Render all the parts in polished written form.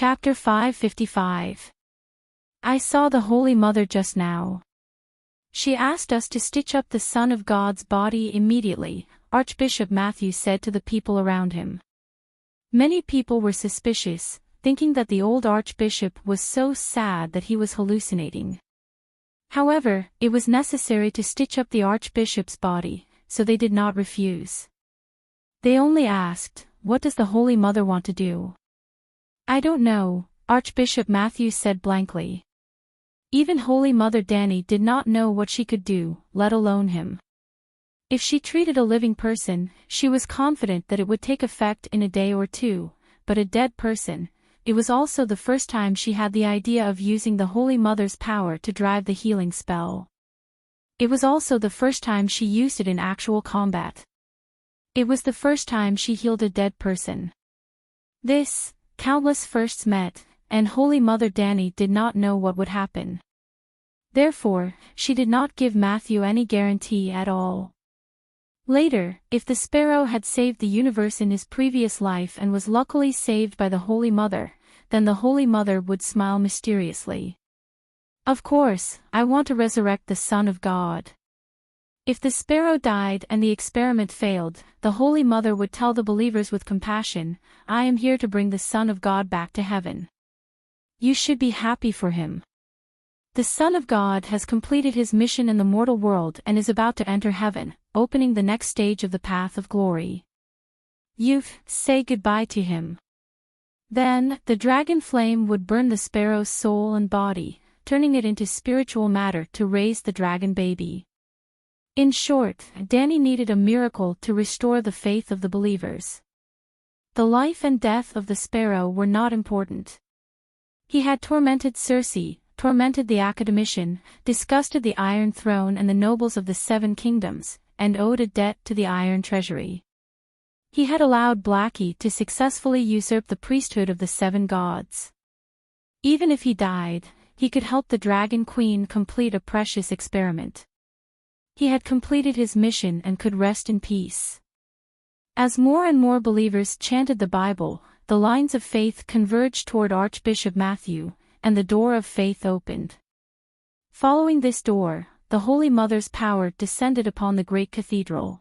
Chapter 555. I saw the Holy Mother just now. She asked us to stitch up the Son of God's body immediately, Archbishop Matthew said to the people around him. Many people were suspicious, thinking that the old archbishop was so sad that he was hallucinating. However, it was necessary to stitch up the archbishop's body, so they did not refuse. They only asked, "What does the Holy Mother want to do?" "I don't know," Archbishop Matthew said blankly. Even Holy Mother Danny did not know what she could do, let alone him. If she treated a living person, she was confident that it would take effect in a day or two, but a dead person, it was also the first time she had the idea of using the Holy Mother's power to drive the healing spell. It was also the first time she used it in actual combat. It was the first time she healed a dead person. This, countless firsts met, and Holy Mother Danny did not know what would happen. Therefore, she did not give Matthew any guarantee at all. Later, if the sparrow had saved the universe in his previous life and was luckily saved by the Holy Mother, then the Holy Mother would smile mysteriously. "Of course, I want to resurrect the Son of God." If the sparrow died and the experiment failed, the Holy Mother would tell the believers with compassion, "I am here to bring the Son of God back to heaven. You should be happy for him. The Son of God has completed his mission in the mortal world and is about to enter heaven, opening the next stage of the path of glory. You say goodbye to him." Then, the dragon flame would burn the sparrow's soul and body, turning it into spiritual matter to raise the dragon baby. In short, Danny needed a miracle to restore the faith of the believers. The life and death of the sparrow were not important. He had tormented Circe, tormented the academician, disgusted the Iron Throne and the nobles of the Seven Kingdoms, and owed a debt to the Iron Treasury. He had allowed Blackie to successfully usurp the priesthood of the Seven Gods. Even if he died, he could help the Dragon Queen complete a precious experiment. He had completed his mission and could rest in peace. As more and more believers chanted the Bible, the lines of faith converged toward Archbishop Matthew, and the door of faith opened. Following this door, the Holy Mother's power descended upon the great cathedral.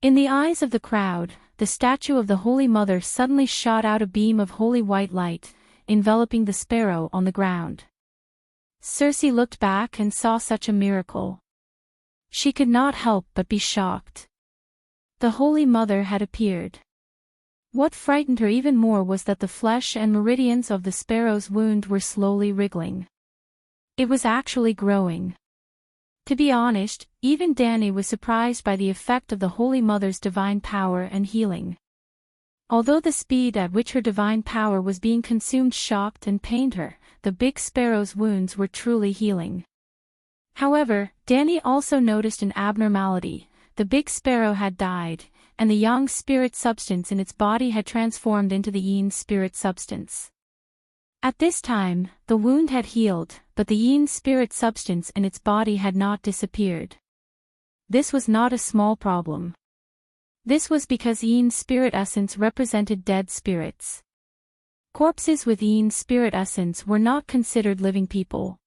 In the eyes of the crowd, the statue of the Holy Mother suddenly shot out a beam of holy white light, enveloping the sparrow on the ground. Circe looked back and saw such a miracle. She could not help but be shocked. The Holy Mother had appeared. What frightened her even more was that the flesh and meridians of the sparrow's wound were slowly wriggling. It was actually growing. To be honest, even Danny was surprised by the effect of the Holy Mother's divine power and healing. Although the speed at which her divine power was being consumed shocked and pained her, the big sparrow's wounds were truly healing. However, Danny also noticed an abnormality. The big sparrow had died, and the yang spirit substance in its body had transformed into the yin spirit substance. At this time, the wound had healed, but the yin spirit substance in its body had not disappeared. This was not a small problem. This was because yin spirit essence represented dead spirits. Corpses with yin spirit essence were not considered living people.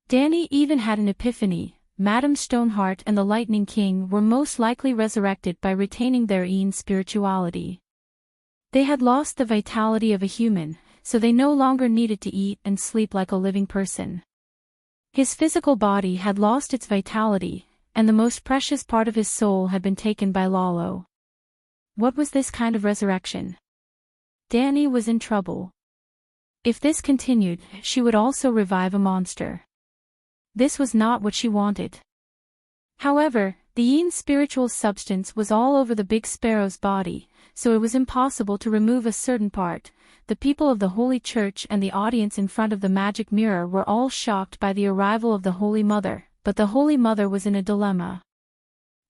Danny even had an epiphany. Madame Stoneheart and the Lightning King were most likely resurrected by retaining their yin spirituality. They had lost the vitality of a human, so they no longer needed to eat and sleep like a living person. His physical body had lost its vitality, and the most precious part of his soul had been taken by Lalo. What was this kind of resurrection? Danny was in trouble. If this continued, she would also revive a monster. This was not what she wanted. However, the yin spiritual substance was all over the big sparrow's body, so it was impossible to remove a certain part. The people of the Holy Church and the audience in front of the magic mirror were all shocked by the arrival of the Holy Mother, but the Holy Mother was in a dilemma.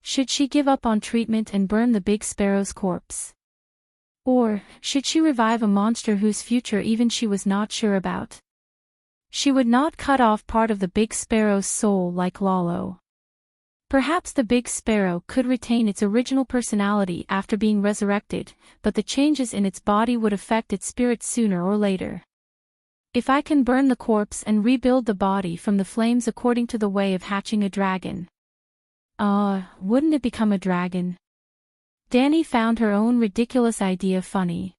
Should she give up on treatment and burn the big sparrow's corpse? Or, should she revive a monster whose future even she was not sure about? She would not cut off part of the big sparrow's soul like Lalo. Perhaps the big sparrow could retain its original personality after being resurrected, but the changes in its body would affect its spirit sooner or later. If I can burn the corpse and rebuild the body from the flames according to the way of hatching a dragon. Wouldn't it become a dragon? Danny found her own ridiculous idea funny.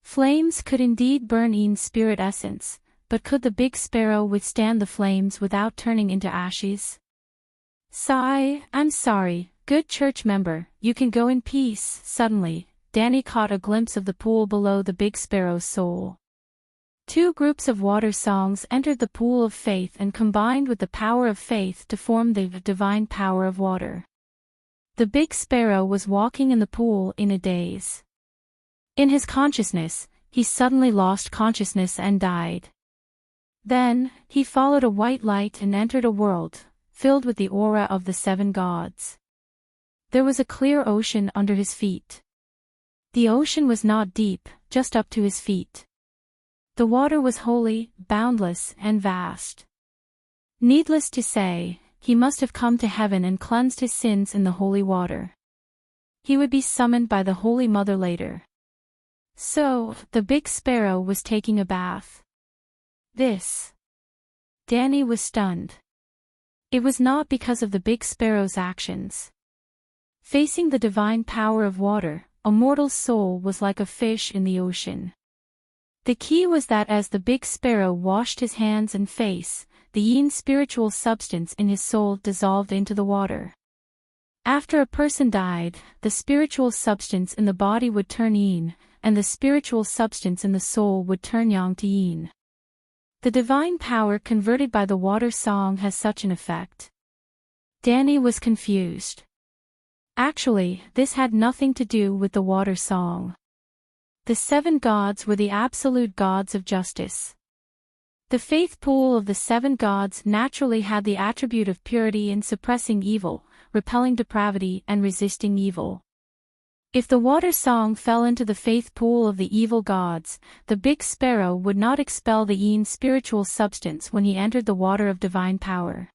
Flames could indeed burn Ian's spirit essence, but could the big sparrow withstand the flames without turning into ashes? Sigh, I'm sorry, good church member, you can go in peace. Suddenly, Danny caught a glimpse of the pool below the big sparrow's soul. Two groups of water songs entered the pool of faith and combined with the power of faith to form the divine power of water. The big sparrow was walking in the pool in a daze. In his consciousness, he suddenly lost consciousness and died. Then, he followed a white light and entered a world, filled with the aura of the seven gods. There was a clear ocean under his feet. The ocean was not deep, just up to his feet. The water was holy, boundless, and vast. Needless to say, he must have come to heaven and cleansed his sins in the holy water. He would be summoned by the Holy Mother later. So, the big sparrow was taking a bath. Danny was stunned. It was not because of the big sparrow's actions. Facing the divine power of water, a mortal's soul was like a fish in the ocean. The key was that as the big sparrow washed his hands and face, the yin spiritual substance in his soul dissolved into the water. After a person died, the spiritual substance in the body would turn yin, and the spiritual substance in the soul would turn yang to yin. The divine power converted by the water song has such an effect. Danny was confused. Actually, this had nothing to do with the water song. The seven gods were the absolute gods of justice. The faith pool of the seven gods naturally had the attribute of purity in suppressing evil, repelling depravity and resisting evil. If the water song fell into the faith pool of the evil gods, the big sparrow would not expel the yin spiritual substance when he entered the water of divine power.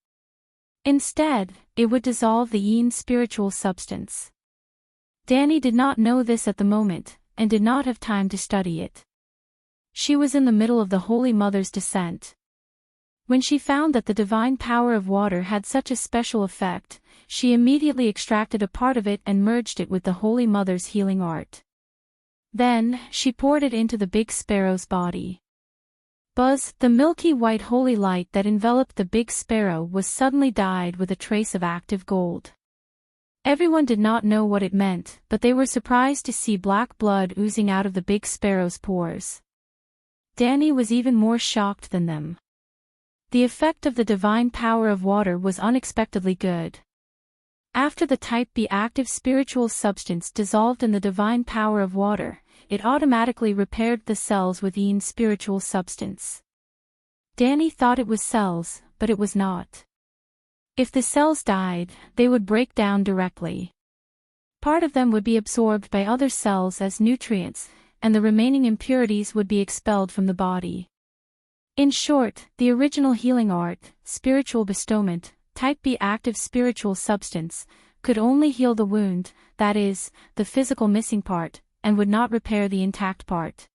Instead, it would dissolve the yin spiritual substance. Danny did not know this at the moment, and did not have time to study it. She was in the middle of the Holy Mother's descent. When she found that the divine power of water had such a special effect, she immediately extracted a part of it and merged it with the Holy Mother's healing art. Then, she poured it into the big sparrow's body. Buzz, the milky white holy light that enveloped the big sparrow was suddenly dyed with a trace of active gold. Everyone did not know what it meant, but they were surprised to see black blood oozing out of the big sparrow's pores. Danny was even more shocked than them. The effect of the divine power of water was unexpectedly good. After the type B active spiritual substance dissolved in the divine power of water, it automatically repaired the cells with yin spiritual substance. Danny thought it was cells, but it was not. If the cells died, they would break down directly. Part of them would be absorbed by other cells as nutrients, and the remaining impurities would be expelled from the body. In short, the original healing art, spiritual bestowment, type B active spiritual substance, could only heal the wound, that is, the physical missing part, and would not repair the intact part.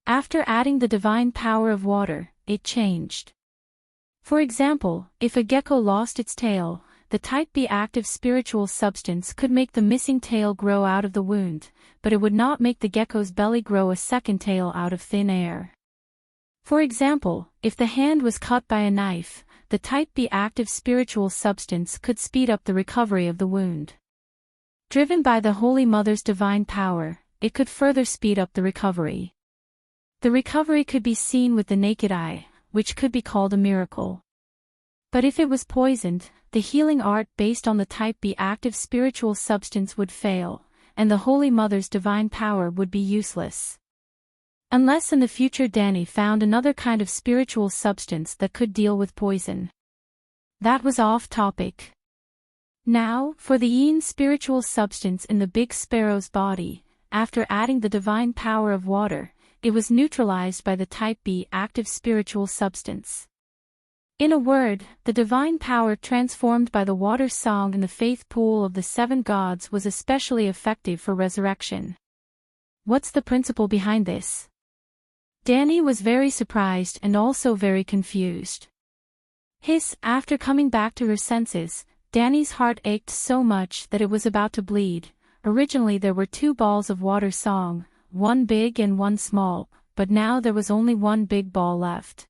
After adding the divine power of water, it changed. For example, if a gecko lost its tail, the type B active spiritual substance could make the missing tail grow out of the wound, but it would not make the gecko's belly grow a second tail out of thin air. For example, if the hand was cut by a knife, the type B active spiritual substance could speed up the recovery of the wound. Driven by the Holy Mother's divine power, it could further speed up the recovery. The recovery could be seen with the naked eye, which could be called a miracle. But if it was poisoned, the healing art based on the type B active spiritual substance would fail, and the Holy Mother's divine power would be useless. Unless in the future Danny found another kind of spiritual substance that could deal with poison. That was off topic. Now, for the yin spiritual substance in the big sparrow's body, after adding the divine power of water, it was neutralized by the type B active spiritual substance. In a word, the divine power transformed by the water song in the faith pool of the 7 gods was especially effective for resurrection. What's the principle behind this? Danny was very surprised and also very confused. After coming back to her senses, Danny's heart ached so much that it was about to bleed. Originally there were 2 balls of water song, one big and one small, but now there was only one big ball left.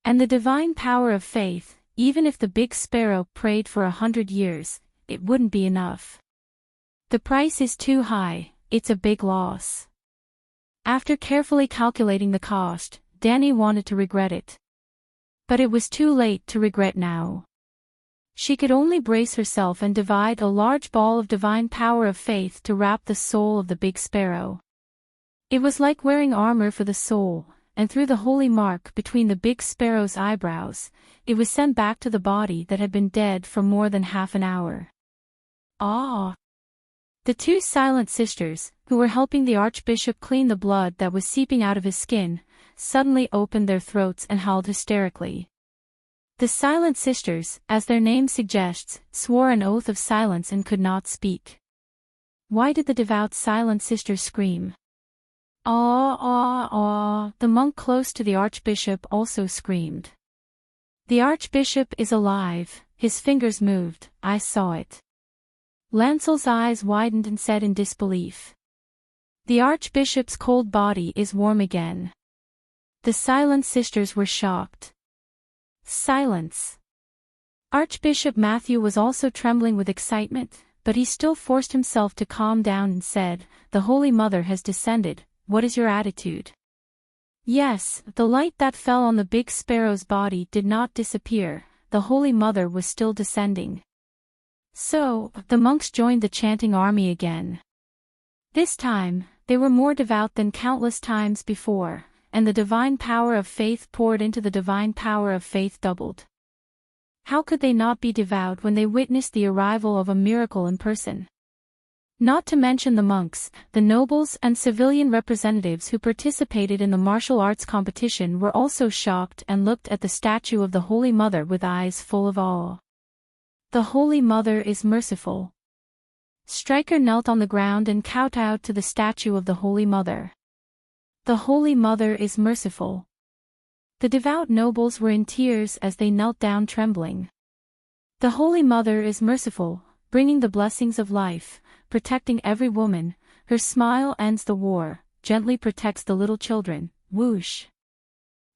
And the divine power of faith, even if the big sparrow prayed for 100 years, it wouldn't be enough. The price is too high, it's a big loss. After carefully calculating the cost, Danny wanted to regret it. But it was too late to regret now. She could only brace herself and divide a large ball of divine power of faith to wrap the soul of the big sparrow. It was like wearing armor for the soul, and through the holy mark between the big sparrow's eyebrows, it was sent back to the body that had been dead for more than half an hour. Ah! The 2 silent sisters, who were helping the archbishop clean the blood that was seeping out of his skin, suddenly opened their throats and howled hysterically. The silent sisters, as their name suggests, swore an oath of silence and could not speak. Why did the devout silent sisters scream? Ah, ah, ah, the monk close to the archbishop also screamed. The archbishop is alive, his fingers moved, I saw it. Lancel's eyes widened and said in disbelief. The archbishop's cold body is warm again. The silent sisters were shocked. Silence. Archbishop Matthew was also trembling with excitement, but he still forced himself to calm down and said, "The Holy Mother has descended. What is your attitude?" Yes, the light that fell on the big sparrow's body did not disappear, the Holy Mother was still descending. So, the monks joined the chanting army again. This time, they were more devout than countless times before, and the divine power of faith poured into the divine power of faith doubled. How could they not be devout when they witnessed the arrival of a miracle in person? Not to mention the monks, the nobles and civilian representatives who participated in the martial arts competition were also shocked and looked at the statue of the Holy Mother with eyes full of awe. The Holy Mother is merciful. Stryker knelt on the ground and kowtowed to the statue of the Holy Mother. The Holy Mother is merciful. The devout nobles were in tears as they knelt down trembling. The Holy Mother is merciful, bringing the blessings of life, protecting every woman, her smile ends the war, gently protects the little children, whoosh.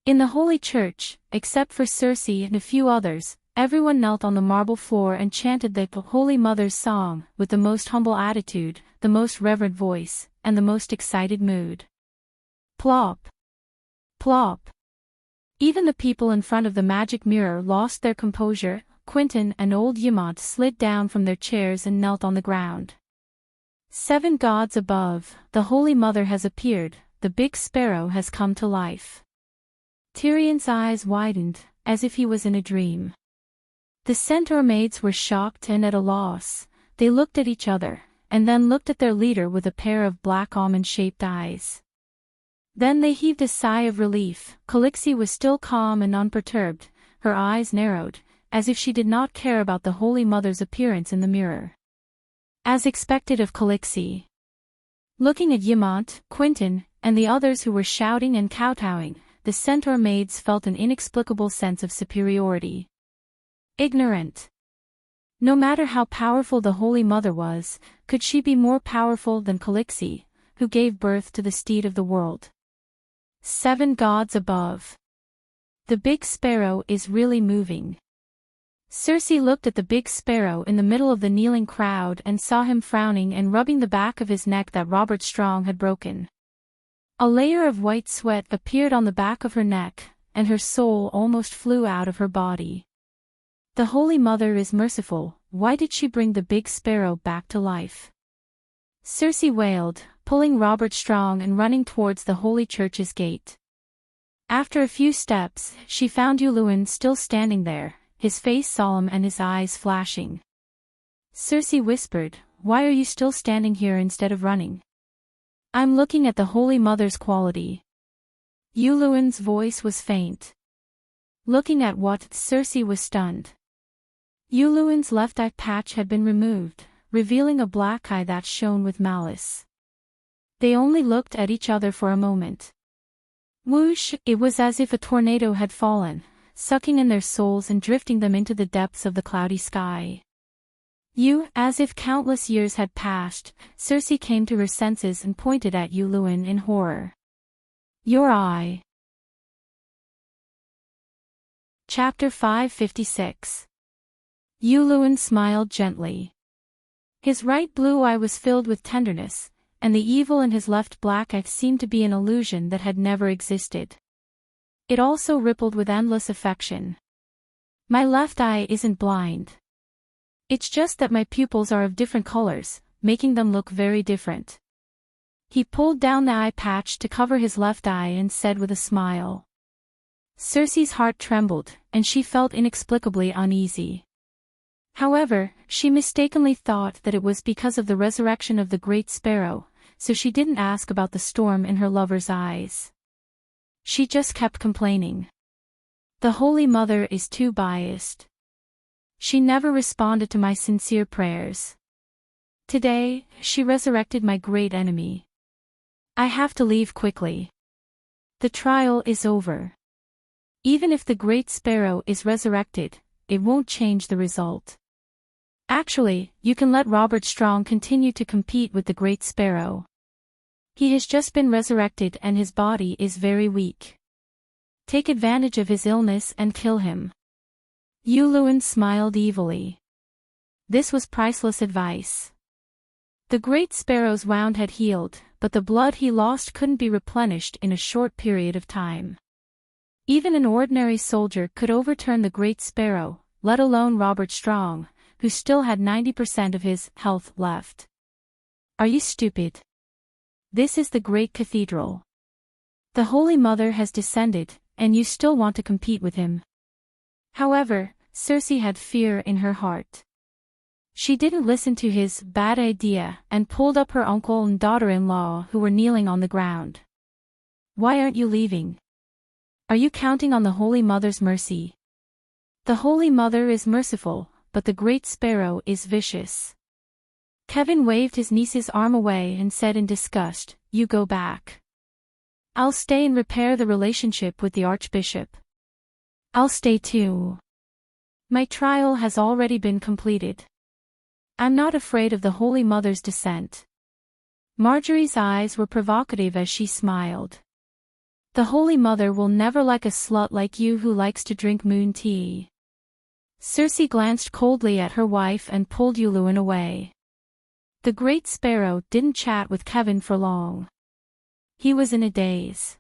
In the Holy Church, except for Circe and a few others, everyone knelt on the marble floor and chanted the Holy Mother's song, with the most humble attitude, the most reverent voice, and the most excited mood. Plop! Plop! Even the people in front of the magic mirror lost their composure. Quentin and old Yamant slid down from their chairs and knelt on the ground. 7 gods above, the Holy Mother has appeared, the big sparrow has come to life. Tyrion's eyes widened, as if he was in a dream. The centaur maids were shocked and at a loss. They looked at each other, and then looked at their leader with a pair of black almond-shaped eyes. Then they heaved a sigh of relief. Calixie was still calm and unperturbed, her eyes narrowed, as if she did not care about the Holy Mother's appearance in the mirror. As expected of Calixie. Looking at Yamant, Quentin, and the others who were shouting and kowtowing, the centaur maids felt an inexplicable sense of superiority. Ignorant. No matter how powerful the Holy Mother was, could she be more powerful than Calixie, who gave birth to the steed of the world? 7 gods above. The big sparrow is really moving. Circe looked at the big sparrow in the middle of the kneeling crowd and saw him frowning and rubbing the back of his neck that Robert Strong had broken. A layer of white sweat appeared on the back of her neck, and her soul almost flew out of her body. The Holy Mother is merciful, why did she bring the big sparrow back to life? Circe wailed, pulling Robert Strong and running towards the Holy Church's gate. After a few steps, she found Uluin still standing there, his face solemn and his eyes flashing. Circe whispered, "Why are you still standing here instead of running?" "I'm looking at the Holy Mother's quality." Uluin's voice was faint. Looking at what, Cersei was stunned. Yuluin's left eye patch had been removed, revealing a black eye that shone with malice. They only looked at each other for a moment. Whoosh! It was as if a tornado had fallen, sucking in their souls and drifting them into the depths of the cloudy sky. As if countless years had passed, Cersei came to her senses and pointed at Yuluin in horror. Your eye. Chapter 556. Yuluin smiled gently. His right blue eye was filled with tenderness, and the evil in his left black eye seemed to be an illusion that had never existed. It also rippled with endless affection. My left eye isn't blind. It's just that my pupils are of different colors, making them look very different. He pulled down the eye patch to cover his left eye and said with a smile. Cersei's heart trembled, and she felt inexplicably uneasy. However, she mistakenly thought that it was because of the resurrection of the Great Sparrow, so she didn't ask about the storm in her lover's eyes. She just kept complaining. The Holy Mother is too biased. She never responded to my sincere prayers. Today, she resurrected my great enemy. I have to leave quickly. The trial is over. Even if the Great Sparrow is resurrected, it won't change the result. Actually, you can let Robert Strong continue to compete with the Great Sparrow. He has just been resurrected and his body is very weak. Take advantage of his illness and kill him. Yuluin smiled evilly. This was priceless advice. The Great Sparrow's wound had healed, but the blood he lost couldn't be replenished in a short period of time. Even an ordinary soldier could overturn the Great Sparrow, let alone Robert Strong, who still had 90% of his health left. Are you stupid? This is the Great Cathedral. The Holy Mother has descended, and you still want to compete with him. However, Cersei had fear in her heart. She didn't listen to his bad idea and pulled up her uncle and daughter-in-law who were kneeling on the ground. Why aren't you leaving? Are you counting on the Holy Mother's mercy? The Holy Mother is merciful, but the Great Sparrow is vicious. Kevin waved his niece's arm away and said in disgust, You go back. I'll stay and repair the relationship with the Archbishop. I'll stay too. My trial has already been completed. I'm not afraid of the Holy Mother's descent. Marjorie's eyes were provocative as she smiled. The Holy Mother will never like a slut like you who likes to drink moon tea. Cersei glanced coldly at her wife and pulled Yuluin away. The Great Sparrow didn't chat with Kevin for long. He was in a daze.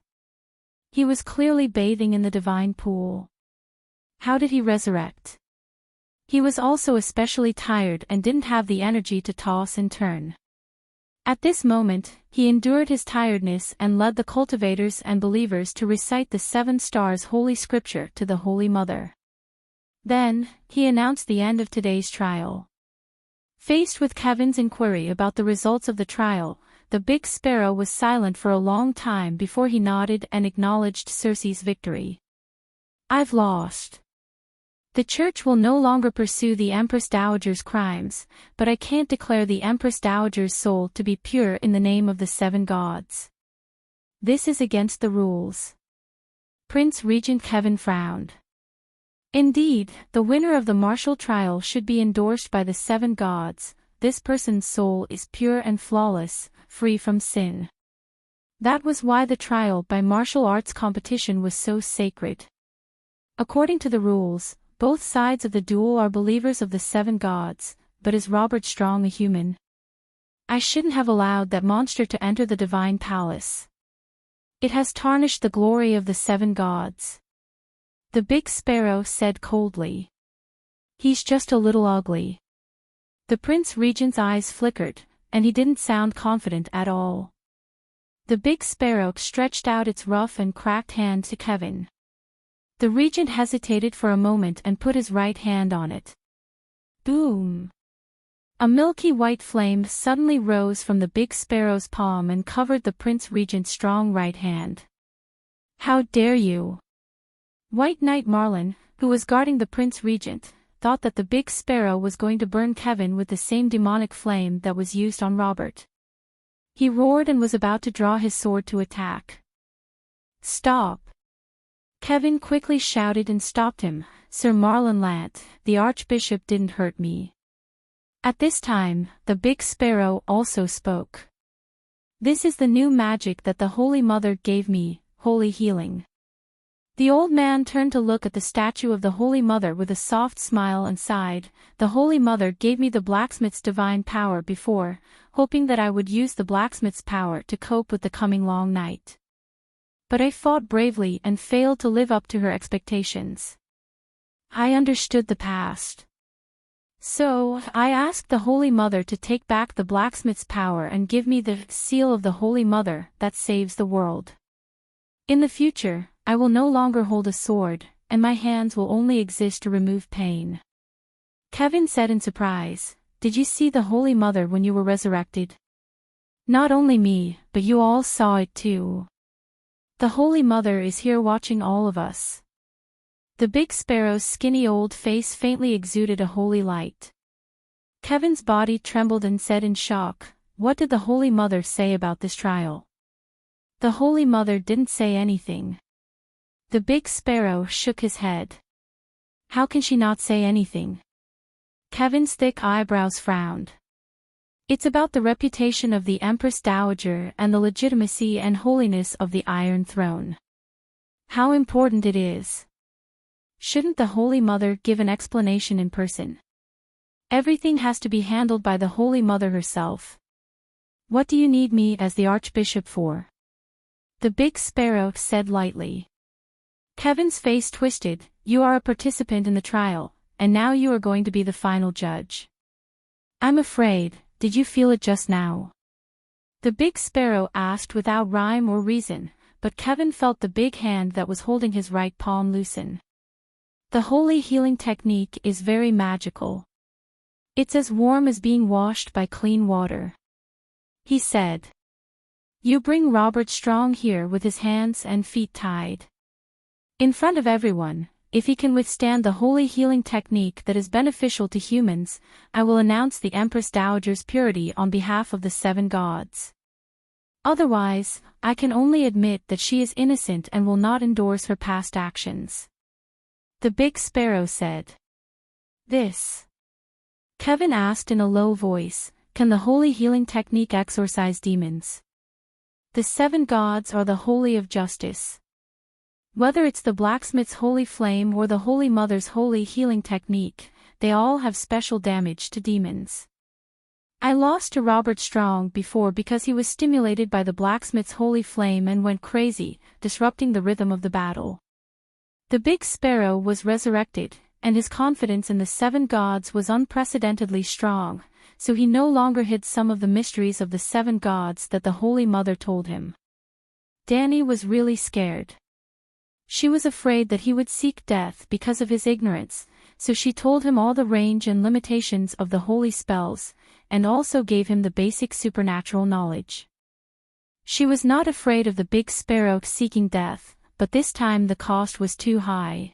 He was clearly bathing in the divine pool. How did he resurrect? He was also especially tired and didn't have the energy to toss and turn. At this moment, he endured his tiredness and led the cultivators and believers to recite the 7 stars Holy Scripture to the Holy Mother. Then, he announced the end of today's trial. Faced with Kevin's inquiry about the results of the trial, the Big Sparrow was silent for a long time before he nodded and acknowledged Cersei's victory. I've lost. The Church will no longer pursue the Empress Dowager's crimes, but I can't declare the Empress Dowager's soul to be pure in the name of the 7 gods. This is against the rules. Prince Regent Kevin frowned. Indeed, the winner of the martial trial should be endorsed by the 7 gods. This person's soul is pure and flawless, free from sin. That was why the trial by martial arts competition was so sacred. According to the rules, both sides of the duel are believers of the 7 gods, but is Robert Strong a human? I shouldn't have allowed that monster to enter the divine palace. It has tarnished the glory of the 7 gods. The Big Sparrow said coldly. He's just a little ugly. The Prince Regent's eyes flickered, and he didn't sound confident at all. The Big Sparrow stretched out its rough and cracked hand to Kevin. The Regent hesitated for a moment and put his right hand on it. Boom! A milky white flame suddenly rose from the Big Sparrow's palm and covered the Prince Regent's strong right hand. How dare you! White Knight Marlin, who was guarding the Prince Regent, thought that the big sparrow was going to burn Kevin with the same demonic flame that was used on Robert. He roared and was about to draw his sword to attack. "Stop!" Kevin quickly shouted and stopped him. "Sir Marlin Lant, the Archbishop didn't hurt me." At this time, the big sparrow also spoke. "This is the new magic that the Holy Mother gave me, holy healing." The old man turned to look at the statue of the Holy Mother with a soft smile and sighed. "The Holy Mother gave me the blacksmith's divine power before, hoping that I would use the blacksmith's power to cope with the coming long night. But I fought bravely and failed to live up to her expectations. I understood the past. So, I asked the Holy Mother to take back the blacksmith's power and give me the seal of the Holy Mother that saves the world. In the future, I will no longer hold a sword, and my hands will only exist to remove pain." Kevin said in surprise, "Did you see the Holy Mother when you were resurrected?" "Not only me, but you all saw it too. The Holy Mother is here watching all of us." The big sparrow's skinny old face faintly exuded a holy light. Kevin's body trembled and said in shock, "What did the Holy Mother say about this trial?" "The Holy Mother didn't say anything." The big sparrow shook his head. "How can she not say anything?" Kevin's thick eyebrows frowned. "It's about the reputation of the Empress Dowager and the legitimacy and holiness of the Iron Throne. How important it is. Shouldn't the Holy Mother give an explanation in person? Everything has to be handled by the Holy Mother herself. What do you need me as the Archbishop for?" The big sparrow said lightly. Kevin's face twisted. "You are a participant in the trial, and now you are going to be the final judge. I'm afraid, did you feel it just now?" The big sparrow asked without rhyme or reason, but Kevin felt the big hand that was holding his right palm loosen. "The holy healing technique is very magical. It's as warm as being washed by clean water," he said. "You bring Robert Strong here with his hands and feet tied. In front of everyone, if he can withstand the holy healing technique that is beneficial to humans, I will announce the Empress Dowager's purity on behalf of the 7 gods. Otherwise, I can only admit that she is innocent and will not endorse her past actions." The big sparrow said. "This?" Kevin asked in a low voice, "Can the holy healing technique exorcise demons? The 7 gods are the holy of justice. Whether it's the blacksmith's holy flame or the Holy Mother's holy healing technique, they all have special damage to demons. I lost to Robert Strong before because he was stimulated by the blacksmith's holy flame and went crazy, disrupting the rhythm of the battle. The big sparrow was resurrected, and his confidence in the 7 gods was unprecedentedly strong, so he no longer hid some of the mysteries of the 7 gods that the Holy Mother told him. Danny was really scared. She was afraid that he would seek death because of his ignorance, so she told him all the range and limitations of the holy spells, and also gave him the basic supernatural knowledge. She was not afraid of the big sparrow seeking death, but this time the cost was too high.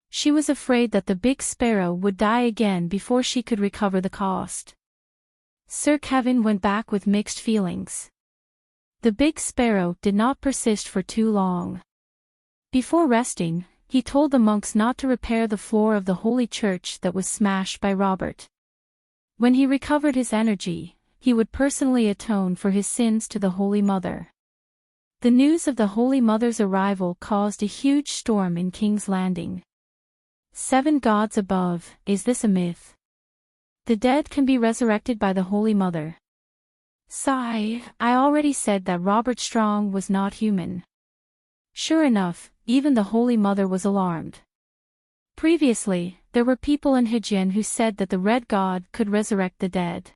She was afraid that the big sparrow would die again before she could recover the cost. Sir Kevin went back with mixed feelings. The big sparrow did not persist for too long. Before resting, he told the monks not to repair the floor of the holy church that was smashed by Robert. When he recovered his energy, he would personally atone for his sins to the Holy Mother. The news of the Holy Mother's arrival caused a huge storm in King's Landing. 7 gods above, is this a myth? The dead can be resurrected by the Holy Mother. Sigh, I already said that Robert Strong was not human. Sure enough, even the Holy Mother was alarmed. Previously, there were people in Hejian who said that the Red God could resurrect the dead.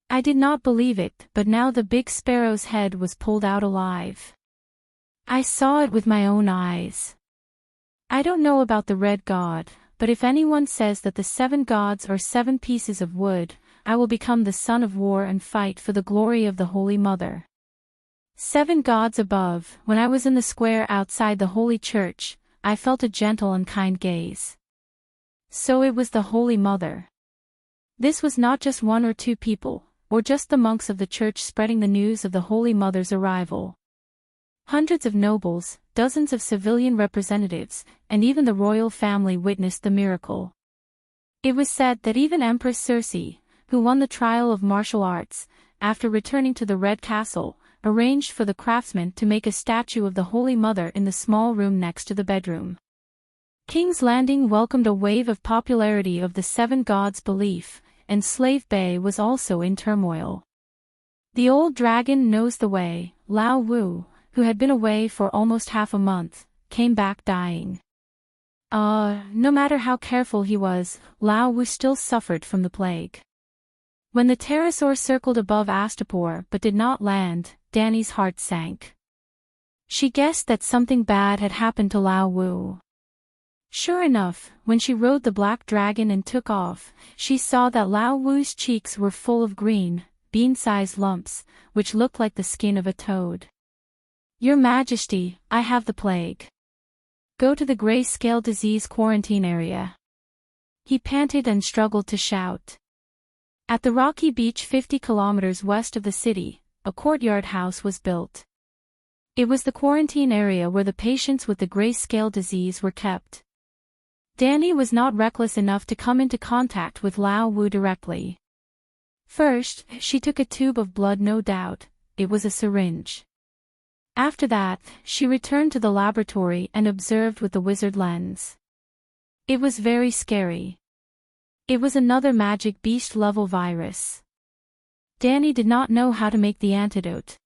I did not believe it, but now the big sparrow's head was pulled out alive. I saw it with my own eyes. I don't know about the Red God, but if anyone says that the 7 gods are 7 pieces of wood, I will become the son of war and fight for the glory of the Holy Mother. 7 gods above, when I was in the square outside the holy church, I felt a gentle and kind gaze. So it was the Holy Mother. This was not just one or two people, or just the monks of the church spreading the news of the Holy Mother's arrival. Hundreds of nobles, dozens of civilian representatives, and even the royal family witnessed the miracle. It was said that even Empress Circe, who won the trial of martial arts, after returning to the Red Castle, arranged for the craftsman to make a statue of the Holy Mother in the small room next to the bedroom. King's Landing welcomed a wave of popularity of the Seven Gods belief, and Slave Bay was also in turmoil. The old dragon knows the way, Lao Wu, who had been away for almost half a month, came back dying. No matter how careful he was, Lao Wu still suffered from the plague. When the pterosaur circled above Astapor but did not land, Danny's heart sank. She guessed that something bad had happened to Lao Wu. Sure enough, when she rode the black dragon and took off, she saw that Lao Wu's cheeks were full of green, bean-sized lumps, which looked like the skin of a toad. "Your Majesty, I have the plague. Go to the gray-scale disease quarantine area." He panted and struggled to shout. At the rocky beach 50 kilometers west of the city, a courtyard house was built. It was the quarantine area where the patients with the gray-scale disease were kept. Danny was not reckless enough to come into contact with Lao Wu directly. First, she took a tube of blood. No doubt, it was a syringe. After that, she returned to the laboratory and observed with the wizard lens. It was very scary. It was another magic beast-level virus. Danny did not know how to make the antidote.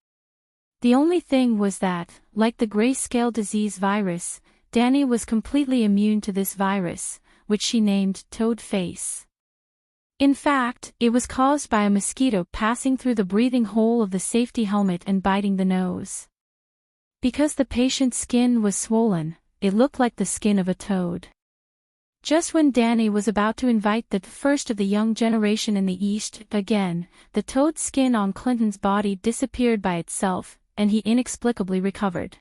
The only thing was that, like the gray-scale disease virus, Danny was completely immune to this virus, which she named Toad Face. In fact, it was caused by a mosquito passing through the breathing hole of the safety helmet and biting the nose. Because the patient's skin was swollen, it looked like the skin of a toad. Just when Danny was about to invite the first of the young generation in the East again, the toad skin on Clinton's body disappeared by itself, and he inexplicably recovered.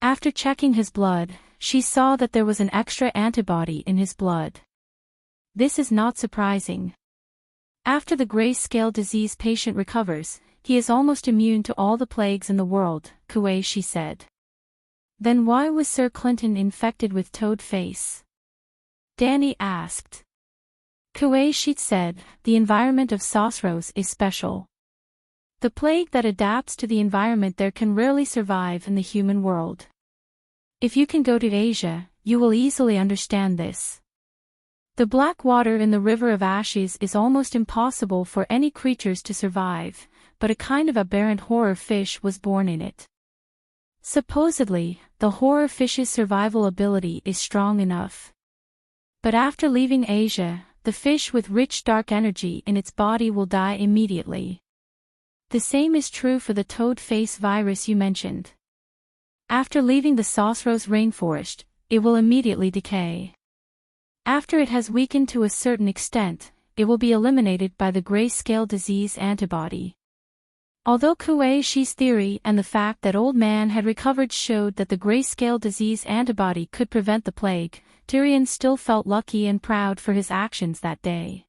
After checking his blood, she saw that there was an extra antibody in his blood. This is not surprising. After the gray-scale disease patient recovers, he is almost immune to all the plagues in the world, Kuei-shi said. Then why was Sir Clinton infected with Toad Face? Danny asked. Kuei-shi said, the environment of Sosros is special. The plague that adapts to the environment there can rarely survive in the human world. If you can go to Asia, you will easily understand this. The black water in the River of Ashes is almost impossible for any creatures to survive, but a kind of aberrant horror fish was born in it. Supposedly, the horror fish's survival ability is strong enough. But after leaving Asia, the fish with rich dark energy in its body will die immediately. The same is true for the toad face virus you mentioned. After leaving the Sosros rainforest, it will immediately decay. After it has weakened to a certain extent, it will be eliminated by the gray-scale disease antibody. Although Kuei-shi's theory and the fact that Old Man had recovered showed that the gray-scale disease antibody could prevent the plague, Tyrion still felt lucky and proud for his actions that day.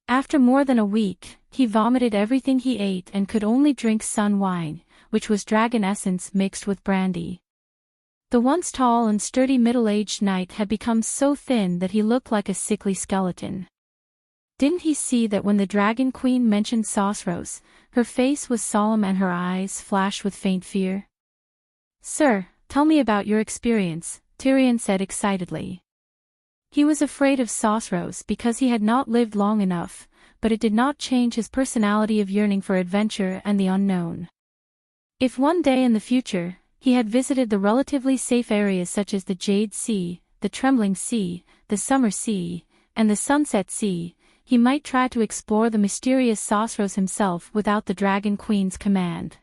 After more than a week, he vomited everything he ate and could only drink sun wine, which was dragon essence mixed with brandy. The once tall and sturdy middle-aged knight had become so thin that he looked like a sickly skeleton. Didn't he see that when the Dragon Queen mentioned Sosros, her face was solemn and her eyes flashed with faint fear? "Sir, tell me about your experience," Tyrion said excitedly. He was afraid of Sosros because he had not lived long enough, but it did not change his personality of yearning for adventure and the unknown. If one day in the future, he had visited the relatively safe areas such as the Jade Sea, the Trembling Sea, the Summer Sea, and the Sunset Sea, he might try to explore the mysterious Sosros himself without the Dragon Queen's command.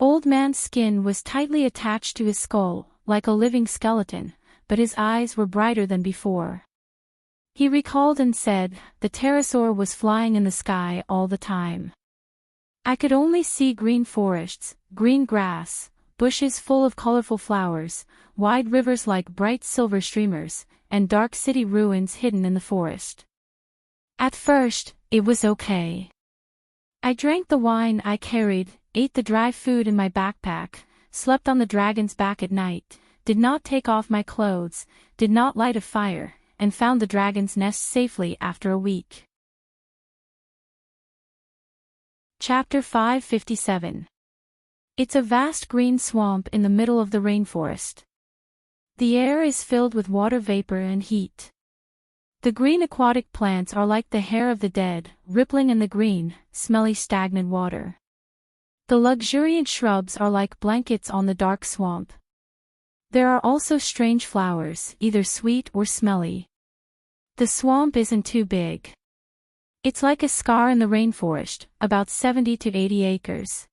Old Man's skin was tightly attached to his skull, like a living skeleton, but his eyes were brighter than before. He recalled and said, the pterosaur was flying in the sky all the time. I could only see green forests, green grass, bushes full of colorful flowers, wide rivers like bright silver streamers, and dark city ruins hidden in the forest. At first, it was okay. I drank the wine I carried, ate the dry food in my backpack, slept on the dragon's back at night, did not take off my clothes, did not light a fire, and found the dragon's nest safely after a week. Chapter 557. It's a vast green swamp in the middle of the rainforest. The air is filled with water vapor and heat. The green aquatic plants are like the hair of the dead, rippling in the green, smelly stagnant water. The luxuriant shrubs are like blankets on the dark swamp. There are also strange flowers, either sweet or smelly. The swamp isn't too big. It's like a scar in the rainforest, about 70 to 80 acres.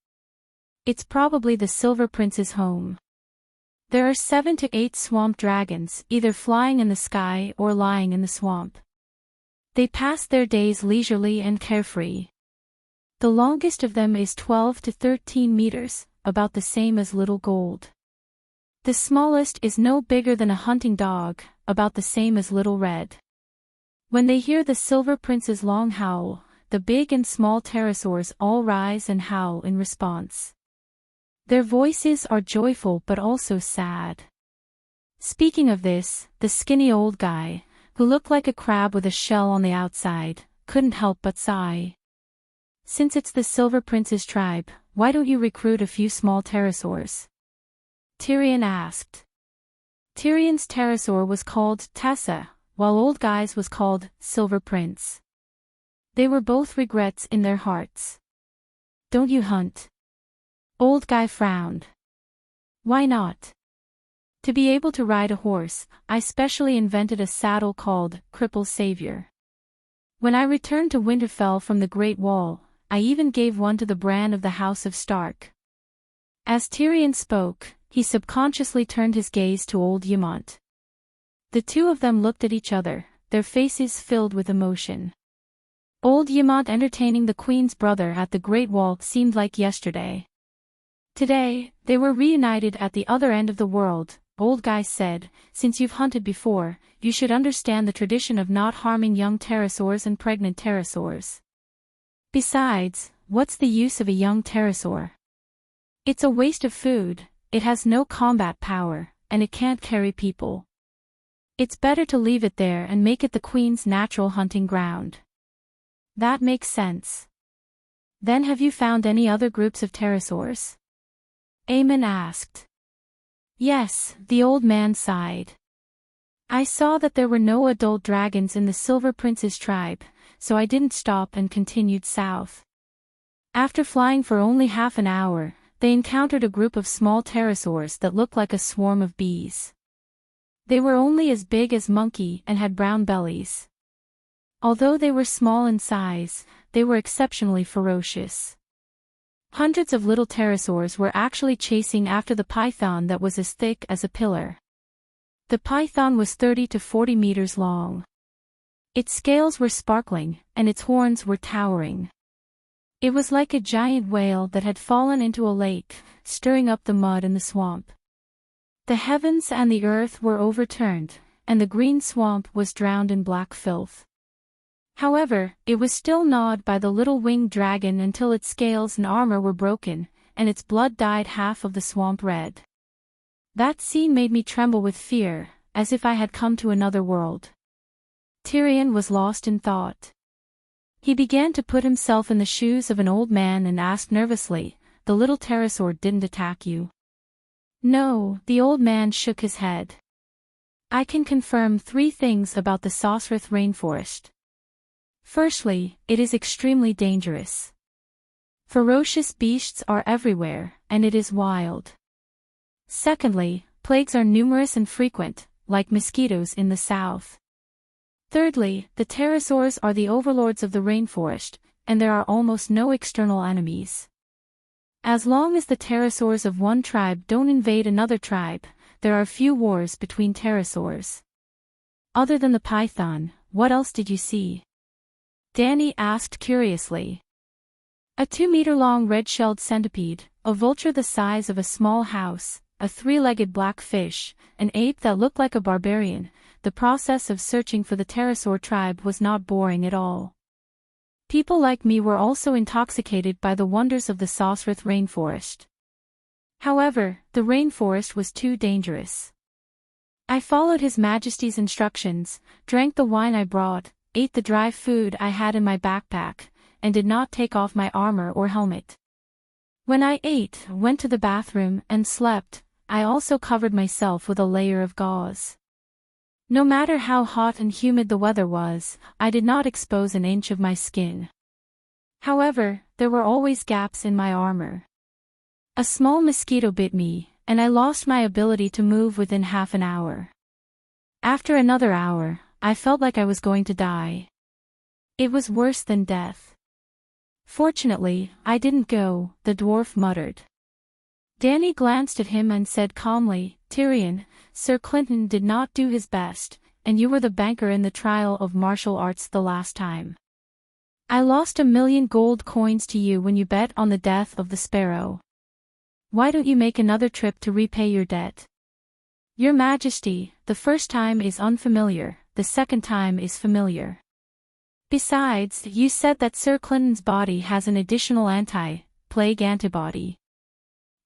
It's probably the Silver Prince's home. There are 7 to 8 swamp dragons, either flying in the sky or lying in the swamp. They pass their days leisurely and carefree. The longest of them is 12 to 13 meters, about the same as Little Gold. The smallest is no bigger than a hunting dog, about the same as Little Red. When they hear the Silver Prince's long howl, the big and small pterosaurs all rise and howl in response. Their voices are joyful but also sad. Speaking of this, the skinny old guy, who looked like a crab with a shell on the outside, couldn't help but sigh. Since it's the Silver Prince's tribe, why don't you recruit a few small pterosaurs? Tyrion asked. Tyrion's pterosaur was called Tessa, while Old Guy's was called Silver Prince. They were both regrets in their hearts. Don't you hunt? Old Guy frowned. Why not? To be able to ride a horse, I specially invented a saddle called Cripple's Savior. When I returned to Winterfell from the Great Wall, I even gave one to the Bran of the House of Stark. As Tyrion spoke, he subconsciously turned his gaze to old Ymont. The two of them looked at each other, their faces filled with emotion. Old Ymont entertaining the Queen's brother at the Great Wall seemed like yesterday. Today, they were reunited at the other end of the world. Old Guy said, since you've hunted before, you should understand the tradition of not harming young pterosaurs and pregnant pterosaurs. Besides, what's the use of a young pterosaur? It's a waste of food, it has no combat power, and it can't carry people. It's better to leave it there and make it the Queen's natural hunting ground. That makes sense. Then have you found any other groups of pterosaurs? Aemon asked. Yes, the old man sighed. I saw that there were no adult dragons in the Silver Prince's tribe, so I didn't stop and continued south. After flying for only half an hour, they encountered a group of small pterosaurs that looked like a swarm of bees. They were only as big as monkey and had brown bellies. Although they were small in size, they were exceptionally ferocious. Hundreds of little pterosaurs were actually chasing after the python that was as thick as a pillar. The python was 30 to 40 meters long. Its scales were sparkling, and its horns were towering. It was like a giant whale that had fallen into a lake, stirring up the mud in the swamp. The heavens and the earth were overturned, and the green swamp was drowned in black filth. However, it was still gnawed by the little winged dragon until its scales and armor were broken, and its blood dyed half of the swamp red. That scene made me tremble with fear, as if I had come to another world. Tyrion was lost in thought. He began to put himself in the shoes of an old man and asked nervously, "The little pterosaur didn't attack you?" No, the old man shook his head. I can confirm 3 things about the Sosrath rainforest. Firstly, it is extremely dangerous. Ferocious beasts are everywhere, and it is wild. Secondly, plagues are numerous and frequent, like mosquitoes in the south. Thirdly, the pterosaurs are the overlords of the rainforest, and there are almost no external enemies. As long as the pterosaurs of one tribe don't invade another tribe, there are few wars between pterosaurs. Other than the python, what else did you see? Danny asked curiously. A 2-meter-long red-shelled centipede, a vulture the size of a small house, a 3-legged black fish, an ape that looked like a barbarian. The process of searching for the pterosaur tribe was not boring at all. People like me were also intoxicated by the wonders of the Sosrath rainforest. However, the rainforest was too dangerous. I followed His Majesty's instructions, drank the wine I brought, ate the dry food I had in my backpack, and did not take off my armor or helmet. When I ate, went to the bathroom, and slept, I also covered myself with a layer of gauze. No matter how hot and humid the weather was, I did not expose an inch of my skin. However, there were always gaps in my armor. A small mosquito bit me, and I lost my ability to move within half an hour. After another hour, I felt like I was going to die. It was worse than death. Fortunately, I didn't go, the dwarf muttered. Danny glanced at him and said calmly, Tyrion, Sir Clinton did not do his best, and you were the banker in the trial of martial arts the last time. I lost 1,000,000 gold coins to you when you bet on the death of the sparrow. Why don't you make another trip to repay your debt? Your Majesty, the first time is unfamiliar, the second time is familiar. Besides, you said that Sir Clinton's body has an additional anti-plague antibody.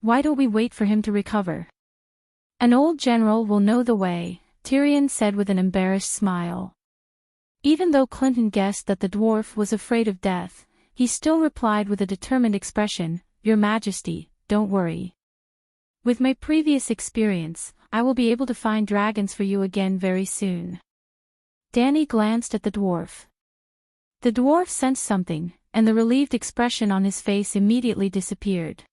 Why don't we wait for him to recover? An old general will know the way, Tyrion said with an embarrassed smile. Even though Clinton guessed that the dwarf was afraid of death, he still replied with a determined expression, Your Majesty, don't worry. With my previous experience, I will be able to find dragons for you again very soon. Danny glanced at the dwarf. The dwarf sensed something, and the relieved expression on his face immediately disappeared.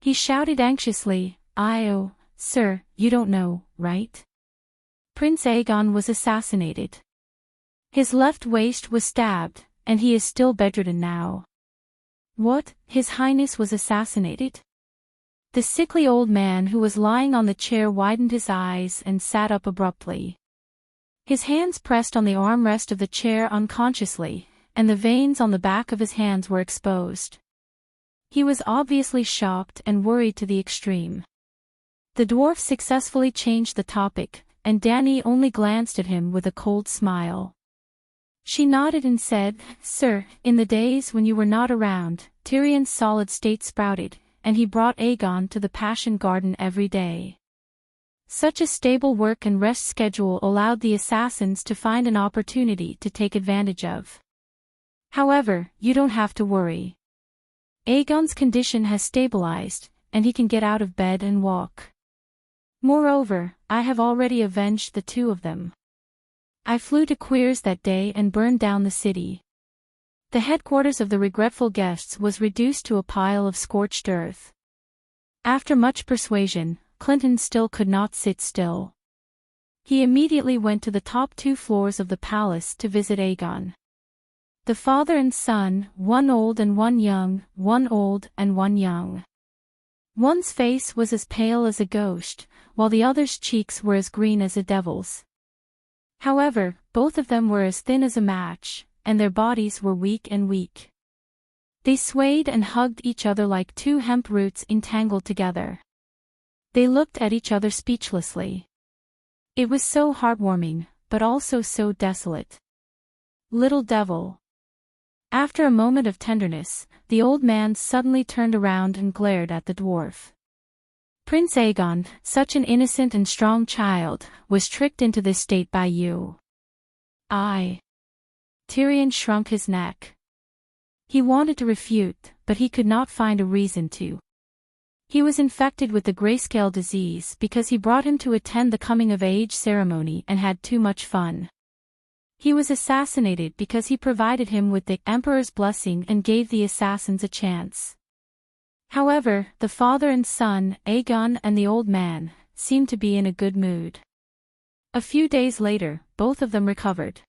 He shouted anxiously, Oh, sir, you don't know, right? Prince Aegon was assassinated. His left waist was stabbed, and he is still bedridden now. What, His Highness was assassinated? The sickly old man who was lying on the chair widened his eyes and sat up abruptly. His hands pressed on the armrest of the chair unconsciously, and the veins on the back of his hands were exposed. He was obviously shocked and worried to the extreme. The dwarf successfully changed the topic, and Danny only glanced at him with a cold smile. She nodded and said, Sir, in the days when you were not around, Tyrion's solid state sprouted, and he brought Aegon to the Passion Garden every day. Such a stable work and rest schedule allowed the assassins to find an opportunity to take advantage of. However, you don't have to worry. Aegon's condition has stabilized, and he can get out of bed and walk. Moreover, I have already avenged the two of them. I flew to Queers that day and burned down the city. The headquarters of the regretful guests was reduced to a pile of scorched earth. After much persuasion, Clinton still could not sit still. He immediately went to the top 2 floors of the palace to visit Aegon. The father and son, one old and one young, one old and one young. One's face was as pale as a ghost, while the other's cheeks were as green as a devil's. However, both of them were as thin as a match, and their bodies were weak and weak. They swayed and hugged each other like 2 hemp roots entangled together. They looked at each other speechlessly. It was so heartwarming, but also so desolate. Little devil. After a moment of tenderness, the old man suddenly turned around and glared at the dwarf. Prince Aegon, such an innocent and strong child, was tricked into this state by you. Tyrion shrunk his neck. He wanted to refute, but he could not find a reason to. He was infected with the grayscale disease because he brought him to attend the coming-of-age ceremony and had too much fun. He was assassinated because he provided him with the Emperor's blessing and gave the assassins a chance. However, the father and son, Aegon and the old man, seemed to be in a good mood. A few days later, both of them recovered.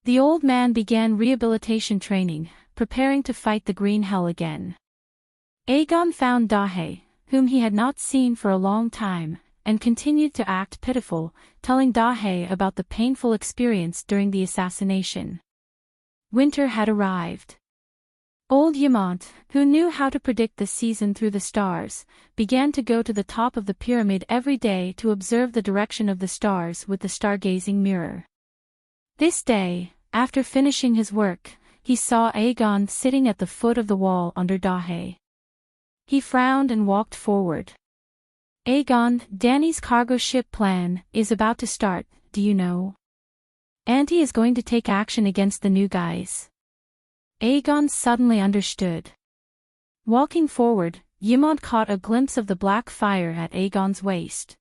The old man began rehabilitation training, preparing to fight the Green Hell again. Aegon found Dahe, whom he had not seen for a long time, and continued to act pitiful, telling Dahe about the painful experience during the assassination. Winter had arrived. Old Yamant, who knew how to predict the season through the stars, began to go to the top of the pyramid every day to observe the direction of the stars with the stargazing mirror. This day, after finishing his work, he saw Aegon sitting at the foot of the wall under Dahe. He frowned and walked forward. Aegon, Dany's cargo ship plan is about to start, do you know? Auntie is going to take action against the new guys. Aegon suddenly understood. Walking forward, Ymont caught a glimpse of the black fire at Aegon's waist.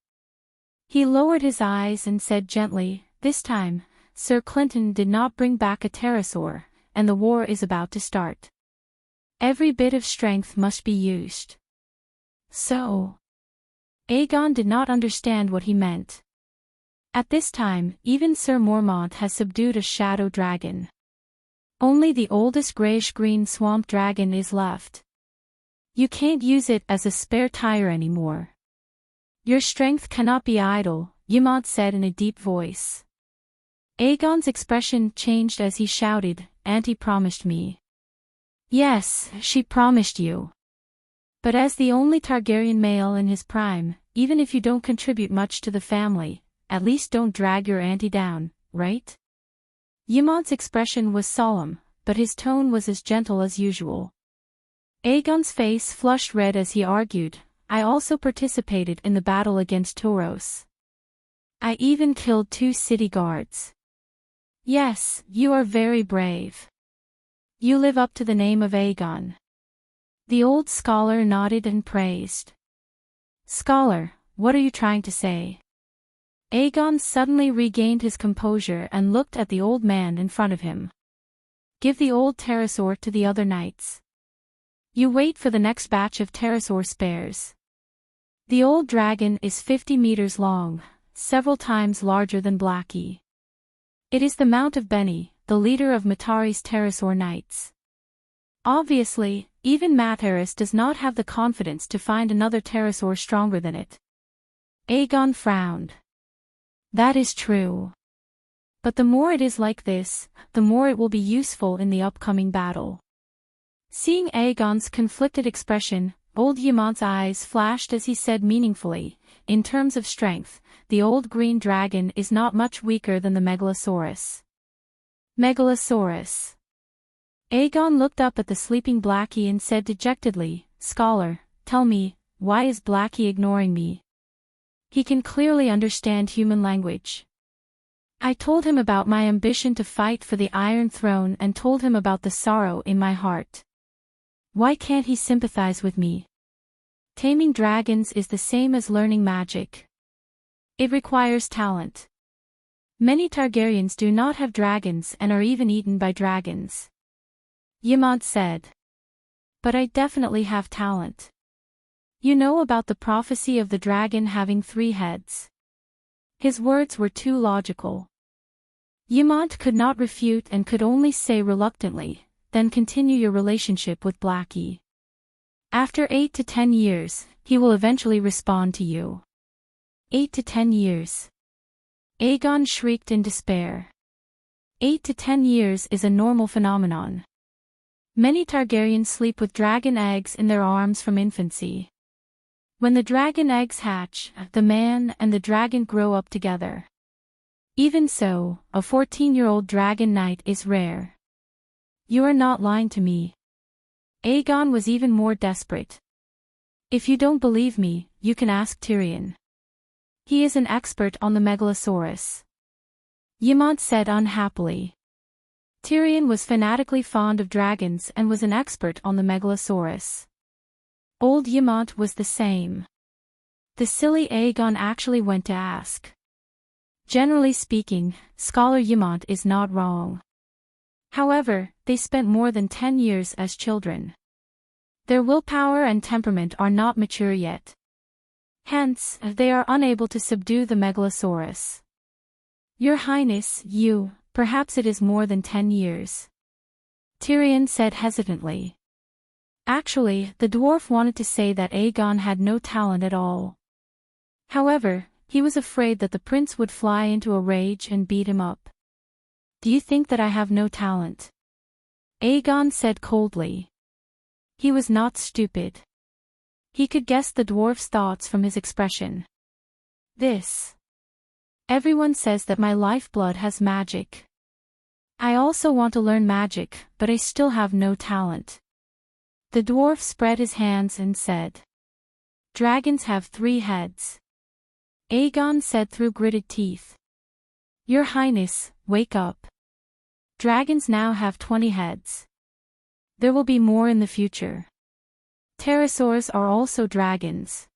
He lowered his eyes and said gently, "This time, Sir Clinton did not bring back a pterosaur, and the war is about to start. Every bit of strength must be used." So, Aegon did not understand what he meant. At this time, even Sir Mormont has subdued a shadow dragon. Only the oldest grayish-green swamp dragon is left. You can't use it as a spare tire anymore. Your strength cannot be idle, Ymont said in a deep voice. Aegon's expression changed as he shouted, "Auntie promised me." "Yes, she promised you. But as the only Targaryen male in his prime, even if you don't contribute much to the family, at least don't drag your auntie down, right?" Ymont's expression was solemn, but his tone was as gentle as usual. Aegon's face flushed red as he argued, "I also participated in the battle against Tauros. I even killed 2 city guards. Yes, you are very brave. You live up to the name of Aegon." The old scholar nodded and praised. "Scholar, what are you trying to say?" Aegon suddenly regained his composure and looked at the old man in front of him. "Give the old pterosaur to the other knights. You wait for the next batch of pterosaur spares. The old dragon is 50 meters long, several times larger than Blackie. It is the mount of Benny, the leader of Matari's pterosaur knights. Obviously, even Mataris does not have the confidence to find another pterosaur stronger than it." Aegon frowned. "That is true. But the more it is like this, the more it will be useful in the upcoming battle." Seeing Aegon's conflicted expression, old Ymont's eyes flashed as he said meaningfully, "In terms of strength, the old green dragon is not much weaker than the Megalosaurus." Megalosaurus. Aegon looked up at the sleeping Blackie and said dejectedly, "Scholar, tell me, why is Blackie ignoring me? He can clearly understand human language. I told him about my ambition to fight for the Iron Throne and told him about the sorrow in my heart. Why can't he sympathize with me? Taming dragons is the same as learning magic. It requires talent. Many Targaryens do not have dragons and are even eaten by dragons." Ymont said. "But I definitely have talent. You know about the prophecy of the dragon having 3 heads." His words were too logical. Ymont could not refute and could only say reluctantly, "Then continue your relationship with Blackie. After 8 to 10 years, he will eventually respond to you." 8 to 10 years. Aegon shrieked in despair. 8 to 10 years is a normal phenomenon. Many Targaryens sleep with dragon eggs in their arms from infancy. When the dragon eggs hatch, the man and the dragon grow up together. Even so, a 14-year-old dragon knight is rare. You are not lying to me. Aegon was even more desperate. If you don't believe me, you can ask Tyrion. He is an expert on the Megalosaurus. Ymont said unhappily. Tyrion was fanatically fond of dragons and was an expert on the Megalosaurus. Old Ymont was the same. The silly Aegon actually went to ask. Generally speaking, Scholar Ymont is not wrong. However, they spent more than 10 years as children. Their willpower and temperament are not mature yet. Hence, they are unable to subdue the Megalosaurus. Your Highness, perhaps it is more than 10 years. Tyrion said hesitantly. Actually, the dwarf wanted to say that Aegon had no talent at all. However, he was afraid that the prince would fly into a rage and beat him up. Do you think that I have no talent? Aegon said coldly. He was not stupid. He could guess the dwarf's thoughts from his expression. This. Everyone says that my lifeblood has magic. I also want to learn magic, but I still have no talent. The dwarf spread his hands and said, Dragons have 3 heads. Aegon said through gritted teeth. Your Highness, wake up. Dragons now have 20 heads. There will be more in the future. Pterosaurs are also dragons.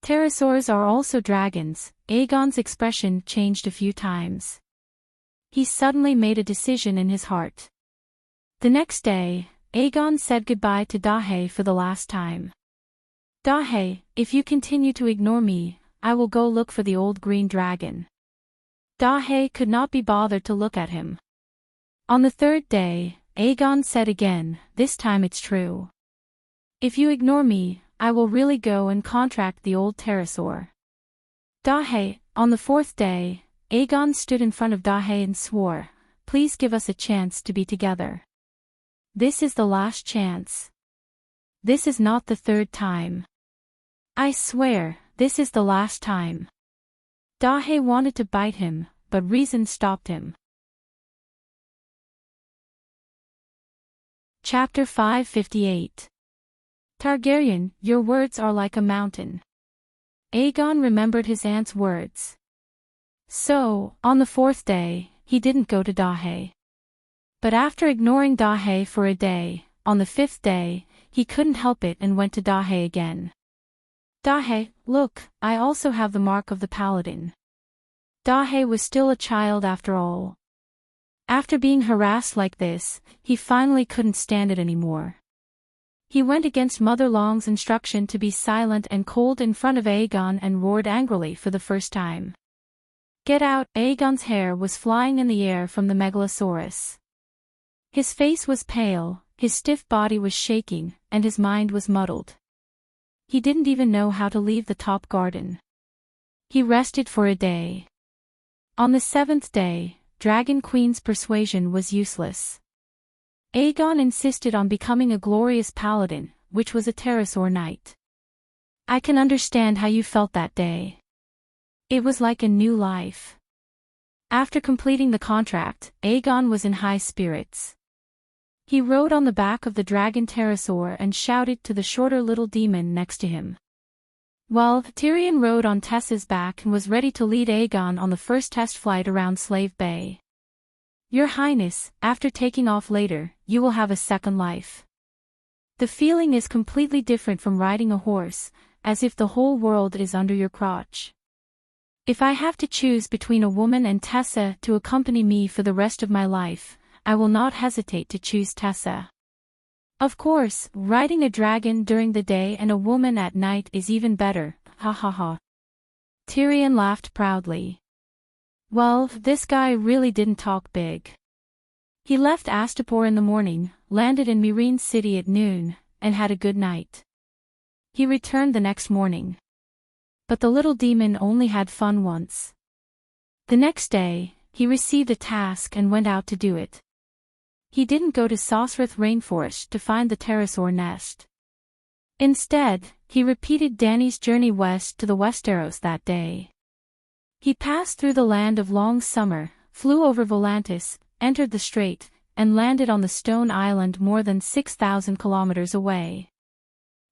Pterosaurs are also dragons. Aegon's expression changed a few times. He suddenly made a decision in his heart. The next day, Aegon said goodbye to Dahe for the last time. Dahe, if you continue to ignore me, I will go look for the old green dragon. Dahe could not be bothered to look at him. On the 3rd day, Aegon said again, this time it's true. If you ignore me, I will really go and contract the old pterosaur. Dahe, on the 4th day, Aegon stood in front of Dahe and swore, please give us a chance to be together. This is the last chance. This is not the 3rd time. I swear, this is the last time. Dahe wanted to bite him, but reason stopped him. Chapter 558. Targaryen, your words are like a mountain. Aegon remembered his aunt's words. So, on the 4th day, he didn't go to Dahe. But after ignoring Dahe for a day, on the 5th day, he couldn't help it and went to Dahe again. Dahe, look, I also have the mark of the paladin. Dahe was still a child after all. After being harassed like this, he finally couldn't stand it anymore. He went against Mother Long's instruction to be silent and cold in front of Aegon and roared angrily for the first time. Get out! Aegon's hair was flying in the air from the Megalosaurus. His face was pale, his stiff body was shaking, and his mind was muddled. He didn't even know how to leave the top garden. He rested for a day. On the 7th day, Dragon Queen's persuasion was useless. Aegon insisted on becoming a glorious paladin, which was a pterosaur knight. I can understand how you felt that day. It was like a new life. After completing the contract, Aegon was in high spirits. He rode on the back of the dragon pterosaur and shouted to the shorter little demon next to him. While Tyrion rode on Tessa's back and was ready to lead Aegon on the first test flight around Slave Bay. Your Highness, after taking off later, you will have a second life. The feeling is completely different from riding a horse, as if the whole world is under your crotch. If I have to choose between a woman and Tessa to accompany me for the rest of my life, I will not hesitate to choose Tessa. Of course, riding a dragon during the day and a woman at night is even better, ha ha ha. Tyrion laughed proudly. Well, this guy really didn't talk big. He left Astapor in the morning, landed in Meereen City at noon, and had a good night. He returned the next morning. But the little demon only had fun once. The next day, he received a task and went out to do it. He didn't go to Sosrath Rainforest to find the pterosaur nest. Instead, he repeated Dany's journey west to the Westeros that day. He passed through the land of long summer, flew over Volantis, entered the strait, and landed on the stone island more than 6,000 kilometers away.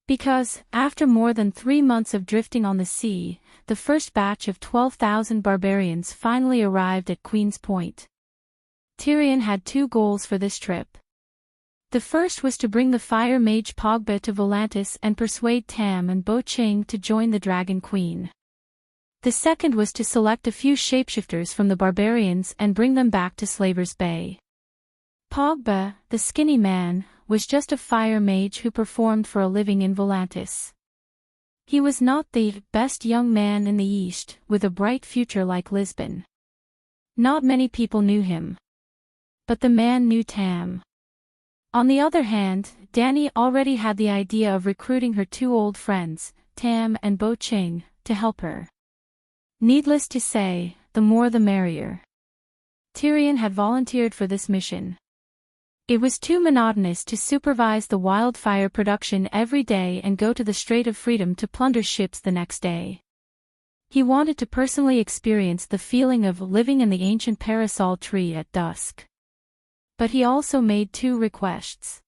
Because, after more than 3 months of drifting on the sea, the first batch of 12,000 barbarians finally arrived at Queen's Point. Tyrion had 2 goals for this trip. The first was to bring the fire mage Pogba to Volantis and persuade Tam and Bo Ching to join the Dragon Queen. The second was to select a few shapeshifters from the barbarians and bring them back to Slaver's Bay. Pogba, the skinny man, was just a fire mage who performed for a living in Volantis. He was not the best young man in the East, with a bright future like Lisbon. Not many people knew him. But the man knew Tam. On the other hand, Dany already had the idea of recruiting her 2 old friends, Tam and Bo Ching, to help her. Needless to say, the more the merrier. Tyrion had volunteered for this mission. It was too monotonous to supervise the wildfire production every day and go to the Strait of Freedom to plunder ships the next day. He wanted to personally experience the feeling of living in the ancient parasol tree at dusk. But he also made two requests.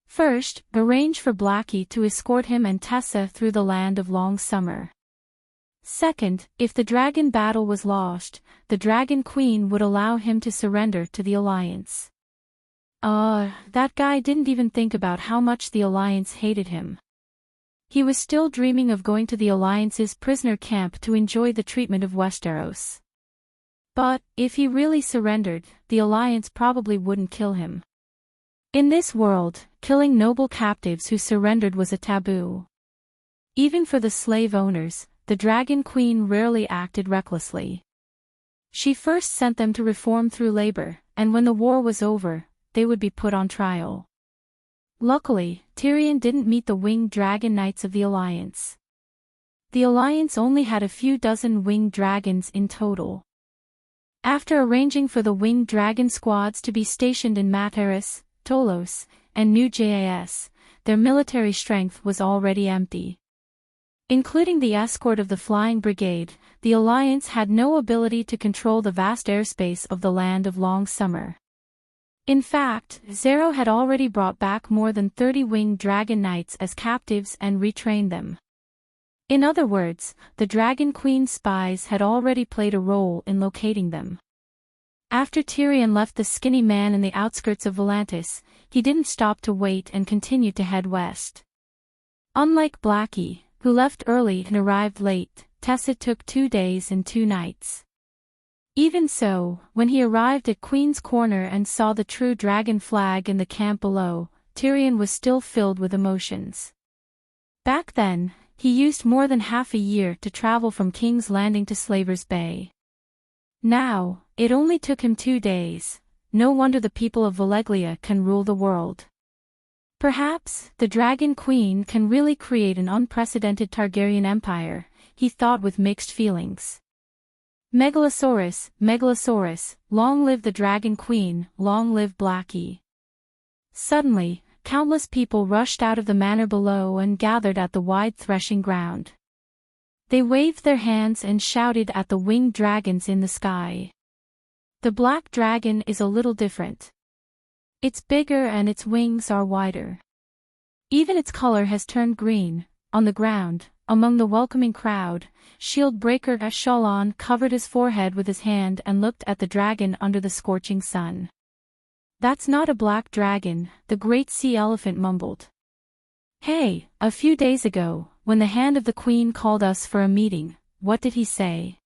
First, arrange for Blackie to escort him and Tessa through the land of long summer. Second, if the dragon battle was lost, the Dragon Queen would allow him to surrender to the Alliance. That guy didn't even think about how much the Alliance hated him. He was still dreaming of going to the Alliance's prisoner camp to enjoy the treatment of Westeros. But, if he really surrendered, the Alliance probably wouldn't kill him. In this world, killing noble captives who surrendered was a taboo. Even for the slave owners, the Dragon Queen rarely acted recklessly. She first sent them to reform through labor, and when the war was over, they would be put on trial. Luckily, Tyrion didn't meet the winged dragon knights of the Alliance. The Alliance only had a few dozen winged dragons in total. After arranging for the winged dragon squads to be stationed in Matarus, Tolos, and New Jas, their military strength was already empty. Including the escort of the Flying Brigade, the Alliance had no ability to control the vast airspace of the Land of Long Summer. In fact, Zero had already brought back more than 30 winged dragon knights as captives and retrained them. In other words, the Dragon Queen's spies had already played a role in locating them. After Tyrion left the skinny man in the outskirts of Volantis, he didn't stop to wait and continued to head west. Unlike Blackie, who left early and arrived late, Tessa took 2 days and 2 nights. Even so, when he arrived at Queen's Corner and saw the true dragon flag in the camp below, Tyrion was still filled with emotions. Back then, he used more than half a year to travel from King's Landing to Slaver's Bay. Now, it only took him 2 days. No wonder the people of Valeglia can rule the world. Perhaps, the Dragon Queen can really create an unprecedented Targaryen empire, he thought with mixed feelings. Megalosaurus, Megalosaurus, long live the Dragon Queen, long live Blackie. Suddenly, countless people rushed out of the manor below and gathered at the wide threshing ground. They waved their hands and shouted at the winged dragons in the sky. The black dragon is a little different. It's bigger and its wings are wider. Even its color has turned green. On the ground, among the welcoming crowd, Shieldbreaker Shallan covered his forehead with his hand and looked at the dragon under the scorching sun. That's not a black dragon, the great sea elephant mumbled. Hey, a few days ago, when the Hand of the Queen called us for a meeting, what did he say?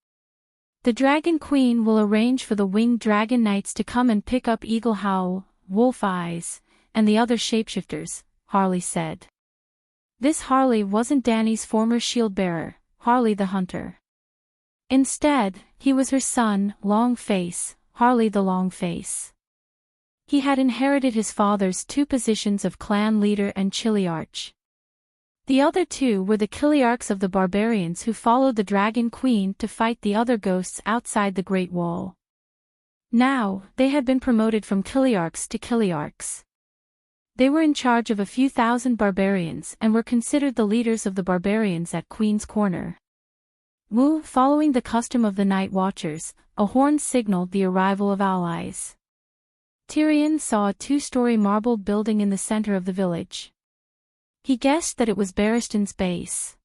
The Dragon Queen will arrange for the winged dragon knights to come and pick up Eagle Howl, Wolf Eyes, and the other shapeshifters, Harley said. This Harley wasn't Dany's former shield-bearer, Harley the Hunter. Instead, he was her son, Longface, Harley the Longface. He had inherited his father's 2 positions of clan leader and Chiliarch. The other 2 were the Kiliarchs of the barbarians who followed the Dragon Queen to fight the other ghosts outside the Great Wall. Now, they had been promoted from Kiliarchs to Kiliarchs. They were in charge of a few thousand barbarians and were considered the leaders of the barbarians at Queen's Corner. Following the custom of the Night Watchers, a horn signaled the arrival of allies. Tyrion saw a 2-story marble building in the center of the village. He guessed that it was Barristan's base.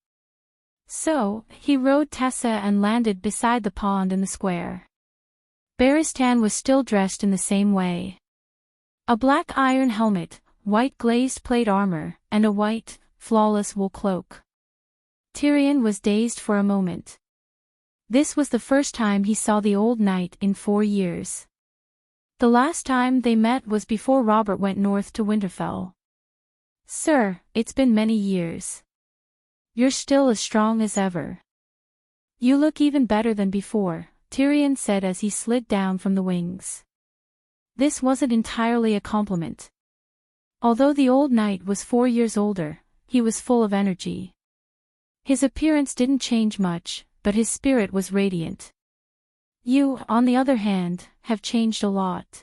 So, he rode Tessa and landed beside the pond in the square. Barristan was still dressed in the same way. A black iron helmet, white glazed plate armor, and a white, flawless wool cloak. Tyrion was dazed for a moment. This was the first time he saw the old knight in 4 years. The last time they met was before Robert went north to Winterfell. Sir, it's been many years. You're still as strong as ever. You look even better than before, Tyrion said as he slid down from the wings. This wasn't entirely a compliment. Although the old knight was 4 years older, he was full of energy. His appearance didn't change much, but his spirit was radiant. You, on the other hand, have changed a lot.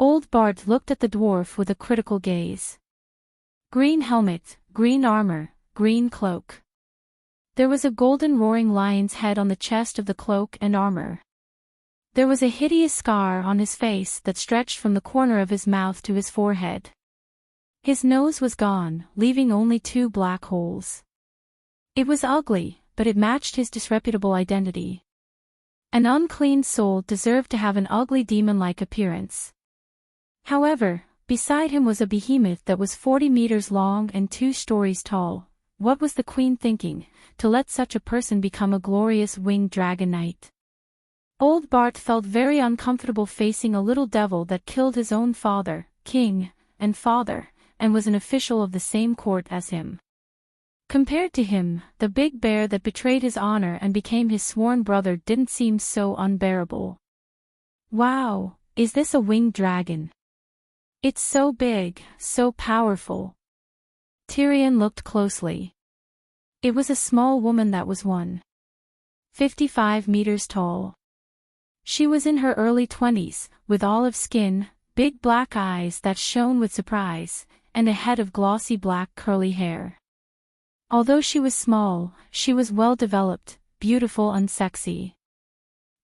Old Bart looked at the dwarf with a critical gaze. Green helmet, green armor, green cloak. There was a golden roaring lion's head on the chest of the cloak and armor. There was a hideous scar on his face that stretched from the corner of his mouth to his forehead. His nose was gone, leaving only 2 black holes. It was ugly, but it matched his disreputable identity. An unclean soul deserved to have an ugly demon-like appearance. However, beside him was a behemoth that was 40 meters long and 2 stories tall. What was the queen thinking, to let such a person become a glorious winged dragon knight? Old Bart felt very uncomfortable facing a little devil that killed his own father, king, and father, and was an official of the same court as him. Compared to him, the big bear that betrayed his honor and became his sworn brother didn't seem so unbearable. Wow, is this a winged dragon? It's so big, so powerful. Tyrion looked closely. It was a small woman that was 1.55 meters tall. She was in her early 20s, with olive skin, big black eyes that shone with surprise, and a head of glossy black curly hair. Although she was small, she was well developed, beautiful and sexy.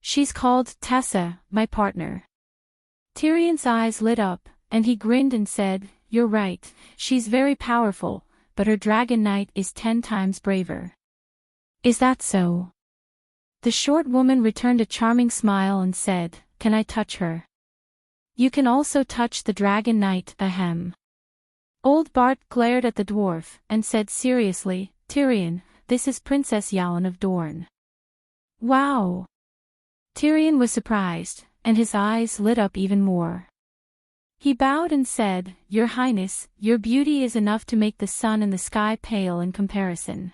She's called Tessa, my partner. Tyrion's eyes lit up, and he grinned and said, "You're right, she's very powerful, but her dragon knight is 10 times braver." "Is that so?" The short woman returned a charming smile and said, "Can I touch her?" "You can also touch the dragon knight, ahem." Old Bart glared at the dwarf, and said seriously, "Tyrion, this is Princess Yalan of Dorne." "Wow!" Tyrion was surprised, and his eyes lit up even more. He bowed and said, "Your Highness, your beauty is enough to make the sun and the sky pale in comparison.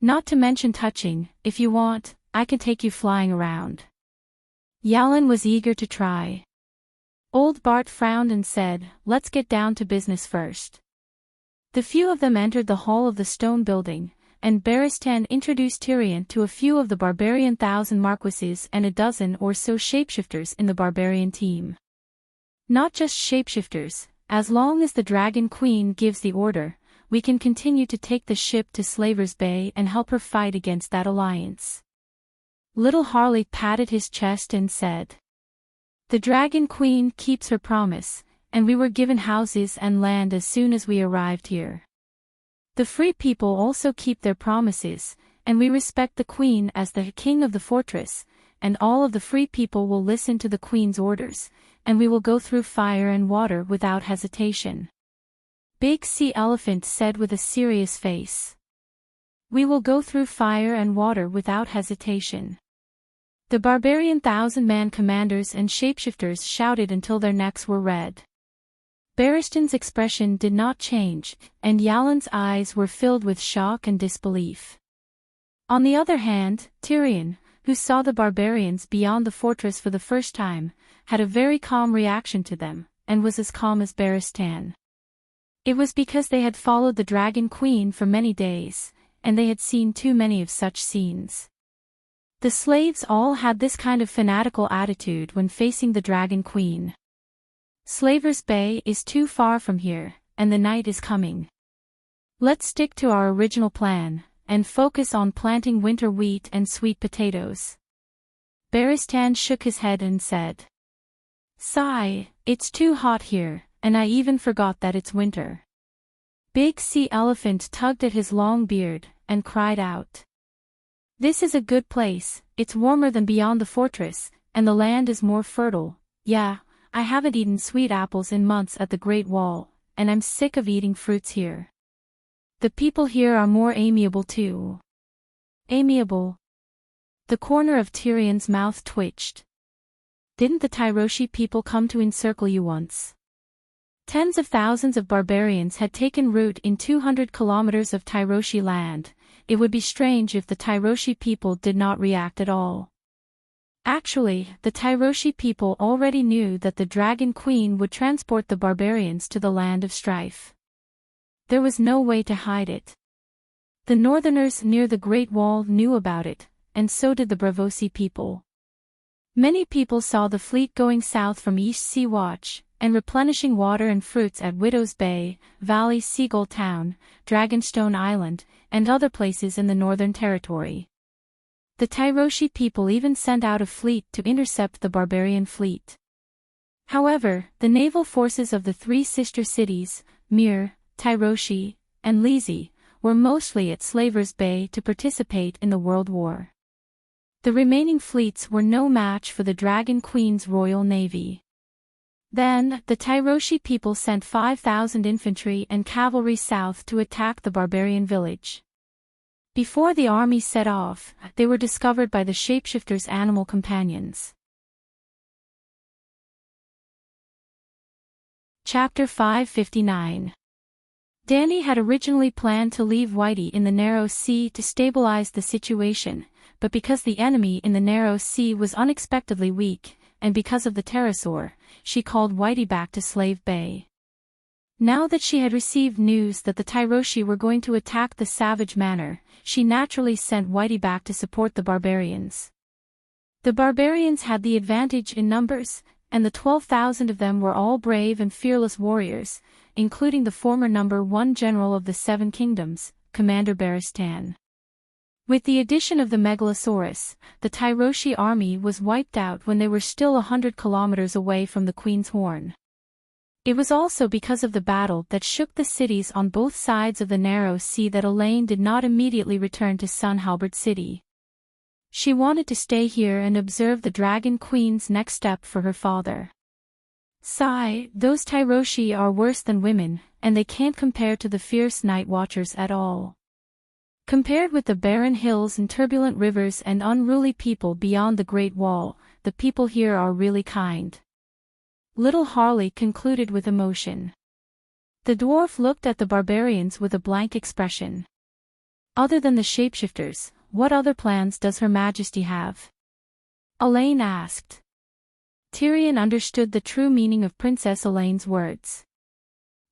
Not to mention touching, if you want, I can take you flying around." Yalan was eager to try. Old Bart frowned and said, "Let's get down to business first." The few of them entered the hall of the stone building, and Barristan introduced Tyrion to a few of the barbarian 1,000 marquises and a dozen or so shapeshifters in the barbarian team. Not just shapeshifters, as long as the Dragon Queen gives the order, we can continue to take the ship to Slaver's Bay and help her fight against that alliance. Little Harley patted his chest and said, "The Dragon Queen keeps her promise, and we were given houses and land as soon as we arrived here. The free people also keep their promises, and we respect the Queen as the king of the fortress, and all of the free people will listen to the Queen's orders, and we will go through fire and water without hesitation." Big Sea Elephant said with a serious face. "We will go through fire and water without hesitation." The barbarian 1,000-man commanders and shapeshifters shouted until their necks were red. Barristan's expression did not change, and Yalan's eyes were filled with shock and disbelief. On the other hand, Tyrion, who saw the barbarians beyond the fortress for the first time, had a very calm reaction to them, and was as calm as Barristan. It was because they had followed the Dragon Queen for many days, and they had seen too many of such scenes. The slaves all had this kind of fanatical attitude when facing the Dragon Queen. Slaver's Bay is too far from here, and the night is coming. Let's stick to our original plan, and focus on planting winter wheat and sweet potatoes. Barristan shook his head and said, "Sigh, it's too hot here, and I even forgot that it's winter." Big Sea Elephant tugged at his long beard, and cried out, "This is a good place, it's warmer than beyond the fortress, and the land is more fertile. Yeah, I haven't eaten sweet apples in months at the Great Wall, and I'm sick of eating fruits here. The people here are more amiable too." Amiable? The corner of Tyrion's mouth twitched. Didn't the Tyroshi people come to encircle you once? Tens of thousands of barbarians had taken root in 200 kilometers of Tyroshi land. It would be strange if the Tyroshi people did not react at all. Actually, the Tyroshi people already knew that the Dragon Queen would transport the barbarians to the land of strife. There was no way to hide it. The northerners near the Great Wall knew about it, and so did the Bravosi people. Many people saw the fleet going south from East Sea Watch, and replenishing water and fruits at Widow's Bay, Valley Seagull Town, Dragonstone Island, and other places in the Northern Territory. The Tyroshi people even sent out a fleet to intercept the barbarian fleet. However, the naval forces of the three sister cities, Mir, Tyroshi, and Lisi, were mostly at Slaver's Bay to participate in the World War. The remaining fleets were no match for the Dragon Queen's Royal Navy. Then, the Tyroshi people sent 5,000 infantry and cavalry south to attack the barbarian village. Before the army set off, they were discovered by the shapeshifters' animal companions. Chapter 559. Danny had originally planned to leave Whitey in the Narrow Sea to stabilize the situation, but because the enemy in the Narrow Sea was unexpectedly weak, and because of the pterosaur, she called Whitey back to Slave Bay. Now that she had received news that the Tyroshi were going to attack the Savage Manor, she naturally sent Whitey back to support the barbarians. The barbarians had the advantage in numbers, and the 12,000 of them were all brave and fearless warriors, including the former number 1 general of the Seven Kingdoms, Commander Baristan. With the addition of the Megalosaurus, the Tyroshi army was wiped out when they were still 100 kilometers away from the Queen's Horn. It was also because of the battle that shook the cities on both sides of the Narrow Sea that Elaine did not immediately return to Sun Halberd City. She wanted to stay here and observe the Dragon Queen's next step for her father. Sigh, those Tyroshi are worse than women, and they can't compare to the fierce Night Watchers at all. Compared with the barren hills and turbulent rivers and unruly people beyond the Great Wall, the people here are really kind. Little Harley concluded with emotion. The dwarf looked at the barbarians with a blank expression. Other than the shapeshifters, what other plans does Her Majesty have? Elaine asked. Tyrion understood the true meaning of Princess Elaine's words.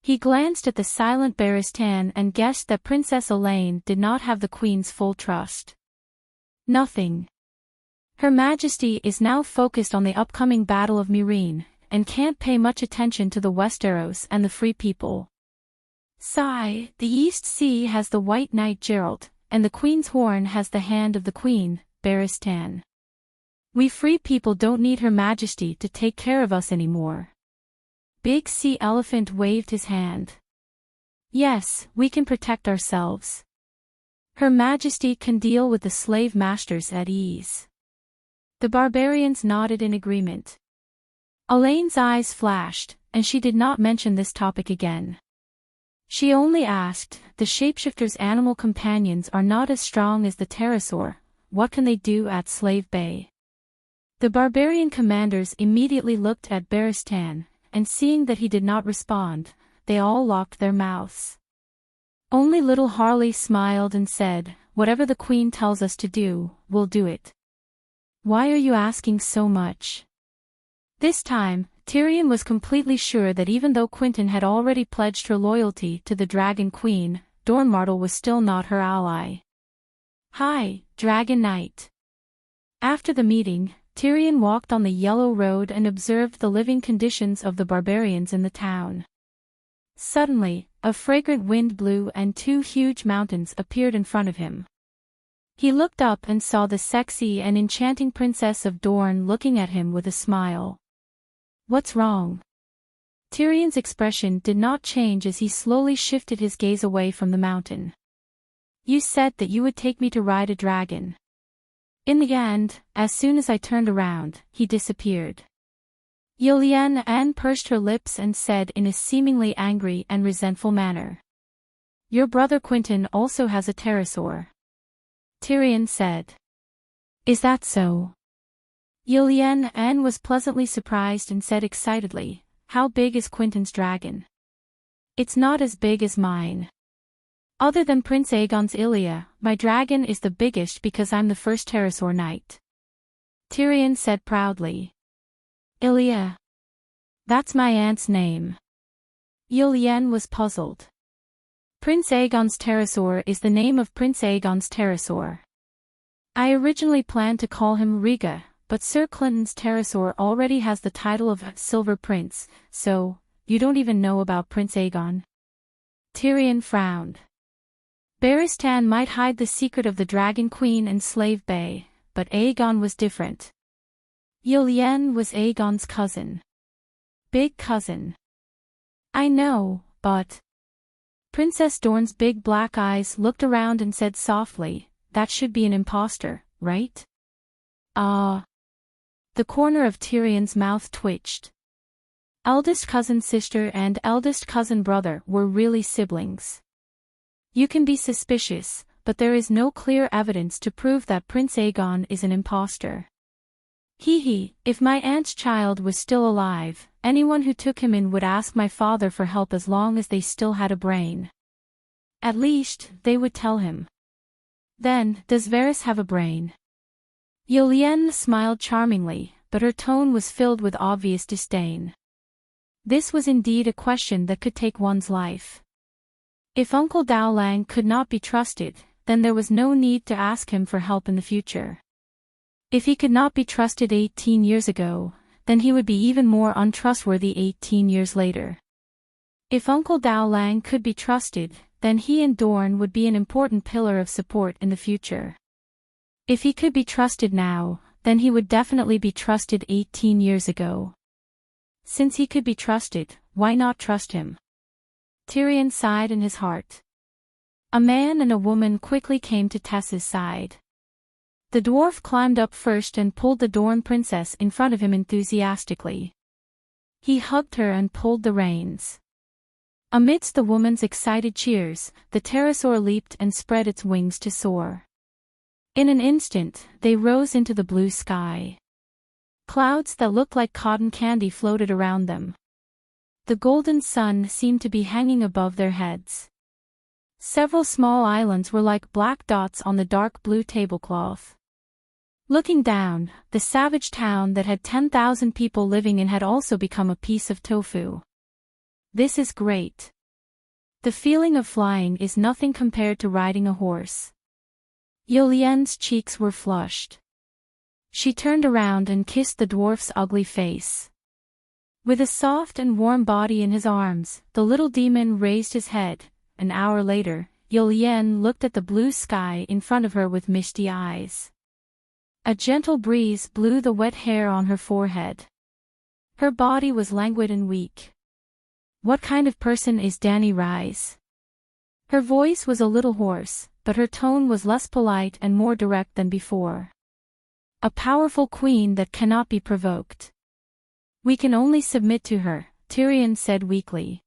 He glanced at the silent Baristan and guessed that Princess Elaine did not have the Queen's full trust. Nothing. Her Majesty is now focused on the upcoming Battle of Meereen, and can't pay much attention to the Westeros and the Free People. Sigh, the East Sea has the White Knight Geralt, and the Queen's Horn has the hand of the Queen, Baristan. We Free People don't need Her Majesty to take care of us anymore. Big Sea Elephant waved his hand. Yes, we can protect ourselves. Her Majesty can deal with the slave masters at ease. The barbarians nodded in agreement. Elaine's eyes flashed, and she did not mention this topic again. She only asked, the shapeshifters' animal companions are not as strong as the pterosaur, what can they do at Slave Bay? The barbarian commanders immediately looked at Baristan, and seeing that he did not respond, they all locked their mouths. Only little Harley smiled and said, whatever the Queen tells us to do, we'll do it. Why are you asking so much? This time, Tyrion was completely sure that even though Quentyn had already pledged her loyalty to the Dragon Queen, Dornmartel was still not her ally. Hi, Dragon Knight. After the meeting, Tyrion walked on the Yellow Road and observed the living conditions of the barbarians in the town. Suddenly, a fragrant wind blew and 2 huge mountains appeared in front of him. He looked up and saw the sexy and enchanting Princess of Dorne looking at him with a smile. What's wrong? Tyrion's expression did not change as he slowly shifted his gaze away from the mountain. You said that you would take me to ride a dragon. In the end, as soon as I turned around, he disappeared. Ylien pursed her lips and said in a seemingly angry and resentful manner. Your brother Quentyn also has a pterosaur. Tyrion said. Is that so? Ylien was pleasantly surprised and said excitedly, how big is Quentyn's dragon? It's not as big as mine. Other than Prince Aegon's Ilia, my dragon is the biggest because I'm the first pterosaur knight. Tyrion said proudly. Ilia. That's my aunt's name. Ylien was puzzled. Prince Aegon's pterosaur is the name of Prince Aegon's pterosaur. I originally planned to call him Riga, but Sir Clinton's pterosaur already has the title of Silver Prince, so, you don't even know about Prince Aegon? Tyrion frowned. Barristan might hide the secret of the Dragon Queen and Slave Bay, but Aegon was different. Yen was Aegon's cousin. Big cousin. I know, but... Princess Dorne's big black eyes looked around and said softly, that should be an imposter, right? Ah. The corner of Tyrion's mouth twitched. Eldest cousin sister and eldest cousin brother were really siblings. You can be suspicious, but there is no clear evidence to prove that Prince Aegon is an imposter. If my aunt's child was still alive, anyone who took him in would ask my father for help as long as they still had a brain. At least, they would tell him. Then, does Varys have a brain? Yen smiled charmingly, but her tone was filled with obvious disdain. This was indeed a question that could take one's life. If Uncle Dowling could not be trusted, then there was no need to ask him for help in the future. If he could not be trusted 18 years ago, then he would be even more untrustworthy 18 years later. If Uncle Dowling could be trusted, then he and Dorne would be an important pillar of support in the future. If he could be trusted now, then he would definitely be trusted 18 years ago. Since he could be trusted, why not trust him? Tyrion sighed in his heart. A man and a woman quickly came to Tess's side. The dwarf climbed up first and pulled the Dorne princess in front of him enthusiastically. He hugged her and pulled the reins. Amidst the woman's excited cheers, the pterosaur leaped and spread its wings to soar. In an instant, they rose into the blue sky. Clouds that looked like cotton candy floated around them. The golden sun seemed to be hanging above their heads. Several small islands were like black dots on the dark blue tablecloth. Looking down, the savage town that had 10,000 people living in had also become a piece of tofu. This is great. The feeling of flying is nothing compared to riding a horse. Yen's cheeks were flushed. She turned around and kissed the dwarf's ugly face. With a soft and warm body in his arms, the little demon raised his head. An hour later, Yen looked at the blue sky in front of her with misty eyes. A gentle breeze blew the wet hair on her forehead. Her body was languid and weak. What kind of person is Dany Rise? Her voice was a little hoarse, but her tone was less polite and more direct than before. A powerful queen that cannot be provoked. We can only submit to her, Tyrion said weakly.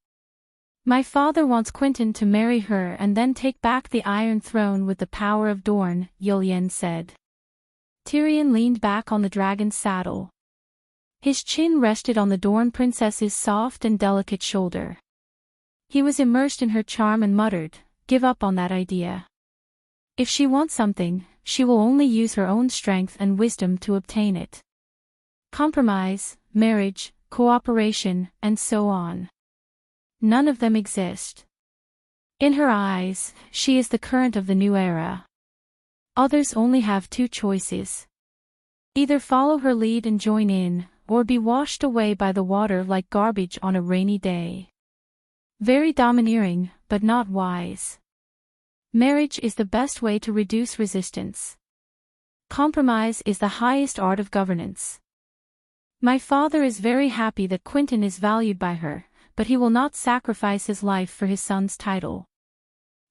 My father wants Quentyn to marry her and then take back the Iron Throne with the power of Dorne, Yen said. Tyrion leaned back on the dragon's saddle. His chin rested on the Dorne princess's soft and delicate shoulder. He was immersed in her charm and muttered, give up on that idea. If she wants something, she will only use her own strength and wisdom to obtain it. Compromise, marriage, cooperation, and so on. None of them exist. In her eyes, she is the current of the new era. Others only have two choices. Either follow her lead and join in, or be washed away by the water like garbage on a rainy day. Very domineering, but not wise. Marriage is the best way to reduce resistance. Compromise is the highest art of governance. My father is very happy that Quentyn is valued by her, but he will not sacrifice his life for his son's title.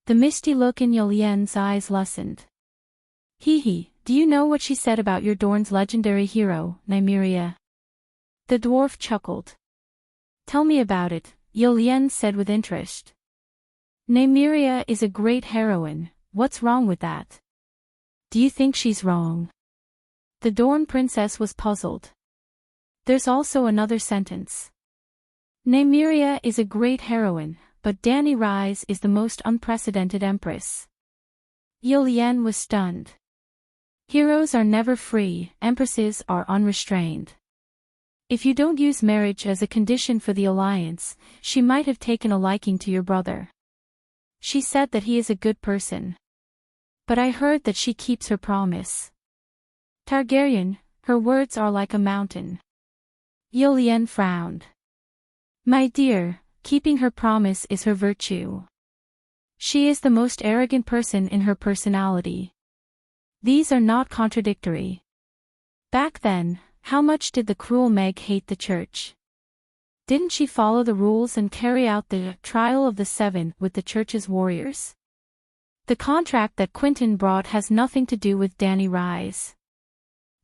The misty look in Yen's eyes lessened. Do you know what she said about your Dorne's legendary hero, Nymeria? The dwarf chuckled. Tell me about it, Yen said with interest. Nymeria is a great heroine, what's wrong with that? Do you think she's wrong? The Dorne princess was puzzled. There's also another sentence. Nymeria is a great heroine, but Dany Rise is the most unprecedented empress. Yen was stunned. Heroes are never free, empresses are unrestrained. If you don't use marriage as a condition for the alliance, she might have taken a liking to your brother. She said that he is a good person. But I heard that she keeps her promise. Targaryen, Her words are like a mountain. Yilian frowned. My dear, keeping her promise is her virtue. She is the most arrogant person in her personality. These are not contradictory. Back then, how much did the cruel Meg hate the church? Didn't she follow the rules and carry out the trial of the seven with the church's warriors? The contract that Quentin brought has nothing to do with Danny Rise.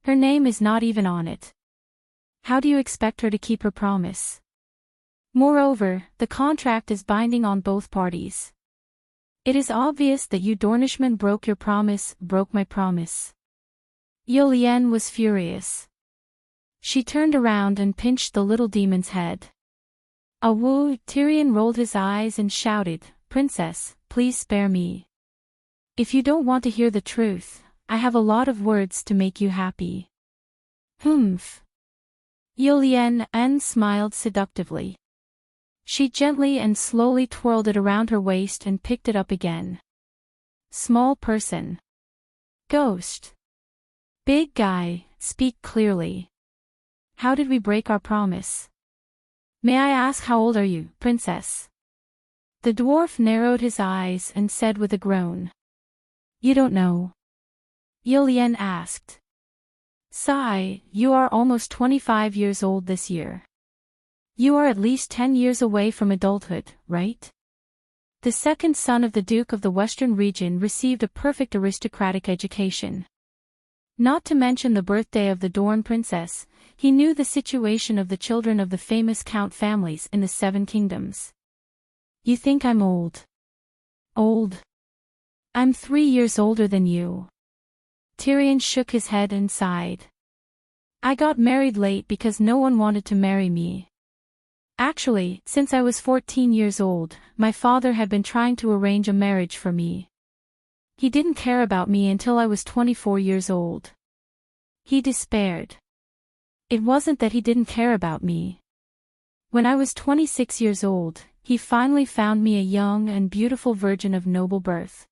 Her name is not even on it. How do you expect her to keep her promise? Moreover, the contract is binding on both parties. It is obvious that you Dornishmen broke your promise, broke my promise. Yolian was furious. She turned around and pinched the little demon's head. Awoo! Tyrion rolled his eyes and shouted, Princess, please spare me. If you don't want to hear the truth, I have a lot of words to make you happy. Humph. Yolian smiled seductively. She gently and slowly twirled it around her waist and picked it up again. Small person. Ghost. Big guy, speak clearly. How did we break our promise? May I ask how old are you, princess? The dwarf narrowed his eyes and said with a groan. You don't know? Yilian asked. Sigh, you are almost 25 years old this year. You are at least 10 years away from adulthood, right? The second son of the Duke of the Western region received a perfect aristocratic education. Not to mention the birthday of the Dorne princess, he knew the situation of the children of the famous count families in the Seven Kingdoms. You think I'm old? Old? I'm 3 years older than you. Tyrion shook his head and sighed. I got married late because no one wanted to marry me. Actually, since I was 14 years old, my father had been trying to arrange a marriage for me. He didn't care about me until I was 24 years old. He despaired. It wasn't that he didn't care about me. When I was 26 years old, he finally found me a young and beautiful virgin of noble birth.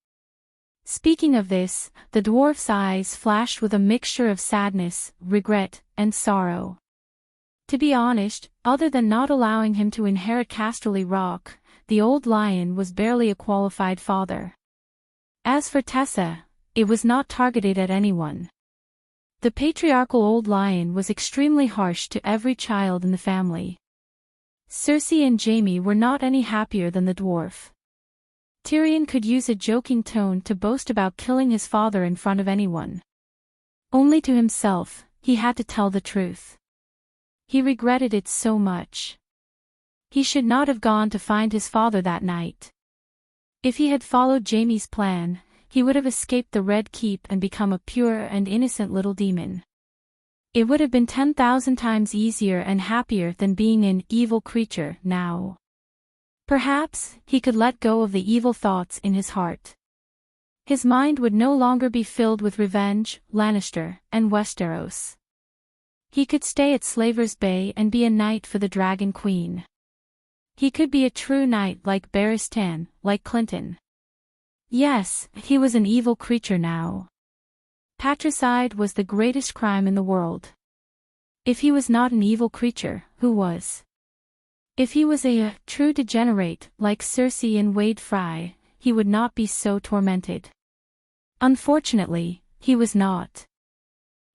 Speaking of this, the dwarf's eyes flashed with a mixture of sadness, regret, and sorrow. To be honest, other than not allowing him to inherit Casterly Rock, the old lion was barely a qualified father. As for Tessa, it was not targeted at anyone. The patriarchal old lion was extremely harsh to every child in the family. Cersei and Jaime were not any happier than the dwarf. Tyrion could use a joking tone to boast about killing his father in front of anyone. Only to himself, he had to tell the truth. He regretted it so much. He should not have gone to find his father that night. If he had followed Jaime's plan, he would have escaped the Red Keep and become a pure and innocent little demon. It would have been 10,000 times easier and happier than being an evil creature now. Perhaps, he could let go of the evil thoughts in his heart. His mind would no longer be filled with revenge, Lannister, and Westeros. He could stay at Slaver's Bay and be a knight for the Dragon Queen. He could be a true knight like Barristan, like Clinton. Yes, he was an evil creature now. Patricide was the greatest crime in the world. If he was not an evil creature, who was? If he was a true degenerate, like Cersei and Wade Fry, he would not be so tormented. Unfortunately, he was not.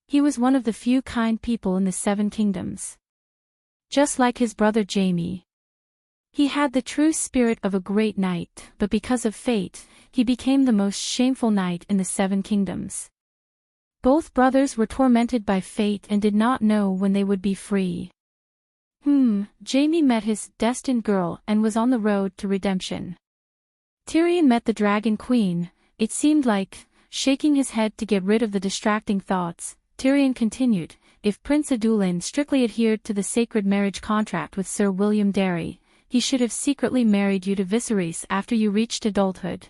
He was one of the few kind people in the Seven Kingdoms. Just like his brother Jaime. He had the true spirit of a great knight, but because of fate, he became the most shameful knight in the Seven Kingdoms. Both brothers were tormented by fate and did not know when they would be free. Jaime met his destined girl and was on the road to redemption. Tyrion met the Dragon Queen, it seemed like, shaking his head to get rid of the distracting thoughts. Tyrion continued, if Prince Adullin strictly adhered to the sacred marriage contract with Sir William Darry, he should have secretly married you to Viserys after you reached adulthood.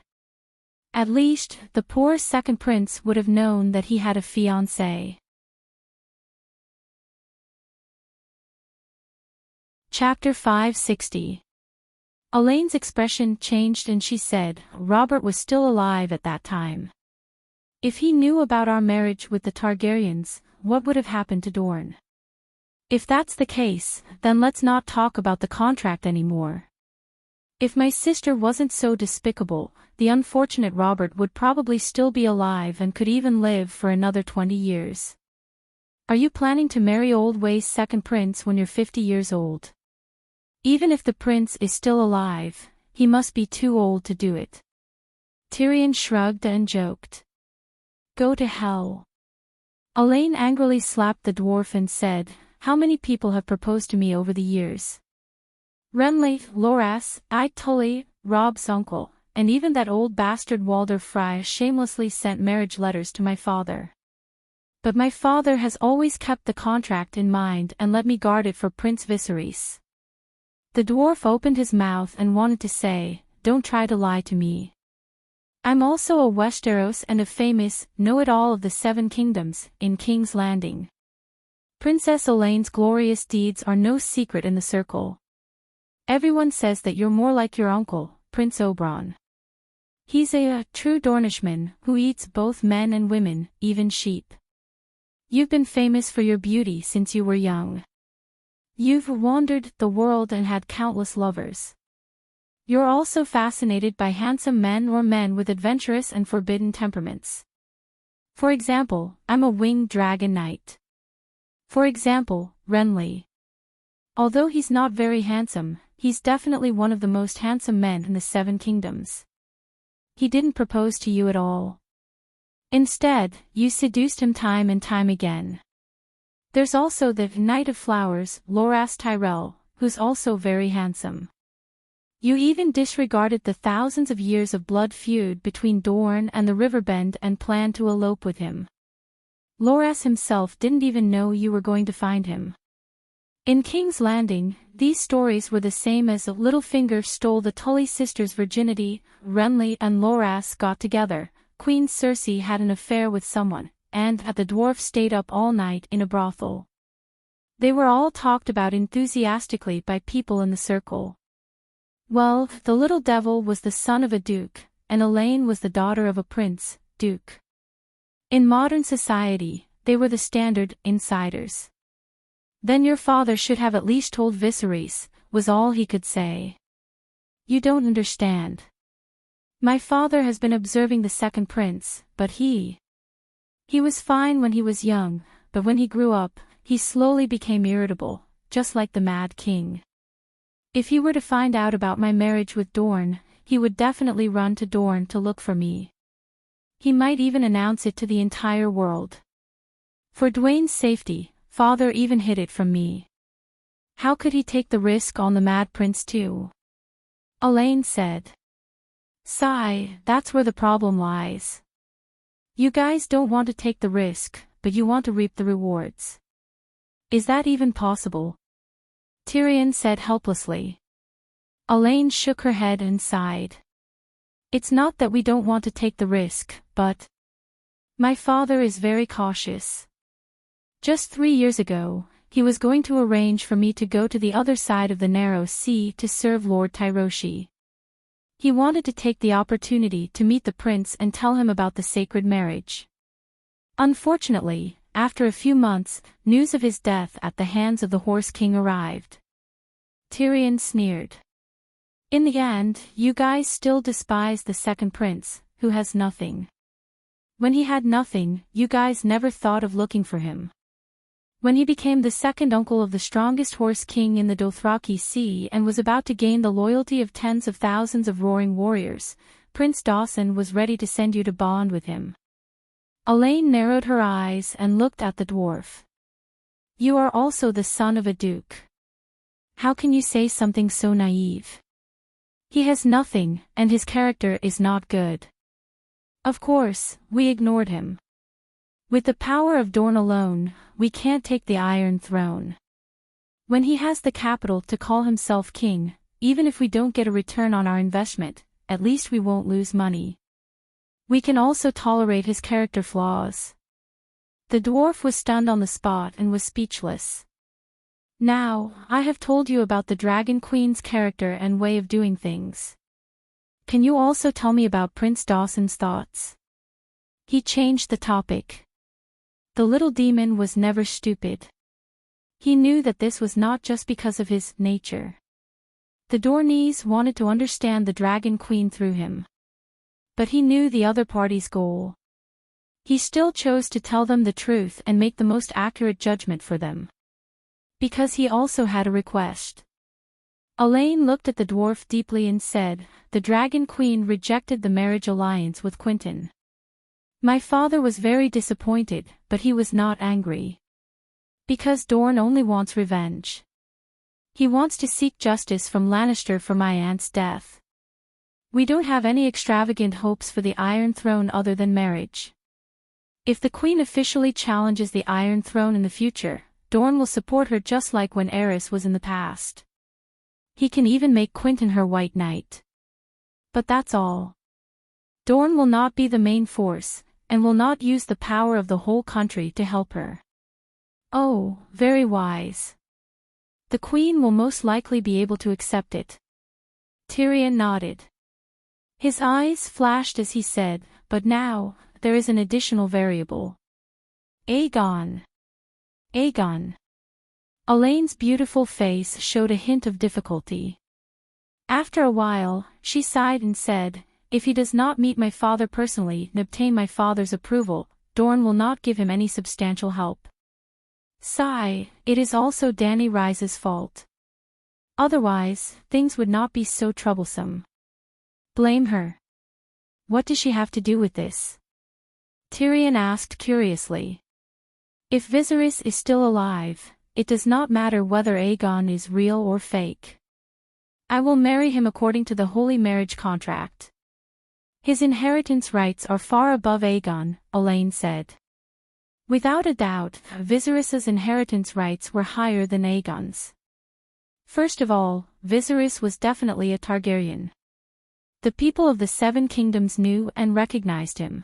At least, the poor second prince would have known that he had a fiancée. Chapter 560. Elaine's expression changed and she said, Robert was still alive at that time. If he knew about our marriage with the Targaryens, what would have happened to Dorn? If that's the case, then let's not talk about the contract anymore. If my sister wasn't so despicable, the unfortunate Robert would probably still be alive and could even live for another 20 years. Are you planning to marry Old Way's second prince when you're 50 years old? Even if the prince is still alive, he must be too old to do it. Tyrion shrugged and joked. Go to hell. Elaine angrily slapped the dwarf and said, how many people have proposed to me over the years? Renly, Loras, Tully, Rob's uncle, and even that old bastard Walder Frey shamelessly sent marriage letters to my father. But my father has always kept the contract in mind and let me guard it for Prince Viserys. The dwarf opened his mouth and wanted to say, don't try to lie to me. I'm also a Westeros and a famous know-it-all of the Seven Kingdoms in King's Landing. Princess Elaine's glorious deeds are no secret in the circle. Everyone says that you're more like your uncle, Prince Oberyn. He's a true Dornishman who eats both men and women, even sheep. You've been famous for your beauty since you were young. You've wandered the world and had countless lovers. You're also fascinated by handsome men or men with adventurous and forbidden temperaments. For example, I'm a winged dragon knight. For example, Renly. Although he's not very handsome, he's definitely one of the most handsome men in the Seven Kingdoms. He didn't propose to you at all. Instead, you seduced him time and time again. There's also the Knight of Flowers, Loras Tyrell, who's also very handsome. You even disregarded the thousands of years of blood feud between Dorne and the Riverbend and planned to elope with him. Loras himself didn't even know you were going to find him. In King's Landing, these stories were the same as Littlefinger stole the Tully sisters' virginity, Renly and Loras got together, Queen Cersei had an affair with someone, and the dwarf stayed up all night in a brothel. They were all talked about enthusiastically by people in the circle. Well, the little devil was the son of a duke, and Elaine was the daughter of a prince, duke. In modern society, they were the standard insiders. Then your father should have at least told Viserys, was all he could say. You don't understand. My father has been observing the second prince, but he was fine when he was young, but when he grew up, he slowly became irritable, just like the Mad King. If he were to find out about my marriage with Dorne, he would definitely run to Dorne to look for me. He might even announce it to the entire world. For Dwayne's safety, father even hid it from me. How could he take the risk on the Mad Prince too? Elaine said. Sigh, that's where the problem lies. You guys don't want to take the risk, but you want to reap the rewards. Is that even possible? Tyrion said helplessly. Elaine shook her head and sighed. It's not that we don't want to take the risk, but my father is very cautious. Just 3 years ago, he was going to arrange for me to go to the other side of the narrow sea to serve Lord Tyroshi. He wanted to take the opportunity to meet the prince and tell him about the sacred marriage. Unfortunately, after a few months, news of his death at the hands of the Horse King arrived. Tyrion sneered. In the end, you guys still despise the second prince, who has nothing. When he had nothing, you guys never thought of looking for him. When he became the second uncle of the strongest Horse King in the Dothraki Sea and was about to gain the loyalty of tens of thousands of roaring warriors, Prince Dawson was ready to send you to bond with him. Elaine narrowed her eyes and looked at the dwarf. You are also the son of a duke. How can you say something so naive? He has nothing, and his character is not good. Of course, we ignored him. With the power of Dorne alone, we can't take the Iron Throne. When he has the capital to call himself king, even if we don't get a return on our investment, at least we won't lose money. We can also tolerate his character flaws. The dwarf was stunned on the spot and was speechless. Now, I have told you about the Dragon Queen's character and way of doing things. Can you also tell me about Prince Dawson's thoughts? He changed the topic. The little demon was never stupid. He knew that this was not just because of his nature. The Dornies wanted to understand the Dragon Queen through him. But he knew the other party's goal. He still chose to tell them the truth and make the most accurate judgment for them. Because he also had a request. Elaine looked at the dwarf deeply and said, "The Dragon Queen rejected the marriage alliance with Quentyn. My father was very disappointed, but he was not angry. Because Dorne only wants revenge. He wants to seek justice from Lannister for my aunt's death. We don't have any extravagant hopes for the Iron Throne other than marriage. If the Queen officially challenges the Iron Throne in the future, Dorne will support her just like when Aerys was in the past. He can even make Quentyn her White Knight. But that's all. Dorne will not be the main force, and will not use the power of the whole country to help her." "Oh, very wise. The Queen will most likely be able to accept it." Tyrion nodded. His eyes flashed as he said, "But now, there is an additional variable. Aegon." Aegon. Elaine's beautiful face showed a hint of difficulty. After a while, she sighed and said, "If he does not meet my father personally and obtain my father's approval, Dorne will not give him any substantial help. Sigh, it is also Dany Rise's fault. Otherwise, things would not be so troublesome. Blame her. What does she have to do with this?" Tyrion asked curiously. "If Viserys is still alive, it does not matter whether Aegon is real or fake. I will marry him according to the holy marriage contract. His inheritance rights are far above Aegon," Elaine said. Without a doubt, Viserys's inheritance rights were higher than Aegon's. First of all, Viserys was definitely a Targaryen. The people of the Seven Kingdoms knew and recognized him.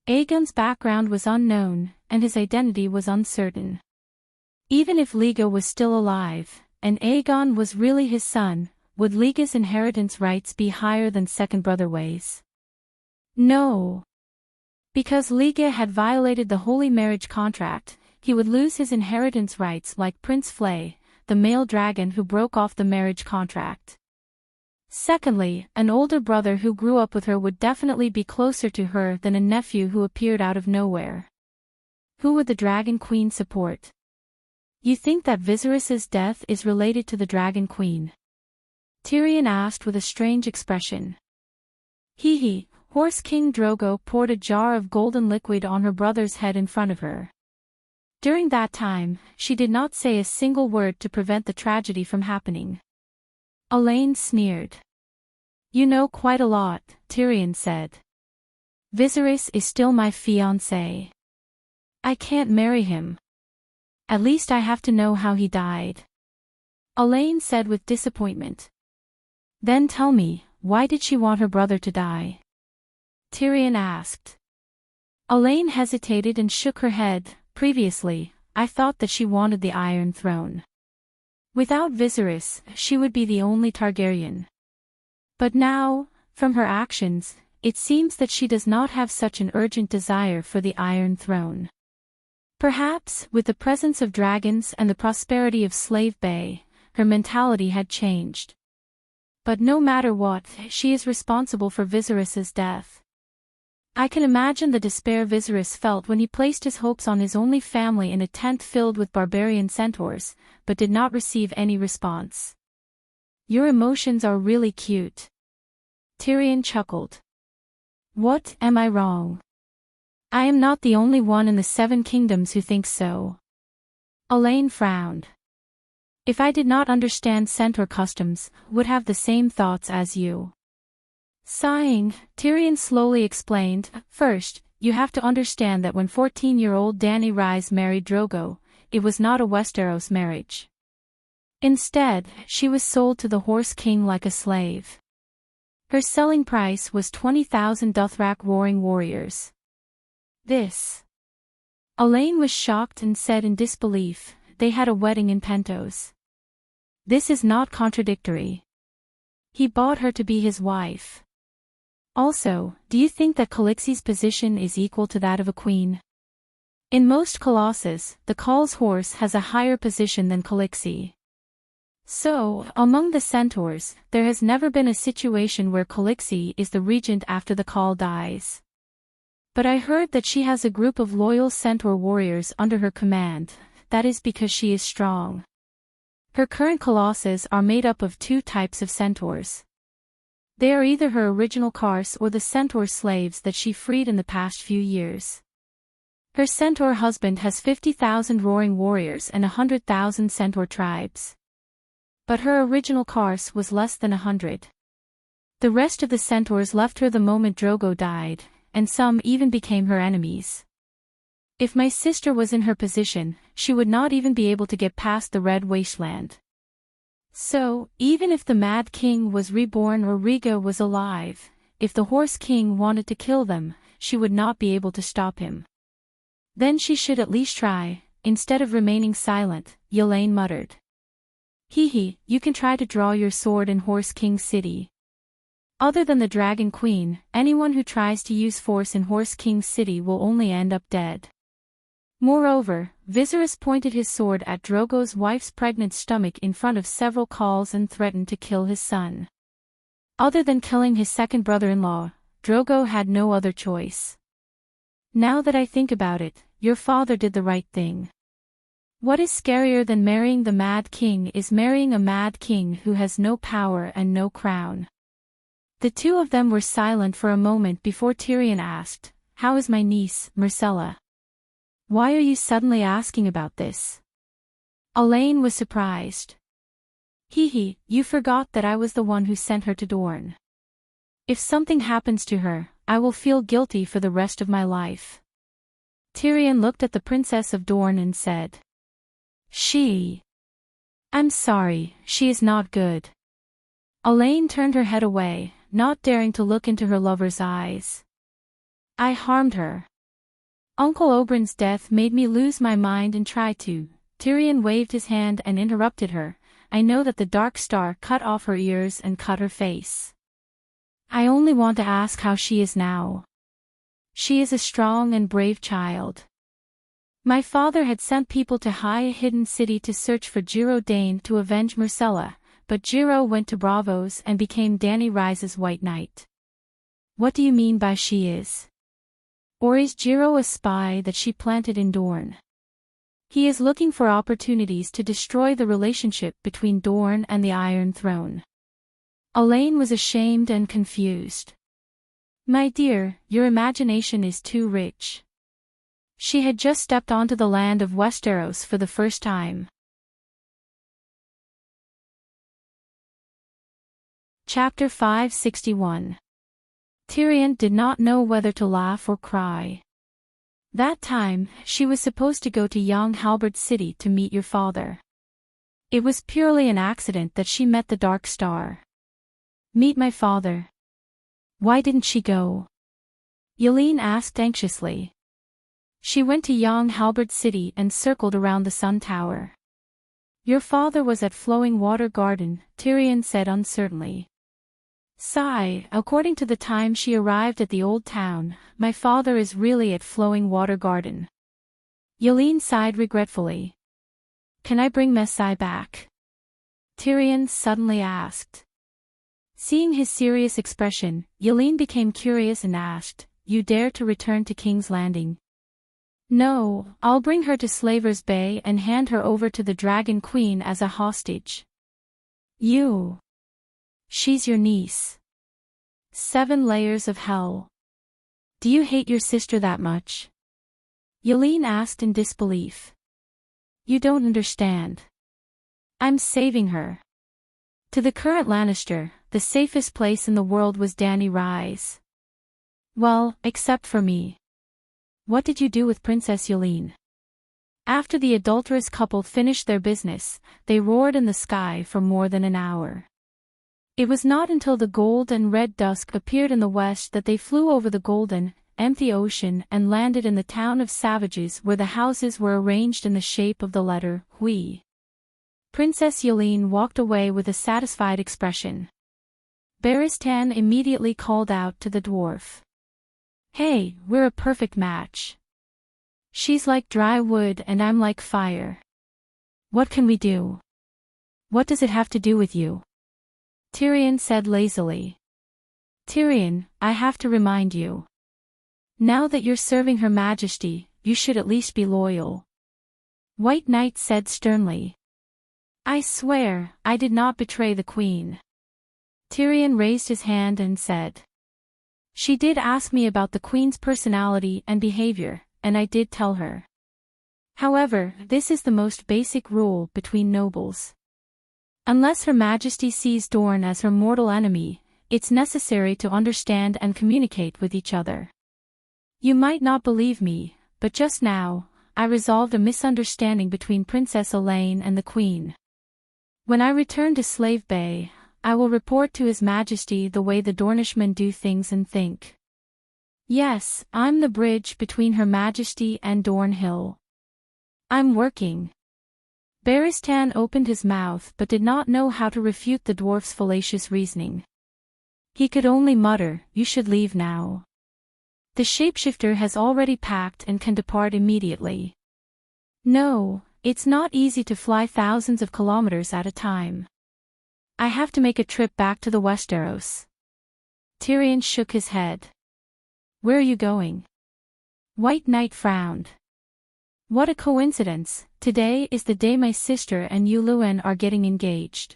Aegon's background was unknown, and his identity was uncertain. Even if Liga was still alive, and Aegon was really his son, would Liga's inheritance rights be higher than second brother Ways? No. Because Liga had violated the holy marriage contract, he would lose his inheritance rights like Prince Flay, the male dragon who broke off the marriage contract. Secondly, an older brother who grew up with her would definitely be closer to her than a nephew who appeared out of nowhere. Who would the Dragon Queen support? You think that Viserys's death is related to the Dragon Queen? Tyrion asked with a strange expression. Hee. Horse King Drogo poured a jar of golden liquid on her brother's head in front of her. During that time, she did not say a single word to prevent the tragedy from happening. Elaine sneered. "You know quite a lot," Tyrion said. "Viserys is still my fiancé. I can't marry him. At least I have to know how he died," Elaine said with disappointment. "Then tell me, why did she want her brother to die?" Tyrion asked. Elaine hesitated and shook her head. "Previously, I thought that she wanted the Iron Throne. Without Viserys, she would be the only Targaryen. But now, from her actions, it seems that she does not have such an urgent desire for the Iron Throne. Perhaps, with the presence of dragons and the prosperity of Slave Bay, her mentality had changed. But no matter what, she is responsible for Viserys's death. I can imagine the despair Viserys felt when he placed his hopes on his only family in a tent filled with barbarian centaurs, but did not receive any response." "Your emotions are really cute." Tyrion chuckled. "What, am I wrong? I am not the only one in the Seven Kingdoms who thinks so." Elaine frowned. "If I did not understand centaur customs, would have the same thoughts as you." Sighing, Tyrion slowly explained, "First, you have to understand that when 14-year-old Dany Rise married Drogo, it was not a Westeros marriage. Instead, she was sold to the Horse King like a slave. Her selling price was 20,000 Dothrak roaring warriors." This. Elaine was shocked and said in disbelief, "They had a wedding in Pentos. This is not contradictory. He bought her to be his wife. Also, do you think that Calixi's position is equal to that of a queen?" In most colossus, the Call's horse has a higher position than Calixi. So, among the centaurs, there has never been a situation where Calixi is the regent after the Call dies. But I heard that she has a group of loyal centaur warriors under her command. That is because she is strong. Her current colossus are made up of two types of centaurs. They are either her original cars or the centaur slaves that she freed in the past few years. Her centaur husband has 50,000 roaring warriors and 100,000 centaur tribes. But her original cars was less than 100. The rest of the centaurs left her the moment Drogo died, and some even became her enemies. If my sister was in her position, she would not even be able to get past the Red Wasteland. So, even if the Mad King was reborn or Riga was alive, if the Horse King wanted to kill them, she would not be able to stop him. Then she should at least try, instead of remaining silent, Yelane muttered. Hee, you can try to draw your sword in Horse King City. Other than the Dragon Queen, anyone who tries to use force in Horse King City will only end up dead. Moreover, Viserys pointed his sword at Drogo's wife's pregnant stomach in front of several Khals and threatened to kill his son. Other than killing his second brother-in-law, Drogo had no other choice. Now that I think about it, your father did the right thing. What is scarier than marrying the Mad King is marrying a Mad King who has no power and no crown. The two of them were silent for a moment before Tyrion asked, "How is my niece, Myrcella? Why are you suddenly asking about this?" Elaine was surprised. You forgot that I was the one who sent her to Dorne. If something happens to her, I will feel guilty for the rest of my life. Tyrion looked at the Princess of Dorne and said, I'm sorry, she is not good. Elaine turned her head away, not daring to look into her lover's eyes. I harmed her. Uncle Oberyn's death made me lose my mind and try to. Tyrion waved his hand and interrupted her. I know that the Dark Star cut off her ears and cut her face. I only want to ask how she is now. She is a strong and brave child. My father had sent people to High Hidden City to search for Jiro Dane to avenge Myrcella, but Jiro went to Braavos and became Dany Rise's White Knight. What do you mean by she is? Or is Jiro a spy that she planted in Dorne? He is looking for opportunities to destroy the relationship between Dorne and the Iron Throne. Elaine was ashamed and confused. My dear, your imagination is too rich. She had just stepped onto the land of Westeros for the first time. Chapter 561. Tyrion did not know whether to laugh or cry. That time, she was supposed to go to Young Halberd City to meet your father. It was purely an accident that she met the Dark Star. Meet my father. Why didn't she go? Yelene asked anxiously. She went to Young Halberd City and circled around the Sun Tower. Your father was at Flowing Water Garden, Tyrion said uncertainly. Sigh, according to the time she arrived at the old town, my father is really at Flowing Water Garden. Yelene sighed regretfully. Can I bring Messai back? Tyrion suddenly asked. Seeing his serious expression, Yelene became curious and asked, You dare to return to King's Landing? No, I'll bring her to Slaver's Bay and hand her over to the Dragon Queen as a hostage. You. She's your niece. 7 layers of hell. Do you hate your sister that much? Yelene asked in disbelief. You don't understand. I'm saving her. To the current Lannister, the safest place in the world was Dany Rise. Well, except for me. What did you do with Princess Yelene? After the adulterous couple finished their business, they roared in the sky for more than an hour. It was not until the gold and red dusk appeared in the west that they flew over the golden, empty ocean and landed in the town of savages where the houses were arranged in the shape of the letter Hui. Princess Yelene walked away with a satisfied expression. Barristan immediately called out to the dwarf. Hey, we're a perfect match. She's like dry wood and I'm like fire. What can we do? What does it have to do with you? Tyrion said lazily. Tyrion, I have to remind you. Now that you're serving Her Majesty, you should at least be loyal. White Knight said sternly. I swear, I did not betray the Queen. Tyrion raised his hand and said. She did ask me about the Queen's personality and behavior, and I did tell her. However, this is the most basic rule between nobles. Unless Her Majesty sees Dorne as her mortal enemy, it's necessary to understand and communicate with each other. You might not believe me, but just now, I resolved a misunderstanding between Princess Elaine and the Queen. When I return to Slave Bay, I will report to His Majesty the way the Dornishmen do things and think. Yes, I'm the bridge between Her Majesty and Dorne Hill. I'm working. Barristan opened his mouth but did not know how to refute the dwarf's fallacious reasoning. He could only mutter, you should leave now. The shapeshifter has already packed and can depart immediately. No, it's not easy to fly thousands of kilometers at a time. I have to make a trip back to the Westeros. Tyrion shook his head. Where are you going? White Knight frowned. What a coincidence, today is the day my sister and Yuluen are getting engaged.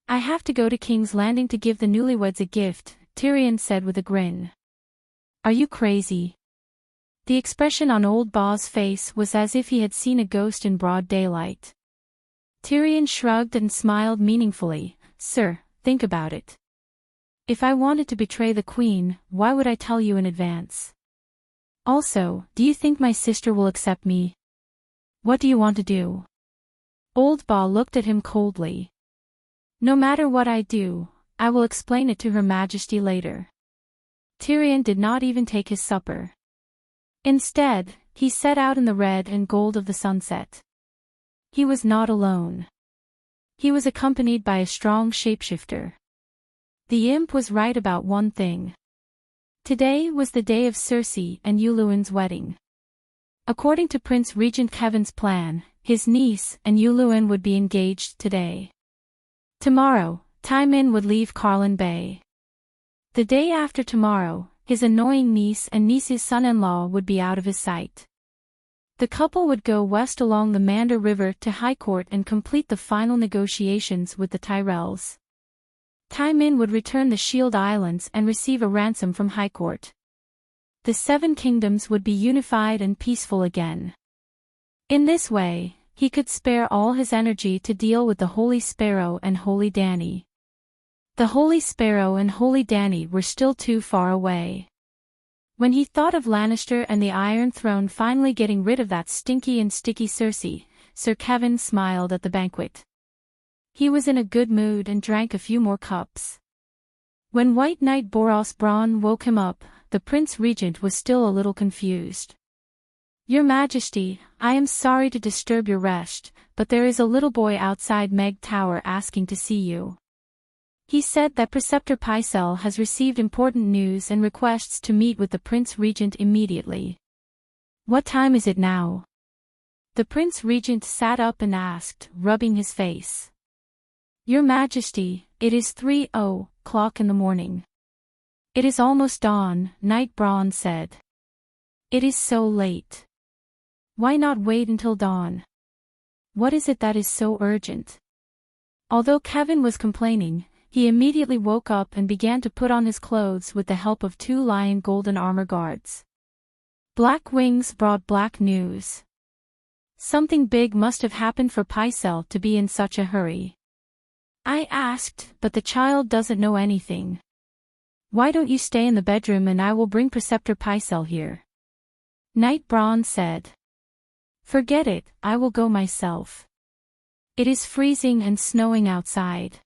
I have to go to King's Landing to give the newlyweds a gift, Tyrion said with a grin. Are you crazy? The expression on old Baugh's face was as if he had seen a ghost in broad daylight. Tyrion shrugged and smiled meaningfully. Sir, think about it. If I wanted to betray the Queen, why would I tell you in advance? Also, do you think my sister will accept me? What do you want to do? Old Baugh looked at him coldly. No matter what I do, I will explain it to Her Majesty later. Tyrion did not even take his supper. Instead, he set out in the red and gold of the sunset. He was not alone. He was accompanied by a strong shapeshifter. The imp was right about one thing. Today was the day of Cersei and Yuluen's wedding. According to Prince Regent Kevin's plan, his niece and Yuluen would be engaged today. Tomorrow, Tywin would leave Carlin Bay. The day after tomorrow, his annoying niece and niece's son-in-law would be out of his sight. The couple would go west along the Mander River to High Court and complete the final negotiations with the Tyrells. Tywin would return the Shield Islands and receive a ransom from High Court. The Seven Kingdoms would be unified and peaceful again. In this way, he could spare all his energy to deal with the Holy Sparrow and Holy Dany. The Holy Sparrow and Holy Dany were still too far away. When he thought of Lannister and the Iron Throne finally getting rid of that stinky and sticky Cersei, Sir Kevin smiled at the banquet. He was in a good mood and drank a few more cups. When White Knight Boros Bronn woke him up, the Prince Regent was still a little confused. Your Majesty, I am sorry to disturb your rest, but there is a little boy outside Meg Tower asking to see you. He said that Preceptor Pycelle has received important news and requests to meet with the Prince Regent immediately. What time is it now? The Prince Regent sat up and asked, rubbing his face. Your Majesty, it is 3:00 in the morning. It is almost dawn, Knight Bronn said. It is so late. Why not wait until dawn? What is it that is so urgent? Although Kevin was complaining, he immediately woke up and began to put on his clothes with the help of 2 lion golden armor guards. Black Wings brought black news. Something big must have happened for Pycelle to be in such a hurry. I asked, but the child doesn't know anything. Why don't you stay in the bedroom and I will bring Preceptor Pycelle here? Knight Bronn said. Forget it, I will go myself. It is freezing and snowing outside.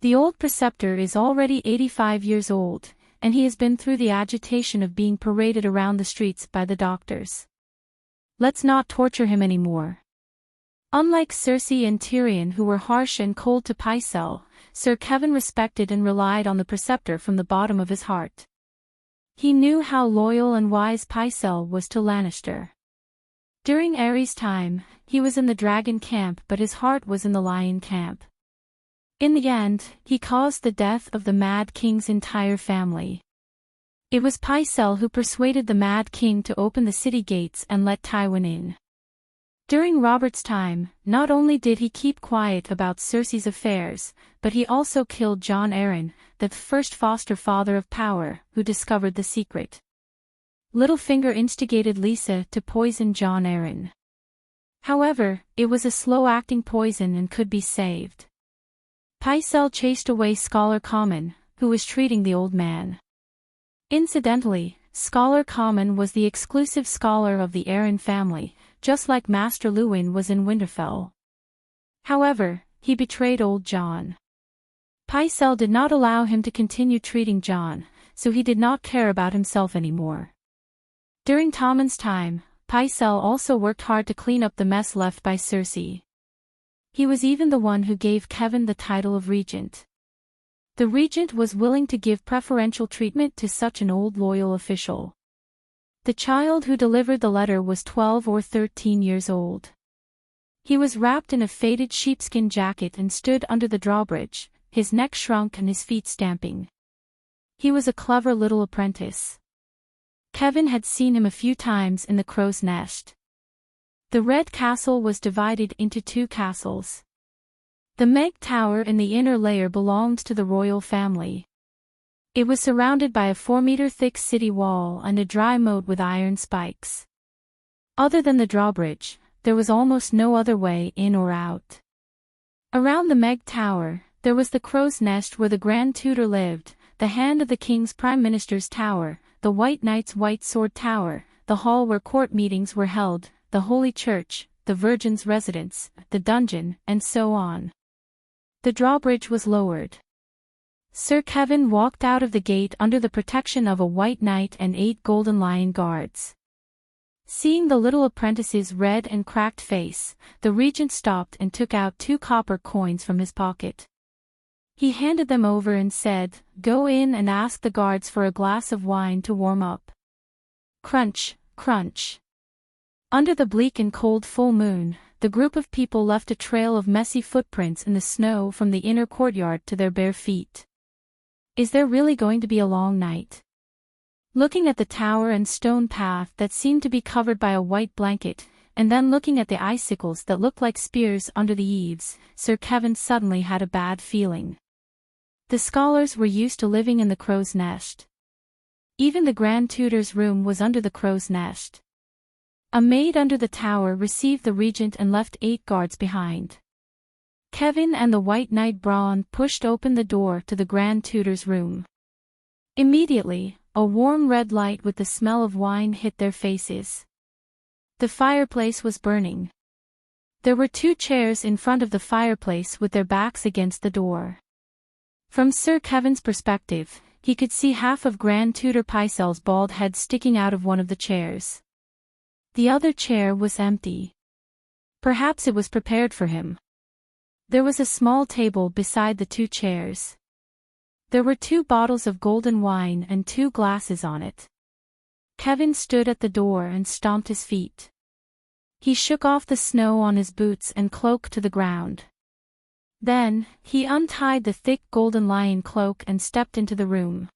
The old preceptor is already 85 years old, and he has been through the agitation of being paraded around the streets by the doctors. Let's not torture him anymore. Unlike Cersei and Tyrion, who were harsh and cold to Pycelle, Sir Kevin respected and relied on the preceptor from the bottom of his heart. He knew how loyal and wise Pycelle was to Lannister. During Ares' time, he was in the dragon camp but his heart was in the lion camp. In the end, he caused the death of the Mad King's entire family. It was Pycelle who persuaded the Mad King to open the city gates and let Tywin in. During Robert's time, not only did he keep quiet about Cersei's affairs, but he also killed Jon Arryn, the first foster father of power, who discovered the secret. Littlefinger instigated Lysa to poison Jon Arryn. However, it was a slow-acting poison and could be saved. Pycelle chased away Scholar Common, who was treating the old man. Incidentally, Scholar Common was the exclusive scholar of the Arryn family, just like Master Luwin was in Winterfell. However, he betrayed old Jon. Pycelle did not allow him to continue treating Jon, so he did not care about himself anymore. During Tommen's time, Pycelle also worked hard to clean up the mess left by Cersei. He was even the one who gave Kevan the title of regent. The regent was willing to give preferential treatment to such an old loyal official. The child who delivered the letter was 12 or 13 years old. He was wrapped in a faded sheepskin jacket and stood under the drawbridge, his neck shrunk and his feet stamping. He was a clever little apprentice. Kevan had seen him a few times in the Crow's Nest. The Red Castle was divided into two castles. The Meg Tower in the inner layer belonged to the royal family. It was surrounded by a 4-meter-thick city wall and a dry moat with iron spikes. Other than the drawbridge, there was almost no other way in or out. Around the Meg Tower, there was the Crow's Nest where the Grand Tutor lived, the Hand of the King's Prime Minister's Tower, the White Knight's White Sword Tower, the hall where court meetings were held, the Holy Church, the Virgin's residence, the dungeon, and so on. The drawbridge was lowered. Sir Kevan walked out of the gate under the protection of a White Knight and 8 Golden Lion guards. Seeing the little apprentice's red and cracked face, the regent stopped and took out 2 copper coins from his pocket. He handed them over and said, "Go in and ask the guards for a glass of wine to warm up." Crunch, crunch. Under the bleak and cold full moon, the group of people left a trail of messy footprints in the snow from the inner courtyard to their bare feet. Is there really going to be a long night? Looking at the tower and stone path that seemed to be covered by a white blanket, and then looking at the icicles that looked like spears under the eaves, Sir Kevan suddenly had a bad feeling. The scholars were used to living in the Crow's Nest. Even the Grand Tutor's room was under the Crow's Nest. A maid under the tower received the regent and left 8 guards behind. Kevan and the White Knight Bronn pushed open the door to the Grand Tutor's room. Immediately, a warm red light with the smell of wine hit their faces. The fireplace was burning. There were 2 chairs in front of the fireplace with their backs against the door. From Sir Kevan's perspective, he could see half of Grand Tutor Pycelle's bald head sticking out of one of the chairs. The other chair was empty. Perhaps it was prepared for him. There was a small table beside the 2 chairs. There were 2 bottles of golden wine and 2 glasses on it. Kevan stood at the door and stomped his feet. He shook off the snow on his boots and cloak to the ground. Then, he untied the thick golden lion cloak and stepped into the room.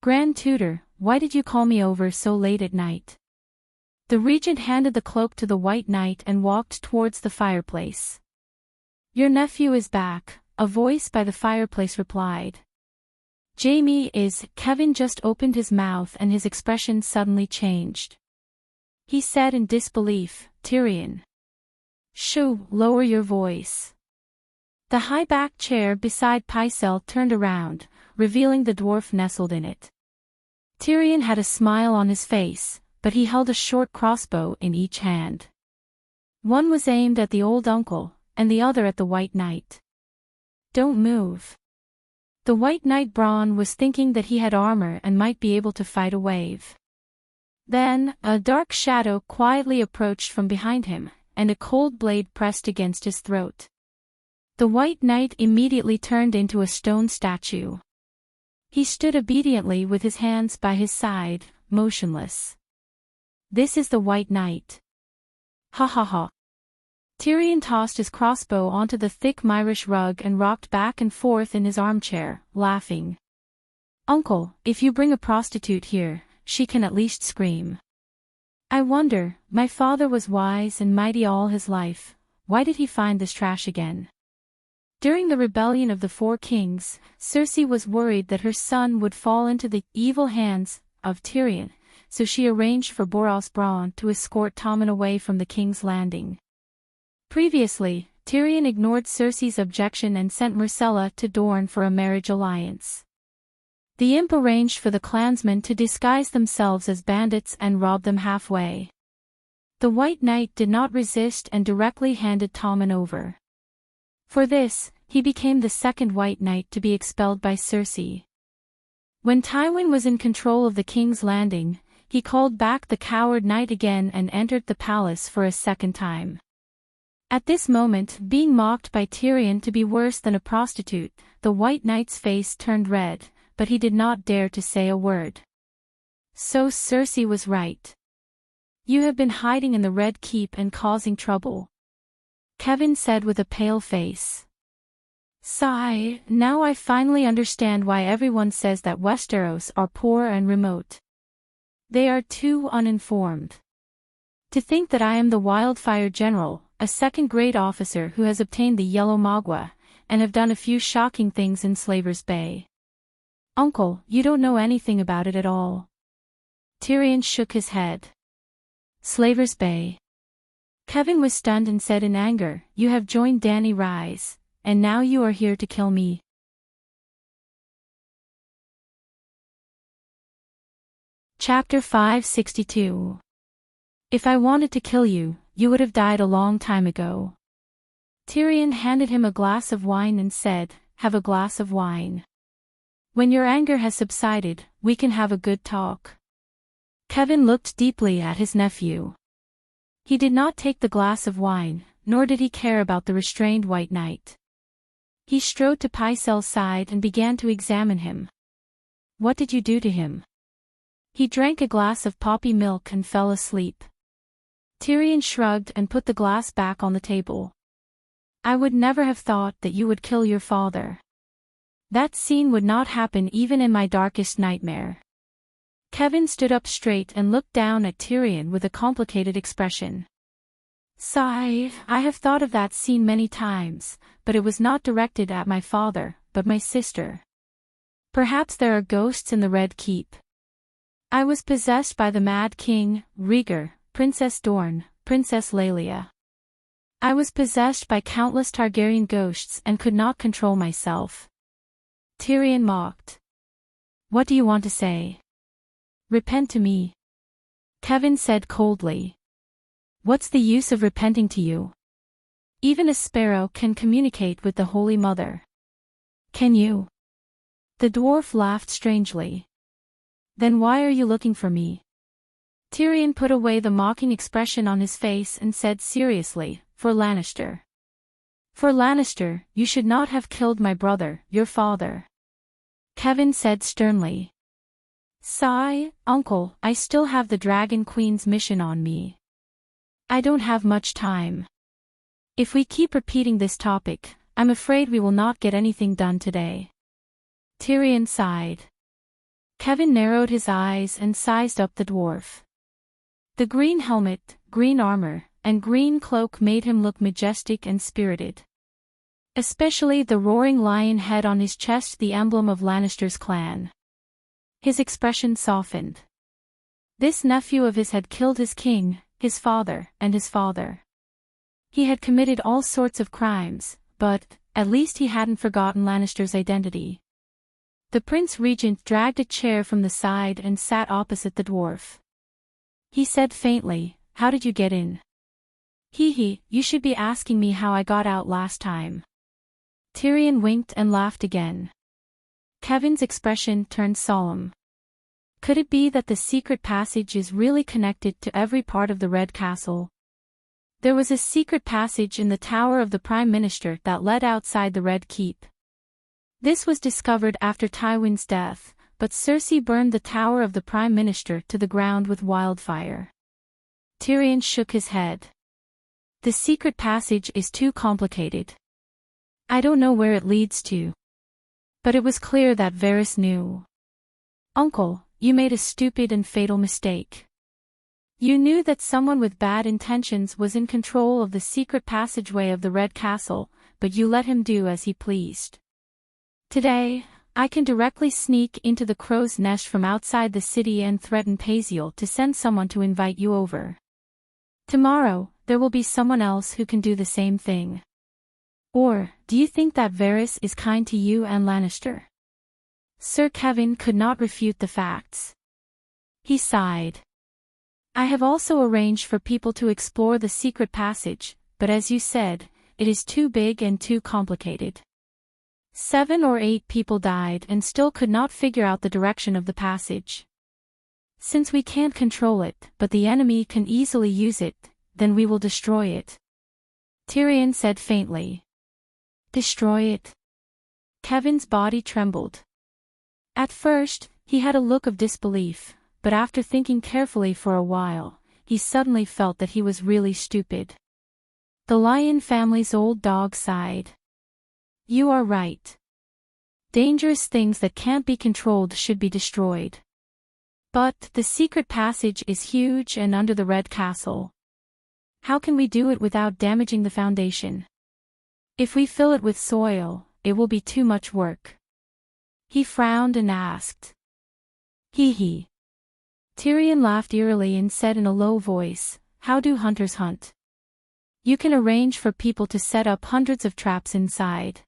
"Grand Tutor, why did you call me over so late at night?" The regent handed the cloak to the White Knight and walked towards the fireplace. "Your nephew is back," a voice by the fireplace replied. "Jaime is." Kevan just opened his mouth and his expression suddenly changed. He said in disbelief, "Tyrion." "Shoo, lower your voice." The high-backed chair beside Pycelle turned around, revealing the dwarf nestled in it. Tyrion had a smile on his face, but he held a short crossbow in each hand. One was aimed at the old uncle, and the other at the White Knight. "Don't move." The White Knight Bronn was thinking that he had armor and might be able to fight a wave. Then, a dark shadow quietly approached from behind him, and a cold blade pressed against his throat. The White Knight immediately turned into a stone statue. He stood obediently with his hands by his side, motionless. "This is the White Knight." Ha ha ha. Tyrion tossed his crossbow onto the thick Myrish rug and rocked back and forth in his armchair, laughing. Uncle, if you bring a prostitute here, she can at least scream. I wonder, my father was wise and mighty all his life, why did he find this trash again? During the rebellion of the Four Kings, Cersei was worried that her son would fall into the evil hands of Tyrion, so she arranged for Boros Bronn to escort Tommen away from the King's Landing. Previously, Tyrion ignored Cersei's objection and sent Myrcella to Dorne for a marriage alliance. The imp arranged for the clansmen to disguise themselves as bandits and rob them halfway. The White Knight did not resist and directly handed Tommen over. For this, he became the second White Knight to be expelled by Cersei. When Tywin was in control of the King's Landing, he called back the coward knight again and entered the palace for a second time. At this moment, being mocked by Tyrion to be worse than a prostitute, the White Knight's face turned red, but he did not dare to say a word. So Cersei was right. You have been hiding in the Red Keep and causing trouble, Kevin said with a pale face. Sigh, now I finally understand why everyone says that Westeros are poor and remote. They are too uninformed. To think that I am the Wildfire General, a second-grade officer who has obtained the Yellow Magua, and have done a few shocking things in Slaver's Bay. Uncle, you don't know anything about it at all. Tyrion shook his head. Slaver's Bay. Kevin was stunned and said in anger, You have joined Dany Rise, and now you are here to kill me. Chapter 562. If I wanted to kill you, you would have died a long time ago. Tyrion handed him a glass of wine and said, Have a glass of wine. When your anger has subsided, we can have a good talk. Kevin looked deeply at his nephew. He did not take the glass of wine, nor did he care about the restrained White Knight. He strode to Pycelle's side and began to examine him. What did you do to him? He drank a glass of poppy milk and fell asleep. Tyrion shrugged and put the glass back on the table. I would never have thought that you would kill your father. That scene would not happen even in my darkest nightmare. Kevin stood up straight and looked down at Tyrion with a complicated expression. Sigh, I have thought of that scene many times, but it was not directed at my father, but my sister. Perhaps there are ghosts in the Red Keep. I was possessed by the Mad King, Rhaegar, Princess Dorne, Princess Lelia. I was possessed by countless Targaryen ghosts and could not control myself. Tyrion mocked. What do you want to say? Repent to me. Kevin said coldly. What's the use of repenting to you? Even a sparrow can communicate with the Holy Mother. Can you? The dwarf laughed strangely. Then why are you looking for me? Tyrion put away the mocking expression on his face and said seriously, For Lannister. For Lannister, you should not have killed my brother, your father. Kevin said sternly. Sigh, uncle, I still have the Dragon Queen's mission on me. I don't have much time. If we keep repeating this topic, I'm afraid we will not get anything done today. Tyrion sighed. Kevin narrowed his eyes and sized up the dwarf. The green helmet, green armor, and green cloak made him look majestic and spirited. Especially the roaring lion head on his chest, the emblem of Lannister's clan. His expression softened. This nephew of his had killed his king, his father, and his father. He had committed all sorts of crimes, but, at least he hadn't forgotten Lannister's identity. The Prince Regent dragged a chair from the side and sat opposite the dwarf. He said faintly, How did you get in? Hee, you should be asking me how I got out last time. Tyrion winked and laughed again. Kevin's expression turned solemn. Could it be that the secret passage is really connected to every part of the Red Castle? There was a secret passage in the tower of the Prime Minister that led outside the Red Keep. This was discovered after Tywin's death, but Cersei burned the tower of the Prime Minister to the ground with wildfire. Tyrion shook his head. The secret passage is too complicated. I don't know where it leads to. But it was clear that Varys knew. Uncle, you made a stupid and fatal mistake. You knew that someone with bad intentions was in control of the secret passageway of the Red Castle, but you let him do as he pleased. Today, I can directly sneak into the crow's nest from outside the city and threaten Paziel to send someone to invite you over. Tomorrow, there will be someone else who can do the same thing. Or, do you think that Varys is kind to you and Lannister? Sir Kevin could not refute the facts. He sighed. I have also arranged for people to explore the secret passage, but as you said, it is too big and too complicated. 7 or 8 people died and still could not figure out the direction of the passage. Since we can't control it, but the enemy can easily use it, then we will destroy it. Tyrion said faintly. Destroy it? Kevin's body trembled. At first, he had a look of disbelief, but after thinking carefully for a while, he suddenly felt that he was really stupid. The Lion family's old dog sighed. You are right. Dangerous things that can't be controlled should be destroyed. But the secret passage is huge and under the Red Castle. How can we do it without damaging the foundation? If we fill it with soil, it will be too much work. He frowned and asked. Hee. Tyrion laughed eerily and said in a low voice, How do hunters hunt? You can arrange for people to set up hundreds of traps inside.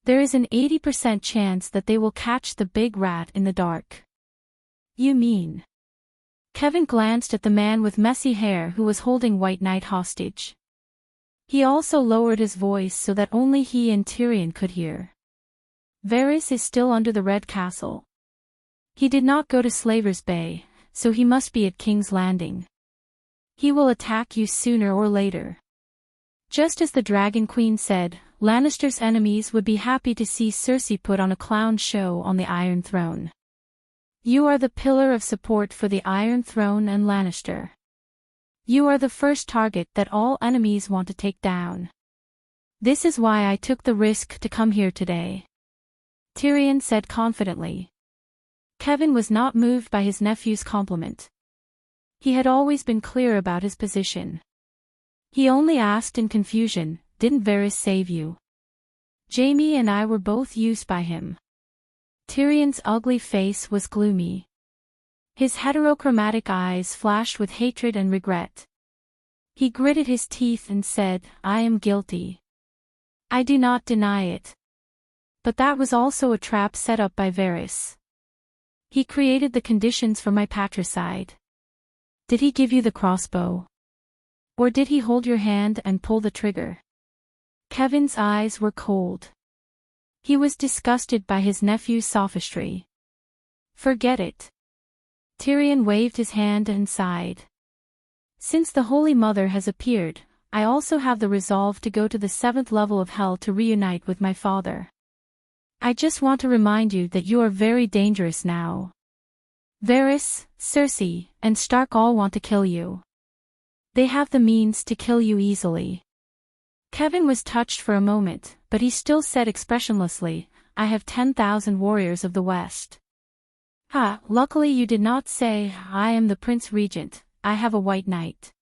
There is an 80% chance that they will catch the big rat in the dark. You mean? Kevin glanced at the man with messy hair who was holding White Knight hostage. He also lowered his voice so that only he and Tyrion could hear. Varys is still under the Red Castle. He did not go to Slaver's Bay, so he must be at King's Landing. He will attack you sooner or later. Just as the Dragon Queen said, Lannister's enemies would be happy to see Cersei put on a clown show on the Iron Throne. You are the pillar of support for the Iron Throne and Lannister. You are the first target that all enemies want to take down. This is why I took the risk to come here today. Tyrion said confidently. Kevin was not moved by his nephew's compliment. He had always been clear about his position. He only asked in confusion, Didn't Varys save you? Jaime and I were both used by him. Tyrion's ugly face was gloomy. His heterochromatic eyes flashed with hatred and regret. He gritted his teeth and said, I am guilty. I do not deny it. But that was also a trap set up by Varys. He created the conditions for my patricide. Did he give you the crossbow? Or did he hold your hand and pull the trigger? Kevin's eyes were cold. He was disgusted by his nephew's sophistry. Forget it. Tyrion waved his hand and sighed. Since the Holy Mother has appeared, I also have the resolve to go to the 7th level of hell to reunite with my father. I just want to remind you that you are very dangerous now. Varys, Cersei, and Stark all want to kill you. They have the means to kill you easily. Kevin was touched for a moment, but he still said expressionlessly, I have 10,000 warriors of the West. Luckily you did not say, I am the Prince Regent, I have a White Knight.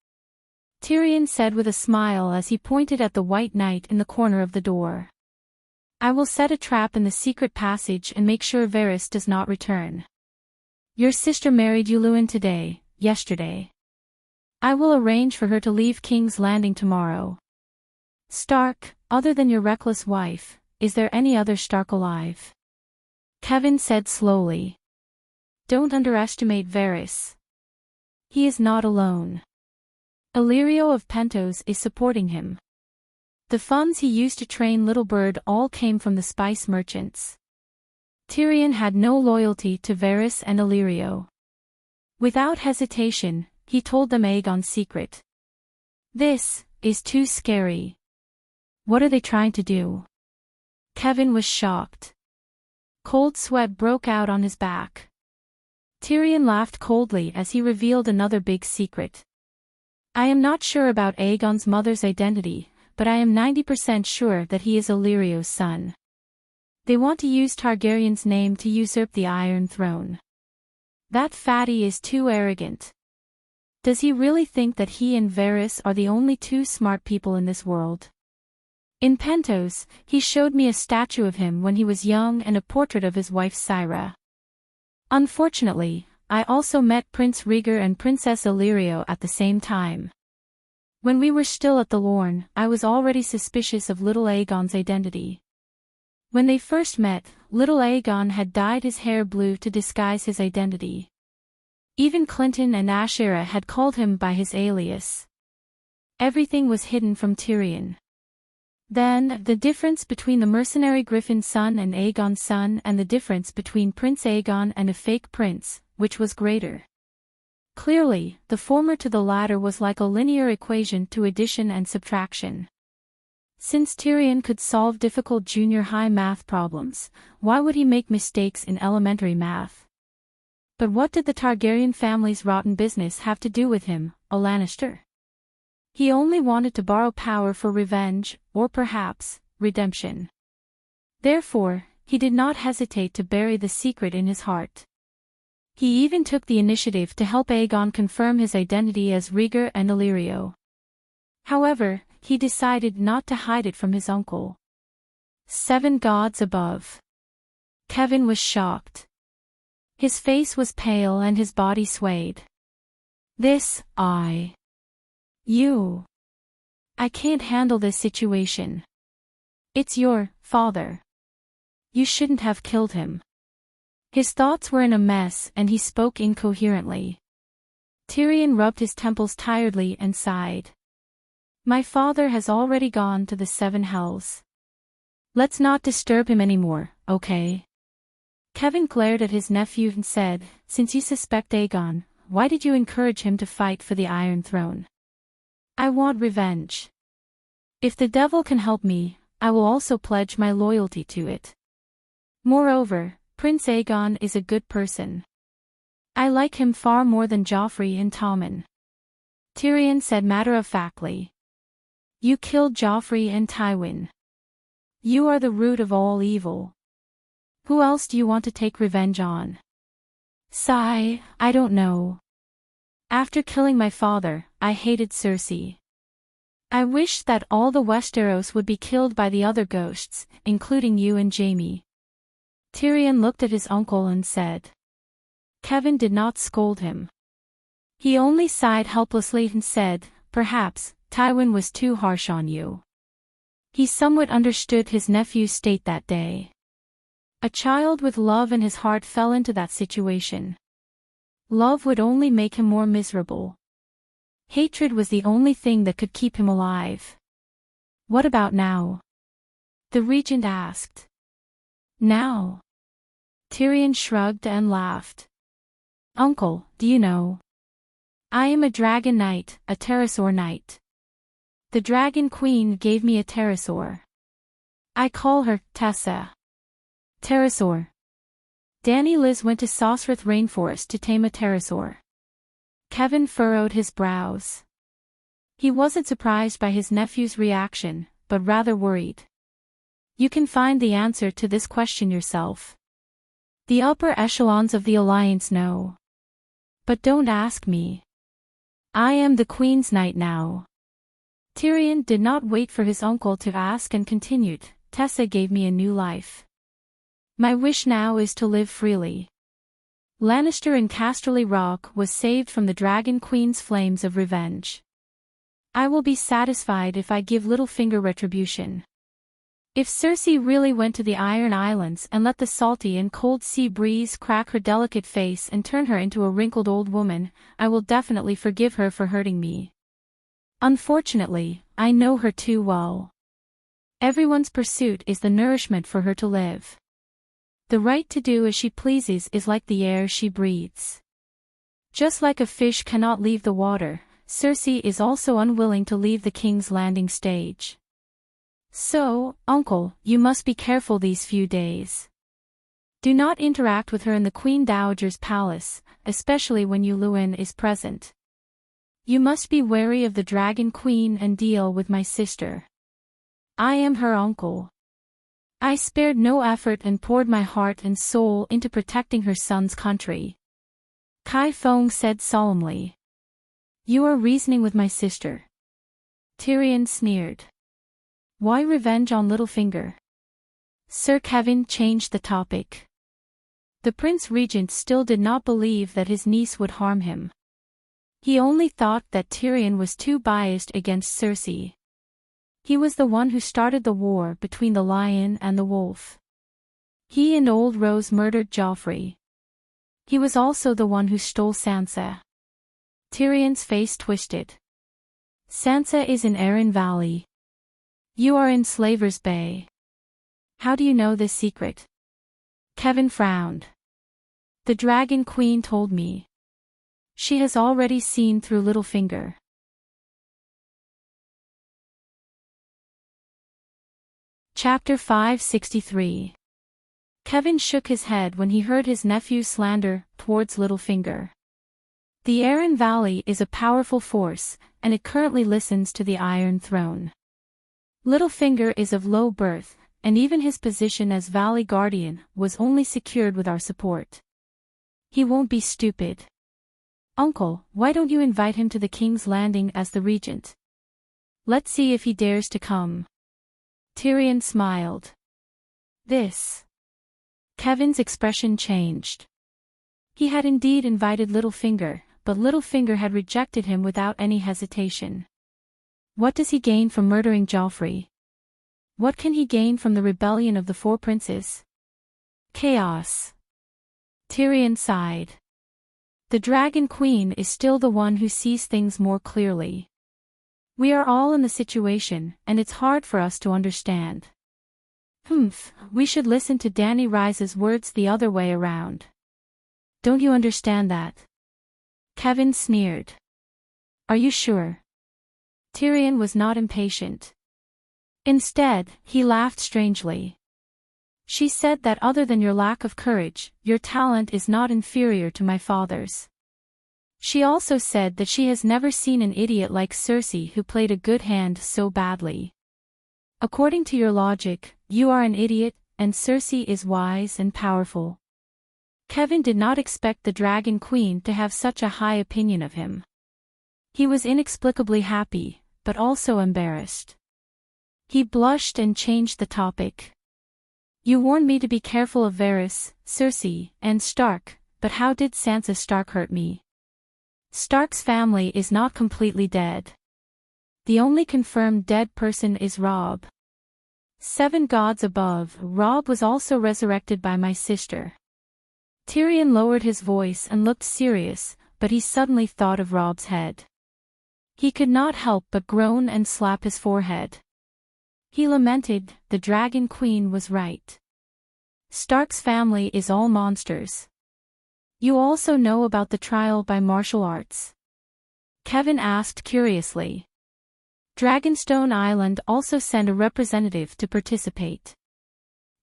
Tyrion said with a smile as he pointed at the White Knight in the corner of the door. I will set a trap in the secret passage and make sure Varys does not return. Your sister married Yuluen yesterday. I will arrange for her to leave King's Landing tomorrow. Stark, other than your reckless wife, is there any other Stark alive? Kevin said slowly. Don't underestimate Varys. He is not alone. Illyrio of Pentos is supporting him. The funds he used to train Little Bird all came from the spice merchants. Tyrion had no loyalty to Varys and Illyrio. Without hesitation, he told them Aegon's secret. This is too scary. What are they trying to do? Kevin was shocked. Cold sweat broke out on his back. Tyrion laughed coldly as he revealed another big secret. I am not sure about Aegon's mother's identity, but I am 90% sure that he is Illyrio's son. They want to use Targaryen's name to usurp the Iron Throne. That fatty is too arrogant. Does he really think that he and Varys are the only two smart people in this world? In Pentos, he showed me a statue of him when he was young and a portrait of his wife Syra. Unfortunately, I also met Prince Rhaegar and Princess Illyrio at the same time. When we were still at the Lorne, I was already suspicious of little Aegon's identity. When they first met, little Aegon had dyed his hair blue to disguise his identity. Even Clinton and Ashera had called him by his alias. Everything was hidden from Tyrion. Then, the difference between the mercenary Griffin's son and Aegon's son, and the difference between Prince Aegon and a fake prince, which was greater? Clearly, the former to the latter was like a linear equation to addition and subtraction. Since Tyrion could solve difficult junior high math problems, why would he make mistakes in elementary math? But what did the Targaryen family's rotten business have to do with him, a Lannister? He only wanted to borrow power for revenge, or perhaps, redemption. Therefore, he did not hesitate to bury the secret in his heart. He even took the initiative to help Aegon confirm his identity as Rhaegar and Illyrio. However, he decided not to hide it from his uncle. 7 gods above. Kevin was shocked. His face was pale and his body swayed. I can't handle this situation. It's your father. You shouldn't have killed him. His thoughts were in a mess and he spoke incoherently. Tyrion rubbed his temples tiredly and sighed. My father has already gone to the 7 hells. Let's not disturb him anymore, okay? Kevin glared at his nephew and said, since you suspect Aegon, why did you encourage him to fight for the Iron Throne? I want revenge. If the devil can help me, I will also pledge my loyalty to it. Moreover, Prince Aegon is a good person. I like him far more than Joffrey and Tommen. Tyrion said matter-of-factly. You killed Joffrey and Tywin. You are the root of all evil. Who else do you want to take revenge on? Sigh, I don't know. After killing my father, I hated Cersei. I wish that all the Westeros would be killed by the other ghosts, including you and Jaime. Tyrion looked at his uncle and said. Kevin did not scold him. He only sighed helplessly and said, perhaps, Tywin was too harsh on you. He somewhat understood his nephew's state that day. A child with love in his heart fell into that situation. Love would only make him more miserable. Hatred was the only thing that could keep him alive. What about now? The regent asked. Now? Tyrion shrugged and laughed. Uncle, do you know? I am a dragon knight, a pterosaur knight. The dragon queen gave me a pterosaur. I call her Tessa. Pterosaur. Dany Liz went to Sosrath Rainforest to tame a pterosaur. Kevin furrowed his brows. He wasn't surprised by his nephew's reaction, but rather worried. You can find the answer to this question yourself. The upper echelons of the Alliance know. But don't ask me. I am the Queen's Knight now. Tyrion did not wait for his uncle to ask and continued, Tessa gave me a new life. My wish now is to live freely. Lannister and Casterly Rock was saved from the Dragon Queen's flames of revenge. I will be satisfied if I give Littlefinger retribution. If Cersei really went to the Iron Islands and let the salty and cold sea breeze crack her delicate face and turn her into a wrinkled old woman, I will definitely forgive her for hurting me. Unfortunately, I know her too well. Everyone's pursuit is the nourishment for her to live. The right to do as she pleases is like the air she breathes. Just like a fish cannot leave the water, Cersei is also unwilling to leave the King's Landing stage. So, uncle, you must be careful these few days. Do not interact with her in the Queen Dowager's palace, especially when Luwin is present. You must be wary of the Dragon Queen and deal with my sister. I am her uncle. I spared no effort and poured my heart and soul into protecting her son's country. Kai Feng said solemnly. You are reasoning with my sister. Tyrion sneered. Why revenge on Littlefinger? Sir Kevin changed the topic. The Prince Regent still did not believe that his niece would harm him. He only thought that Tyrion was too biased against Cersei. He was the one who started the war between the lion and the wolf. He and Old Rose murdered Joffrey. He was also the one who stole Sansa. Tyrion's face twisted. Sansa is in Arryn Valley. You are in Slaver's Bay. How do you know this secret? Kevin frowned. The Dragon Queen told me. She has already seen through Littlefinger. Chapter 563. Kevin shook his head when he heard his nephew's slander towards Littlefinger. The Arryn Valley is a powerful force, and it currently listens to the Iron Throne. Littlefinger is of low birth, and even his position as Valley Guardian was only secured with our support. He won't be stupid. Uncle, why don't you invite him to the King's Landing as the regent? Let's see if he dares to come. Tyrion smiled. This. Kevin's expression changed. He had indeed invited Littlefinger, but Littlefinger had rejected him without any hesitation. What does he gain from murdering Joffrey? What can he gain from the rebellion of the Four Princes? Chaos. Tyrion sighed. The Dragon Queen is still the one who sees things more clearly. We are all in the situation, and it's hard for us to understand. We should listen to Dany Rise's words the other way around. Don't you understand that? Kevin sneered. Are you sure? Tyrion was not impatient. Instead, he laughed strangely. She said that other than your lack of courage, your talent is not inferior to my father's. She also said that she has never seen an idiot like Cersei who played a good hand so badly. According to your logic, you are an idiot, and Cersei is wise and powerful. Kevin did not expect the Dragon Queen to have such a high opinion of him. He was inexplicably happy, but also embarrassed. He blushed and changed the topic. You warned me to be careful of Varys, Cersei, and Stark, but how did Sansa Stark hurt me? Stark's family is not completely dead. The only confirmed dead person is Robb. 7 gods above, Robb was also resurrected by my sister. Tyrion lowered his voice and looked serious, but he suddenly thought of Robb's head. He could not help but groan and slap his forehead. He lamented, the Dragon Queen was right. Stark's family is all monsters. You also know about the trial by martial arts? Kevin asked curiously. Dragonstone Island also sent a representative to participate.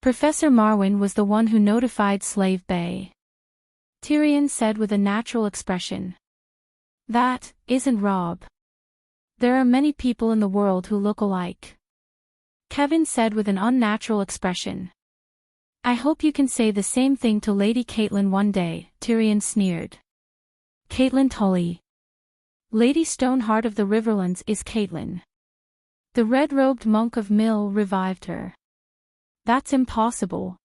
Professor Marwyn was the one who notified Slave Bay. Tyrion said with a natural expression. That isn't Robb. There are many people in the world who look alike. Kevin said with an unnatural expression. I hope you can say the same thing to Lady Catelyn one day, Tyrion sneered. Catelyn Tully. Lady Stoneheart of the Riverlands is Catelyn. The red-robed monk of Mill revived her. That's impossible.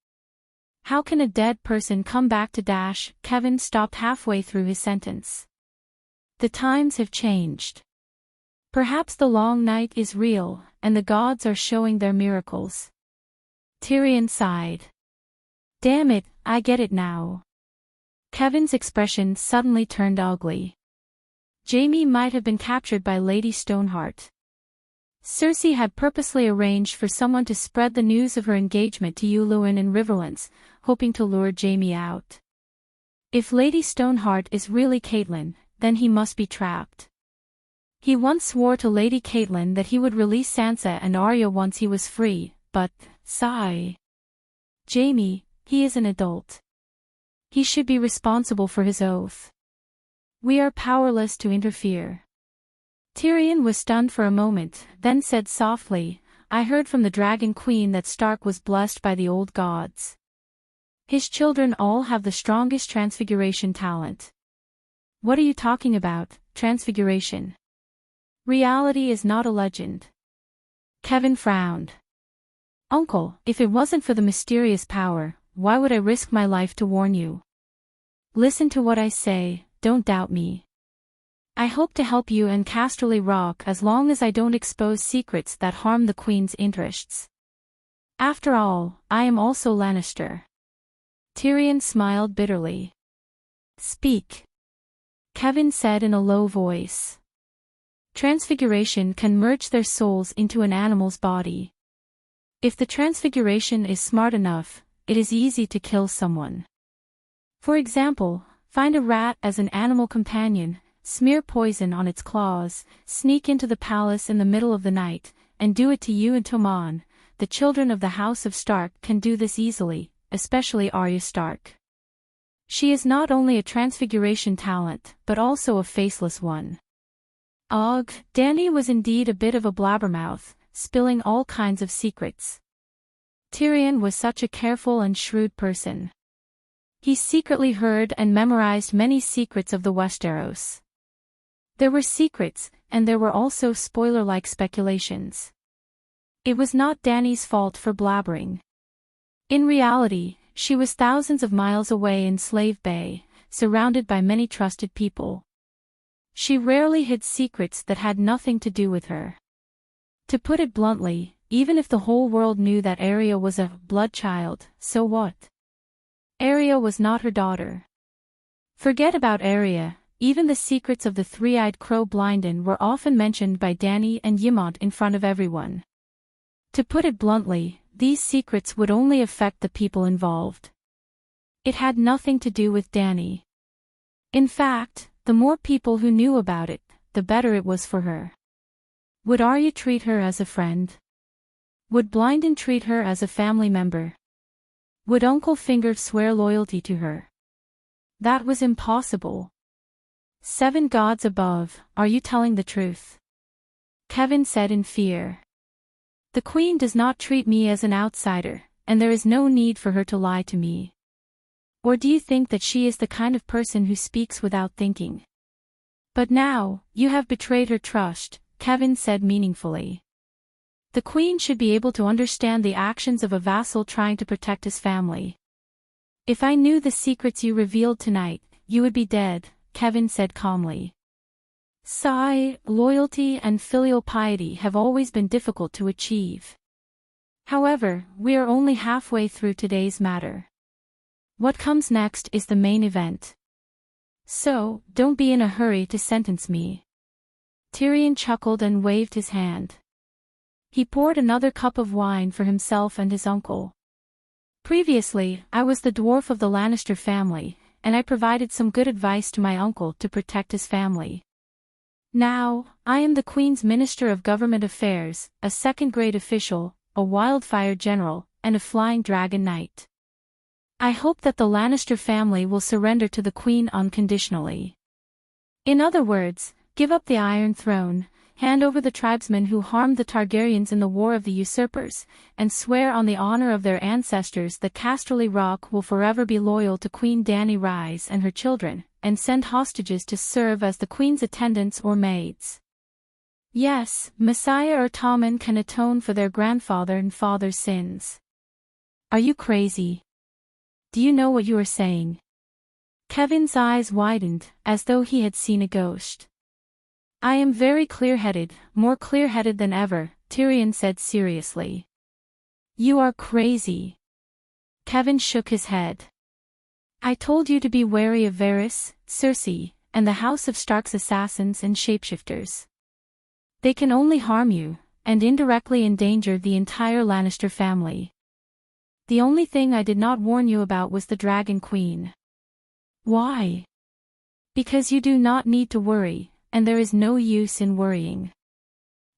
How can a dead person come back to dash? Kevin stopped halfway through his sentence. The times have changed. Perhaps the long night is real, and the gods are showing their miracles. Tyrion sighed. Damn it, I get it now. Kevin's expression suddenly turned ugly. Jaime might have been captured by Lady Stoneheart. Cersei had purposely arranged for someone to spread the news of her engagement to Uluin and Riverlands, hoping to lure Jaime out. If Lady Stoneheart is really Catelyn, then he must be trapped. He once swore to Lady Catelyn that he would release Sansa and Arya once he was free, but, sigh. Jaime, he is an adult. He should be responsible for his oath. We are powerless to interfere. Tyrion was stunned for a moment, then said softly, I heard from the Dragon Queen that Stark was blessed by the old gods. His children all have the strongest transfiguration talent. What are you talking about, transfiguration? Reality is not a legend. Kevin frowned. Uncle, if it wasn't for the mysterious power, why would I risk my life to warn you? Listen to what I say, don't doubt me. I hope to help you and Casterly Rock as long as I don't expose secrets that harm the Queen's interests. After all, I am also Lannister. Tyrion smiled bitterly. Speak. Kevin said in a low voice. Transfiguration can merge their souls into an animal's body. If the transfiguration is smart enough, it is easy to kill someone. For example, find a rat as an animal companion, smear poison on its claws, sneak into the palace in the middle of the night, and do it to you and Tommen. The children of the House of Stark can do this easily, especially Arya Stark. She is not only a transfiguration talent, but also a faceless one. Ugh, Dany was indeed a bit of a blabbermouth, spilling all kinds of secrets. Tyrion was such a careful and shrewd person. He secretly heard and memorized many secrets of the Westeros. There were secrets, and there were also spoiler-like speculations. It was not Dany's fault for blabbering. In reality, she was thousands of miles away in Slave Bay, surrounded by many trusted people. She rarely hid secrets that had nothing to do with her. To put it bluntly, even if the whole world knew that Arya was a blood child, so what? Arya was not her daughter. Forget about Arya, even the secrets of the three-eyed crow Blinden were often mentioned by Dany and Ymont in front of everyone. To put it bluntly, these secrets would only affect the people involved. It had nothing to do with Dany. In fact, the more people who knew about it, the better it was for her. Would Arya treat her as a friend? Would Blinden treat her as a family member? Would Uncle Finger swear loyalty to her? That was impossible. 7 gods above, are you telling the truth? Kevin said in fear. The Queen does not treat me as an outsider, and there is no need for her to lie to me. Or do you think that she is the kind of person who speaks without thinking? But now, you have betrayed her trust, Kevin said meaningfully. The Queen should be able to understand the actions of a vassal trying to protect his family. If I knew the secrets you revealed tonight, you would be dead, Kevin said calmly. Sigh, loyalty and filial piety have always been difficult to achieve. However, we are only halfway through today's matter. What comes next is the main event. So, don't be in a hurry to sentence me. Tyrion chuckled and waved his hand. He poured another cup of wine for himself and his uncle. Previously, I was the dwarf of the Lannister family, and I provided some good advice to my uncle to protect his family. Now, I am the Queen's Minister of Government Affairs, a second-grade official, a wildfire general, and a flying dragon knight. I hope that the Lannister family will surrender to the Queen unconditionally. In other words, give up the Iron Throne, hand over the tribesmen who harmed the Targaryens in the War of the Usurpers, and swear on the honor of their ancestors that Casterly Rock will forever be loyal to Queen Dany Rise and her children, and send hostages to serve as the Queen's attendants or maids. Yes, Messiah or Tommen can atone for their grandfather and father's sins. Are you crazy? Do you know what you are saying? Kevin's eyes widened, as though he had seen a ghost. I am very clear-headed, more clear-headed than ever, Tyrion said seriously. You are crazy. Kevin shook his head. I told you to be wary of Varys, Cersei, and the House of Stark's assassins and shapeshifters. They can only harm you, and indirectly endanger the entire Lannister family. The only thing I did not warn you about was the Dragon Queen. Why? Because you do not need to worry, and there is no use in worrying.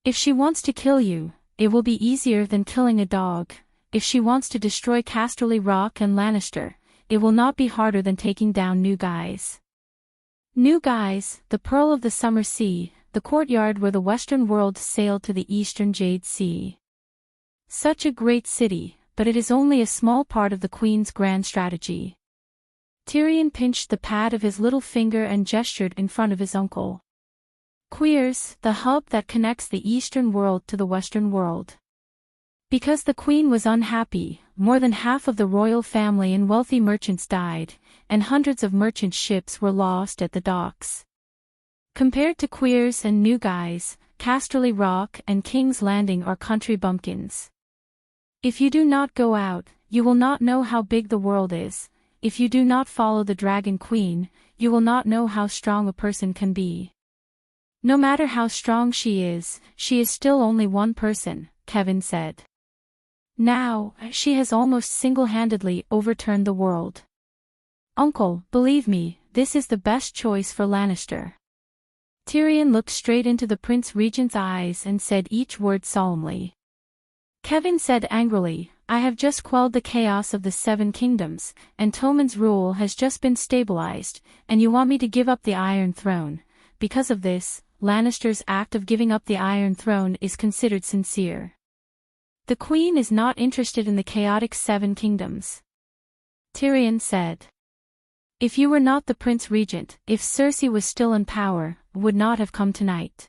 If she wants to kill you, it will be easier than killing a dog. If she wants to destroy Casterly Rock and Lannister, it will not be harder than taking down New Guys. New Guys, the Pearl of the Summer Sea, the courtyard where the Western world sailed to the Eastern Jade Sea. Such a great city, but it is only a small part of the Queen's grand strategy. Tyrion pinched the pad of his little finger and gestured in front of his uncle. Queers, the hub that connects the Eastern world to the Western world. Because the Queen was unhappy, more than half of the royal family and wealthy merchants died, and hundreds of merchant ships were lost at the docks. Compared to Queers and New Guys, Casterly Rock and King's Landing are country bumpkins. If you do not go out, you will not know how big the world is. If you do not follow the Dragon Queen, you will not know how strong a person can be. No matter how strong she is still only one person, Kevin said. Now, she has almost single-handedly overturned the world. Uncle, believe me, this is the best choice for Lannister. Tyrion looked straight into the Prince Regent's eyes and said each word solemnly. Kevin said angrily, I have just quelled the chaos of the Seven Kingdoms, and Tommen's rule has just been stabilized, and you want me to give up the Iron Throne. Because of this, Lannister's act of giving up the Iron Throne is considered sincere. The Queen is not interested in the chaotic Seven Kingdoms. Tyrion said. If you were not the Prince Regent, if Cersei was still in power, would not have come tonight.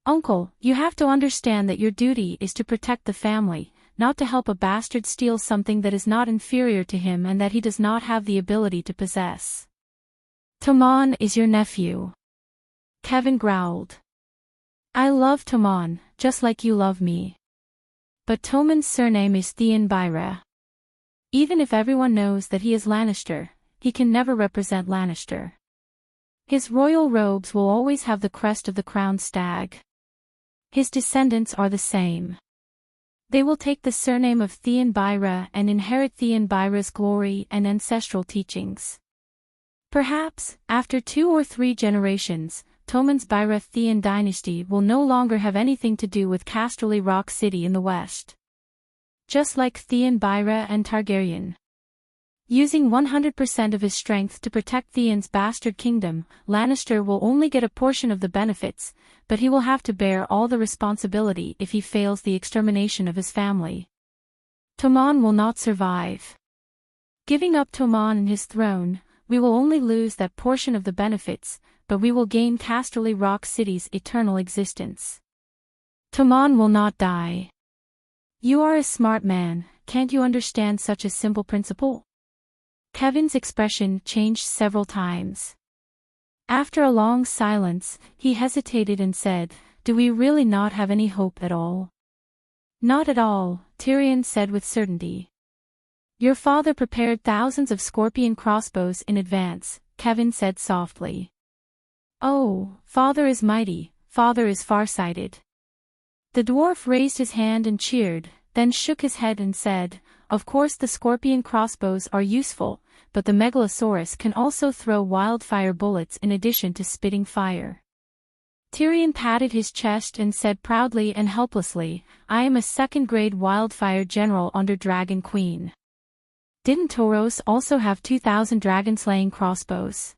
Uncle, you have to understand that your duty is to protect the family, not to help a bastard steal something that is not inferior to him and that he does not have the ability to possess. Tommen is your nephew. Kevin growled. I love Tommen, just like you love me. But Tommen's surname is Theon Byra. Even if everyone knows that he is Lannister, he can never represent Lannister. His royal robes will always have the crest of the crowned stag. His descendants are the same. They will take the surname of Theon Byra and inherit Theon Byra's glory and ancestral teachings. Perhaps, after 2 or 3 generations, Tommen's Byra Theon dynasty will no longer have anything to do with Casterly Rock City in the west. Just like Theon Byra and Targaryen. Using 100% of his strength to protect Theon's bastard kingdom, Lannister will only get a portion of the benefits, but he will have to bear all the responsibility if he fails the extermination of his family. Tommen will not survive. Giving up Tommen and his throne, we will only lose that portion of the benefits, but we will gain Casterly Rock City's eternal existence. Tommen will not die. You are a smart man, can't you understand such a simple principle? Kevin's expression changed several times. After a long silence, he hesitated and said, Do we really not have any hope at all? Not at all, Tyrion said with certainty. Your father prepared thousands of scorpion crossbows in advance, Kevin said softly. Oh, father is mighty, father is farsighted. The dwarf raised his hand and cheered, then shook his head and said, Of course the scorpion crossbows are useful, but the Megalosaurus can also throw wildfire bullets in addition to spitting fire. Tyrion patted his chest and said proudly and helplessly, I am a second-grade wildfire general under Dragon Queen. Didn't Toros also have 2,000 dragon-slaying crossbows?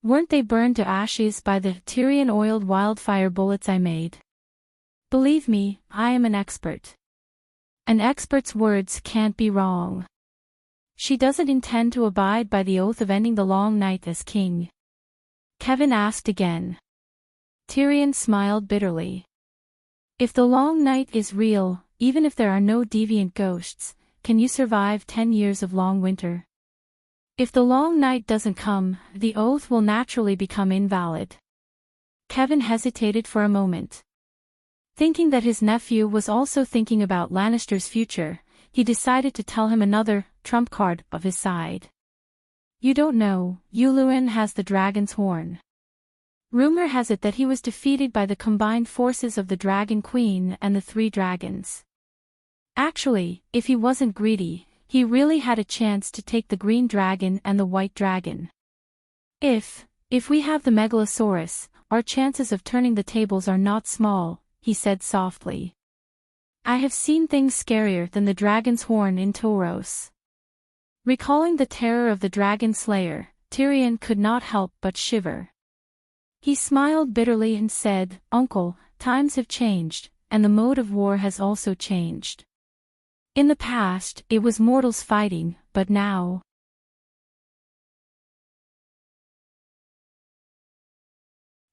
Weren't they burned to ashes by the Tyrion-oiled wildfire bullets I made? Believe me, I am an expert. An expert's words can't be wrong. She doesn't intend to abide by the oath of ending the long night as king. Kevin asked again. Tyrion smiled bitterly. If the long night is real, even if there are no deviant ghosts, can you survive 10 years of long winter? If the long night doesn't come, the oath will naturally become invalid. Kevin hesitated for a moment. Thinking that his nephew was also thinking about Lannister's future, he decided to tell him another trump card of his side. You don't know, Yuluin has the dragon's horn. Rumor has it that he was defeated by the combined forces of the Dragon Queen and the 3 dragons. Actually, if he wasn't greedy, he really had a chance to take the green dragon and the white dragon. If we have the Megalosaurus, our chances of turning the tables are not small, he said softly. I have seen things scarier than the dragon's horn in Toros. Recalling the terror of the dragon slayer, Tyrion could not help but shiver. He smiled bitterly and said, "Uncle, times have changed, and the mode of war has also changed. In the past, it was mortals fighting, but now..."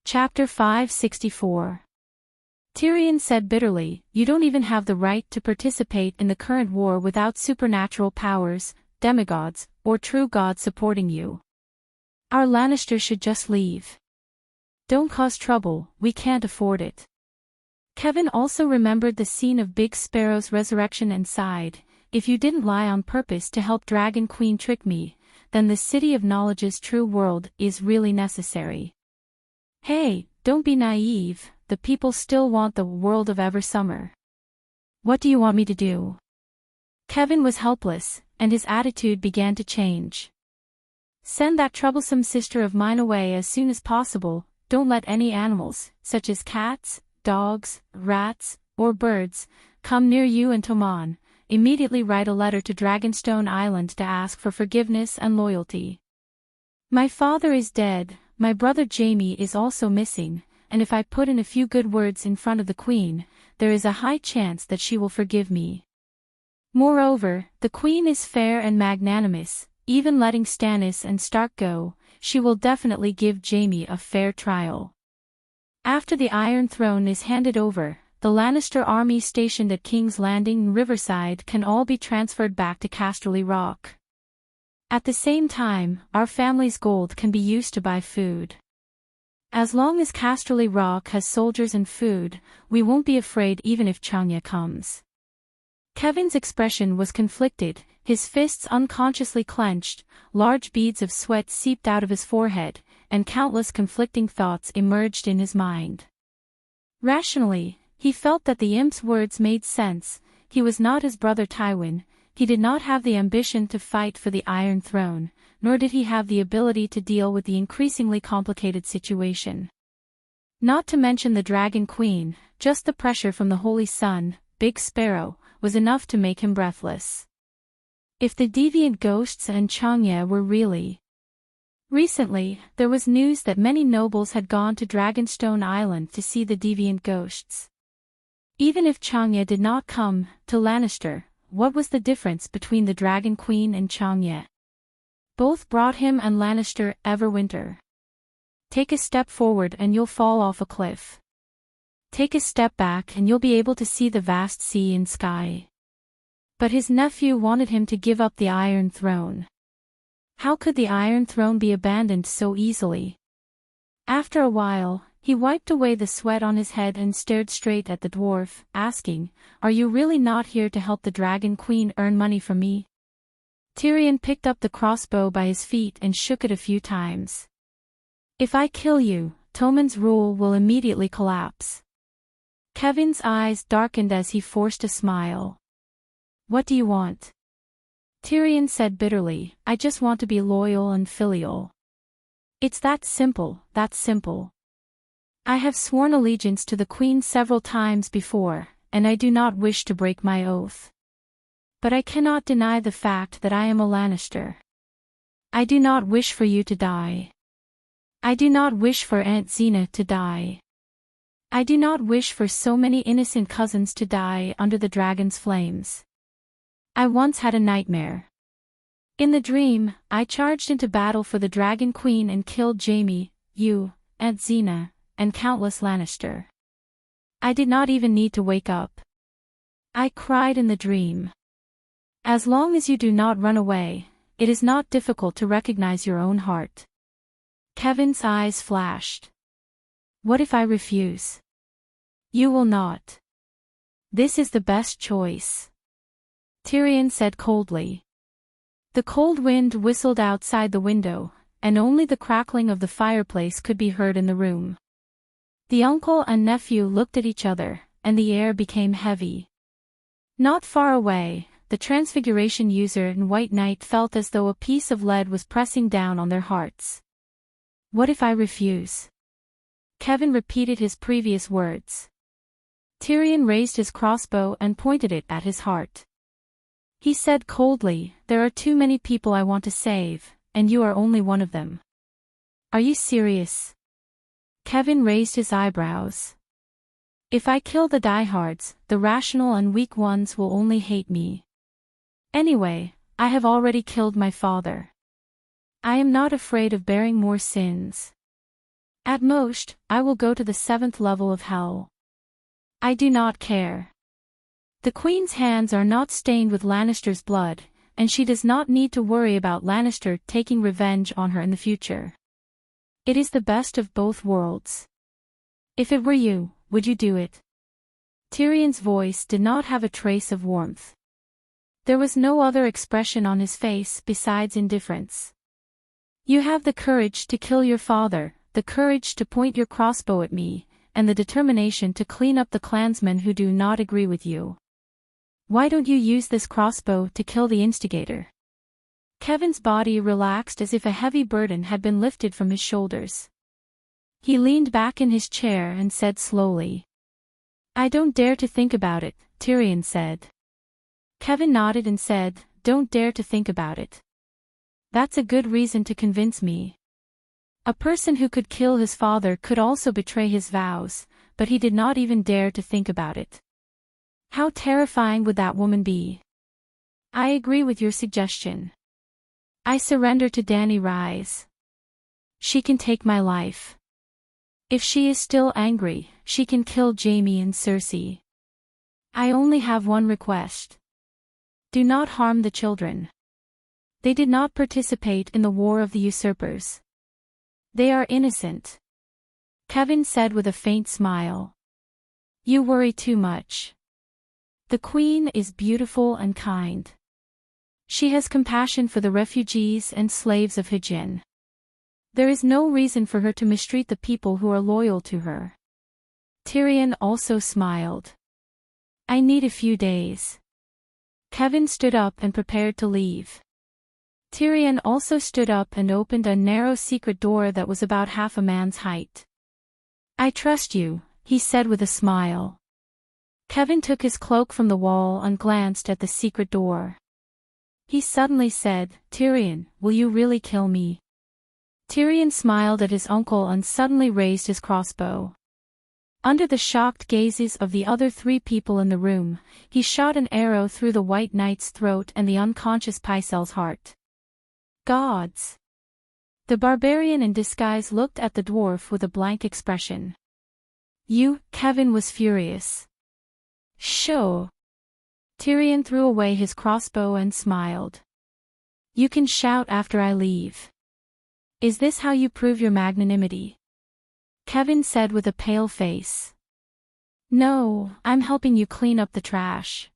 Chapter 564. Tyrion said bitterly, "You don't even have the right to participate in the current war without supernatural powers, demigods, or true gods supporting you. Our Lannisters should just leave. Don't cause trouble, we can't afford it." Kevin also remembered the scene of Big Sparrow's resurrection and sighed, "If you didn't lie on purpose to help Dragon Queen trick me, then the City of Knowledge's true world is really necessary. Hey, don't be naive, the people still want the world of Eversummer. What do you want me to do?" Kevin was helpless, and his attitude began to change. "Send that troublesome sister of mine away as soon as possible. Don't let any animals, such as cats, dogs, rats, or birds, come near you and Tomon. Immediately write a letter to Dragonstone Island to ask for forgiveness and loyalty. My father is dead, my brother Jaime is also missing, and if I put in a few good words in front of the Queen, there is a high chance that she will forgive me. Moreover, the Queen is fair and magnanimous, even letting Stannis and Stark go, she will definitely give Jaime a fair trial. After the Iron Throne is handed over, the Lannister army stationed at King's Landing and Riverside can all be transferred back to Casterly Rock. At the same time, our family's gold can be used to buy food. As long as Casterly Rock has soldiers and food, we won't be afraid even if Chanya comes." Kevin's expression was conflicted, his fists unconsciously clenched, large beads of sweat seeped out of his forehead, and countless conflicting thoughts emerged in his mind. Rationally, he felt that the imp's words made sense. He was not his brother Tywin, he did not have the ambition to fight for the Iron Throne, nor did he have the ability to deal with the increasingly complicated situation. Not to mention the Dragon Queen, just the pressure from the Holy Sun, Big Sparrow, was enough to make him breathless. If the deviant ghosts and Chanya were really... Recently, there was news that many nobles had gone to Dragonstone Island to see the deviant ghosts. Even if Chanya did not come to Lannister, what was the difference between the Dragon Queen and Chanya? Both brought him and Lannister Everwinter. Take a step forward and you'll fall off a cliff. Take a step back and you'll be able to see the vast sea and sky. But his nephew wanted him to give up the Iron Throne. How could the Iron Throne be abandoned so easily? After a while, he wiped away the sweat on his head and stared straight at the dwarf, asking, "Are you really not here to help the Dragon Queen earn money from me?" Tyrion picked up the crossbow by his feet and shook it a few times. "If I kill you, Tommen's rule will immediately collapse." Kevin's eyes darkened as he forced a smile. "What do you want?" Tyrion said bitterly, "I just want to be loyal and filial. It's that simple, that simple. I have sworn allegiance to the Queen several times before, and I do not wish to break my oath. But I cannot deny the fact that I am a Lannister. I do not wish for you to die. I do not wish for Aunt Xena to die. I do not wish for so many innocent cousins to die under the dragon's flames. I once had a nightmare. In the dream, I charged into battle for the Dragon Queen and killed Jaime, you, Aunt Xena, and countless Lannister. I did not even need to wake up. I cried in the dream. As long as you do not run away, it is not difficult to recognize your own heart." Kevin's eyes flashed. "What if I refuse?" "You will not. This is the best choice," Tyrion said coldly. The cold wind whistled outside the window, and only the crackling of the fireplace could be heard in the room. The uncle and nephew looked at each other, and the air became heavy. Not far away, the Transfiguration user and White Knight felt as though a piece of lead was pressing down on their hearts. "What if I refuse?" Kevin repeated his previous words. Tyrion raised his crossbow and pointed it at his heart. He said coldly, "There are too many people I want to save, and you are only one of them." "Are you serious?" Kevin raised his eyebrows. If I kill the diehards, the rational and weak ones will only hate me. Anyway, I have already killed my father. I am not afraid of bearing more sins. At most, I will go to the 7th level of hell. I do not care. The Queen's hands are not stained with Lannister's blood, and she does not need to worry about Lannister taking revenge on her in the future. It is the best of both worlds. If it were you, would you do it? Tyrion's voice did not have a trace of warmth. There was no other expression on his face besides indifference. You have the courage to kill your father, the courage to point your crossbow at me, and the determination to clean up the clansmen who do not agree with you. Why don't you use this crossbow to kill the instigator? Kevin's body relaxed as if a heavy burden had been lifted from his shoulders. He leaned back in his chair and said slowly. I don't dare to think about it, Tyrion said. Kevin nodded and said, don't dare to think about it. That's a good reason to convince me. A person who could kill his father could also betray his vows, but he did not even dare to think about it. How terrifying would that woman be? I agree with your suggestion. I surrender to Dany Rise. She can take my life. If she is still angry, she can kill Jaime and Cersei. I only have one request. Do not harm the children. They did not participate in the War of the Usurpers. They are innocent. Kevin said with a faint smile. You worry too much. The Queen is beautiful and kind. She has compassion for the refugees and slaves of Hijin. There is no reason for her to mistreat the people who are loyal to her. Tyrion also smiled. I need a few days. Kevin stood up and prepared to leave. Tyrion also stood up and opened a narrow secret door that was about half a man's height. I trust you, he said with a smile. Kevin took his cloak from the wall and glanced at the secret door. He suddenly said, Tyrion, will you really kill me? Tyrion smiled at his uncle and suddenly raised his crossbow. Under the shocked gazes of the other 3 people in the room, he shot an arrow through the White Knight's throat and the unconscious Pycelle's heart. Gods! The barbarian in disguise looked at the dwarf with a blank expression. Kevin was furious. Sure. Tyrion threw away his crossbow and smiled. You can shout after I leave. Is this how you prove your magnanimity? Kevin said with a pale face. No, I'm helping you clean up the trash.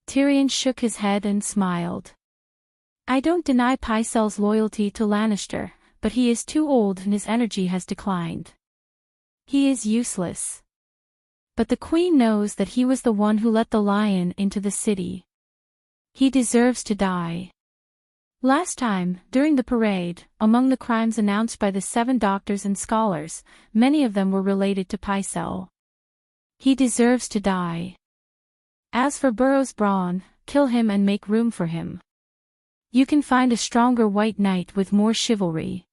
Tyrion shook his head and smiled. I don't deny Pycelle's loyalty to Lannister, but he is too old and his energy has declined. He is useless. But the Queen knows that he was the one who let the lion into the city. He deserves to die. Last time, during the parade, among the crimes announced by the 7 doctors and scholars, many of them were related to Pycelle. He deserves to die. As for Burrows Braun, kill him and make room for him. You can find a stronger White Knight with more chivalry.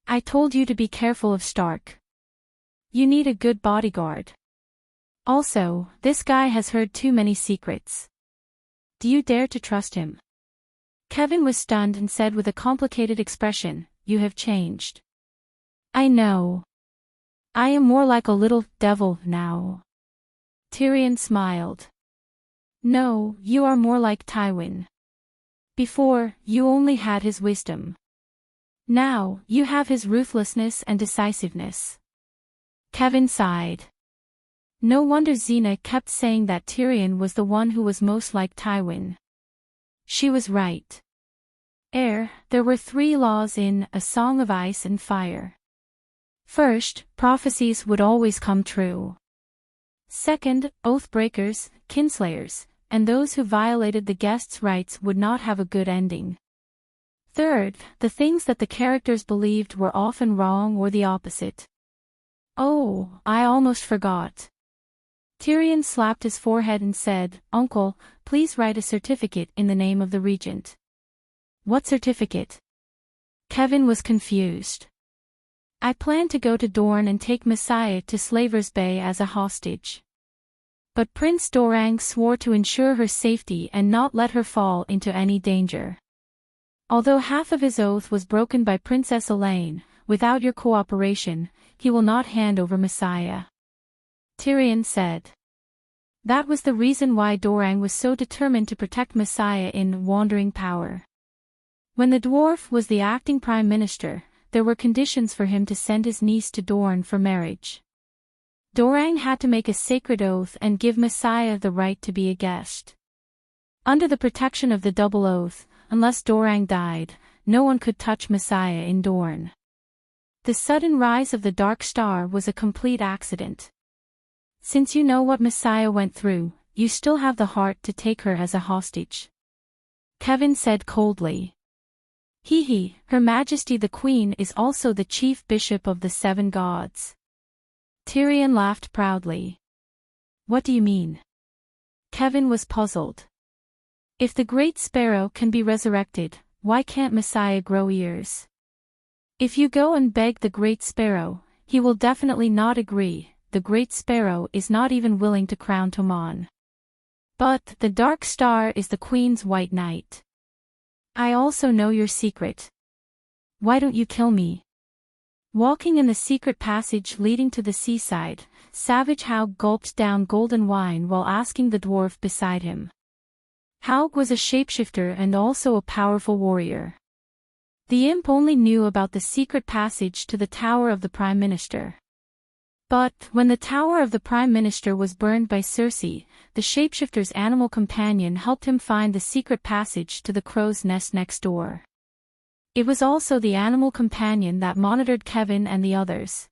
I told you to be careful of Stark. You need a good bodyguard. Also, this guy has heard too many secrets. Do you dare to trust him? Kevin was stunned and said with a complicated expression, You have changed. I know. I am more like a little devil now. Tyrion smiled. No, you are more like Tywin. Before, you only had his wisdom. Now, you have his ruthlessness and decisiveness. Kevin sighed. No wonder Xena kept saying that Tyrion was the one who was most like Tywin. She was right. There were 3 laws in A Song of Ice and Fire. First, prophecies would always come true. Second, oath-breakers, kinslayers, and those who violated the guest's rights would not have a good ending. Third, the things that the characters believed were often wrong or the opposite. Oh, I almost forgot. Tyrion slapped his forehead and said, Uncle, please write a certificate in the name of the regent. What certificate? Kevin was confused. I plan to go to Dorne and take Messiah to Slaver's Bay as a hostage. But Prince Dorang swore to ensure her safety and not let her fall into any danger. Although half of his oath was broken by Princess Elaine, without your cooperation, he will not hand over Messiah. Tyrion said. That was the reason why Dorang was so determined to protect Messiah in Wandering Power. When the dwarf was the acting prime minister, there were conditions for him to send his niece to Dorne for marriage. Dorang had to make a sacred oath and give Messiah the right to be a guest. Under the protection of the double oath, unless Dorang died, no one could touch Messiah in Dorne. The sudden rise of the Dark Star was a complete accident. Since you know what Messiah went through, you still have the heart to take her as a hostage. Kevin said coldly. Her Majesty the Queen is also the chief bishop of the Seven Gods. Tyrion laughed proudly. What do you mean? Kevin was puzzled. If the Great Sparrow can be resurrected, why can't Messiah grow ears? If you go and beg the Great Sparrow, he will definitely not agree. The Great Sparrow is not even willing to crown Tommen. But the Dark Star is the Queen's White Knight. I also know your secret. Why don't you kill me? Walking in the secret passage leading to the seaside, Savage Haug gulped down golden wine while asking the dwarf beside him. Haug was a shapeshifter and also a powerful warrior. The imp only knew about the secret passage to the Tower of the Prime Minister. But, when the Tower of the Prime Minister was burned by Cersei, the shapeshifter's animal companion helped him find the secret passage to the crow's nest next door. It was also the animal companion that monitored Kevin and the others.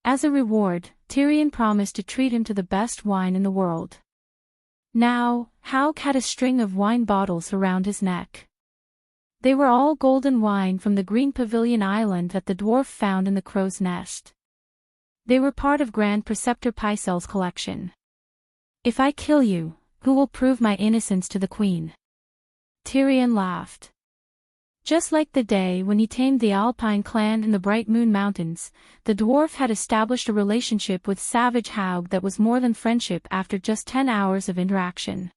As a reward, Tyrion promised to treat him to the best wine in the world. Now, Haug had a string of wine bottles around his neck. They were all golden wine from the Green Pavilion Island that the dwarf found in the crow's nest. They were part of Grand Preceptor Pycelle's collection. If I kill you, who will prove my innocence to the Queen? Tyrion laughed. Just like the day when he tamed the Alpine clan in the Bright Moon Mountains, the dwarf had established a relationship with Savage Haug that was more than friendship after just 10 hours of interaction.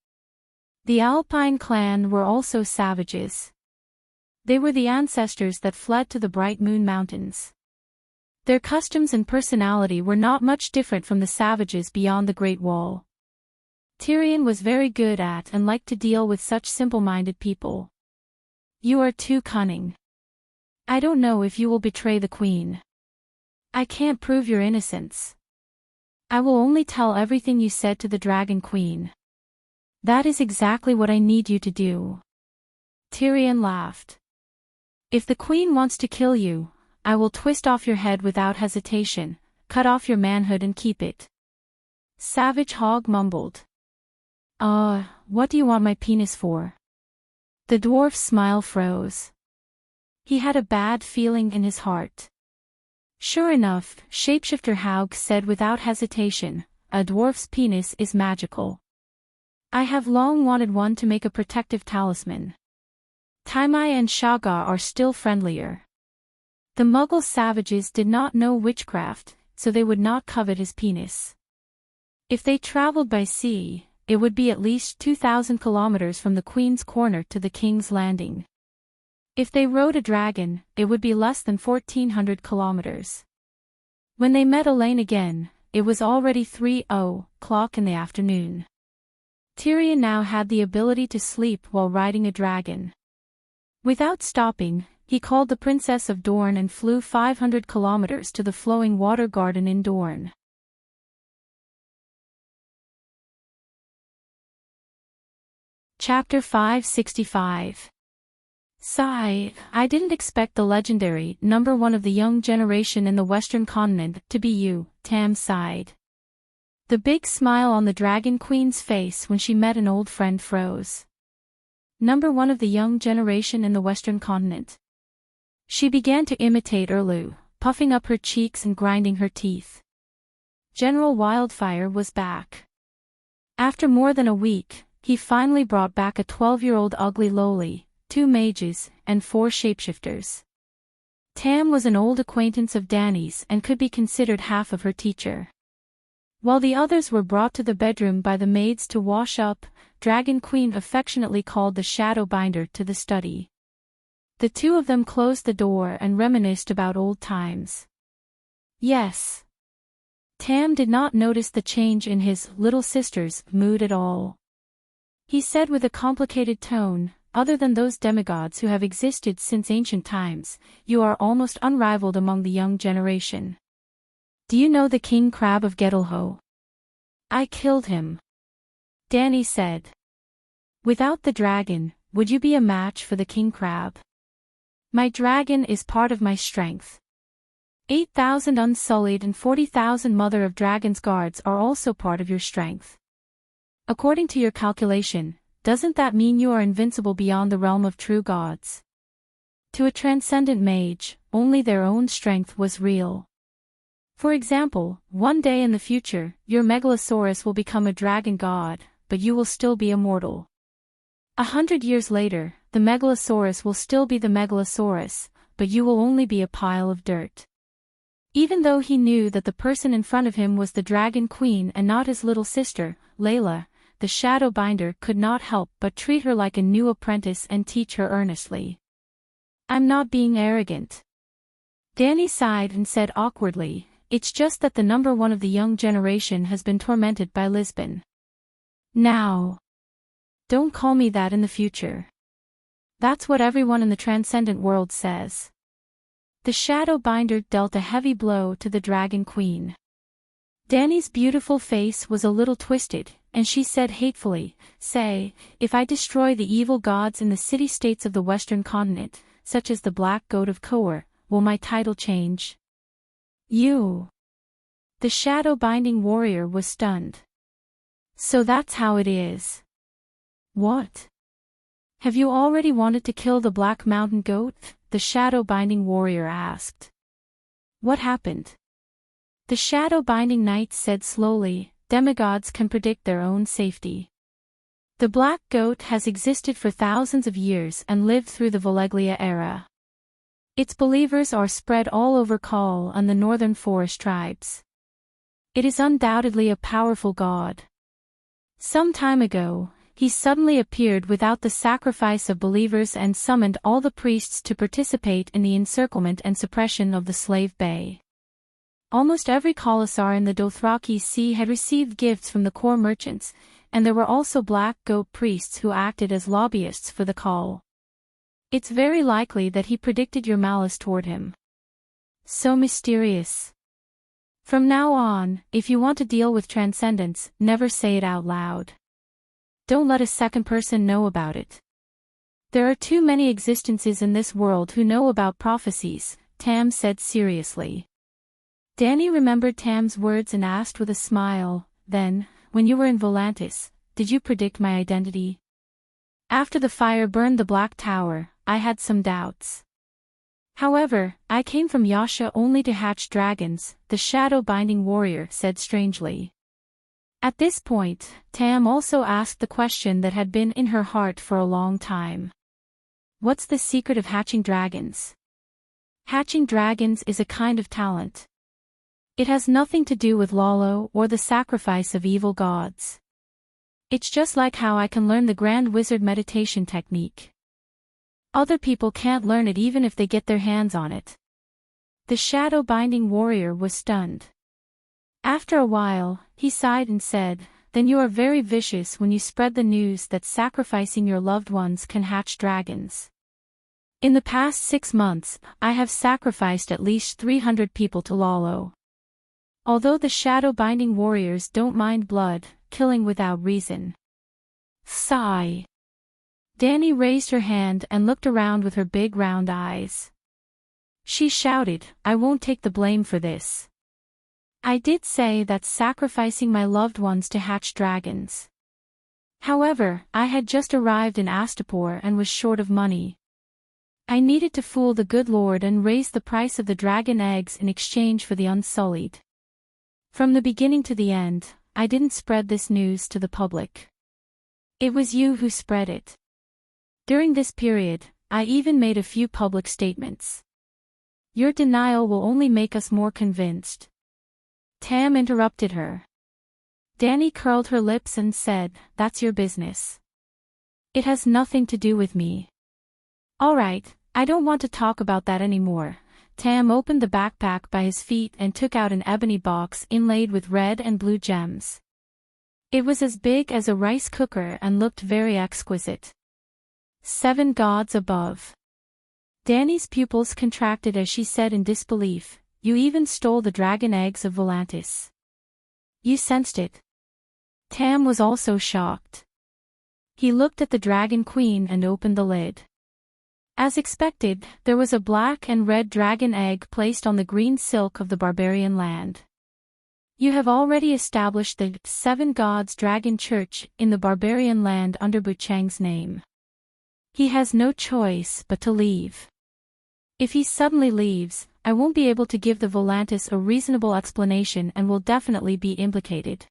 The Alpine clan were also savages. They were the ancestors that fled to the Bright Moon Mountains. Their customs and personality were not much different from the savages beyond the Great Wall. Tyrion was very good at and liked to deal with such simple-minded people. You are too cunning. I don't know if you will betray the Queen. I can't prove your innocence. I will only tell everything you said to the Dragon Queen. That is exactly what I need you to do. Tyrion laughed. If the Queen wants to kill you, I will twist off your head without hesitation, cut off your manhood and keep it. Savage Haug mumbled. What do you want my penis for? The dwarf's smile froze. He had a bad feeling in his heart. Sure enough, Shapeshifter Haug said without hesitation, a dwarf's penis is magical. I have long wanted one to make a protective talisman. Taimai and Shaga are still friendlier. The Muggle savages did not know witchcraft, so they would not covet his penis. If they traveled by sea, it would be at least 2,000 kilometers from the Queen's Corner to the King's Landing. If they rode a dragon, it would be less than 1,400 kilometers. When they met Elaine again, it was already 3:00 in the afternoon. Tyrion now had the ability to sleep while riding a dragon. Without stopping, he called the Princess of Dorne and flew 500 kilometers to the flowing water garden in Dorne. Chapter 565. Sigh, I didn't expect the legendary #1 of the young generation in the Western Continent to be you, Tam sighed. The big smile on the Dragon Queen's face when she met an old friend froze. #1 of the young generation in the Western Continent. She began to imitate Erlu, puffing up her cheeks and grinding her teeth. General Wildfire was back. After more than a week, he finally brought back a 12-year-old ugly lowly, 2 mages, and 4 shapeshifters. Tam was an old acquaintance of Danny's and could be considered half of her teacher. While the others were brought to the bedroom by the maids to wash up, Dragon Queen affectionately called the shadow binder to the study. The two of them closed the door and reminisced about old times. Yes. Tam did not notice the change in his little sister's mood at all. He said with a complicated tone, "Other than those demigods who have existed since ancient times, you are almost unrivaled among the young generation. Do you know the king crab of Gettlho? I killed him," Danny said. "Without the dragon, would you be a match for the king crab? My dragon is part of my strength. 8,000 unsullied and 40,000 mother of dragons guards are also part of your strength. According to your calculation, doesn't that mean you are invincible beyond the realm of true gods?" To a transcendent mage, only their own strength was real. For example, one day in the future, your Megalosaurus will become a dragon god, but you will still be immortal. 100 years later, the Megalosaurus will still be the Megalosaurus, but you will only be a pile of dirt. Even though he knew that the person in front of him was the Dragon Queen and not his little sister, Layla, the shadow binder could not help but treat her like a new apprentice and teach her earnestly. "I'm not being arrogant." Danny sighed and said awkwardly, "It's just that the number one of the young generation has been tormented by Lisbon. Now, don't call me that in the future. That's what everyone in the transcendent world says." The shadow binder dealt a heavy blow to the Dragon Queen. Danny's beautiful face was a little twisted, and she said hatefully, "Say, if I destroy the evil gods in the city-states of the western continent, such as the Black Goat of Kor, will my title change?" "You." The shadow-binding warrior was stunned. "So that's how it is." "What? Have you already wanted to kill the Black Mountain Goat?" the shadow-binding warrior asked. "What happened?" The shadow-binding knight said slowly, "Demigods can predict their own safety. The Black Goat has existed for thousands of years and lived through the Voleglia era. Its believers are spread all over Kal and the northern forest tribes. It is undoubtedly a powerful god. Some time ago, he suddenly appeared without the sacrifice of believers and summoned all the priests to participate in the encirclement and suppression of the Slave Bay. Almost every Khalasar in the Dothraki Sea had received gifts from the core merchants, and there were also Black Goat priests who acted as lobbyists for the Khal. It's very likely that he predicted your malice toward him. So mysterious. From now on, if you want to deal with transcendence, never say it out loud. Don't let a second person know about it. There are too many existences in this world who know about prophecies," Tam said seriously. Danny remembered Tam's words and asked with a smile, "Then, when you were in Volantis, did you predict my identity?" "After the fire burned the Black Tower, I had some doubts. However, I came from Yasha only to hatch dragons," the shadow-binding warrior said strangely. At this point, Tam also asked the question that had been in her heart for a long time. "What's the secret of hatching dragons?" "Hatching dragons is a kind of talent. It has nothing to do with Lalo or the sacrifice of evil gods. It's just like how I can learn the Grand Wizard meditation technique. Other people can't learn it even if they get their hands on it." The shadow-binding warrior was stunned. After a while, he sighed and said, "Then you are very vicious when you spread the news that sacrificing your loved ones can hatch dragons. In the past 6 months, I have sacrificed at least 300 people to Lalo." Although the shadow-binding warriors don't mind blood, killing without reason. Sigh. Danny raised her hand and looked around with her big round eyes. She shouted, "I won't take the blame for this. I did say that sacrificing my loved ones to hatch dragons. However, I had just arrived in Astapor and was short of money. I needed to fool the good Lord and raise the price of the dragon eggs in exchange for the Unsullied. From the beginning to the end, I didn't spread this news to the public. It was you who spread it. During this period, I even made a few public statements. Your denial will only make us more convinced. Tam interrupted her. Dani curled her lips and said, "That's your business. It has nothing to do with me." "All right, I don't want to talk about that anymore." Tam opened the backpack by his feet and took out an ebony box inlaid with red and blue gems. It was as big as a rice cooker and looked very exquisite. 7 gods above. Dani's pupils contracted as she said in disbelief, "You even stole the dragon eggs of Volantis. You sensed it." Tam was also shocked. He looked at the dragon queen and opened the lid. As expected, there was a black and red dragon egg placed on the green silk of the barbarian land. "You have already established the 7 gods dragon church in the barbarian land under Buchang's name. He has no choice but to leave. If he suddenly leaves, I won't be able to give the Volantis a reasonable explanation and will definitely be implicated.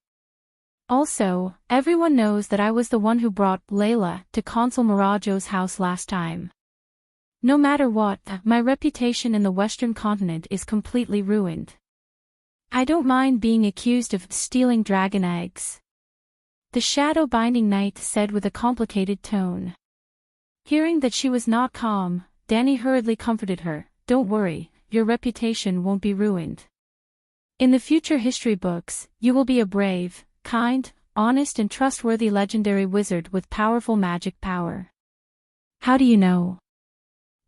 Also, everyone knows that I was the one who brought Layla to Consul Mirajo's house last time. No matter what, my reputation in the Western continent is completely ruined. I don't mind being accused of stealing dragon eggs," the shadow-binding knight said with a complicated tone. Hearing that she was not calm, Dani hurriedly comforted her, "Don't worry, your reputation won't be ruined. In the future history books, you will be a brave, kind, honest and trustworthy legendary wizard with powerful magic power." "How do you know?"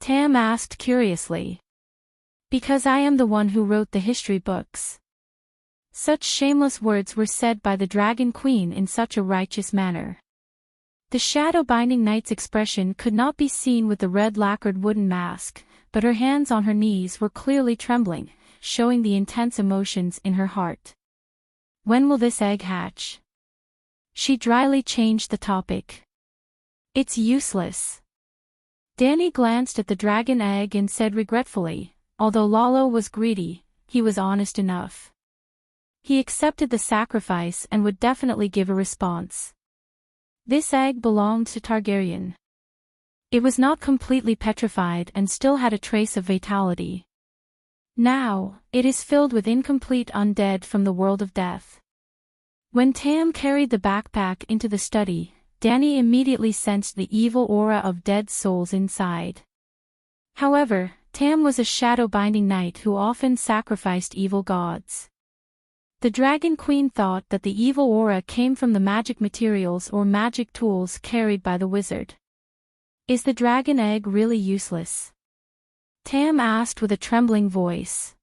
Tam asked curiously. "Because I am the one who wrote the history books." Such shameless words were said by the Dragon Queen in such a righteous manner. The shadow-binding knight's expression could not be seen with the red lacquered wooden mask, but her hands on her knees were clearly trembling, showing the intense emotions in her heart. "When will this egg hatch?" She dryly changed the topic. "It's useless." Dani glanced at the dragon egg and said regretfully, although Lalo was greedy, he was honest enough. He accepted the sacrifice and would definitely give a response. This egg belonged to Targaryen. It was not completely petrified and still had a trace of vitality. Now, it is filled with incomplete undead from the world of death. When Tam carried the backpack into the study, Dani immediately sensed the evil aura of dead souls inside. However, Tam was a shadow-binding knight who often sacrificed evil gods. The Dragon Queen thought that the evil aura came from the magic materials or magic tools carried by the wizard. "Is the dragon egg really useless?" Tam asked with a trembling voice.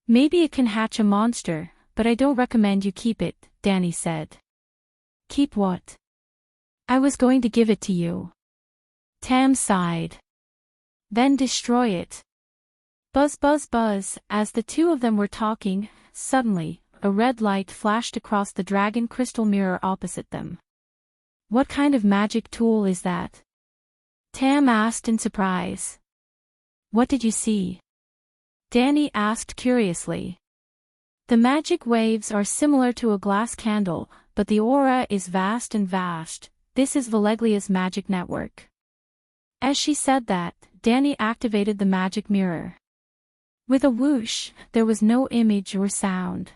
"Maybe it can hatch a monster, but I don't recommend you keep it," Dani said. "Keep what?" "I was going to give it to you." Tam sighed. "Then destroy it." Buzz buzz buzz, as the two of them were talking, suddenly, a red light flashed across the dragon crystal mirror opposite them. "What kind of magic tool is that?" Tam asked in surprise. "What did you see?" Dani asked curiously. "The magic waves are similar to a glass candle, but the aura is vast and vast. This is Valeglia's magic network." As she said that, Dani activated the magic mirror. With a whoosh, there was no image or sound.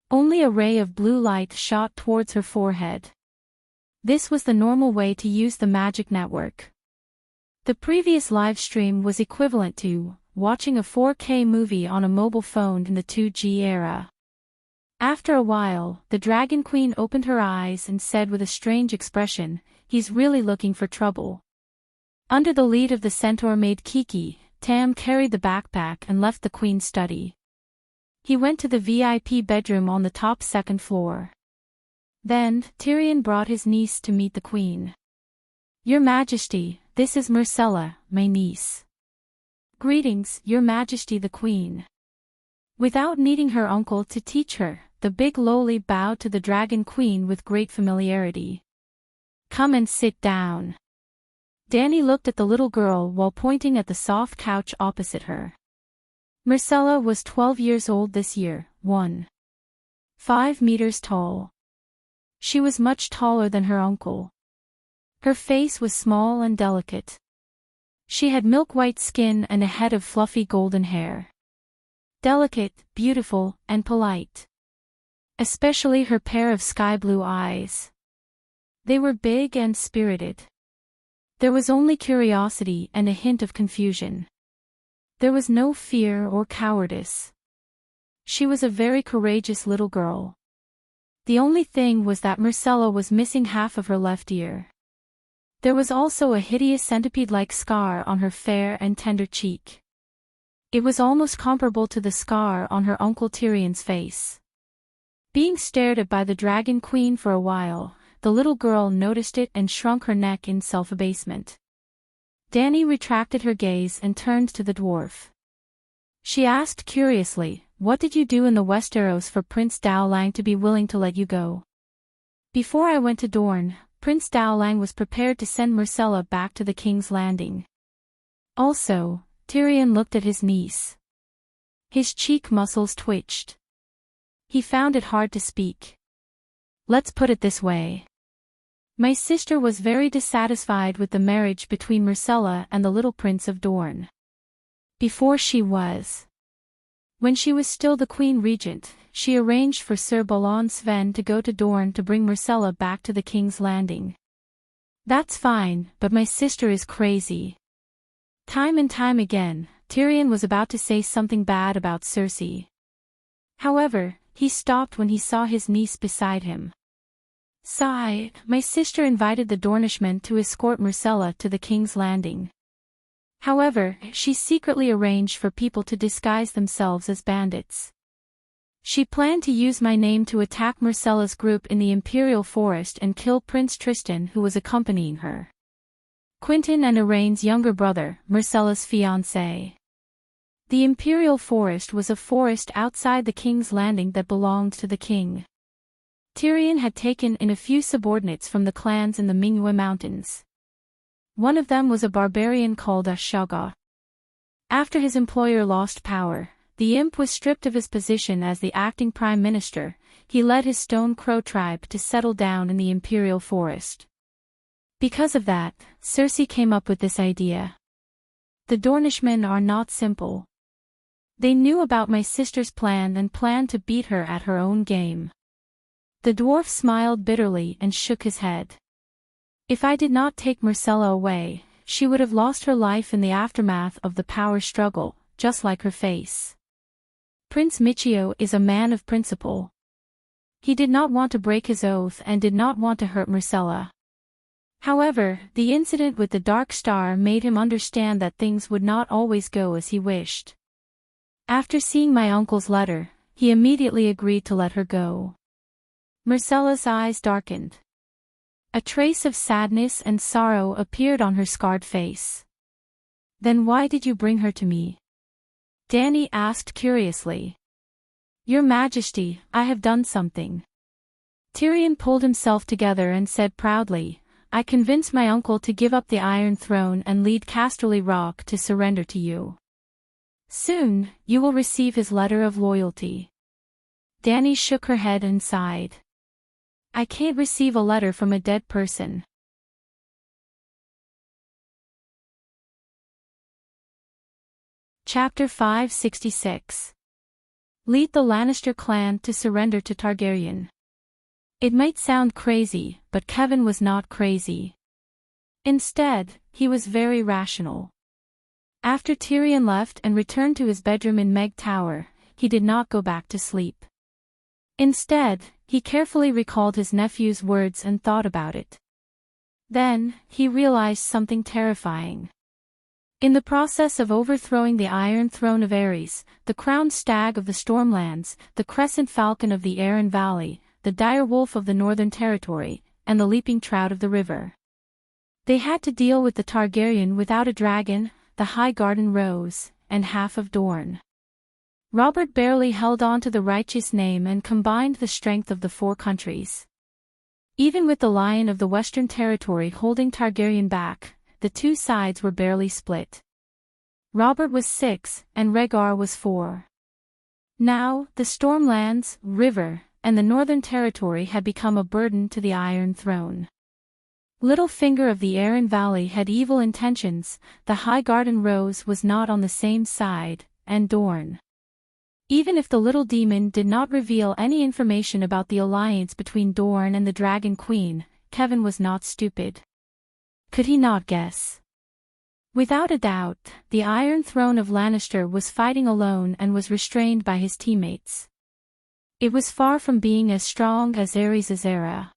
Only a ray of blue light shot towards her forehead. This was the normal way to use the magic network. The previous live stream was equivalent to watching a 4K movie on a mobile phone in the 2G era. After a while, the Dragon Queen opened her eyes and said with a strange expression, "He's really looking for trouble." Under the lead of the centaur maid Kiki, Tam carried the backpack and left the Queen's study. He went to the VIP bedroom on the top second floor. Then, Tyrion brought his niece to meet the Queen. "Your Majesty, this is Myrcella, my niece." "Greetings, Your Majesty the Queen." Without needing her uncle to teach her, the big lowly bowed to the Dragon Queen with great familiarity. "Come and sit down." Dani looked at the little girl while pointing at the soft couch opposite her. Myrcella was 12 years old this year, 1.5 meters tall. She was much taller than her uncle. Her face was small and delicate. She had milk-white skin and a head of fluffy golden hair. Delicate, beautiful, and polite. Especially her pair of sky-blue eyes. They were big and spirited. There was only curiosity and a hint of confusion. There was no fear or cowardice. She was a very courageous little girl. The only thing was that Marcella was missing half of her left ear. There was also a hideous centipede-like scar on her fair and tender cheek. It was almost comparable to the scar on her Uncle Tyrion's face. Being stared at by the Dragon Queen for a while, the little girl noticed it and shrunk her neck in self-abasement. Dany retracted her gaze and turned to the dwarf. She asked curiously, "What did you do in the Westeros for Prince Dowling to be willing to let you go?" "Before I went to Dorne, Prince Dowling was prepared to send Marcella back to the King's Landing." Also, Tyrion looked at his niece. His cheek muscles twitched. He found it hard to speak. "Let's put it this way. My sister was very dissatisfied with the marriage between Marcella and the little Prince of Dorne. When she was still the Queen Regent, she arranged for Sir Balon Sven to go to Dorne to bring Marcella back to the King's Landing. That's fine, but my sister is crazy." Time and time again, Tyrion was about to say something bad about Cersei. However, he stopped when he saw his niece beside him. "Sigh, my sister invited the Dornishmen to escort Marcella to the King's Landing. However, she secretly arranged for people to disguise themselves as bandits. She planned to use my name to attack Marcella's group in the Imperial Forest and kill Prince Tristan, who was accompanying her. Quentyn and Elain's younger brother, Marcella's fiancé. The Imperial Forest was a forest outside the King's Landing that belonged to the king. Tyrion had taken in a few subordinates from the clans in the Mingwe Mountains. One of them was a barbarian called Ashaga. After his employer lost power, the imp was stripped of his position as the acting prime minister. He led his Stone Crow tribe to settle down in the Imperial Forest. Because of that, Cersei came up with this idea. The Dornishmen are not simple. They knew about my sister's plan and planned to beat her at her own game." The dwarf smiled bitterly and shook his head. "If I did not take Marcella away, she would have lost her life in the aftermath of the power struggle, just like her face. Prince Michio is a man of principle. He did not want to break his oath and did not want to hurt Marcella. However, the incident with the Dark Star made him understand that things would not always go as he wished. After seeing my uncle's letter, he immediately agreed to let her go." Marcella's eyes darkened. A trace of sadness and sorrow appeared on her scarred face. "Then why did you bring her to me?" Dany asked curiously. "Your Majesty, I have done something." Tyrion pulled himself together and said proudly, "I convinced my uncle to give up the Iron Throne and lead Casterly Rock to surrender to you. Soon, you will receive his letter of loyalty." Dany shook her head and sighed. "I can't receive a letter from a dead person." Chapter 566. Lead the Lannister clan to surrender to Targaryen. It might sound crazy, but Kevin was not crazy. Instead, he was very rational. After Tyrion left and returned to his bedroom in Meg Tower, he did not go back to sleep. Instead, he carefully recalled his nephew's words and thought about it. Then, he realized something terrifying. In the process of overthrowing the Iron Throne of Aerys, the crowned stag of the Stormlands, the crescent falcon of the Arryn Valley, the dire wolf of the Northern Territory, and the leaping trout of the river, they had to deal with the Targaryen without a dragon, the High Garden Rose, and half of Dorne. Robert barely held on to the righteous name and combined the strength of the four countries. Even with the Lion of the Western Territory holding Targaryen back, the two sides were barely split. Robert was 6, and Rhaegar was 4. Now, the Stormlands, River, and the Northern Territory had become a burden to the Iron Throne. Little finger of the Aran Valley had evil intentions, the High Garden Rose was not on the same side, and Dorn. Even if the little demon did not reveal any information about the alliance between Dorn and the Dragon Queen, Kevin was not stupid. Could he not guess? Without a doubt, the Iron Throne of Lannister was fighting alone and was restrained by his teammates. It was far from being as strong as Aerys' Azera.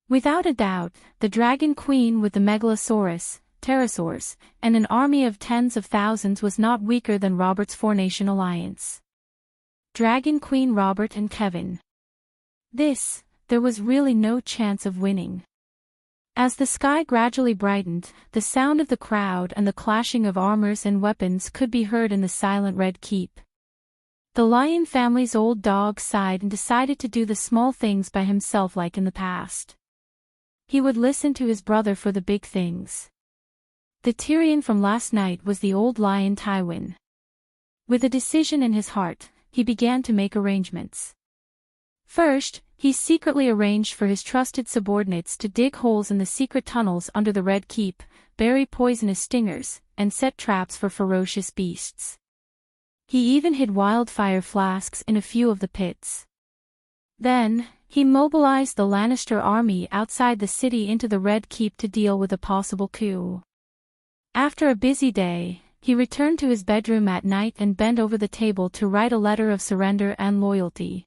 Without a doubt, the Dragon Queen with the Megalosaurus, pterosaurs, and an army of tens of thousands was not weaker than Robert's four-nation alliance. Dragon Queen Robert and Kevin. There was really no chance of winning. As the sky gradually brightened, the sound of the crowd and the clashing of armors and weapons could be heard in the silent Red Keep. The Lion family's old dog sighed and decided to do the small things by himself like in the past. He would listen to his brother for the big things. The Tyrion from last night was the old lion Tywin. With a decision in his heart, he began to make arrangements. First, he secretly arranged for his trusted subordinates to dig holes in the secret tunnels under the Red Keep, bury poisonous stingers, and set traps for ferocious beasts. He even hid wildfire flasks in a few of the pits. Then, he mobilized the Lannister army outside the city into the Red Keep to deal with a possible coup. After a busy day, he returned to his bedroom at night and bent over the table to write a letter of surrender and loyalty.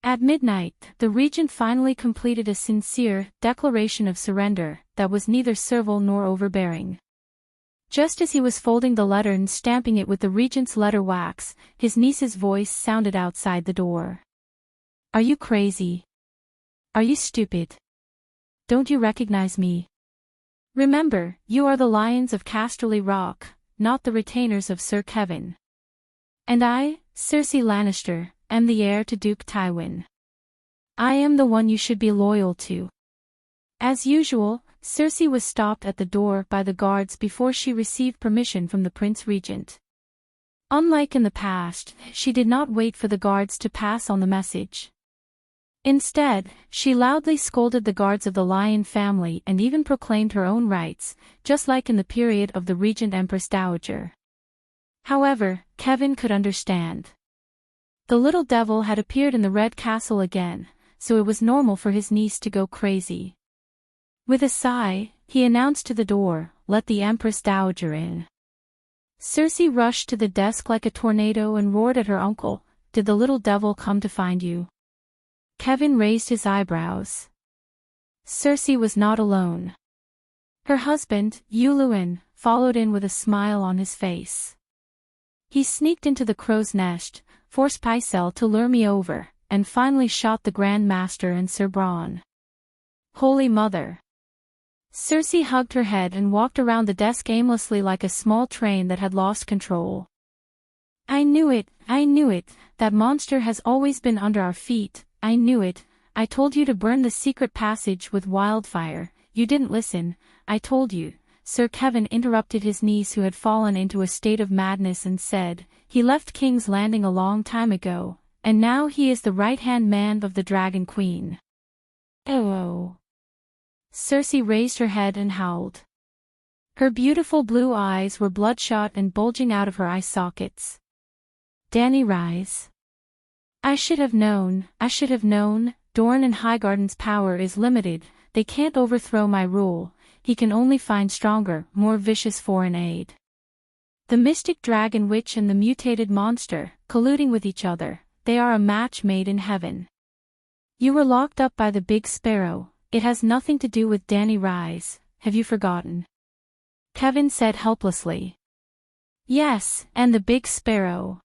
At midnight, the regent finally completed a sincere declaration of surrender that was neither servile nor overbearing. Just as he was folding the letter and stamping it with the regent's letter wax, his niece's voice sounded outside the door. "Are you crazy? Are you stupid? Don't you recognize me? Remember, you are the Lions of Casterly Rock, not the retainers of Sir Kevin. And I, Cersei Lannister, am the heir to Duke Tywin. I am the one you should be loyal to." As usual, Cersei was stopped at the door by the guards before she received permission from the Prince Regent. Unlike in the past, she did not wait for the guards to pass on the message. Instead, she loudly scolded the guards of the Lion family and even proclaimed her own rights, just like in the period of the Regent Empress Dowager. However, Kevin could understand. The little devil had appeared in the Red Castle again, so it was normal for his niece to go crazy. With a sigh, he announced to the door, "Let the Empress Dowager in." Cersei rushed to the desk like a tornado and roared at her uncle, "Did the little devil come to find you?" Kevin raised his eyebrows. Cersei was not alone. Her husband, Yuluin, followed in with a smile on his face. "He sneaked into the crow's nest, forced Pycelle to lure me over, and finally shot the Grand Master and Sir Bronn." Holy Mother! Cersei hugged her head and walked around the desk aimlessly like a small train that had lost control. I knew it, that monster has always been under our feet, I knew it, I told you to burn the secret passage with wildfire, you didn't listen, I told you." Sir Kevin interrupted his niece who had fallen into a state of madness and said, "He left King's Landing a long time ago, and now he is the right-hand man of the Dragon Queen." Oh. Cersei raised her head and howled. Her beautiful blue eyes were bloodshot and bulging out of her eye sockets. Dany Rise. I should have known, Dorne and Highgarden's power is limited, they can't overthrow my rule, he can only find stronger, more vicious foreign aid. The mystic dragon witch and the mutated monster, colluding with each other, they are a match made in heaven. You were locked up by the Big Sparrow, it has nothing to do with Dany Rise, have you forgotten? Kevin said helplessly. Yes, and the Big Sparrow.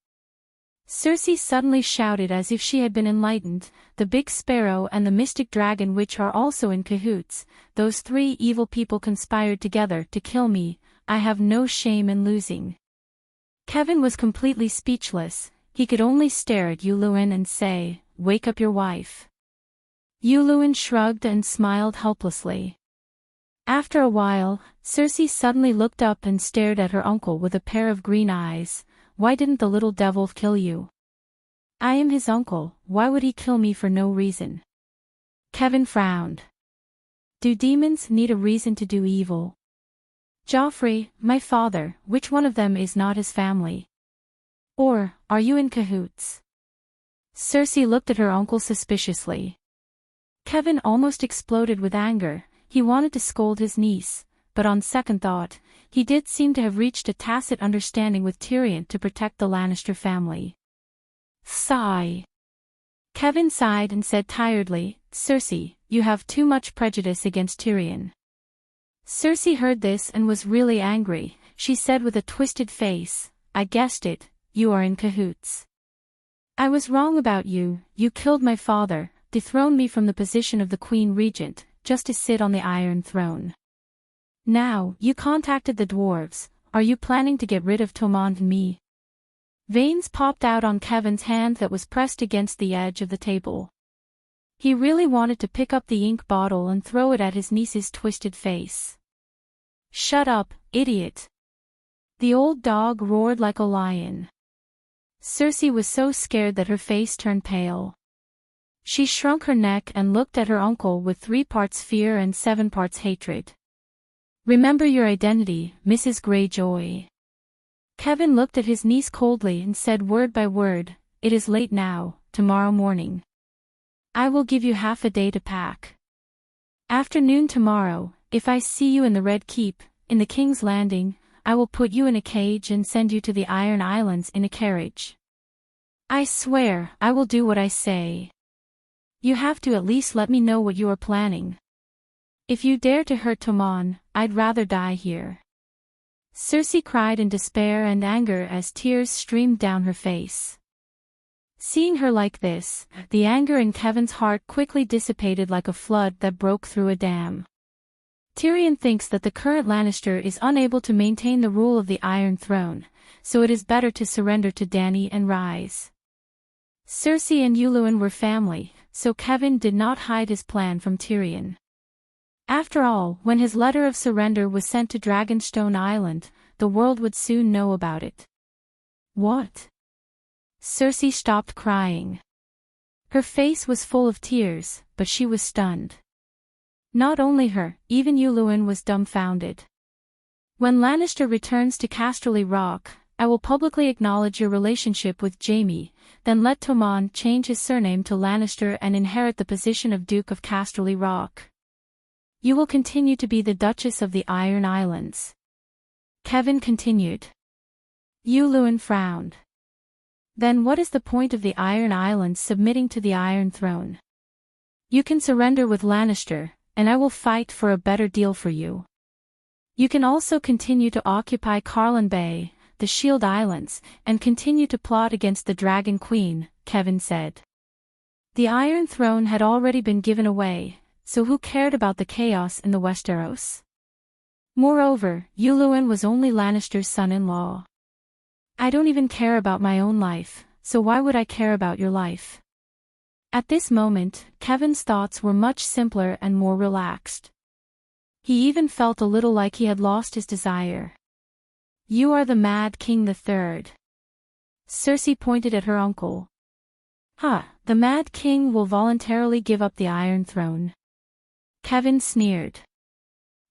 Cersei suddenly shouted as if she had been enlightened, the Big Sparrow and the Mystic Dragon Witch are also in cahoots, those three evil people conspired together to kill me, I have no shame in losing. Kevin was completely speechless, he could only stare at Yuluin and say, "Wake up your wife." Yuluin shrugged and smiled helplessly. After a while, Cersei suddenly looked up and stared at her uncle with a pair of green eyes. "Why didn't the little devil kill you?" "I am his uncle, why would he kill me for no reason?" Kevin frowned. Do demons need a reason to do evil? Joffrey, my father, which one of them is not his family? Or, are you in cahoots? Cersei looked at her uncle suspiciously. Kevin almost exploded with anger. He wanted to scold his niece, but on second thought, he did seem to have reached a tacit understanding with Tyrion to protect the Lannister family. Sigh. Kevin sighed and said tiredly, Cersei, you have too much prejudice against Tyrion. Cersei heard this and was really angry. She said with a twisted face, I guessed it, you are in cahoots. I was wrong about you. You killed my father, dethroned me from the position of the Queen Regent, just to sit on the Iron Throne. Now, you contacted the dwarves. Are you planning to get rid of Tommen and me? Veins popped out on Kevin's hand that was pressed against the edge of the table. He really wanted to pick up the ink bottle and throw it at his niece's twisted face. Shut up, idiot! The old dog roared like a lion. Cersei was so scared that her face turned pale. She shrunk her neck and looked at her uncle with 3 parts fear and 7 parts hatred. Remember your identity, Mrs. Greyjoy. Kevin looked at his niece coldly and said word by word, it is late now, tomorrow morning. I will give you half a day to pack. Afternoon tomorrow, if I see you in the Red Keep, in the King's Landing, I will put you in a cage and send you to the Iron Islands in a carriage. I swear, I will do what I say. You have to at least let me know what you are planning. If you dare to hurt Tommen, I'd rather die here. Cersei cried in despair and anger as tears streamed down her face. Seeing her like this, the anger in Kevin's heart quickly dissipated like a flood that broke through a dam. Tyrion thinks that the current Lannister is unable to maintain the rule of the Iron Throne, so it is better to surrender to Dany and rise. Cersei and Yuluen were family, so Kevin did not hide his plan from Tyrion. After all, when his letter of surrender was sent to Dragonstone Island, the world would soon know about it. What? Cersei stopped crying. Her face was full of tears, but she was stunned. Not only her, even Yuluen was dumbfounded. When Lannister returns to Casterly Rock, I will publicly acknowledge your relationship with Jaime, then let Tommen change his surname to Lannister and inherit the position of Duke of Casterly Rock. You will continue to be the Duchess of the Iron Islands. Kevin continued. Yuluen frowned. Then what is the point of the Iron Islands submitting to the Iron Throne? You can surrender with Lannister, and I will fight for a better deal for you. You can also continue to occupy Carlin Bay, the Shield Islands, and continue to plot against the Dragon Queen, Kevin said. The Iron Throne had already been given away, so who cared about the chaos in the Westeros? Moreover, Yuluen was only Lannister's son-in-law. I don't even care about my own life, so why would I care about your life? At this moment, Kevin's thoughts were much simpler and more relaxed. He even felt a little like he had lost his desire. You are the Mad King III. Cersei pointed at her uncle. The Mad King will voluntarily give up the Iron Throne. Kevin sneered.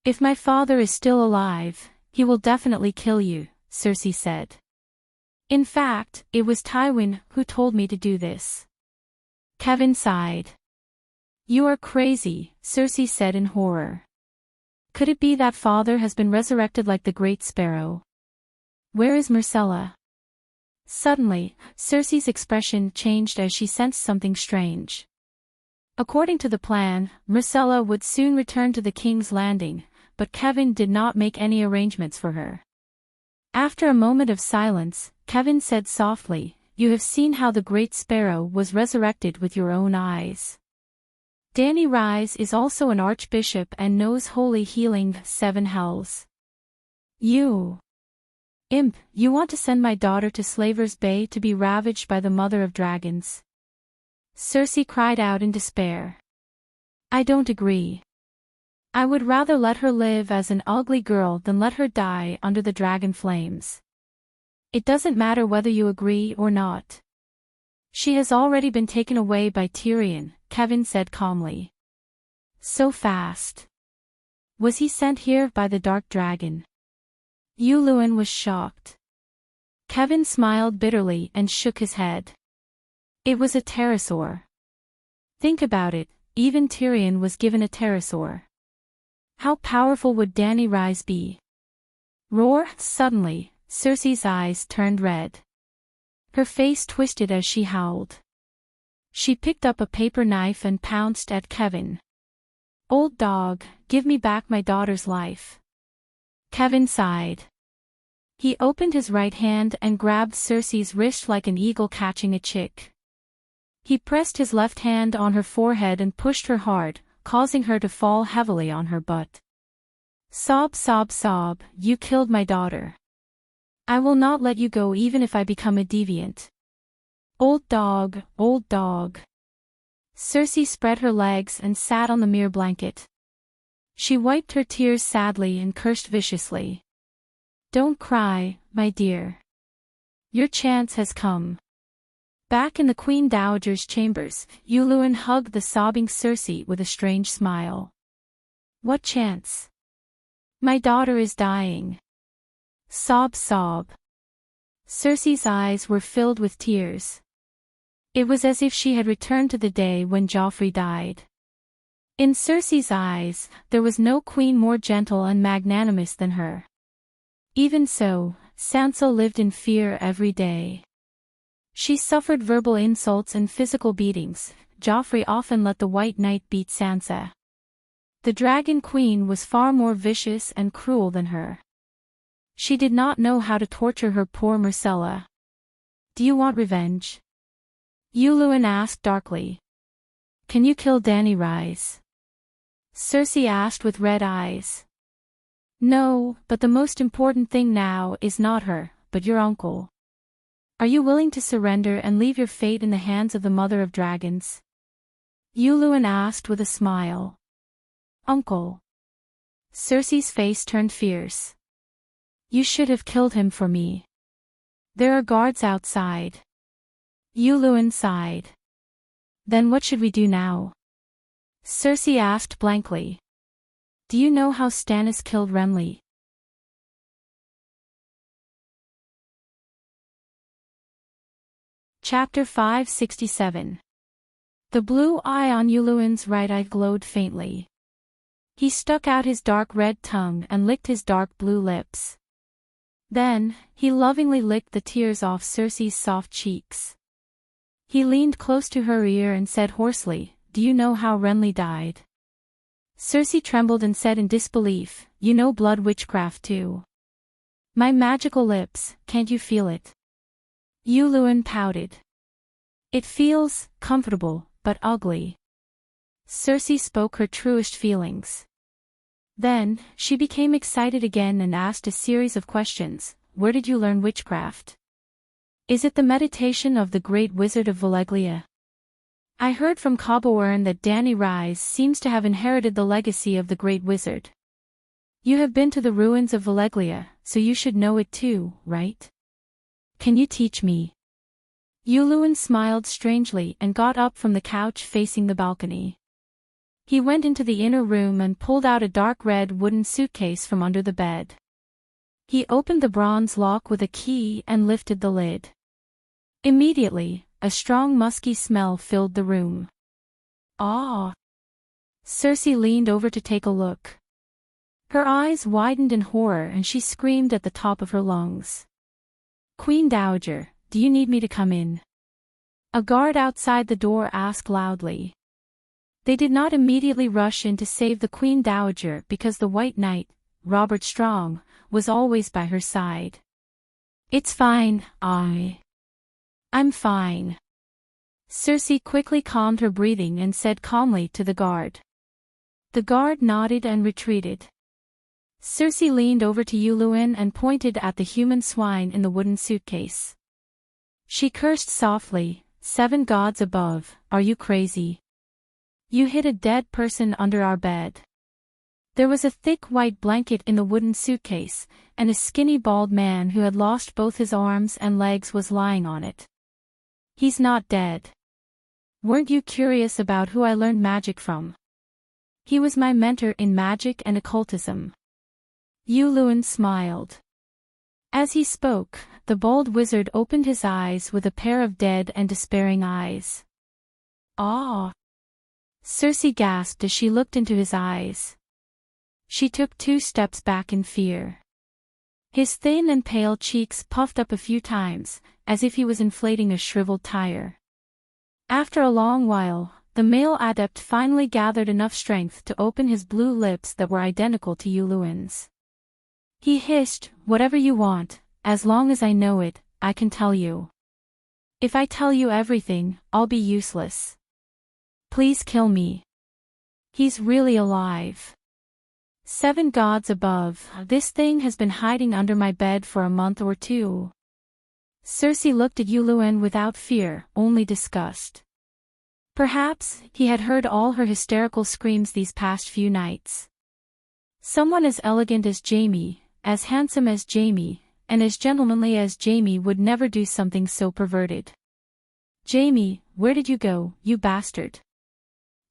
If my father is still alive, he will definitely kill you, Cersei said. In fact, it was Tywin who told me to do this. Kevin sighed. You are crazy, Cersei said in horror. Could it be that father has been resurrected like the Great Sparrow? Where is Myrcella? Suddenly, Cersei's expression changed as she sensed something strange. According to the plan, Myrcella would soon return to the King's Landing, but Kevin did not make any arrangements for her. After a moment of silence, Kevin said softly, You have seen how the Great Sparrow was resurrected with your own eyes. Dany Rise is also an archbishop and knows holy healing 7 hells. You imp, you want to send my daughter to Slaver's Bay to be ravaged by the mother of dragons? Cersei cried out in despair. I don't agree. I would rather let her live as an ugly girl than let her die under the dragon flames. It doesn't matter whether you agree or not. She has already been taken away by Tyrion, Kevin said calmly. So fast. Was he sent here by the dark dragon? Yuluen was shocked. Kevin smiled bitterly and shook his head. It was a pterosaur. Think about it, even Tyrion was given a pterosaur. How powerful would Dany Rise be? Roar! Suddenly, Cersei's eyes turned red. Her face twisted as she howled. She picked up a paper knife and pounced at Kevin. Old dog, give me back my daughter's life. Kevin sighed. He opened his right hand and grabbed Cersei's wrist like an eagle catching a chick. He pressed his left hand on her forehead and pushed her hard, causing her to fall heavily on her butt. Sob, sob, sob, you killed my daughter. I will not let you go even if I become a deviant. Old dog, old dog. Cersei spread her legs and sat on the mirror blanket. She wiped her tears sadly and cursed viciously. Don't cry, my dear. Your chance has come. Back in the Queen Dowager's chambers, Yuluen hugged the sobbing Cersei with a strange smile. What chance? My daughter is dying. Sob, sob. Cersei's eyes were filled with tears. It was as if she had returned to the day when Joffrey died. In Cersei's eyes, there was no queen more gentle and magnanimous than her. Even so, Sansa lived in fear every day. She suffered verbal insults and physical beatings. Joffrey often let the White Knight beat Sansa. The Dragon Queen was far more vicious and cruel than her. She did not know how to torture her poor Myrcella. Do you want revenge? Yuluen asked darkly. Can you kill Dany Rise? Cersei asked with red eyes. No, but the most important thing now is not her, but your uncle. Are you willing to surrender and leave your fate in the hands of the Mother of Dragons? Yuluen asked with a smile. Uncle. Cersei's face turned fierce. You should have killed him for me. There are guards outside. Yuluen sighed. Then what should we do now? Cersei asked blankly. Do you know how Stannis killed Renly? Chapter 567. The blue eye on Yuluen's right eye glowed faintly. He stuck out his dark red tongue and licked his dark blue lips. Then, he lovingly licked the tears off Cersei's soft cheeks. He leaned close to her ear and said hoarsely, Do you know how Renly died? Cersei trembled and said in disbelief, You know blood witchcraft too. My magical lips, can't you feel it? Yuluen pouted. It feels comfortable, but ugly. Cersei spoke her truest feelings. Then, she became excited again and asked a series of questions. Where did you learn witchcraft? Is it the meditation of the great wizard of Valeglia? I heard from Cobourn that Dany Rise seems to have inherited the legacy of the great wizard. You have been to the ruins of Valeglia, so you should know it too, right? Can you teach me? Yuluen smiled strangely and got up from the couch facing the balcony. He went into the inner room and pulled out a dark red wooden suitcase from under the bed. He opened the bronze lock with a key and lifted the lid. Immediately, a strong musky smell filled the room. Ah! Cersei leaned over to take a look. Her eyes widened in horror and she screamed at the top of her lungs. Queen Dowager, do you need me to come in? A guard outside the door asked loudly. They did not immediately rush in to save the Queen Dowager because the White Knight, Robert Strong, was always by her side. It's fine, I'm fine. Cersei quickly calmed her breathing and said calmly to the guard. The guard nodded and retreated. Cersei leaned over to Yuluen and pointed at the human swine in the wooden suitcase. She cursed softly, 7 gods above, are you crazy? You hid a dead person under our bed. There was a thick white blanket in the wooden suitcase, and a skinny bald man who had lost both his arms and legs was lying on it. He's not dead. Weren't you curious about who I learned magic from? He was my mentor in magic and occultism. Yulun smiled. As he spoke, the bald wizard opened his eyes with a pair of dead and despairing eyes. "Ah!" Circe gasped as she looked into his eyes. She took 2 steps back in fear. His thin and pale cheeks puffed up a few times, as if he was inflating a shriveled tire. After a long while, the male adept finally gathered enough strength to open his blue lips that were identical to Yulun's. He hissed, "Whatever you want, as long as I know it, I can tell you. If I tell you everything, I'll be useless. Please kill me. He's really alive. 7 gods above, this thing has been hiding under my bed for a month or 2. Circe looked at Yulun without fear, only disgust. Perhaps he had heard all her hysterical screams these past few nights. Someone as elegant as Jamie, as handsome as Jamie, and as gentlemanly as Jamie would never do something so perverted. "Jamie, where did you go, you bastard?"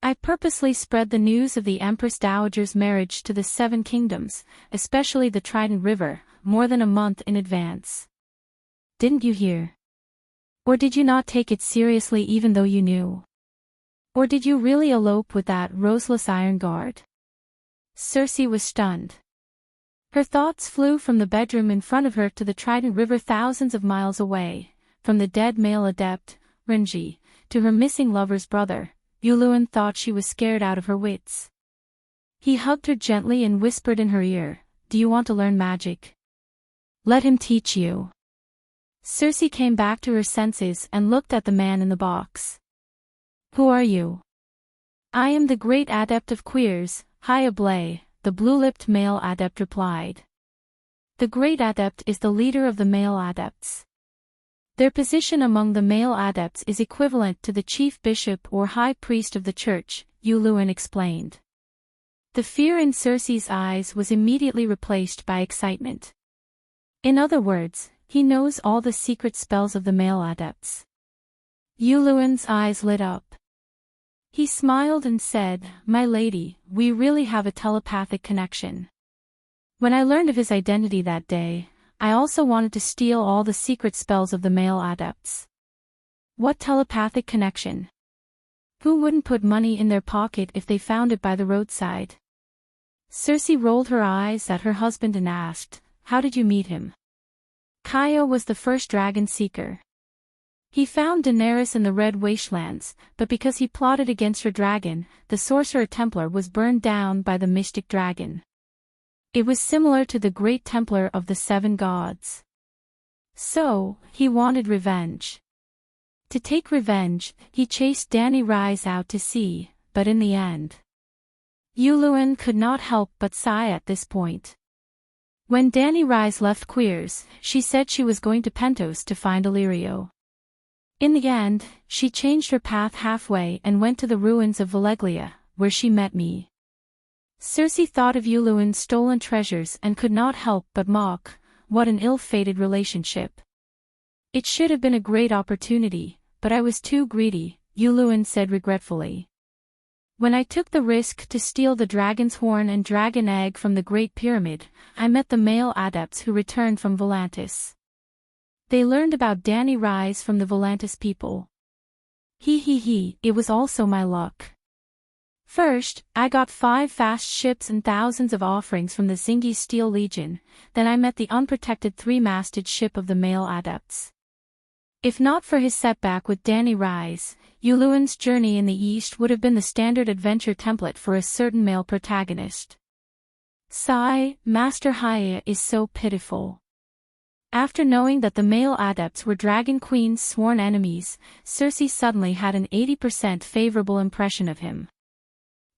"I purposely spread the news of the Empress Dowager's marriage to the 7 kingdoms, especially the Trident River, more than a month in advance. Didn't you hear? Or did you not take it seriously even though you knew? Or did you really elope with that roseless iron guard?" Circe was stunned. Her thoughts flew from the bedroom in front of her to the Trident River thousands of miles away, from the dead male adept, Renji, to her missing lover's brother. Yulun thought she was scared out of her wits. He hugged her gently and whispered in her ear, "Do you want to learn magic? Let him teach you." Circe came back to her senses and looked at the man in the box. "Who are you?" "I am the great adept of queers, Hyablay," the blue-lipped male adept replied. The great adept is the leader of the male adepts. Their position among the male adepts is equivalent to the chief bishop or high priest of the church, Yulun explained. The fear in Circe's eyes was immediately replaced by excitement. In other words, he knows all the secret spells of the male adepts. Yulun's eyes lit up. He smiled and said, "My lady, we really have a telepathic connection. When I learned of his identity that day, I also wanted to steal all the secret spells of the male adepts." "What telepathic connection? Who wouldn't put money in their pocket if they found it by the roadside?" Circe rolled her eyes at her husband and asked, "How did you meet him?" "Kaio was the first dragon seeker. He found Daenerys in the Red Wastelands, but because he plotted against her dragon, the Sorcerer Templar was burned down by the mystic dragon. It was similar to the Great Templar of the 7 gods. So, he wanted revenge. To take revenge, he chased Danny Rise out to sea, but in the end, Yulun could not help but sigh at this point. When Danny Rise left Queers, she said she was going to Pentos to find Illyrio. In the end, she changed her path halfway and went to the ruins of Valeglia, where she met me. Circe thought of Yulun's stolen treasures and could not help but mock, what an ill-fated relationship. "It should have been a great opportunity, but I was too greedy," Yulun said regretfully. "When I took the risk to steal the dragon's horn and dragon egg from the Great Pyramid, I met the male adepts who returned from Volantis. They learned about Danny Rise from the Volantis people. It was also my luck. First, I got 5 fast ships and thousands of offerings from the Zingi Steel Legion, then I met the unprotected 3-masted ship of the male adepts. If not for his setback with Danny Rise, Yulun's journey in the East would have been the standard adventure template for a certain male protagonist. Sigh, Master Haya is so pitiful." After knowing that the male adepts were Dragon Queen's sworn enemies, Circe suddenly had an 80% favorable impression of him.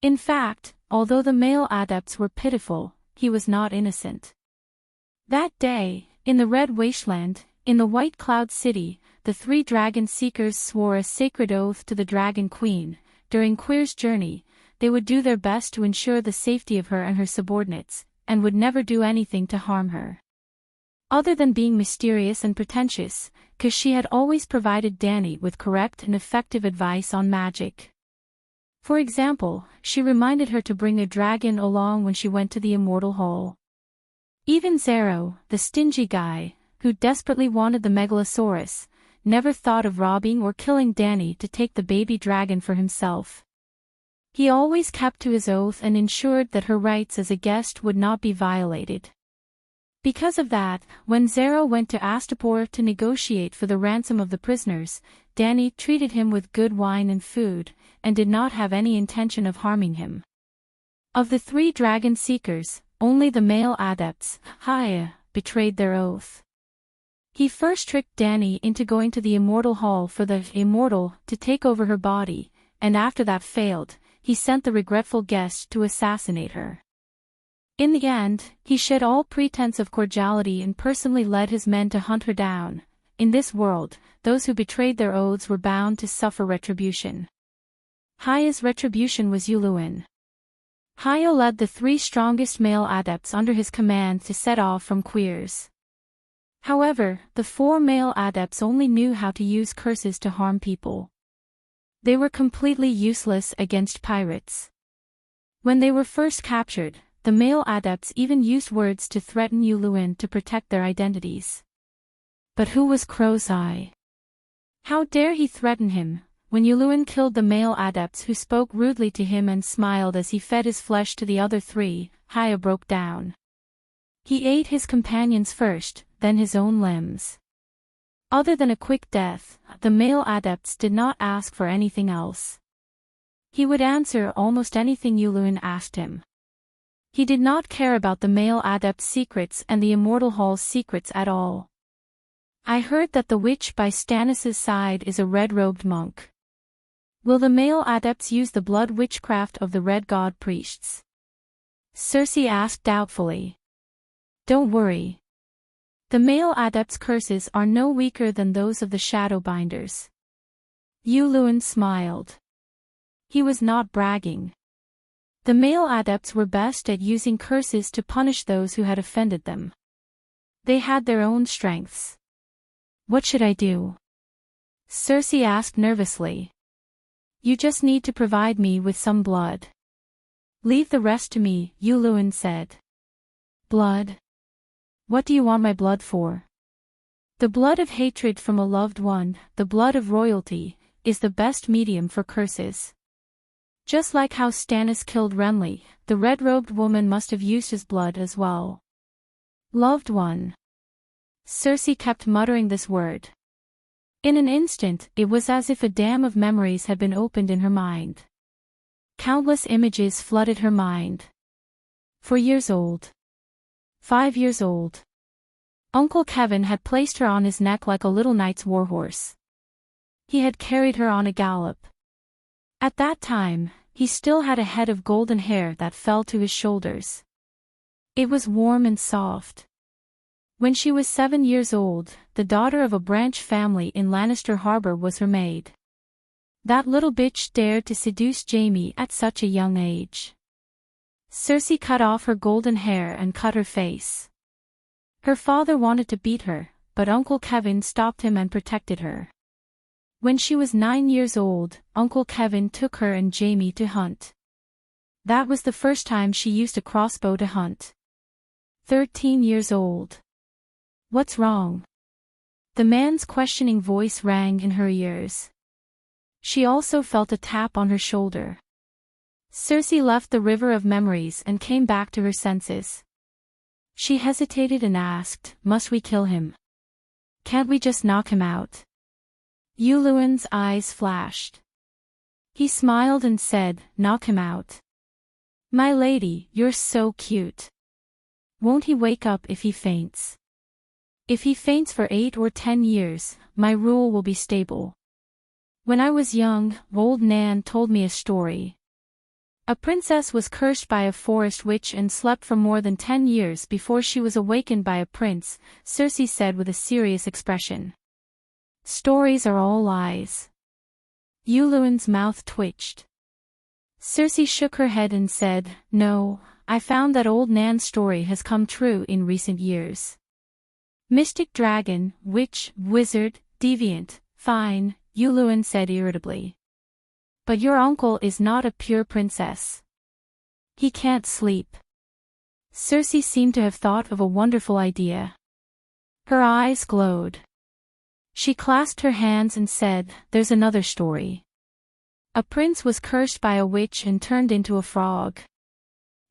In fact, although the male adepts were pitiful, he was not innocent. That day, in the Red Wasteland, in the White Cloud City, the 3 dragon seekers swore a sacred oath to the Dragon Queen. During Queer's journey, they would do their best to ensure the safety of her and her subordinates, and would never do anything to harm her. Other than being mysterious and pretentious, 'cause she had always provided Danny with correct and effective advice on magic. For example, she reminded her to bring a dragon along when she went to the Immortal Hall. Even Zero, the stingy guy, who desperately wanted the Megalosaurus, never thought of robbing or killing Danny to take the baby dragon for himself. He always kept to his oath and ensured that her rights as a guest would not be violated. Because of that, when Zero went to Astapor to negotiate for the ransom of the prisoners, Danny treated him with good wine and food, and did not have any intention of harming him. Of the 3 dragon seekers, only the male adepts, Haya, betrayed their oath. He first tricked Danny into going to the Immortal Hall for the Immortal to take over her body, and after that failed, he sent the regretful guest to assassinate her. In the end, he shed all pretense of cordiality and personally led his men to hunt her down. In this world, those who betrayed their oaths were bound to suffer retribution. Haya's retribution was Yuluin. Haya led the 3 strongest male adepts under his command to set off from Queers. However, the 4 male adepts only knew how to use curses to harm people. They were completely useless against pirates. When they were first captured, the male adepts even used words to threaten Yuluin to protect their identities. But who was Crow's Eye? How dare he threaten him? When Yuluin killed the male adepts who spoke rudely to him and smiled as he fed his flesh to the other 3, Haya broke down. He ate his companions first, then his own limbs. Other than a quick death, the male adepts did not ask for anything else. He would answer almost anything Yuluin asked him. He did not care about the male adept's secrets and the Immortal Hall's secrets at all. I heard that the witch by Stannis's side is a red-robed monk. Will the male adepts use the blood witchcraft of the Red God priests? Cersei asked doubtfully. Don't worry. The male adepts' curses are no weaker than those of the Shadowbinders. Yuluin smiled. He was not bragging. The male adepts were best at using curses to punish those who had offended them. They had their own strengths. What should I do? Cersei asked nervously. You just need to provide me with some blood. Leave the rest to me, Yuluin said. Blood? What do you want my blood for? The blood of hatred from a loved one, the blood of royalty, is the best medium for curses. Just like how Stannis killed Renly, the red-robed woman must have used his blood as well. Loved one. Cersei kept muttering this word. In an instant, it was as if a dam of memories had been opened in her mind. Countless images flooded her mind. 4 years old. 5 years old. Uncle Kevin had placed her on his neck like a little knight's warhorse. He had carried her on a gallop. At that time, he still had a head of golden hair that fell to his shoulders. It was warm and soft. When she was 7 years old, the daughter of a branch family in Lannister Harbor was her maid. That little bitch dared to seduce Jaime at such a young age. Cersei cut off her golden hair and cut her face. Her father wanted to beat her, but Uncle Kevin stopped him and protected her. When she was 9 years old, Uncle Kevin took her and Jaime to hunt. That was the first time she used a crossbow to hunt. 13 years old. What's wrong? The man's questioning voice rang in her ears. She also felt a tap on her shoulder. Cersei left the river of memories and came back to her senses. She hesitated and asked, "Must we kill him? Can't we just knock him out?" Yuluin's eyes flashed. He smiled and said, "Knock him out. My lady, you're so cute. Won't he wake up if he faints? If he faints for 8 or 10 years, my rule will be stable. When I was young, old Nan told me a story. A princess was cursed by a forest witch and slept for more than 10 years before she was awakened by a prince," Cersei said with a serious expression. "Stories are all lies." Yuluin's mouth twitched. Cersei shook her head and said, "No, I found that old Nan's story has come true in recent years. Mystic dragon, witch, wizard, deviant, fine," Yuluin said irritably. But your uncle is not a pure princess. He can't sleep. Cersei seemed to have thought of a wonderful idea. Her eyes glowed. She clasped her hands and said, "There's another story. A prince was cursed by a witch and turned into a frog.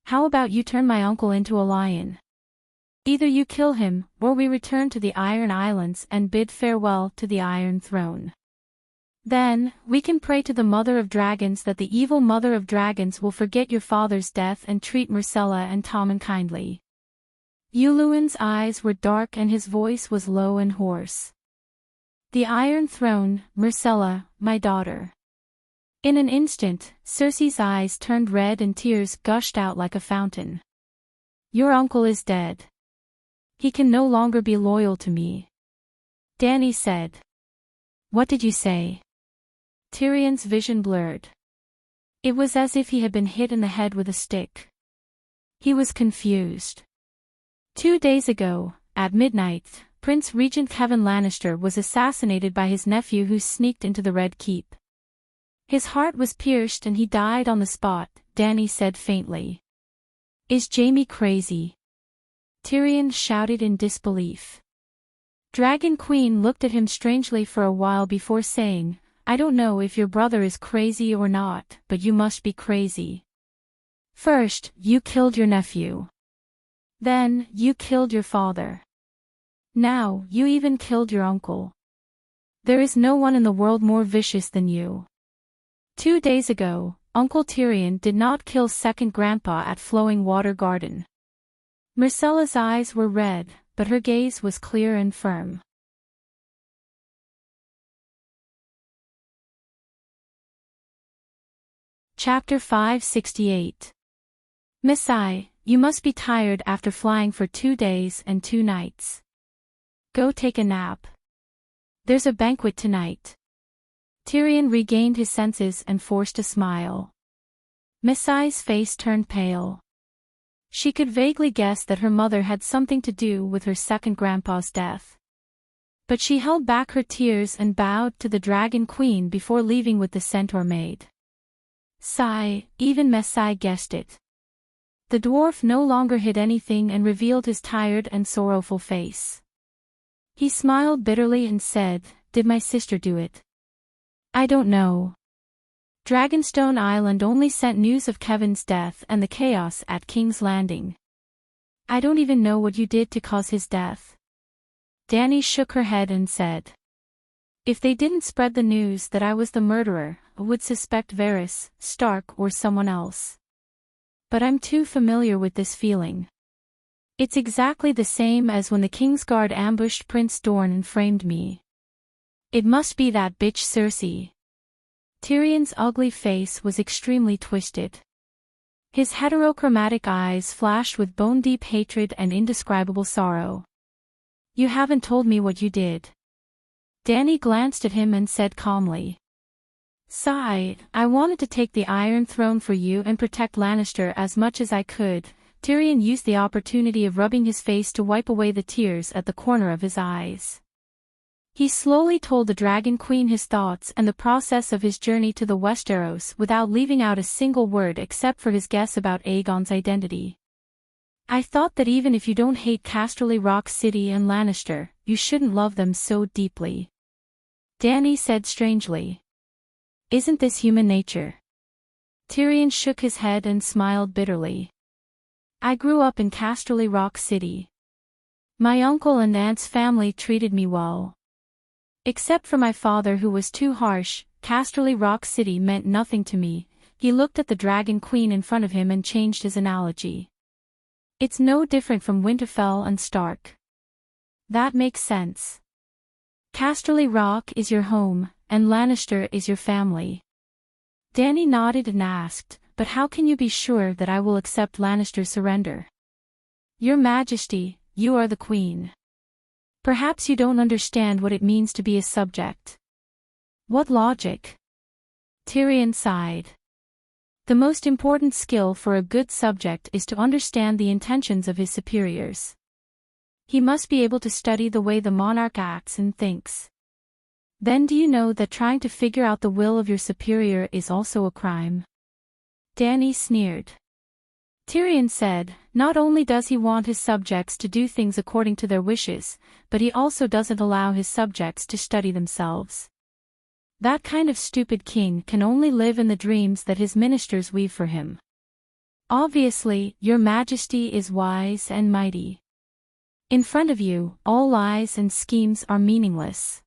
How about you turn my uncle into a lion? Either you kill him, or we return to the Iron Islands and bid farewell to the Iron Throne. Then, we can pray to the Mother of Dragons that the evil Mother of Dragons will forget your father's death and treat Myrcella and Tommen kindly." Yuluin's eyes were dark and his voice was low and hoarse. "The Iron Throne, Myrcella, my daughter." In an instant, Cersei's eyes turned red and tears gushed out like a fountain. "Your uncle is dead. He can no longer be loyal to me," Dany said. "What did you say?" Tyrion's vision blurred. It was as if he had been hit in the head with a stick. He was confused. 2 days ago, at midnight, Prince Regent Kevan Lannister was assassinated by his nephew who sneaked into the Red Keep. His heart was pierced and he died on the spot, Dany said faintly. "Is Jaime crazy?" Tyrion shouted in disbelief. Dragon Queen looked at him strangely for a while before saying, "I don't know if your brother is crazy or not, but you must be crazy. First, you killed your nephew. Then, you killed your father. Now, you even killed your uncle. There is no one in the world more vicious than you. 2 days ago, Uncle Tyrion did not kill second grandpa at Flowing Water Garden." Myrcella's eyes were red, but her gaze was clear and firm. Chapter 568. "Missai, you must be tired after flying for 2 days and 2 nights. Go take a nap. There's a banquet tonight." Tyrion regained his senses and forced a smile. Missai's face turned pale. She could vaguely guess that her mother had something to do with her second grandpa's death. But she held back her tears and bowed to the Dragon Queen before leaving with the Centaur maid. Sigh, even Messai guessed it. The dwarf no longer hid anything and revealed his tired and sorrowful face. He smiled bitterly and said, "Did my sister do it? I don't know. Dragonstone Island only sent news of Kevin's death and the chaos at King's Landing. I don't even know what you did to cause his death." Dany shook her head and said, "If they didn't spread the news that I was the murderer, I would suspect Varys, Stark or someone else. But I'm too familiar with this feeling. It's exactly the same as when the Kingsguard ambushed Prince Dorne and framed me. It must be that bitch Cersei." Tyrion's ugly face was extremely twisted. His heterochromatic eyes flashed with bone-deep hatred and indescribable sorrow. "You haven't told me what you did." Dany glanced at him and said calmly. "Sigh, I wanted to take the Iron Throne for you and protect Lannister as much as I could." Tyrion used the opportunity of rubbing his face to wipe away the tears at the corner of his eyes. He slowly told the Dragon Queen his thoughts and the process of his journey to the Westeros without leaving out a single word except for his guess about Aegon's identity. "I thought that even if you don't hate Casterly Rock City and Lannister, you shouldn't love them so deeply." Dany said strangely. "Isn't this human nature?" Tyrion shook his head and smiled bitterly. "I grew up in Casterly Rock City. My uncle and aunt's family treated me well. Except for my father who was too harsh, Casterly Rock City meant nothing to me." He looked at the Dragon Queen in front of him and changed his analogy. "It's no different from Winterfell and Stark." "That makes sense. Casterly Rock is your home, and Lannister is your family." Dany nodded and asked, "But how can you be sure that I will accept Lannister's surrender?" "Your Majesty, you are the Queen. Perhaps you don't understand what it means to be a subject." "What logic?" Tyrion sighed. "The most important skill for a good subject is to understand the intentions of his superiors. He must be able to study the way the monarch acts and thinks. Then do you know that trying to figure out the will of your superior is also a crime? Dany sneered. Tyrion said, not only does he want his subjects to do things according to their wishes, but he also doesn't allow his subjects to study themselves. That kind of stupid king can only live in the dreams that his ministers weave for him. Obviously, your majesty is wise and mighty. In front of you, all lies and schemes are meaningless.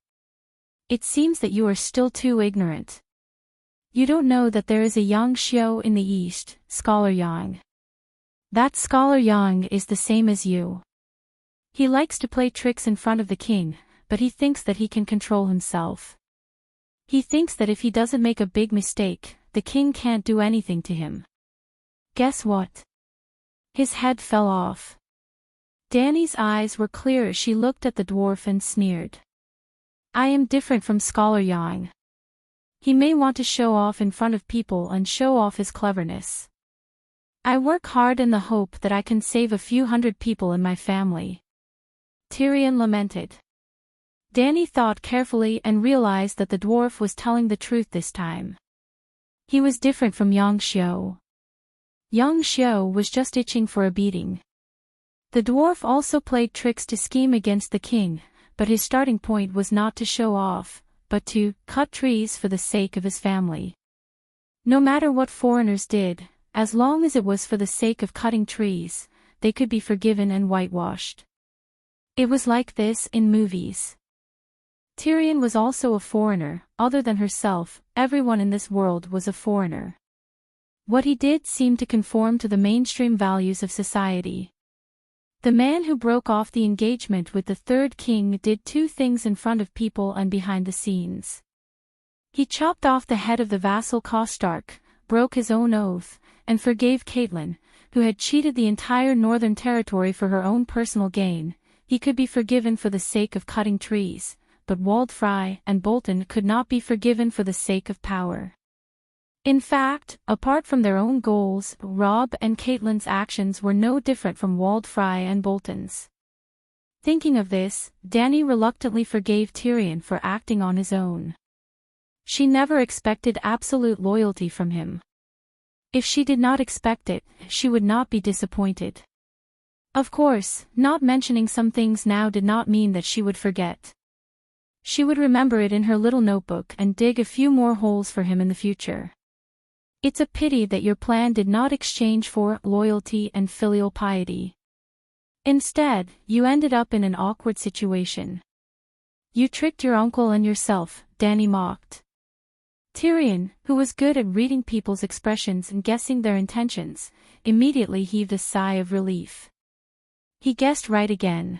It seems that you are still too ignorant. You don't know that there is a young Xiao in the east, Scholar Yang. That Scholar Yang is the same as you. He likes to play tricks in front of the king, but he thinks that he can control himself. He thinks that if he doesn't make a big mistake, the king can't do anything to him. Guess what? His head fell off. Dany's eyes were clear as she looked at the dwarf and sneered. I am different from Scholar Yang. He may want to show off in front of people and show off his cleverness. I work hard in the hope that I can save a few hundred people in my family. Tyrion lamented. Dany thought carefully and realized that the dwarf was telling the truth this time. He was different from Yang Xiao. Yang Xiao was just itching for a beating. The dwarf also played tricks to scheme against the king, but his starting point was not to show off, but to cut trees for the sake of his family. No matter what foreigners did, as long as it was for the sake of cutting trees, they could be forgiven and whitewashed. It was like this in movies. Tyrion was also a foreigner. Other than herself, everyone in this world was a foreigner. What he did seemed to conform to the mainstream values of society. The man who broke off the engagement with the Third King did two things in front of people and behind the scenes. He chopped off the head of the vassal Kostark, broke his own oath, and forgave Catelyn, who had cheated the entire northern territory for her own personal gain. He could be forgiven for the sake of cutting trees, but Waldfrey and Bolton could not be forgiven for the sake of power. In fact, apart from their own goals, Robb and Catelyn's actions were no different from Waldfrey and Bolton's. Thinking of this, Dany reluctantly forgave Tyrion for acting on his own. She never expected absolute loyalty from him. If she did not expect it, she would not be disappointed. Of course, not mentioning some things now did not mean that she would forget. She would remember it in her little notebook and dig a few more holes for him in the future. It's a pity that your plan did not exchange for loyalty and filial piety. Instead, you ended up in an awkward situation. You tricked your uncle and yourself, Dany mocked. Tyrion, who was good at reading people's expressions and guessing their intentions, immediately heaved a sigh of relief. He guessed right again.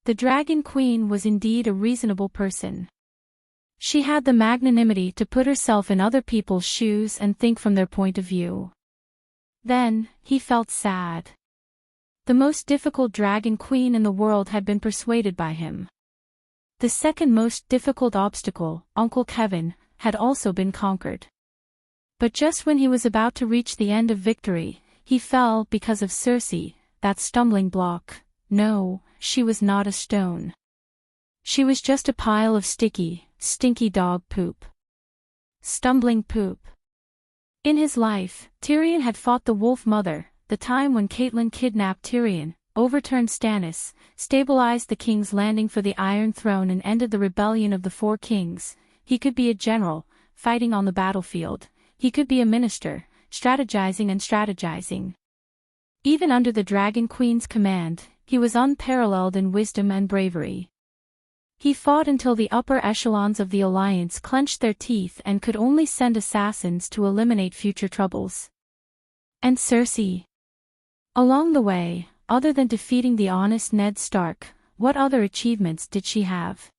The Dragon Queen was indeed a reasonable person. She had the magnanimity to put herself in other people's shoes and think from their point of view. Then, he felt sad. The most difficult Dragon Queen in the world had been persuaded by him. The second most difficult obstacle, Uncle Kevin, had also been conquered. But just when he was about to reach the end of victory, he fell because of Cersei, that stumbling block. No, she was not a stone. She was just a pile of stinky dog poop. Stumbling poop. In his life, Tyrion had fought the Wolf Mother, the time when Catelyn kidnapped Tyrion, overturned Stannis, stabilized the King's Landing for the Iron Throne and ended the rebellion of the Four Kings. He could be a general, fighting on the battlefield. He could be a minister, strategizing and strategizing. Even under the Dragon Queen's command, he was unparalleled in wisdom and bravery. He fought until the upper echelons of the Alliance clenched their teeth and could only send assassins to eliminate future troubles. And Cersei? Along the way, other than defeating the honest Ned Stark, what other achievements did she have?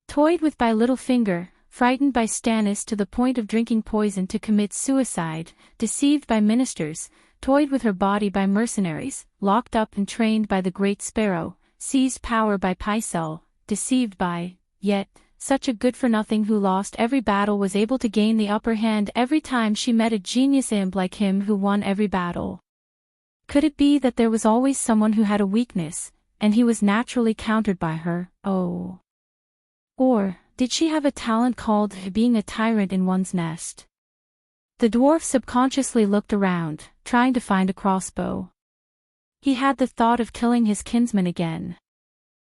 Toyed with by Littlefinger, frightened by Stannis to the point of drinking poison to commit suicide, deceived by ministers, toyed with her body by mercenaries, locked up and trained by the Great Sparrow, seized power by Pycelle, deceived by, yet, such a good-for-nothing who lost every battle was able to gain the upper hand every time she met a genius imp like him who won every battle. Could it be that there was always someone who had a weakness, and he was naturally countered by her? Oh. Or, Did she have a talent called being a tyrant in one's nest? The dwarf subconsciously looked around, trying to find a crossbow. He had the thought of killing his kinsman again.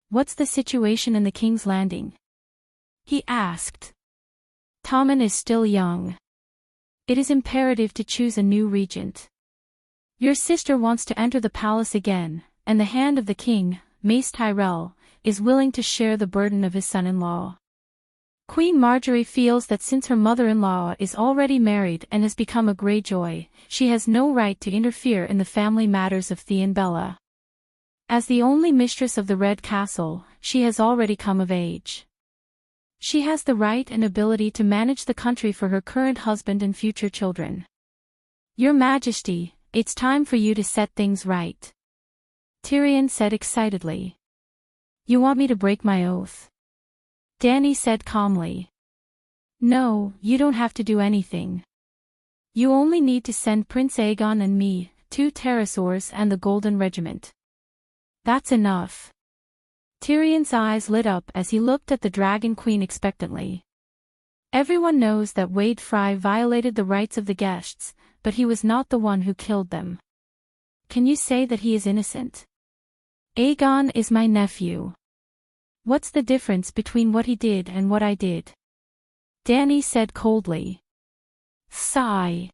"What's the situation in the King's Landing?" he asked. "Tommen is still young. It is imperative to choose a new regent. Your sister wants to enter the palace again, and the hand of the king, Mace Tyrell, is willing to share the burden of his son-in-law. Queen Marjorie feels that since her mother-in-law is already married and has become a Greyjoy, she has no right to interfere in the family matters of Thea and Bella. As the only mistress of the Red Castle, she has already come of age. She has the right and ability to manage the country for her current husband and future children. Your Majesty, it's time for you to set things right," Tyrion said excitedly. "You want me to break my oath?" Dany said calmly. "No, you don't have to do anything. You only need to send Prince Aegon and me, 2 pterosaurs and the Golden Regiment. That's enough." Tyrion's eyes lit up as he looked at the Dragon Queen expectantly. Everyone knows that Wade Fry violated the rights of the guests, but he was not the one who killed them. Can you say that he is innocent? Aegon is my nephew. What's the difference between what he did and what I did? Dany said coldly. Sigh.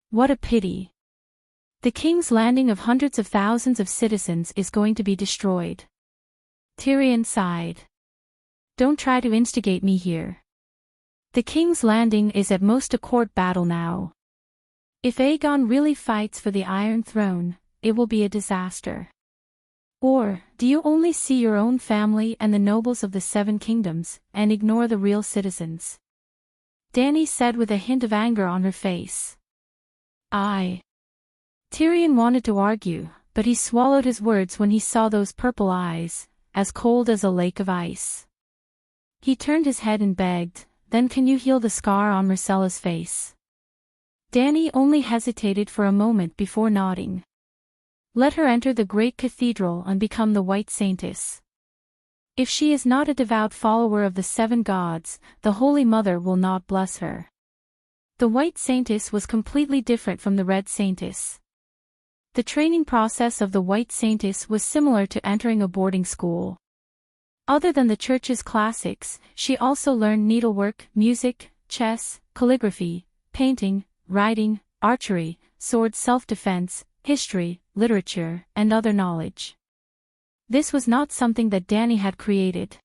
What a pity. The King's Landing of hundreds of thousands of citizens is going to be destroyed. Tyrion sighed. Don't try to instigate me here. The King's Landing is at most a court battle now. If Aegon really fights for the Iron Throne, it will be a disaster. Or, do you only see your own family and the nobles of the 7 kingdoms, and ignore the real citizens? Dany said with a hint of anger on her face. Tyrion wanted to argue, but he swallowed his words when he saw those purple eyes, as cold as a lake of ice. He turned his head and begged, "Then can you heal the scar on Myrcella's face?" Dany only hesitated for a moment before nodding. Let her enter the great cathedral and become the White Saintess. If she is not a devout follower of the 7 gods, the Holy Mother will not bless her. The White Saintess was completely different from the Red Saintess. The training process of the White Saintess was similar to entering a boarding school. Other than the church's classics, she also learned needlework, music, chess, calligraphy, painting, writing, archery, sword self-defense, history, literature, and other knowledge. This was not something that Dany had created.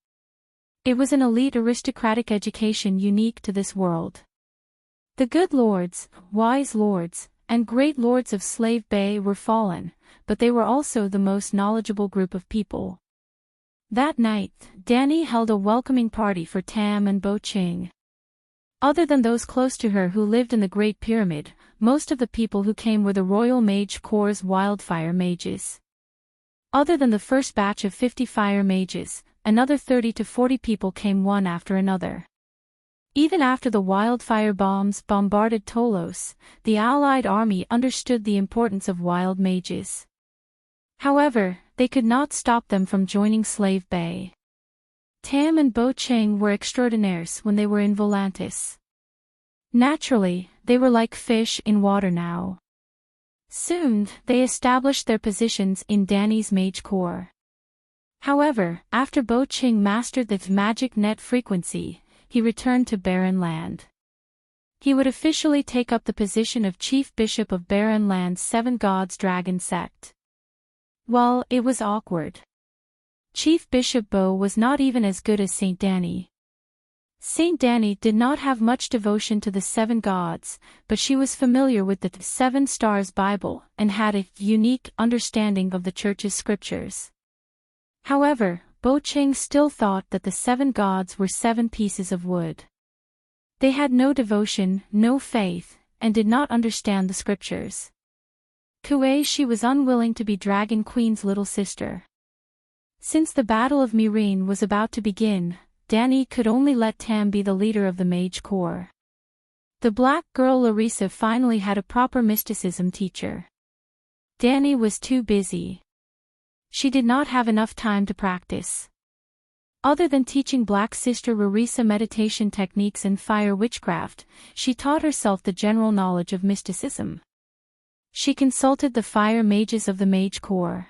It was an elite aristocratic education unique to this world. The good lords, wise lords, and great lords of Slave Bay were fallen, but they were also the most knowledgeable group of people. That night, Dany held a welcoming party for Tam and Bo Ching. Other than those close to her who lived in the Great Pyramid, most of the people who came were the Royal Mage Corps' wildfire mages. Other than the first batch of 50 fire mages, another 30 to 40 people came one after another. Even after the wildfire bombs bombarded Tolos, the Allied army understood the importance of wild mages. However, they could not stop them from joining Slave Bay. Tam and Bo Ching were extraordinaires when they were in Volantis. Naturally, they were like fish in water now. Soon, they established their positions in Dany's Mage Corps. However, after Bo Ching mastered the magic net frequency, he returned to Barren Land. He would officially take up the position of Chief Bishop of Barren Land's 7 Gods Dragon Sect. Well, it was awkward. Chief Bishop Bo was not even as good as Saint Dany. Saint Dany did not have much devotion to the 7 gods, but she was familiar with the 7 Stars Bible and had a unique understanding of the Church's scriptures. However, Bo Ching still thought that the 7 gods were 7 pieces of wood. They had no devotion, no faith, and did not understand the scriptures. She was unwilling to be Dragon Queen's little sister. Since the Battle of Meereen was about to begin, Dany could only let Tam be the leader of the Mage Corps. The black girl Larissa finally had a proper mysticism teacher. Dany was too busy. She did not have enough time to practice. Other than teaching Black Sister Rarissa meditation techniques and fire witchcraft, she taught herself the general knowledge of mysticism. She consulted the fire mages of the Mage Corps.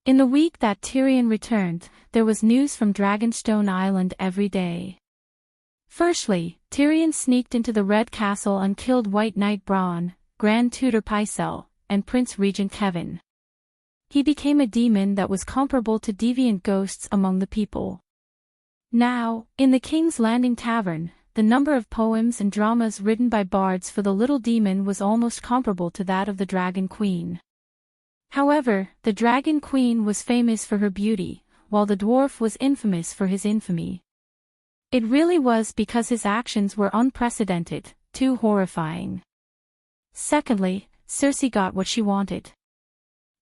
In the week that Tyrion returned, there was news from Dragonstone Island every day. Firstly, Tyrion sneaked into the Red Castle and killed White Knight Bronn, Grand Tutor Pycelle, and Prince Regent Kevin. He became a demon that was comparable to deviant ghosts among the people. Now, in the King's Landing Tavern, the number of poems and dramas written by bards for the little demon was almost comparable to that of the Dragon Queen. However, the Dragon Queen was famous for her beauty, while the dwarf was infamous for his infamy. It really was because his actions were unprecedented, too horrifying. Secondly, Cersei got what she wanted.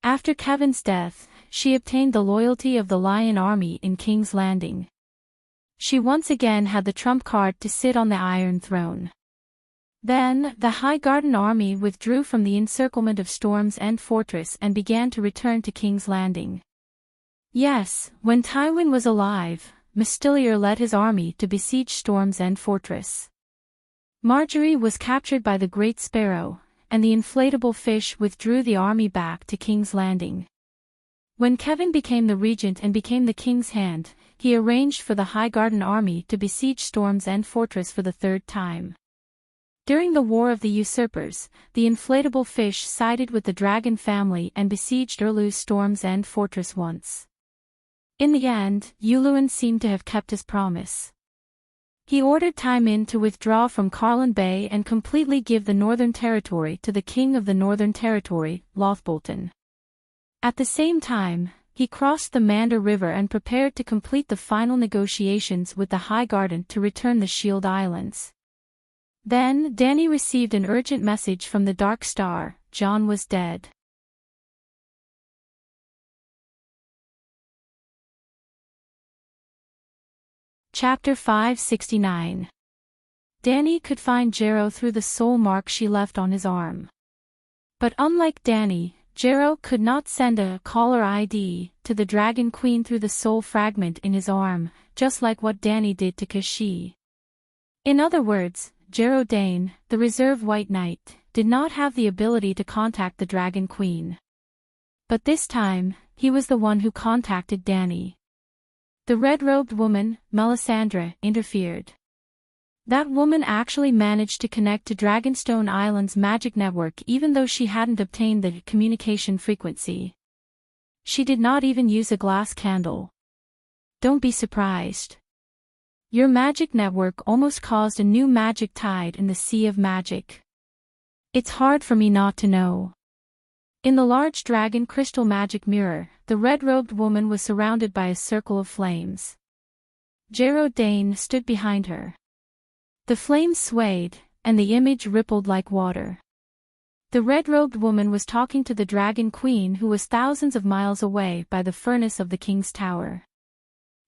After Kevin's death, she obtained the loyalty of the Lion Army in King's Landing. She once again had the trump card to sit on the Iron Throne. Then, the Highgarden army withdrew from the encirclement of Storm's End Fortress and began to return to King's Landing. Yes, when Tywin was alive, Mystilier led his army to besiege Storm's End Fortress. Marjorie was captured by the Great Sparrow, and the inflatable fish withdrew the army back to King's Landing. When Kevin became the regent and became the king's hand, he arranged for the Highgarden army to besiege Storm's End Fortress for the third time. During the War of the Usurpers, the inflatable fish sided with the dragon family and besieged Erlu's Storm's End Fortress once. In the end, Uluin seemed to have kept his promise. He ordered Tywin to withdraw from Carlin Bay and completely give the Northern Territory to the King of the Northern Territory, Lothbolton. At the same time, he crossed the Mander River and prepared to complete the final negotiations with the Highgarden to return the Shield Islands. Then, Dany received an urgent message from the Dark Star: Jon was dead. Chapter 569. Dany could find Jarrow through the soul mark she left on his arm. But unlike Dany, Jarrow could not send a caller ID to the Dragon Queen through the soul fragment in his arm, just like what Dany did to Kashi. In other words, Jarrow Dane, the Reserve White Knight, did not have the ability to contact the Dragon Queen. But this time, he was the one who contacted Dany. The red-robed woman, Melisandre, interfered. That woman actually managed to connect to Dragonstone Island's magic network even though she hadn't obtained the communication frequency. She did not even use a glass candle. Don't be surprised. Your magic network almost caused a new magic tide in the sea of magic. It's hard for me not to know. In the large dragon crystal magic mirror, the red-robed woman was surrounded by a circle of flames. Jarrow Dane stood behind her. The flames swayed, and the image rippled like water. The red-robed woman was talking to the Dragon Queen who was thousands of miles away by the furnace of the King's Tower.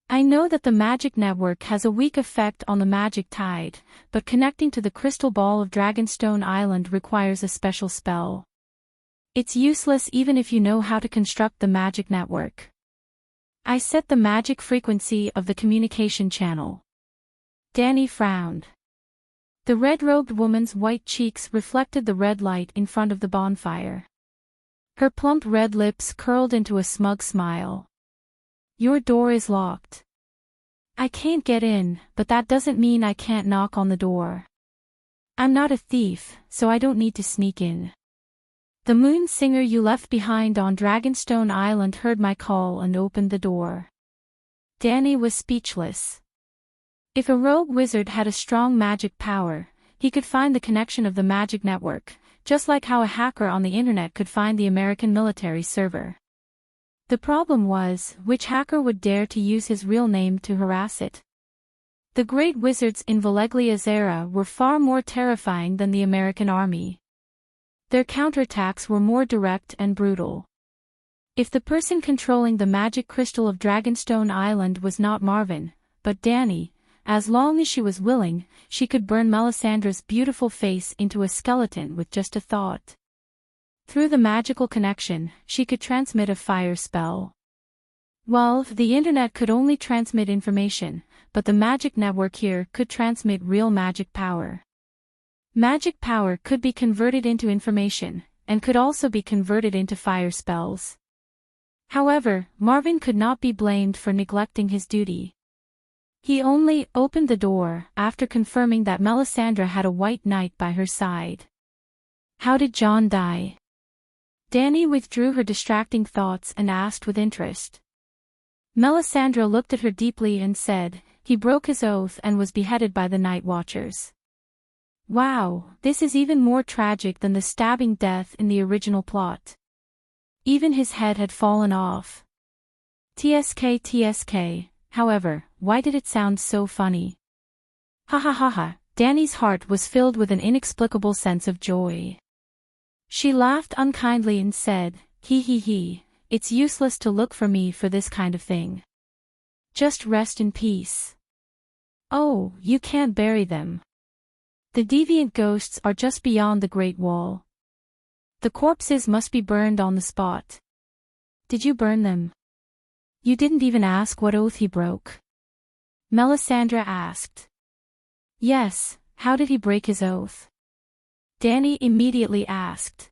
I know that the magic network has a weak effect on the magic tide, but connecting to the crystal ball of Dragonstone Island requires a special spell. It's useless even if you know how to construct the magic network. I set the magic frequency of the communication channel. Dany frowned. The red-robed woman's white cheeks reflected the red light in front of the bonfire. Her plump red lips curled into a smug smile. Your door is locked. I can't get in, but that doesn't mean I can't knock on the door. I'm not a thief, so I don't need to sneak in. The moon singer you left behind on Dragonstone Island heard my call and opened the door. Dany was speechless. If a rogue wizard had a strong magic power, he could find the connection of the magic network, just like how a hacker on the internet could find the American military server. The problem was, which hacker would dare to use his real name to harass it? The great wizards in Valeglia's era were far more terrifying than the American army. Their counterattacks were more direct and brutal. If the person controlling the magic crystal of Dragonstone Island was not Marvin, but Dany, as long as she was willing, she could burn Melisandre's beautiful face into a skeleton with just a thought. Through the magical connection, she could transmit a fire spell. Well, the internet could only transmit information, but the magic network here could transmit real magic power. Magic power could be converted into information, and could also be converted into fire spells. However, Marvin could not be blamed for neglecting his duty. He only opened the door after confirming that Melisandre had a white knight by her side. How did John die? Dany withdrew her distracting thoughts and asked with interest. Melisandre looked at her deeply and said, he broke his oath and was beheaded by the Night Watchers. Wow, this is even more tragic than the stabbing death in the original plot. Even his head had fallen off. TSK. However, why did it sound so funny? Ha ha ha ha, Dany's heart was filled with an inexplicable sense of joy. She laughed unkindly and said, he, it's useless to look for me for this kind of thing. Just rest in peace. Oh, you can't bury them. The deviant ghosts are just beyond the Great Wall. The corpses must be burned on the spot. Did you burn them? You didn't even ask what oath he broke. Melisandre asked. Yes, how did he break his oath? Dany immediately asked.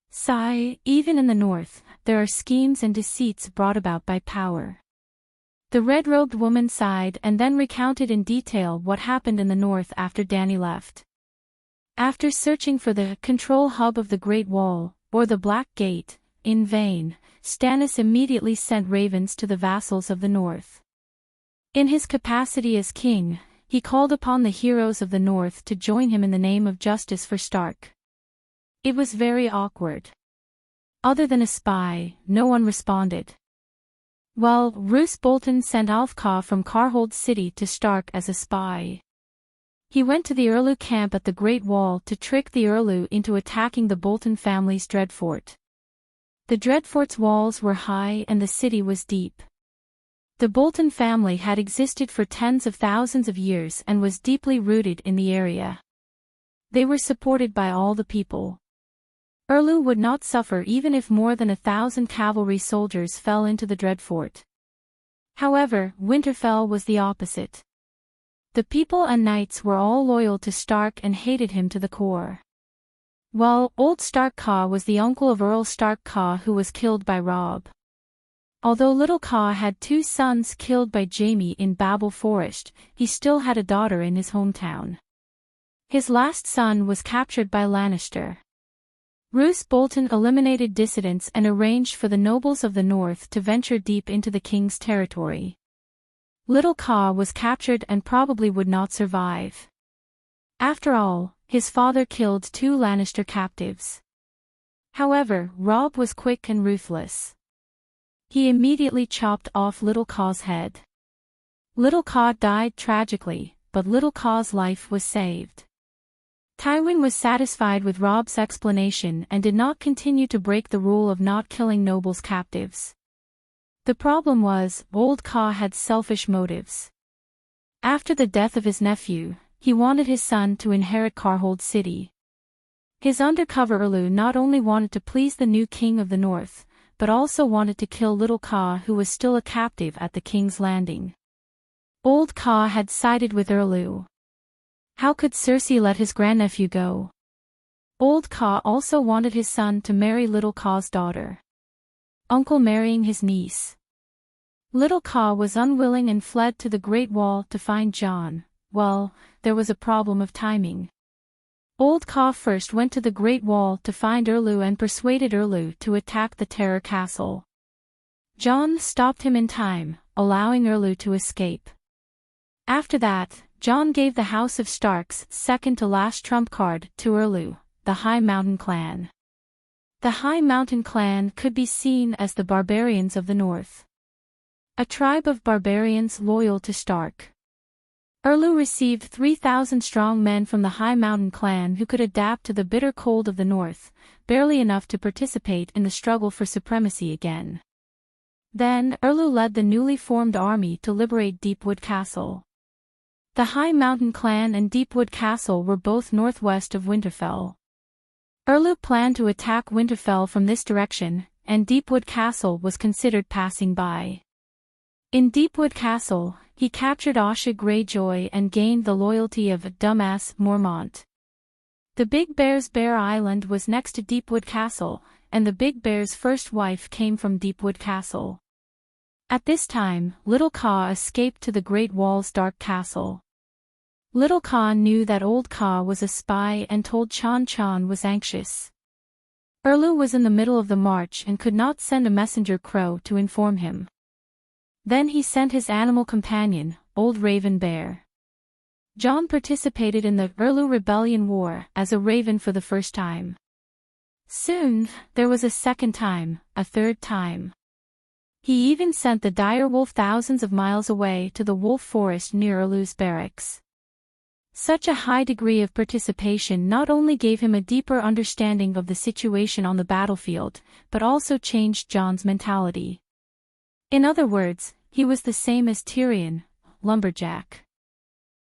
Sigh, even in the north, there are schemes and deceits brought about by power. The red-robed woman sighed and then recounted in detail what happened in the north after Dany left. After searching for the control hub of the Great Wall, or the Black Gate, in vain, Stannis immediately sent ravens to the vassals of the north. In his capacity as king, he called upon the heroes of the north to join him in the name of justice for Stark. It was very awkward. Other than a spy, no one responded. Well, Roose Bolton sent Alfcar from Carhold City to Stark as a spy. He went to the Urlu camp at the Great Wall to trick the Urlu into attacking the Bolton family's Dreadfort. The Dreadfort's walls were high and the city was deep. The Bolton family had existed for tens of thousands of years and was deeply rooted in the area. They were supported by all the people. Urlu would not suffer even if more than 1,000 cavalry soldiers fell into the Dreadfort. However, Winterfell was the opposite. The people and knights were all loyal to Stark and hated him to the core. Well, Old Stark Kaw was the uncle of Earl Stark Kaw who was killed by Robb. Although Little Kaw had 2 sons killed by Jaime in Babel Forest, he still had a daughter in his hometown. His last son was captured by Lannister. Roose Bolton eliminated dissidents and arranged for the nobles of the north to venture deep into the king's territory. Little Kaw was captured and probably would not survive. After all, his father killed 2 Lannister captives. However, Robb was quick and ruthless. He immediately chopped off Little Kaw's head. Little Kaw died tragically, but Little Kaw's life was saved. Tywin was satisfied with Robb's explanation and did not continue to break the rule of not killing nobles' captives. The problem was, Old Kaw had selfish motives. After the death of his nephew, he wanted his son to inherit Carhold City. His undercover Urlu not only wanted to please the new king of the north, but also wanted to kill Little Kaw who was still a captive at the King's Landing. Old Kaw had sided with Urlu. How could Cersei let his grandnephew go? Old Kaw also wanted his son to marry Little Kaw's daughter. Uncle marrying his niece. Little Kaw was unwilling and fled to the Great Wall to find Jon. Well, there was a problem of timing. Old Kaw first went to the Great Wall to find Urlu and persuaded Urlu to attack the Terror Castle. Jon stopped him in time, allowing Urlu to escape. After that, Jon gave the House of Stark's second-to-last trump card to Urlu, the High Mountain Clan. The High Mountain Clan could be seen as the barbarians of the north. A tribe of barbarians loyal to Stark. Urlu received 3,000 strong men from the High Mountain Clan who could adapt to the bitter cold of the north, barely enough to participate in the struggle for supremacy again. Then, Urlu led the newly formed army to liberate Deepwood Castle. The High Mountain Clan and Deepwood Castle were both northwest of Winterfell. Urlu planned to attack Winterfell from this direction, and Deepwood Castle was considered passing by. In Deepwood Castle, he captured Asha Greyjoy and gained the loyalty of dumbass Mormont. The Big Bear's Bear Island was next to Deepwood Castle, and the Big Bear's first wife came from Deepwood Castle. At this time, Little Kaa escaped to the Great Wall's dark castle. Little Kaa knew that Old Kaa was a spy and told Chan Chan was anxious. Erlu was in the middle of the march and could not send a messenger crow to inform him. Then he sent his animal companion, Old Raven Bear. John participated in the Erlu Rebellion War as a raven for the first time. Soon, there was a second time, a third time. He even sent the dire wolf thousands of miles away to the wolf forest near Erlu's barracks. Such a high degree of participation not only gave him a deeper understanding of the situation on the battlefield, but also changed John's mentality. In other words, he was the same as Tyrion, lumberjack.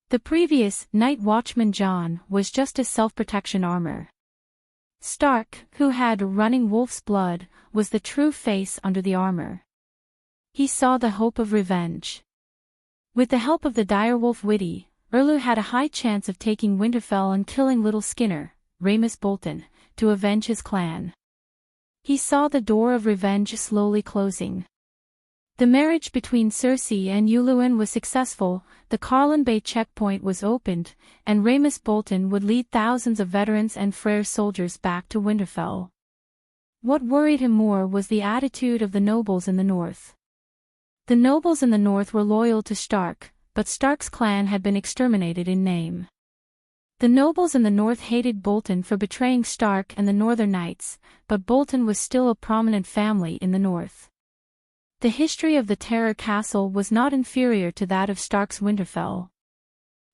The previous Night Watchman John was just a self-protection armor. Stark, who had running wolf's blood, was the true face under the armor. He saw the hope of revenge. With the help of the direwolf Witty, Erlu had a high chance of taking Winterfell and killing Little Skinner, Ramus Bolton, to avenge his clan. He saw the door of revenge slowly closing. The marriage between Cersei and Yuluin was successful, the Carlin Bay checkpoint was opened, and Ramus Bolton would lead thousands of veterans and Freyr soldiers back to Winterfell. What worried him more was the attitude of the nobles in the north. The nobles in the north were loyal to Stark, but Stark's clan had been exterminated in name. The nobles in the north hated Bolton for betraying Stark and the Northern Knights, but Bolton was still a prominent family in the north. The history of the Terror Castle was not inferior to that of Stark's Winterfell.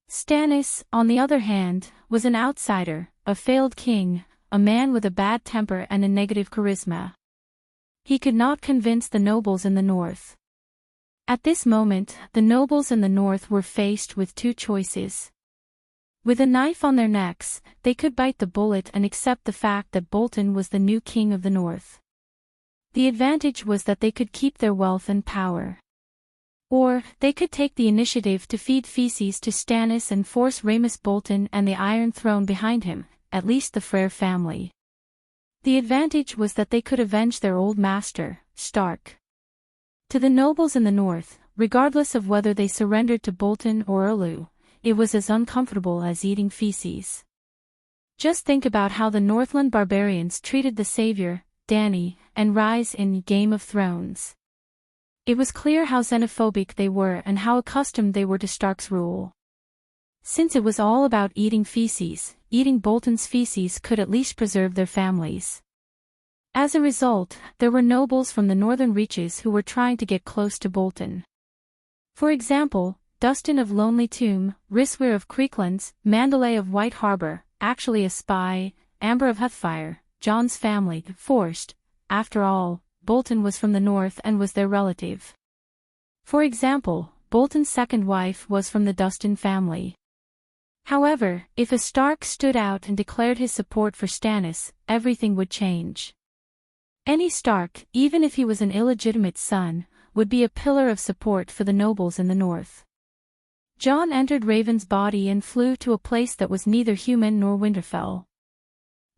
Stannis, on the other hand, was an outsider, a failed king, a man with a bad temper and a negative charisma. He could not convince the nobles in the north. At this moment, the nobles in the north were faced with two choices. With a knife on their necks, they could bite the bullet and accept the fact that Bolton was the new king of the north. The advantage was that they could keep their wealth and power. Or, they could take the initiative to feed feces to Stannis and force Ramus Bolton and the Iron Throne behind him, at least the Freyr family. The advantage was that they could avenge their old master, Stark. To the nobles in the north, regardless of whether they surrendered to Bolton or Erlu, it was as uncomfortable as eating feces. Just think about how the Northland barbarians treated the Savior, Dany, and Rhys in Game of Thrones. It was clear how xenophobic they were and how accustomed they were to Stark's rule. Since it was all about eating feces, eating Bolton's feces could at least preserve their families. As a result, there were nobles from the northern reaches who were trying to get close to Bolton. For example, Dustin of Lonely Tomb, Rhyswyr of Creeklands, Mandalay of White Harbor, actually a spy, Amber of Huthfire, John's family, forced. After all, Bolton was from the north and was their relative. For example, Bolton's second wife was from the Dustin family. However, if a Stark stood out and declared his support for Stannis, everything would change. Any Stark, even if he was an illegitimate son, would be a pillar of support for the nobles in the north. Jon entered Raven's body and flew to a place that was neither human nor Winterfell.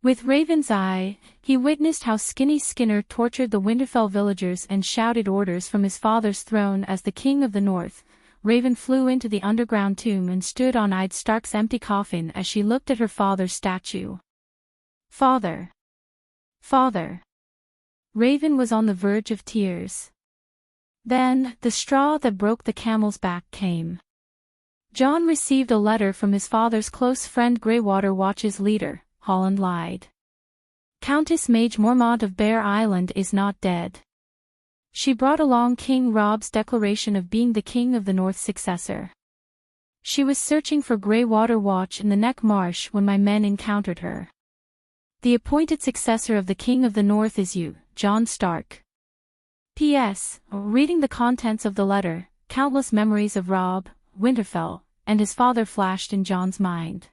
With Raven's eye, he witnessed how Skinny Skinner tortured the Winterfell villagers and shouted orders from his father's throne as the king of the north. Raven flew into the underground tomb and stood on Ned Stark's empty coffin as she looked at her father's statue. Father! Father! Raven was on the verge of tears. Then, the straw that broke the camel's back came. Jon received a letter from his father's close friend Greywater Watch's leader, Holland lied. Countess Mage Mormont of Bear Island is not dead. She brought along King Rob's declaration of being the King of the North's successor. She was searching for Greywater Watch in the Neck Marsh when my men encountered her. The appointed successor of the King of the North is you, Jon Stark. P.S. Reading the contents of the letter, countless memories of Robb, Winterfell, and his father flashed in Jon's mind.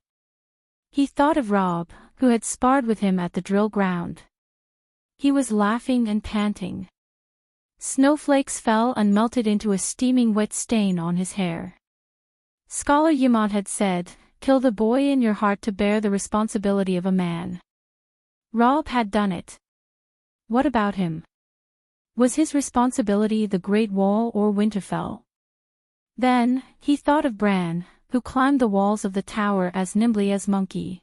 He thought of Robb, who had sparred with him at the drill ground. He was laughing and panting. Snowflakes fell and melted into a steaming wet stain on his hair. Scholar Yamant had said, "Kill the boy in your heart to bear the responsibility of a man." Rob had done it. What about him? Was his responsibility the Great Wall or Winterfell? Then, he thought of Bran, who climbed the walls of the tower as nimbly as monkey.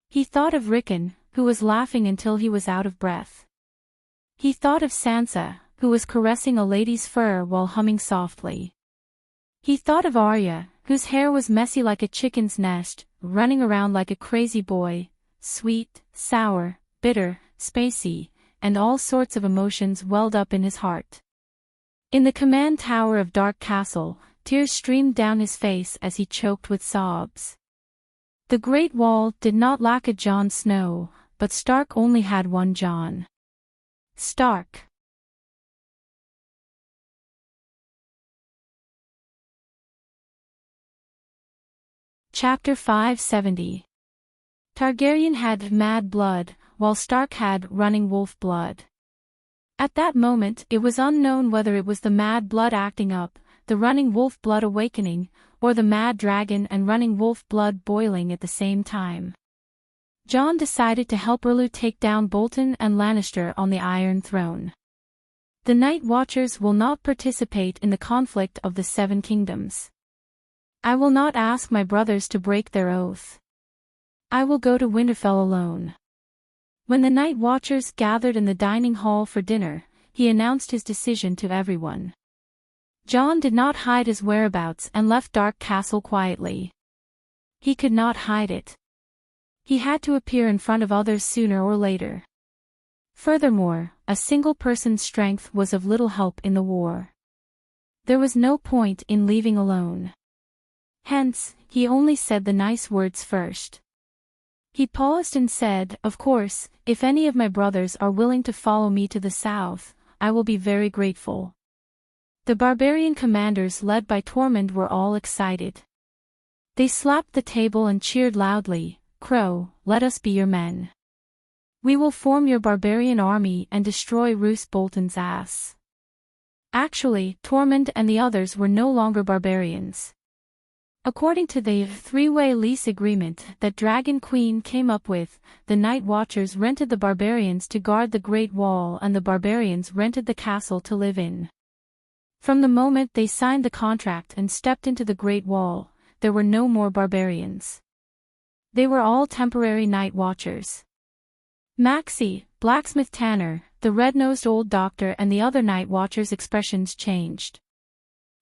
He thought of Rickon, who was laughing until he was out of breath. He thought of Sansa, who was caressing a lady's fur while humming softly. He thought of Arya, whose hair was messy like a chicken's nest, running around like a crazy boy, sweet, sour, bitter, spicy, and all sorts of emotions welled up in his heart. In the command tower of Dark Castle, tears streamed down his face as he choked with sobs. The Great Wall did not lack a Jon Snow, but Stark only had one Jon. Stark. Chapter 570. Targaryen had mad blood, while Stark had running wolf blood. At that moment it was unknown whether it was the mad blood acting up, the running wolf blood awakening, or the mad dragon and running wolf blood boiling at the same time. Jon decided to help Erlu take down Bolton and Lannister on the Iron Throne. The Night Watchers will not participate in the conflict of the Seven Kingdoms. I will not ask my brothers to break their oath. I will go to Winterfell alone. When the Night Watchers gathered in the dining hall for dinner, he announced his decision to everyone. Jon did not hide his whereabouts and left Dark Castle quietly. He could not hide it. He had to appear in front of others sooner or later. Furthermore, a single person's strength was of little help in the war. There was no point in leaving alone. Hence, he only said the nice words first. He paused and said, "Of course, if any of my brothers are willing to follow me to the south, I will be very grateful." The barbarian commanders led by Tormund were all excited. They slapped the table and cheered loudly, "Crow, let us be your men. We will form your barbarian army and destroy Roose Bolton's ass." Actually, Tormund and the others were no longer barbarians. According to the three-way lease agreement that Dragon Queen came up with, the Night Watchers rented the barbarians to guard the Great Wall and the barbarians rented the castle to live in. From the moment they signed the contract and stepped into the Great Wall, there were no more barbarians. They were all temporary Night Watchers. Maxie, Blacksmith Tanner, the red-nosed old doctor and the other Night Watchers' expressions changed.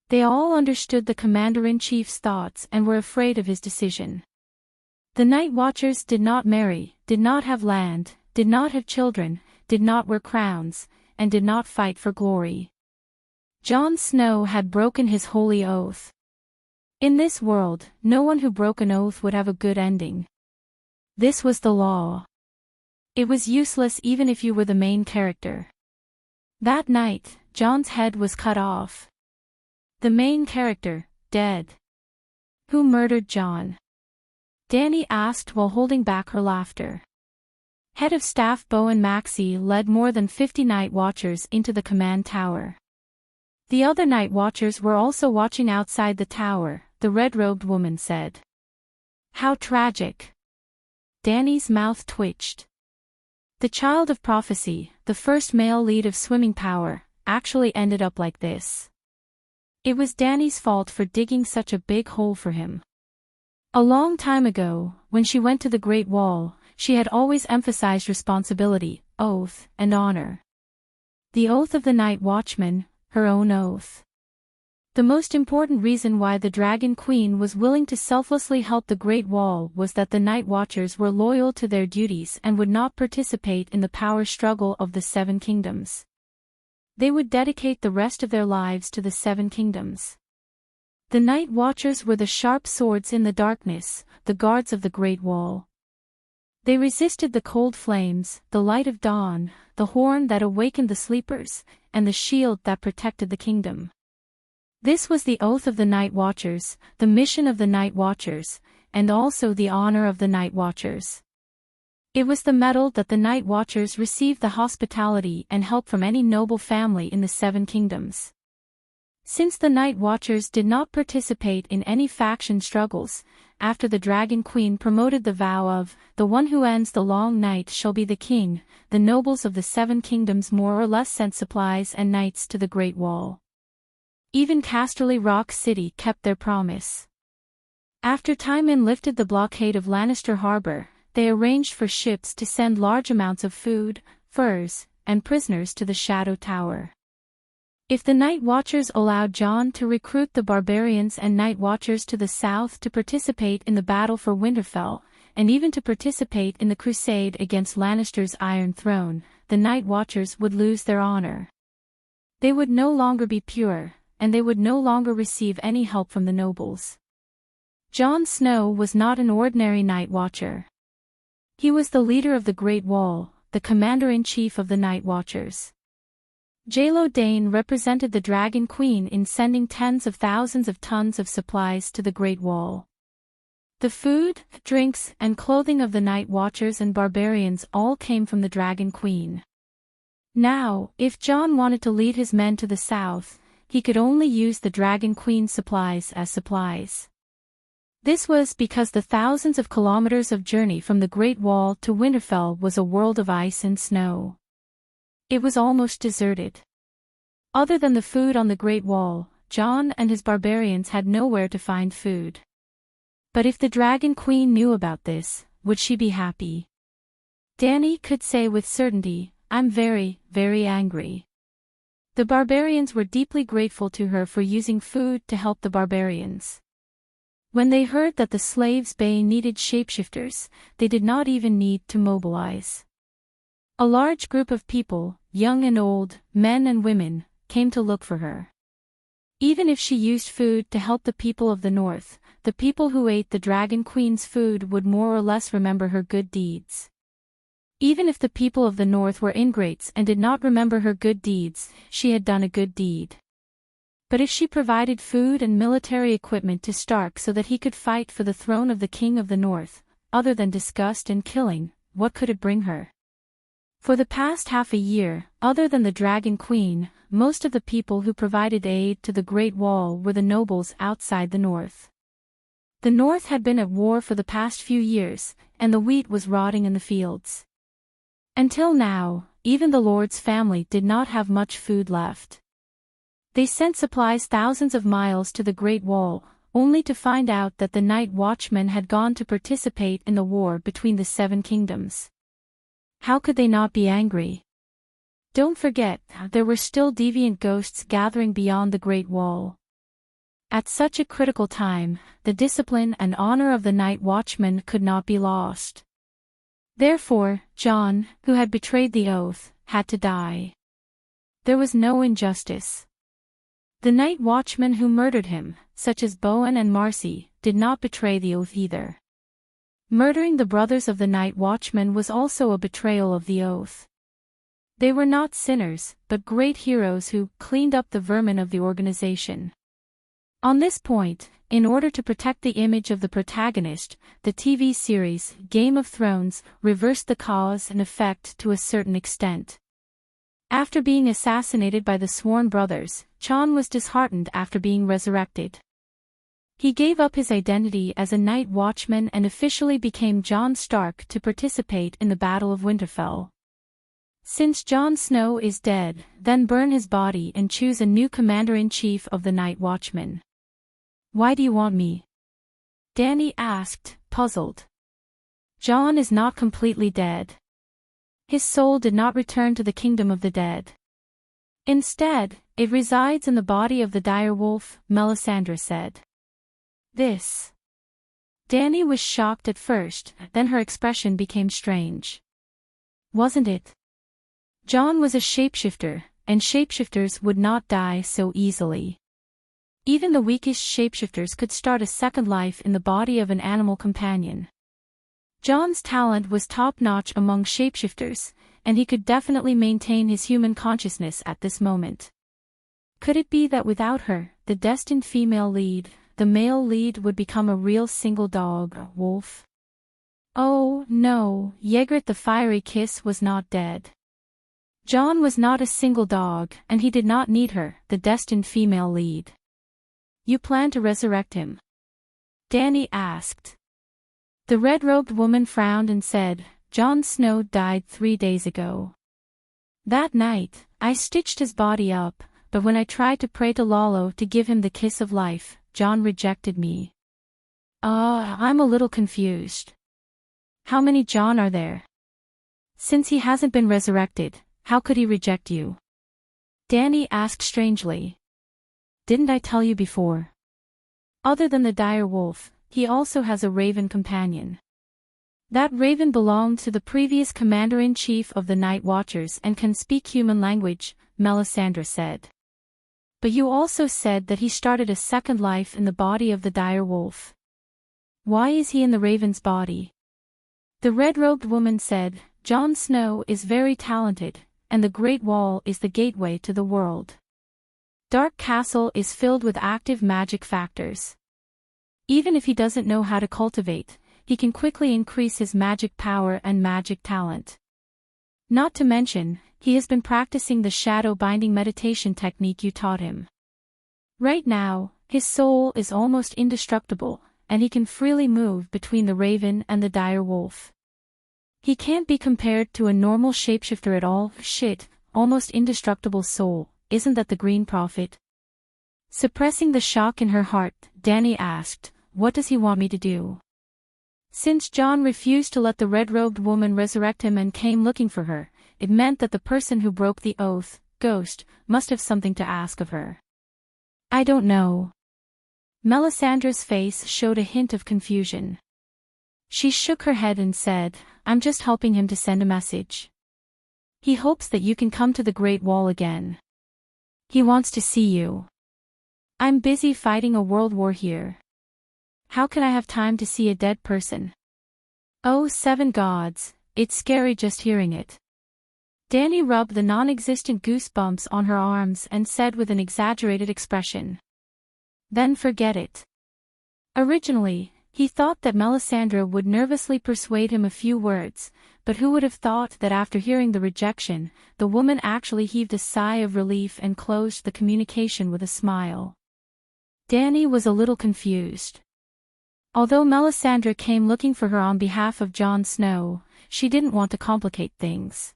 They all understood the Commander-in-Chief's thoughts and were afraid of his decision. The Night Watchers did not marry, did not have land, did not have children, did not wear crowns, and did not fight for glory. Jon Snow had broken his holy oath. In this world, no one who broke an oath would have a good ending. This was the law. It was useless even if you were the main character. That night, Jon's head was cut off. The main character, dead. Who murdered Jon? Dany asked while holding back her laughter. Head of Staff Bowen Maxey led more than 50 Night Watchers into the command tower. The other Night Watchers were also watching outside the tower, the red-robed woman said. How tragic. Dany's mouth twitched. The child of prophecy, the first male lead of swimming power, actually ended up like this. It was Dany's fault for digging such a big hole for him. A long time ago, when she went to the Great Wall, she had always emphasized responsibility, oath, and honor. The oath of the Night Watchman, her own oath. The most important reason why the Dragon Queen was willing to selflessly help the Great Wall was that the Night Watchers were loyal to their duties and would not participate in the power struggle of the Seven Kingdoms. They would dedicate the rest of their lives to the Seven Kingdoms. The Night Watchers were the sharp swords in the darkness, the guards of the Great Wall. They resisted the cold flames, the light of dawn, the horn that awakened the sleepers, and the shield that protected the kingdom. This was the oath of the Night Watchers, the mission of the Night Watchers, and also the honor of the Night Watchers. It was the medal that the Night Watchers received the hospitality and help from any noble family in the Seven Kingdoms. Since the Night Watchers did not participate in any faction struggles, after the Dragon Queen promoted the vow of, "The one who ends the long night shall be the king," the nobles of the Seven Kingdoms more or less sent supplies and knights to the Great Wall. Even Casterly Rock City kept their promise. After Tywin lifted the blockade of Lannister Harbor, they arranged for ships to send large amounts of food, furs, and prisoners to the Shadow Tower. If the Night Watchers allowed Jon to recruit the barbarians and Night Watchers to the south to participate in the battle for Winterfell, and even to participate in the crusade against Lannister's Iron Throne, the Night Watchers would lose their honor. They would no longer be pure, and they would no longer receive any help from the nobles. Jon Snow was not an ordinary Night Watcher. He was the leader of the Great Wall, the commander-in-chief of the Night Watchers. Jaelo Dane represented the Dragon Queen in sending tens of thousands of tons of supplies to the Great Wall. The food, drinks, and clothing of the Night Watchers and barbarians all came from the Dragon Queen. Now, if Jon wanted to lead his men to the south, he could only use the Dragon Queen's supplies as supplies. This was because the thousands of kilometers of journey from the Great Wall to Winterfell was a world of ice and snow. It was almost deserted. Other than the food on the Great Wall, Jon and his barbarians had nowhere to find food. But if the Dragon Queen knew about this, would she be happy? Dany could say with certainty, "I'm very, very angry." The barbarians were deeply grateful to her for using food to help the barbarians. When they heard that the Slaves' Bay needed shapeshifters, they did not even need to mobilize. A large group of people, young and old, men and women, came to look for her. Even if she used food to help the people of the north, the people who ate the Dragon Queen's food would more or less remember her good deeds. Even if the people of the north were ingrates and did not remember her good deeds, she had done a good deed. But if she provided food and military equipment to Stark so that he could fight for the throne of the King of the North, other than disgust and killing, what could it bring her? For the past half a year, other than the Dragon Queen, most of the people who provided aid to the Great Wall were the nobles outside the North. The North had been at war for the past few years, and the wheat was rotting in the fields. Until now, even the Lord's family did not have much food left. They sent supplies thousands of miles to the Great Wall, only to find out that the Night Watchmen had gone to participate in the war between the Seven Kingdoms. How could they not be angry? Don't forget, there were still deviant ghosts gathering beyond the Great Wall. At such a critical time, the discipline and honor of the Night Watchmen could not be lost. Therefore, Jon, who had betrayed the oath, had to die. There was no injustice. The Night Watchmen who murdered him, such as Bowen and Marcy, did not betray the oath either. Murdering the brothers of the Night Watchmen was also a betrayal of the oath. They were not sinners, but great heroes who cleaned up the vermin of the organization. On this point, in order to protect the image of the protagonist, the TV series, Game of Thrones, reversed the cause and effect to a certain extent. After being assassinated by the Sworn brothers, Jon was disheartened after being resurrected. He gave up his identity as a Night Watchman and officially became Jon Stark to participate in the Battle of Winterfell. Since Jon Snow is dead, then burn his body and choose a new commander-in-chief of the Night Watchmen. Why do you want me? Dany asked, puzzled. Jon is not completely dead. His soul did not return to the kingdom of the dead. Instead, it resides in the body of the direwolf, Melisandre said. This. Dany was shocked at first, then her expression became strange. Wasn't it? Jon was a shapeshifter, and shapeshifters would not die so easily. Even the weakest shapeshifters could start a second life in the body of an animal companion. Jon's talent was top-notch among shapeshifters, and he could definitely maintain his human consciousness at this moment. Could it be that without her, the destined female lead, the male lead would become a real single dog, wolf? Oh, no, Ygritte the fiery kiss was not dead. John was not a single dog, and he did not need her, the destined female lead. You plan to resurrect him? Dany asked. The red-robed woman frowned and said, Jon Snow died 3 days ago. That night, I stitched his body up, but when I tried to pray to Lalo to give him the kiss of life, Jon rejected me. I'm a little confused. How many Jon are there? Since he hasn't been resurrected, how could he reject you? Dany asked strangely. Didn't I tell you before? Other than the dire wolf, he also has a raven companion. That raven belonged to the previous commander-in-chief of the Night Watchers and can speak human language, Melisandre said. But you also said that he started a second life in the body of the dire wolf. Why is he in the raven's body? The red-robed woman said, Jon Snow is very talented, and the Great Wall is the gateway to the world. Dark Castle is filled with active magic factors. Even if he doesn't know how to cultivate, he can quickly increase his magic power and magic talent. Not to mention, he has been practicing the shadow binding meditation technique you taught him. Right now, his soul is almost indestructible, and he can freely move between the raven and the dire wolf. He can't be compared to a normal shapeshifter at all. Shit, almost indestructible soul, isn't that the Green Prophet? Suppressing the shock in her heart, Dany asked, what does he want me to do? Since Jon refused to let the red-robed woman resurrect him and came looking for her, it meant that the person who broke the oath, Ghost, must have something to ask of her. I don't know. Melisandre's face showed a hint of confusion. She shook her head and said, I'm just helping him to send a message. He hopes that you can come to the Great Wall again. He wants to see you. I'm busy fighting a world war here. How can I have time to see a dead person? Oh, 7 gods, it's scary just hearing it. Dany rubbed the non-existent goosebumps on her arms and said with an exaggerated expression. Then forget it. Originally, he thought that Melisandre would nervously persuade him a few words, but who would have thought that after hearing the rejection, the woman actually heaved a sigh of relief and closed the communication with a smile. Dany was a little confused. Although Melisandre came looking for her on behalf of Jon Snow, she didn't want to complicate things.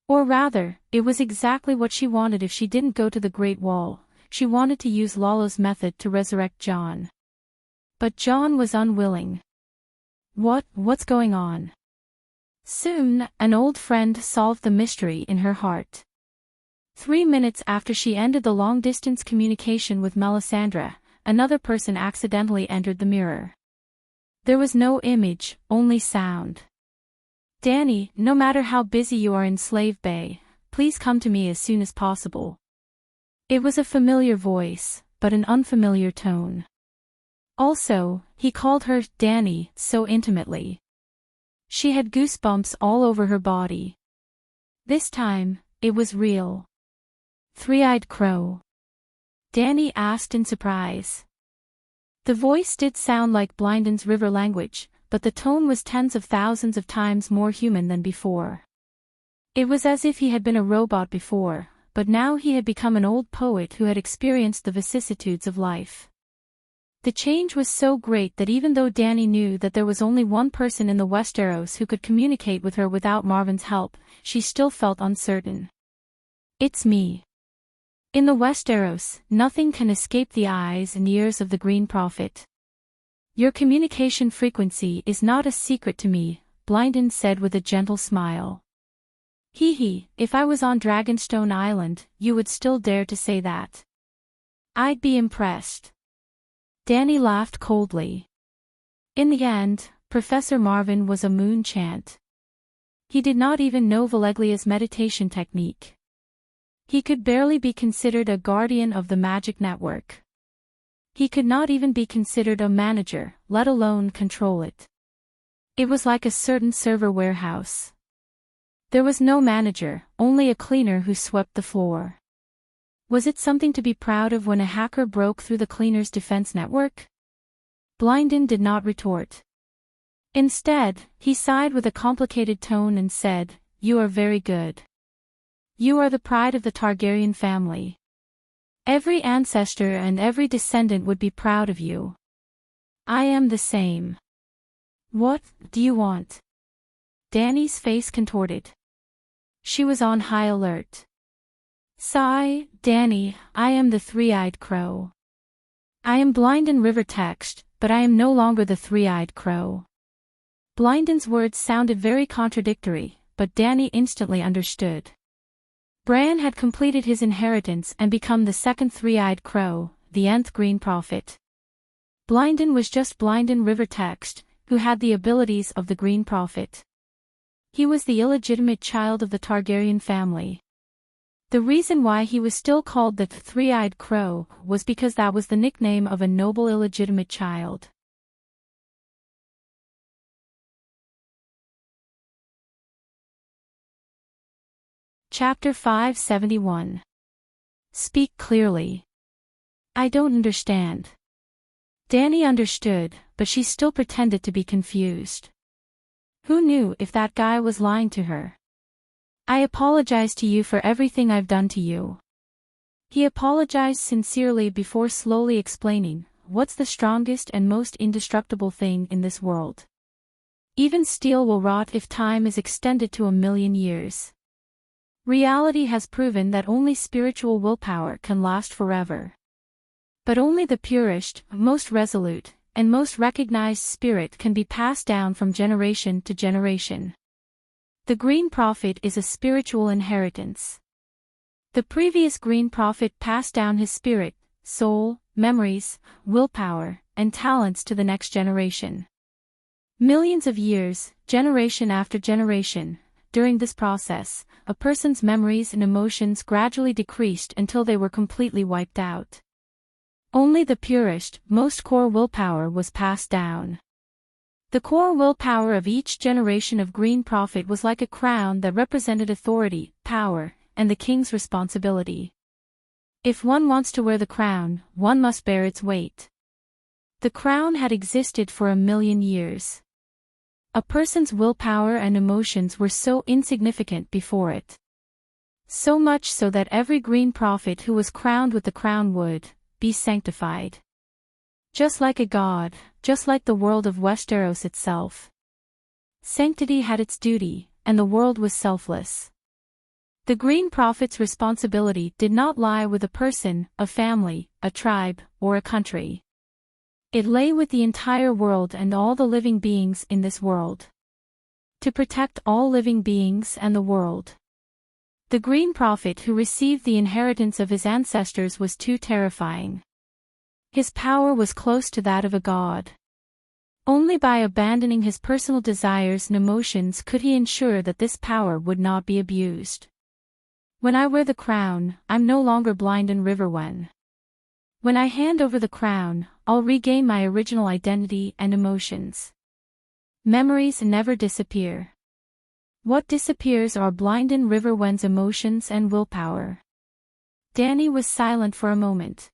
Or rather, it was exactly what she wanted if she didn't go to the Great Wall. She wanted to use Lalo's method to resurrect Jon. But Jon was unwilling. What's going on? Soon, an old friend solved the mystery in her heart. 3 minutes after she ended the long-distance communication with Melisandre, another person accidentally entered the mirror. There was no image, only sound. Dany, no matter how busy you are in Slave Bay, please come to me as soon as possible. It was a familiar voice, but an unfamiliar tone. Also, he called her Dany so intimately. She had goosebumps all over her body. This time, it was real. Three-eyed crow? Dany asked in surprise. The voice did sound like Blindon's river language, but the tone was tens of thousands of times more human than before. It was as if he had been a robot before, but now he had become an old poet who had experienced the vicissitudes of life. The change was so great that even though Dany knew that there was only one person in the Westeros who could communicate with her without Marvin's help, she still felt uncertain. It's me. In the Westeros, nothing can escape the eyes and ears of the Green Prophet. Your communication frequency is not a secret to me, Blindon said with a gentle smile. Hee, if I was on Dragonstone Island, you would still dare to say that. I'd be impressed. Dany laughed coldly. In the end, Professor Marvin was a moon chant. He did not even know Valeglia's meditation technique. He could barely be considered a guardian of the magic network. He could not even be considered a manager, let alone control it. It was like a certain server warehouse. There was no manager, only a cleaner who swept the floor. Was it something to be proud of when a hacker broke through the cleaner's defense network? Blindon did not retort. Instead, he sighed with a complicated tone and said, "You are very good. You are the pride of the Targaryen family. Every ancestor and every descendant would be proud of you. I am the same. What do you want?" Dany's face contorted. She was on high alert. "Sigh, Dany, I am the three-eyed crow. I am blind in river text, but I am no longer the three-eyed crow." Blinden's words sounded very contradictory, but Dany instantly understood. Bran had completed his inheritance and become the second three-eyed crow, the nth Green Prophet. Blinden was just Blinden River Text, who had the abilities of the Green Prophet. He was the illegitimate child of the Targaryen family. The reason why he was still called the three-eyed crow was because that was the nickname of a noble illegitimate child. Chapter 571. Speak clearly. I don't understand. Dany understood, but she still pretended to be confused. Who knew if that guy was lying to her? "I apologize to you for everything I've done to you." He apologized sincerely before slowly explaining, "What's the strongest and most indestructible thing in this world? Even steel will rot if time is extended to 1,000,000 years. Reality has proven that only spiritual willpower can last forever. But only the purest, most resolute, and most recognized spirit can be passed down from generation to generation. The Green Prophet is a spiritual inheritance. The previous Green Prophet passed down his spirit, soul, memories, willpower, and talents to the next generation. Millions of years, generation after generation, during this process, a person's memories and emotions gradually decreased until they were completely wiped out. Only the purest, most core willpower was passed down. The core willpower of each generation of Green Prophet was like a crown that represented authority, power, and the king's responsibility. If one wants to wear the crown, one must bear its weight. The crown had existed for 1,000,000 years. A person's willpower and emotions were so insignificant before it. So much so that every Green Prophet who was crowned with the crown would be sanctified. Just like a god, just like the world of Westeros itself. Sanctity had its duty, and the world was selfless. The Green Prophet's responsibility did not lie with a person, a family, a tribe, or a country. It lay with the entire world and all the living beings in this world. To protect all living beings and the world. The Green Prophet who received the inheritance of his ancestors was too terrifying. His power was close to that of a god. Only by abandoning his personal desires and emotions could he ensure that this power would not be abused. When I wear the crown, I'm no longer blind in Riverwen. When I hand over the crown, I'll regain my original identity and emotions. Memories never disappear. What disappears are Blinden Riverwen's emotions and willpower. Dany was silent for a moment.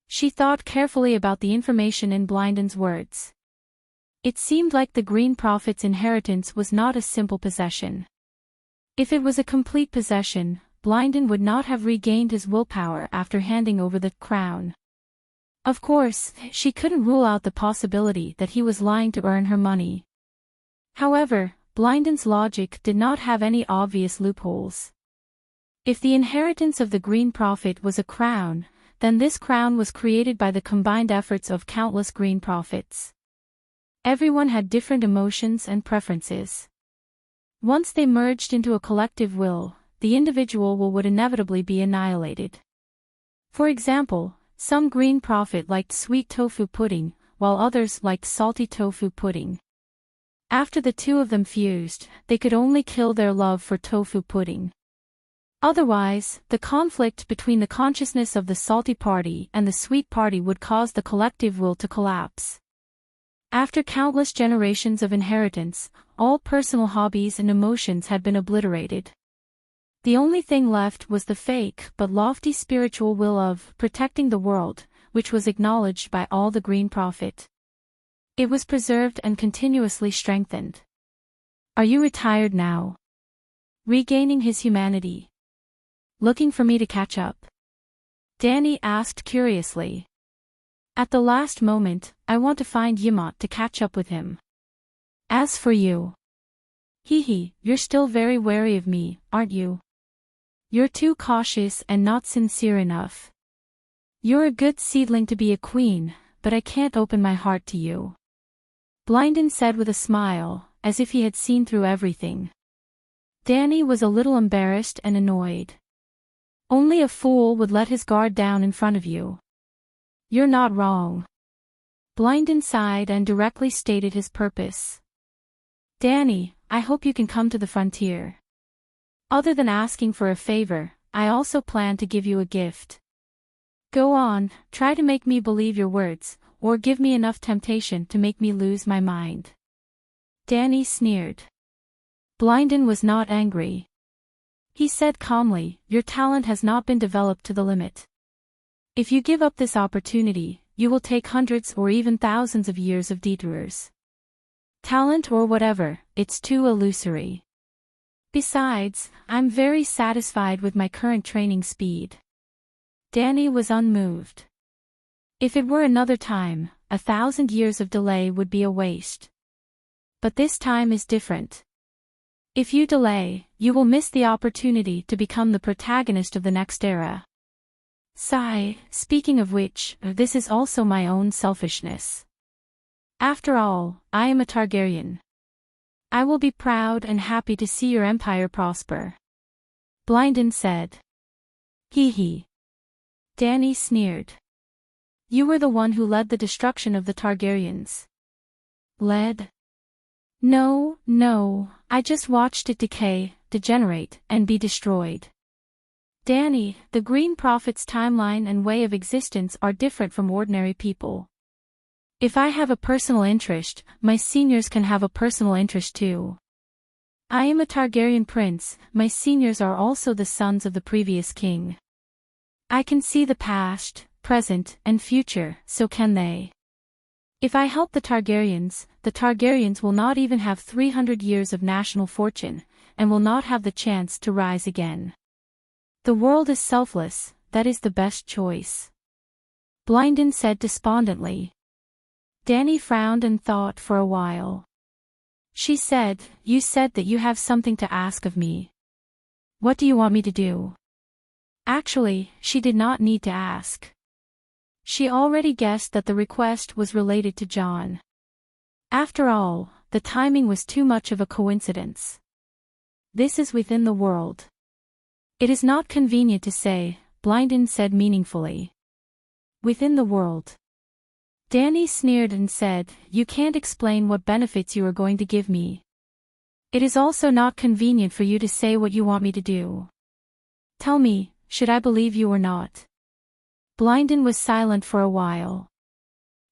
She thought carefully about the information in Blinden's words. It seemed like the Green Prophet's inheritance was not a simple possession. If it was a complete possession, Blinden would not have regained his willpower after handing over the crown. Of course, she couldn't rule out the possibility that he was lying to earn her money. However, Blinden's logic did not have any obvious loopholes. If the inheritance of the Green Prophet was a crown, then this crown was created by the combined efforts of countless Green Prophets. Everyone had different emotions and preferences. Once they merged into a collective will, the individual will would inevitably be annihilated. For example, some Green Prophet liked sweet tofu pudding, while others liked salty tofu pudding. After the two of them fused, they could only kill their love for tofu pudding. Otherwise, the conflict between the consciousness of the salty party and the sweet party would cause the collective will to collapse. After countless generations of inheritance, all personal hobbies and emotions had been obliterated. The only thing left was the fake but lofty spiritual will of protecting the world, which was acknowledged by all the Green Prophet. It was preserved and continuously strengthened. Are you retired now? Regaining his humanity. Looking for me to catch up? Danny asked curiously. At the last moment, I want to find Yamot to catch up with him. As for you. You're still very wary of me, aren't you? You're too cautious and not sincere enough. You're a good seedling to be a queen, but I can't open my heart to you. Blynden said with a smile, as if he had seen through everything. Danny was a little embarrassed and annoyed. Only a fool would let his guard down in front of you. You're not wrong. Blynden sighed and directly stated his purpose. Danny, I hope you can come to the frontier. Other than asking for a favor, I also plan to give you a gift. Go on, try to make me believe your words, or give me enough temptation to make me lose my mind. Danny sneered. Blynden was not angry. He said calmly, your talent has not been developed to the limit. If you give up this opportunity, you will take hundreds or even thousands of years of detours. Talent or whatever, it's too illusory. Besides, I'm very satisfied with my current training speed. Danny was unmoved. If it were another time, 1,000 years of delay would be a waste. But this time is different. If you delay, you will miss the opportunity to become the protagonist of the next era. Sigh, speaking of which, this is also my own selfishness. After all, I am a Targaryen. I will be proud and happy to see your empire prosper. Blynden said. Danny sneered. You were the one who led the destruction of the Targaryens. Led? No, I just watched it decay, degenerate, and be destroyed. Danny, the Green Prophet's timeline and way of existence are different from ordinary people. If I have a personal interest, my seniors can have a personal interest too. I am a Targaryen prince, my seniors are also the sons of the previous king. I can see the past, present, and future, so can they. If I help the Targaryens will not even have 300 years of national fortune, and will not have the chance to rise again. The world is selfless, that is the best choice. Blynden said despondently. Danny frowned and thought for a while. She said, you said that you have something to ask of me. What do you want me to do? Actually, she did not need to ask. She already guessed that the request was related to Jon. After all, the timing was too much of a coincidence. This is within the world. It is not convenient to say, Blynden said meaningfully. Within the world. Danny sneered and said, you can't explain what benefits you are going to give me. It is also not convenient for you to say what you want me to do. Tell me, should I believe you or not? Blynden was silent for a while.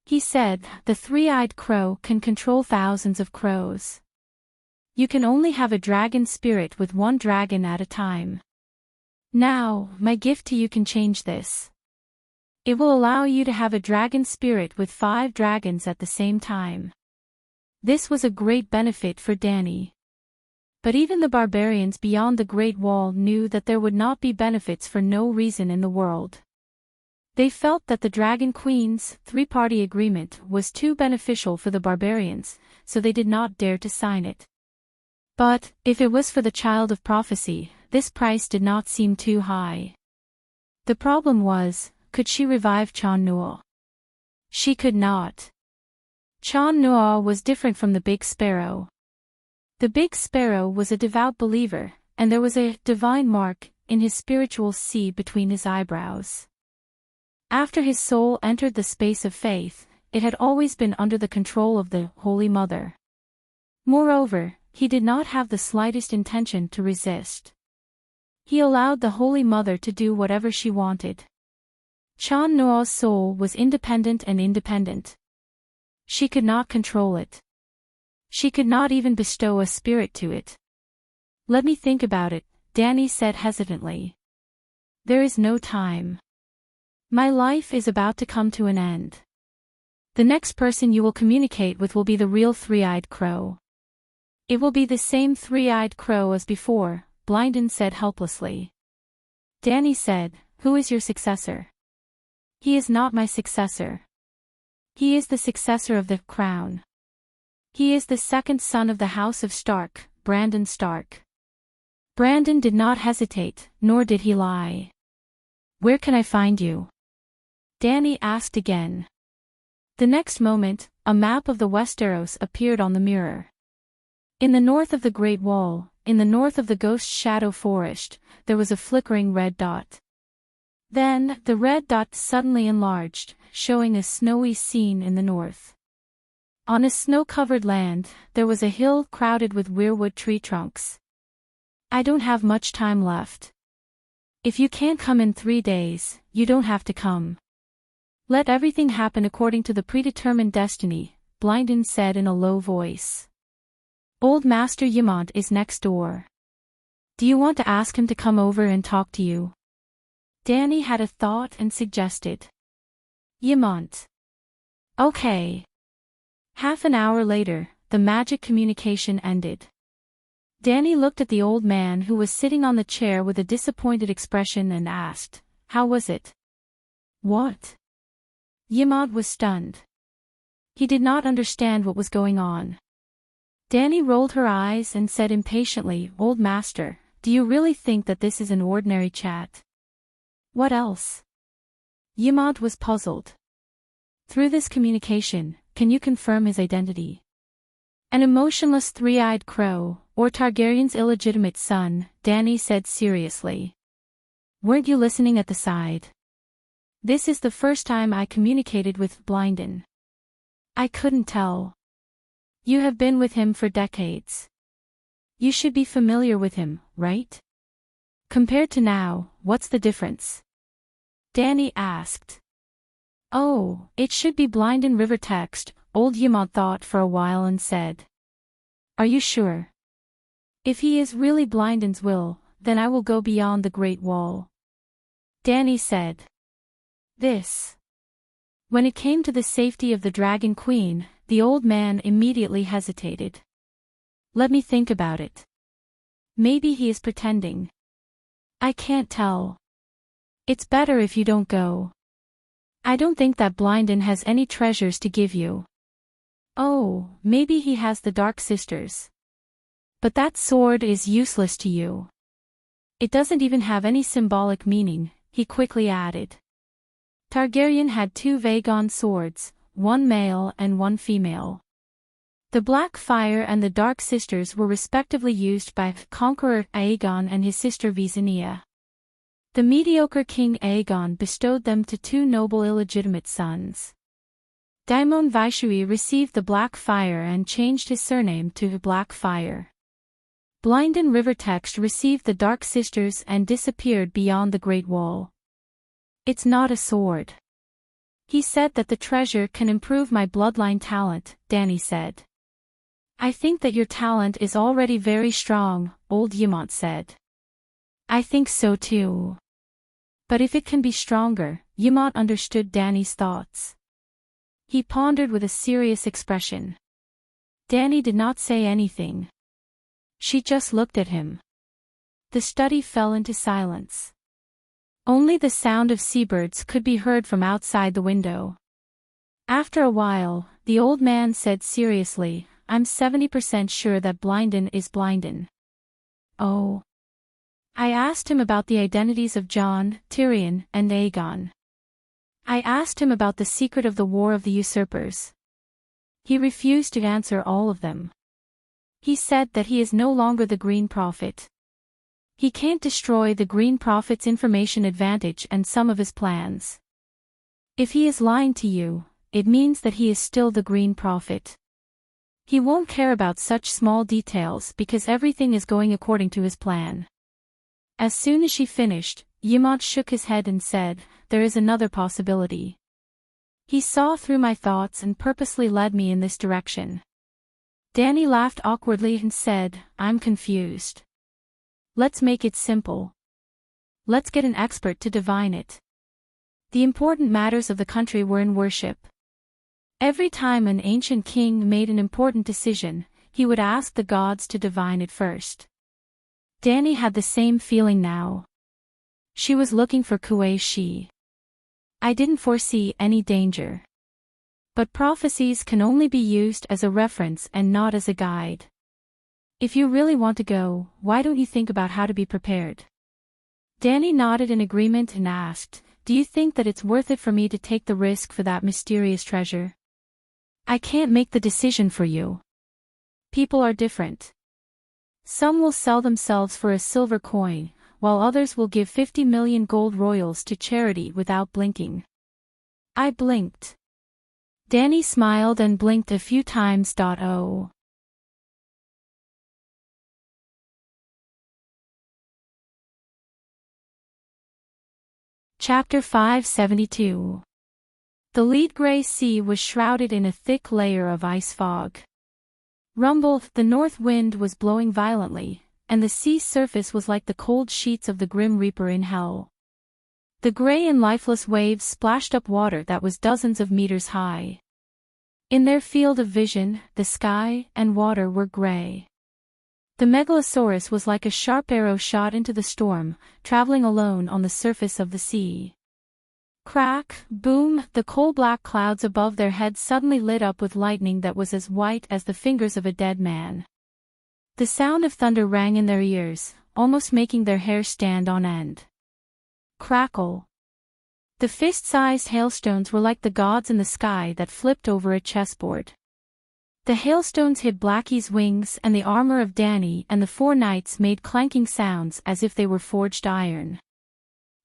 He said, the three-eyed crow can control thousands of crows. You can only have a dragon spirit with one dragon at a time. Now, my gift to you can change this. It will allow you to have a dragon spirit with 5 dragons at the same time. This was a great benefit for Danny. But even the barbarians beyond the Great Wall knew that there would not be benefits for no reason in the world. They felt that the Dragon Queen's 3-party agreement was too beneficial for the barbarians, so they did not dare to sign it. But, if it was for the Child of Prophecy, this price did not seem too high. The problem was, could she revive Chon Nuo? She could not. Chon Nuo was different from the Big Sparrow. The Big Sparrow was a devout believer, and there was a divine mark in his spiritual sea between his eyebrows. After his soul entered the space of faith, it had always been under the control of the Holy Mother. Moreover, he did not have the slightest intention to resist. He allowed the Holy Mother to do whatever she wanted. Chon Nuo's soul was independent and independent. She could not control it. She could not even bestow a spirit to it. Let me think about it, Danny said hesitantly. There is no time. My life is about to come to an end. The next person you will communicate with will be the real three-eyed crow. It will be the same three-eyed crow as before, Blindin said helplessly. Danny said, "Who is your successor?" "He is not my successor. He is the successor of the crown. He is the second son of the House of Stark, Brandon Stark." Brandon did not hesitate, nor did he lie. "Where can I find you?" Danny asked again. The next moment, a map of the Westeros appeared on the mirror. In the north of the Great Wall, in the north of the Ghost Shadow Forest, there was a flickering red dot. Then, the red dot suddenly enlarged, showing a snowy scene in the north. On a snow-covered land, there was a hill crowded with weirwood tree trunks. "I don't have much time left. If you can't come in 3 days, you don't have to come. Let everything happen according to the predetermined destiny," Blindin said in a low voice. "Old Master Ymont is next door. Do you want to ask him to come over and talk to you?" Danny had a thought and suggested. "Ymont. Okay." Half an hour later, the magic communication ended. Danny looked at the old man who was sitting on the chair with a disappointed expression and asked, "How was it?" "What?" Ymont was stunned. He did not understand what was going on. Danny rolled her eyes and said impatiently, "Old Master, do you really think that this is an ordinary chat?" "What else?" Ymont was puzzled. "Through this communication, can you confirm his identity?" "An emotionless three-eyed crow, or Targaryen's illegitimate son," Danny said seriously. "Weren't you listening at the side? This is the first time I communicated with Blindin. I couldn't tell. You have been with him for decades. You should be familiar with him, right? Compared to now, what's the difference?" Danny asked. "Oh, it should be Blindin River text," old Ymont thought for a while and said. "Are you sure? If he is really Blindin's will, then I will go beyond the Great Wall." Danny said. This. When it came to the safety of the Dragon Queen, the old man immediately hesitated. "Let me think about it. Maybe he is pretending. I can't tell. It's better if you don't go. I don't think that Blindin has any treasures to give you. Oh, maybe he has the Dark Sisters. But that sword is useless to you. It doesn't even have any symbolic meaning," he quickly added. Targaryen had 2 Vagon swords, one male and one female. The Black Fire and the Dark Sisters were respectively used by Conqueror Aegon and his sister Visenya. The mediocre King Aegon bestowed them to 2 noble illegitimate sons. Daimon Vaishui received the Black Fire and changed his surname to Black Fire. Blindin Rivertext received the Dark Sisters and disappeared beyond the Great Wall. "It's not a sword. He said that the treasure can improve my bloodline talent," Danny said. "I think that your talent is already very strong," old Ymont said. "I think so too. But if it can be stronger," Ymont understood Danny's thoughts. He pondered with a serious expression. Danny did not say anything. She just looked at him. The study fell into silence. Only the sound of seabirds could be heard from outside the window. After a while, the old man said seriously, "I'm 70% sure that Blindin is Blindin." "Oh." "I asked him about the identities of Jon, Tyrion, and Aegon. I asked him about the secret of the War of the Usurpers. He refused to answer all of them. He said that he is no longer the Green Prophet. He can't destroy the Green Prophet's information advantage and some of his plans. If he is lying to you, it means that he is still the Green Prophet. He won't care about such small details because everything is going according to his plan." As soon as she finished, Ymont shook his head and said, "There is another possibility. He saw through my thoughts and purposely led me in this direction." Danny laughed awkwardly and said, "I'm confused. Let's make it simple. Let's get an expert to divine it." The important matters of the country were in worship. Every time an ancient king made an important decision, he would ask the gods to divine it first. Danny had the same feeling now. She was looking for Kuei-shi. I didn't foresee any danger. But prophecies can only be used as a reference and not as a guide. If you really want to go, why don't you think about how to be prepared? Danny nodded in agreement and asked, do you think that it's worth it for me to take the risk for that mysterious treasure? I can't make the decision for you. People are different. Some will sell themselves for a silver coin, while others will give 50 million gold royals to charity without blinking. I blinked. Danny smiled and blinked a few times. Oh. Chapter 572. The lead gray sea was shrouded in a thick layer of ice fog. Rumble, the north wind was blowing violently, and the sea's surface was like the cold sheets of the Grim Reaper in hell. The gray and lifeless waves splashed up water that was dozens of meters high. In their field of vision, the sky and water were gray. The megalosaurus was like a sharp arrow shot into the storm, traveling alone on the surface of the sea. Crack, boom, the coal-black clouds above their heads suddenly lit up with lightning that was as white as the fingers of a dead man. The sound of thunder rang in their ears, almost making their hair stand on end. Crackle. The fist-sized hailstones were like the gods in the sky that flipped over a chessboard. The hailstones hit Blackie's wings, and the armor of Danny and the four knights made clanking sounds as if they were forged iron.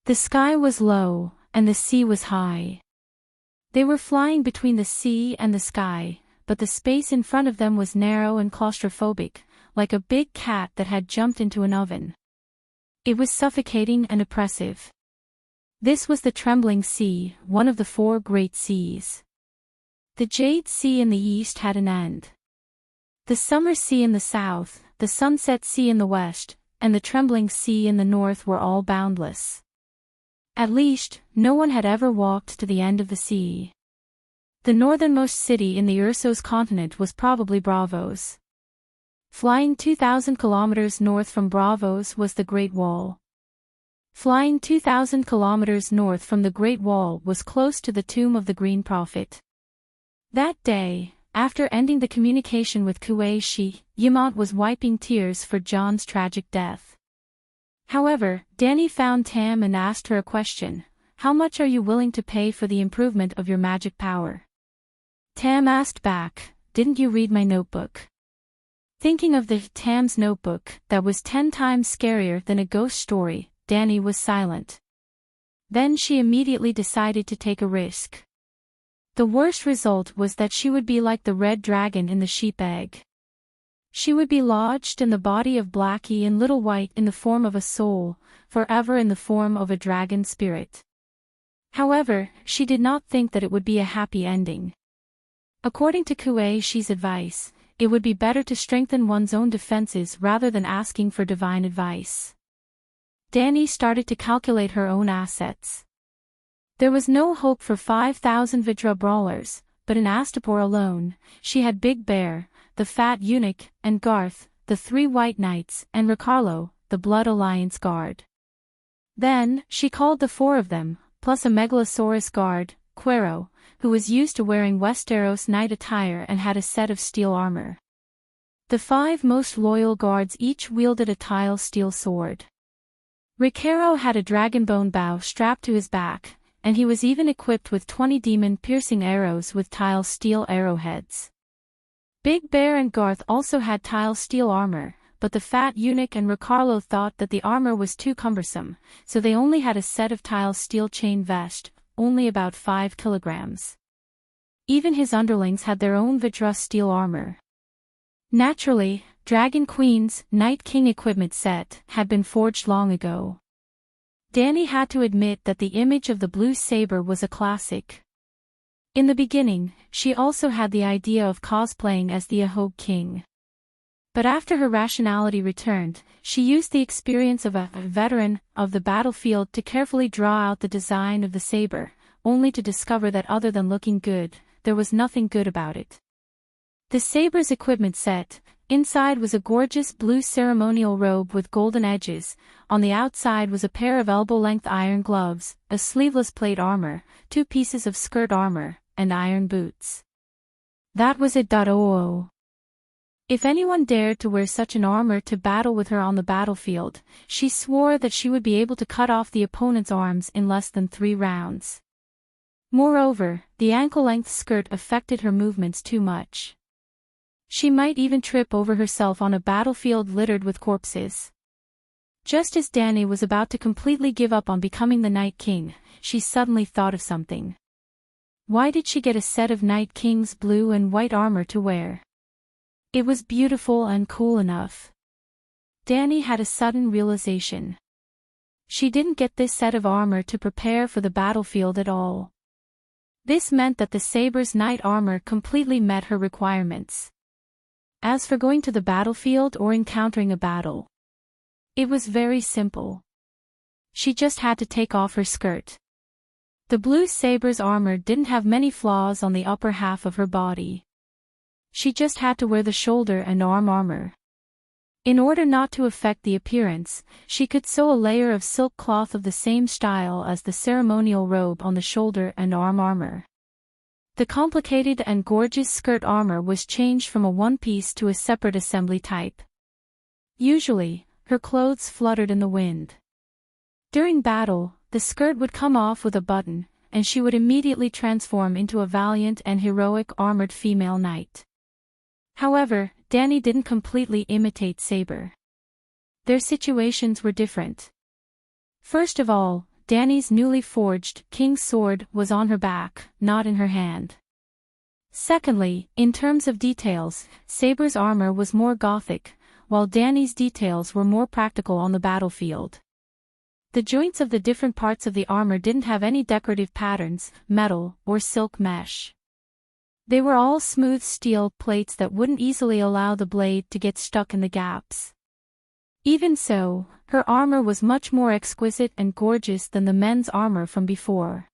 The sky was low, and the sea was high. They were flying between the sea and the sky, but the space in front of them was narrow and claustrophobic, like a big cat that had jumped into an oven. It was suffocating and oppressive. This was the Trembling Sea, one of the four great seas. The Jade Sea in the east had an end. The Summer Sea in the south, the Sunset Sea in the west, and the Trembling Sea in the north were all boundless. At least, no one had ever walked to the end of the sea. The northernmost city in the Ursos continent was probably Bravos. Flying 2,000 kilometers north from Bravos was the Great Wall. Flying 2,000 kilometers north from the Great Wall was close to the tomb of the Green Prophet. That day, after ending the communication with Kuei-shi, Yamant was wiping tears for John's tragic death. However, Danny found Tam and asked her a question. How much are you willing to pay for the improvement of your magic power? Tam asked back, didn't you read my notebook? Thinking of Tam's notebook, that was 10 times scarier than a ghost story, Danny was silent. Then she immediately decided to take a risk. The worst result was that she would be like the red dragon in the sheep egg. She would be lodged in the body of Blackie and Little White in the form of a soul, forever in the form of a dragon spirit. However, she did not think that it would be a happy ending. According to Kuei-shi's advice, it would be better to strengthen one's own defenses rather than asking for divine advice. Danny started to calculate her own assets. There was no hope for 5,000 Vitra brawlers, but in Astapor alone, she had Big Bear, the Fat Eunuch, and Garth, the 3 White Knights, and Ricardo, the Blood Alliance Guard. Then, she called the 4 of them, plus a Megalosaurus guard, Quero, who was used to wearing Westeros knight attire and had a set of steel armor. The 5 most loyal guards each wielded a tile steel sword. Ricardo had a dragonbone bow strapped to his back, and he was even equipped with 20 demon-piercing arrows with tile steel arrowheads. Big Bear and Garth also had tile steel armor, but the Fat Eunuch and Ricardo thought that the armor was too cumbersome, so they only had a set of tile steel chain vest, only about 5 kilograms. Even his underlings had their own Vitra steel armor. Naturally, Dragon Queen's Night King equipment set had been forged long ago. Danny had to admit that the image of the blue saber was a classic. In the beginning, she also had the idea of cosplaying as the Ahog King. But after her rationality returned, she used the experience of a veteran of the battlefield to carefully draw out the design of the saber, only to discover that other than looking good, there was nothing good about it. The saber's equipment set. Inside was a gorgeous blue ceremonial robe with golden edges, on the outside was a pair of elbow-length iron gloves, a sleeveless plate armor, 2 pieces of skirt armor, and iron boots. That was it. If anyone dared to wear such an armor to battle with her on the battlefield, she swore that she would be able to cut off the opponent's arms in less than 3 rounds. Moreover, the ankle-length skirt affected her movements too much. She might even trip over herself on a battlefield littered with corpses. Just as Danny was about to completely give up on becoming the Night King, she suddenly thought of something. Why did she get a set of Night King's blue and white armor to wear? It was beautiful and cool enough. Danny had a sudden realization. She didn't get this set of armor to prepare for the battlefield at all. This meant that the saber's knight armor completely met her requirements. As for going to the battlefield or encountering a battle, it was very simple. She just had to take off her skirt. The blue saber's armor didn't have many flaws on the upper half of her body. She just had to wear the shoulder and arm armor. In order not to affect the appearance, she could sew a layer of silk cloth of the same style as the ceremonial robe on the shoulder and arm armor. The complicated and gorgeous skirt armor was changed from a one-piece to a separate assembly type. Usually, her clothes fluttered in the wind. During battle, the skirt would come off with a button, and she would immediately transform into a valiant and heroic armored female knight. However, Danny didn't completely imitate Saber. Their situations were different. First of all, Danny's newly forged king's sword was on her back, not in her hand. Secondly, in terms of details, Saber's armor was more gothic, while Danny's details were more practical on the battlefield. The joints of the different parts of the armor didn't have any decorative patterns, metal, or silk mesh. They were all smooth steel plates that wouldn't easily allow the blade to get stuck in the gaps. Even so, her armor was much more exquisite and gorgeous than the men's armor from before.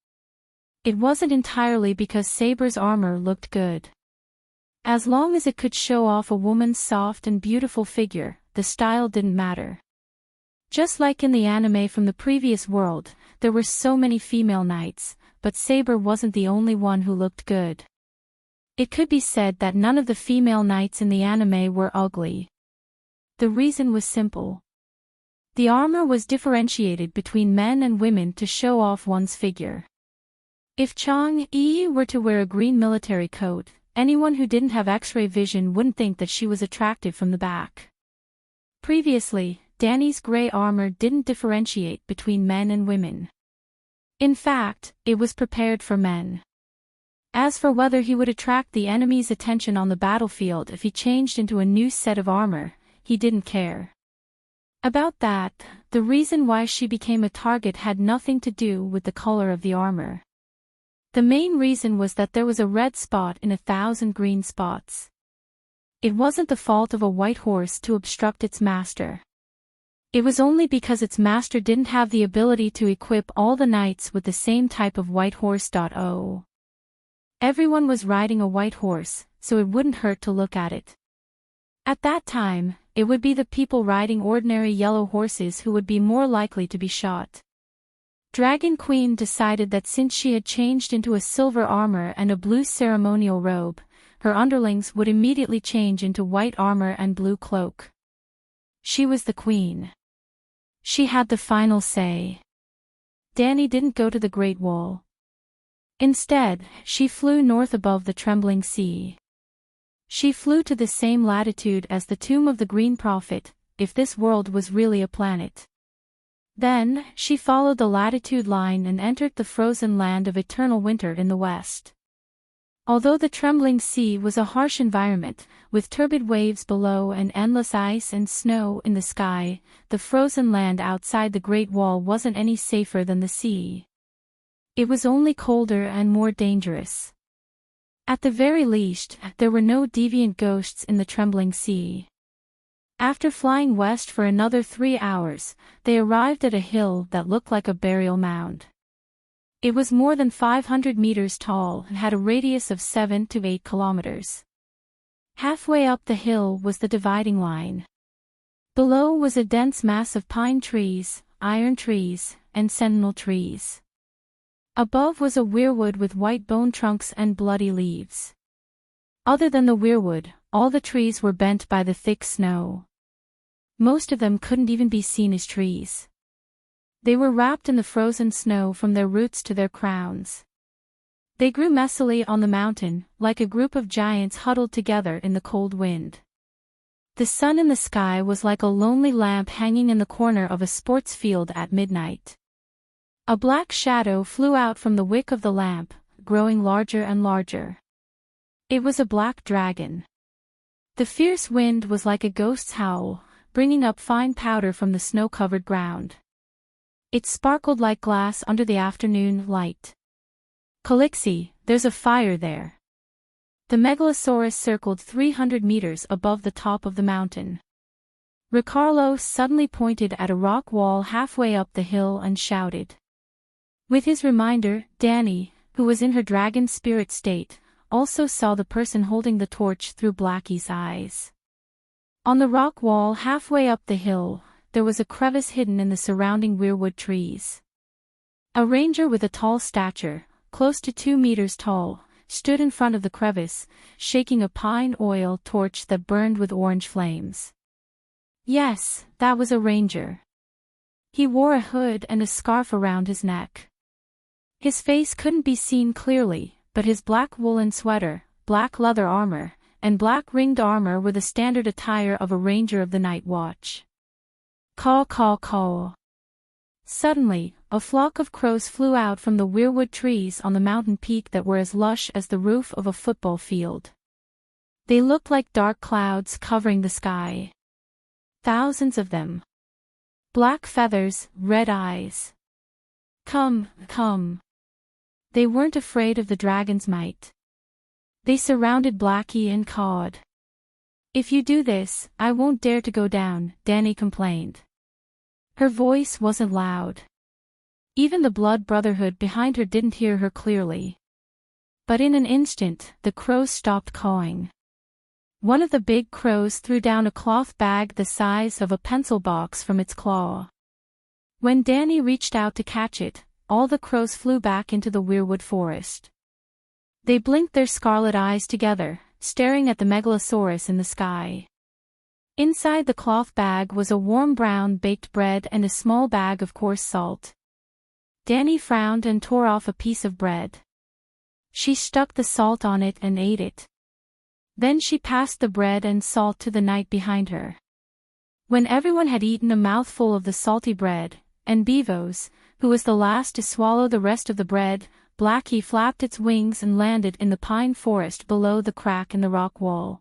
It wasn't entirely because Saber's armor looked good. As long as it could show off a woman's soft and beautiful figure, the style didn't matter. Just like in the anime from the previous world, there were so many female knights, but Saber wasn't the only one who looked good. It could be said that none of the female knights in the anime were ugly. The reason was simple. The armor was differentiated between men and women to show off one's figure. If Chang-Yi were to wear a green military coat, anyone who didn't have X-ray vision wouldn't think that she was attractive from the back. Previously, Danny's gray armor didn't differentiate between men and women. In fact, it was prepared for men. As for whether he would attract the enemy's attention on the battlefield if he changed into a new set of armor, he didn't care. About that, the reason why she became a target had nothing to do with the color of the armor. The main reason was that there was a red spot in 1,000 green spots. It wasn't the fault of a white horse to obstruct its master. It was only because its master didn't have the ability to equip all the knights with the same type of white horse. Everyone was riding a white horse, so it wouldn't hurt to look at it. At that time, it would be the people riding ordinary yellow horses who would be more likely to be shot. Dragon Queen decided that since she had changed into a silver armor and a blue ceremonial robe, her underlings would immediately change into white armor and blue cloak. She was the queen. She had the final say. Danny didn't go to the Great Wall. Instead, she flew north above the trembling sea. She flew to the same latitude as the tomb of the Green Prophet, if this world was really a planet. Then, she followed the latitude line and entered the frozen land of eternal winter in the west. Although the trembling sea was a harsh environment, with turbid waves below and endless ice and snow in the sky, the frozen land outside the Great Wall wasn't any safer than the sea. It was only colder and more dangerous. At the very least, there were no deviant ghosts in the trembling sea. After flying west for another 3 hours, they arrived at a hill that looked like a burial mound. It was more than 500 meters tall and had a radius of 7 to 8 kilometers. Halfway up the hill was the dividing line. Below was a dense mass of pine trees, iron trees, and sentinel trees. Above was a weirwood with white bone trunks and bloody leaves. Other than the weirwood, all the trees were bent by the thick snow. Most of them couldn't even be seen as trees. They were wrapped in the frozen snow from their roots to their crowns. They grew messily on the mountain, like a group of giants huddled together in the cold wind. The sun in the sky was like a lonely lamp hanging in the corner of a sports field at midnight. A black shadow flew out from the wick of the lamp, growing larger and larger. It was a black dragon. The fierce wind was like a ghost's howl, bringing up fine powder from the snow-covered ground. It sparkled like glass under the afternoon light. "Calixi, there's a fire there." The megalosaurus circled 300 meters above the top of the mountain. Ricardo suddenly pointed at a rock wall halfway up the hill and shouted. With his reminder, Danny, who was in her dragon spirit state, also saw the person holding the torch through Blackie's eyes. On the rock wall halfway up the hill, there was a crevice hidden in the surrounding weirwood trees. A ranger with a tall stature, close to 2 meters tall, stood in front of the crevice, shaking a pine oil torch that burned with orange flames. Yes, that was a ranger. He wore a hood and a scarf around his neck. His face couldn't be seen clearly, but his black woolen sweater, black leather armor, and black ringed armor were the standard attire of a ranger of the night watch. Caw caw caw. Suddenly, a flock of crows flew out from the weirwood trees on the mountain peak that were as lush as the roof of a football field. They looked like dark clouds covering the sky. Thousands of them. Black feathers, red eyes. Come, come. They weren't afraid of the dragon's might. They surrounded Blackie and cawed. "If you do this, I won't dare to go down," Danny complained. Her voice wasn't loud. Even the blood brotherhood behind her didn't hear her clearly. But in an instant, the crows stopped cawing. One of the big crows threw down a cloth bag the size of a pencil box from its claw. When Danny reached out to catch it, all the crows flew back into the weirwood forest. They blinked their scarlet eyes together, staring at the megalosaurus in the sky. Inside the cloth bag was a warm brown baked bread and a small bag of coarse salt. Danny frowned and tore off a piece of bread. She stuck the salt on it and ate it. Then she passed the bread and salt to the knight behind her. When everyone had eaten a mouthful of the salty bread, and Beavos, who was the last to swallow the rest of the bread, Blackie flapped its wings and landed in the pine forest below the crack in the rock wall.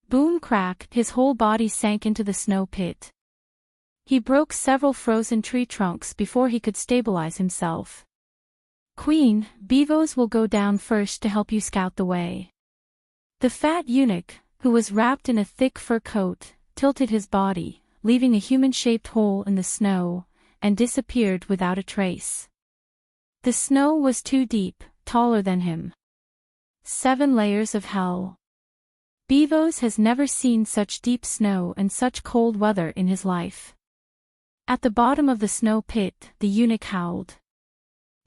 Boom crack, his whole body sank into the snow pit. He broke several frozen tree trunks before he could stabilize himself. "Queen, Beavos will go down first to help you scout the way." The fat eunuch, who was wrapped in a thick fur coat, tilted his body, leaving a human-shaped hole in the snow, and disappeared without a trace. The snow was too deep, taller than him. 7 layers of hell. Beavos has never seen such deep snow and such cold weather in his life. At the bottom of the snow pit, the eunuch howled.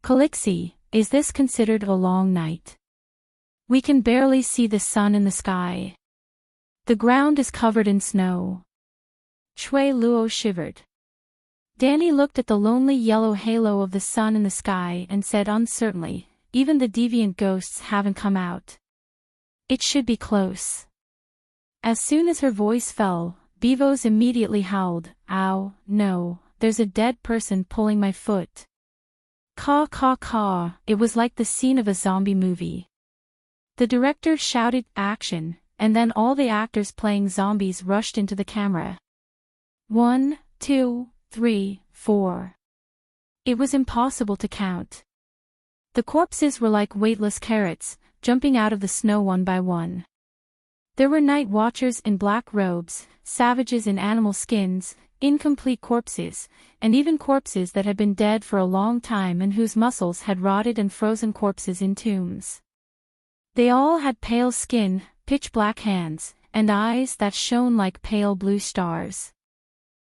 "Calixi, is this considered a long night? We can barely see the sun in the sky. The ground is covered in snow." Chui Luo shivered. Danny looked at the lonely yellow halo of the sun in the sky and said uncertainly, "Even the deviant ghosts haven't come out. It should be close." As soon as her voice fell, Beavos immediately howled, "Ow, no, there's a dead person pulling my foot." Caw caw caw, it was like the scene of a zombie movie. The director shouted, "Action," and then all the actors playing zombies rushed into the camera. 1, 2, 3, 4. It was impossible to count. The corpses were like weightless carrots, jumping out of the snow one by one. There were night watchers in black robes, savages in animal skins, incomplete corpses, and even corpses that had been dead for a long time and whose muscles had rotted, and frozen corpses in tombs. They all had pale skin, pitch-black hands, and eyes that shone like pale blue stars.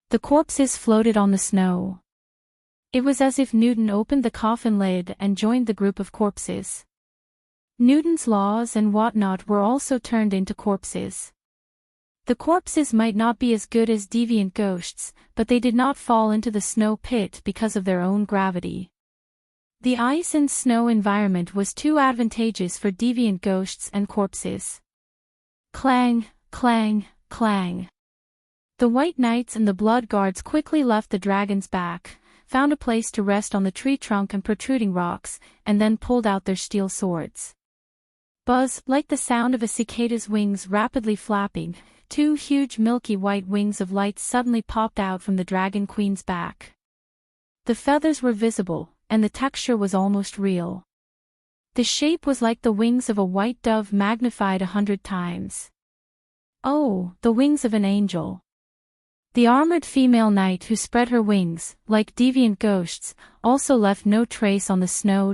The corpses floated on the snow. It was as if Newton opened the coffin lid and joined the group of corpses. Newton's laws and whatnot were also turned into corpses. The corpses might not be as good as deviant ghosts, but they did not fall into the snow pit because of their own gravity. The ice and snow environment was too advantageous for deviant ghosts and corpses. Clang, clang, clang. The White Knights and the Blood Guards quickly left the dragon's back, found a place to rest on the tree trunk and protruding rocks, and then pulled out their steel swords. Buzz, like the sound of a cicada's wings rapidly flapping, two huge milky white wings of light suddenly popped out from the Dragon Queen's back. The feathers were visible, and the texture was almost real. The shape was like the wings of a white dove magnified 100 times. Oh, the wings of an angel. The armored female knight who spread her wings, like deviant ghosts, also left no trace on the snow.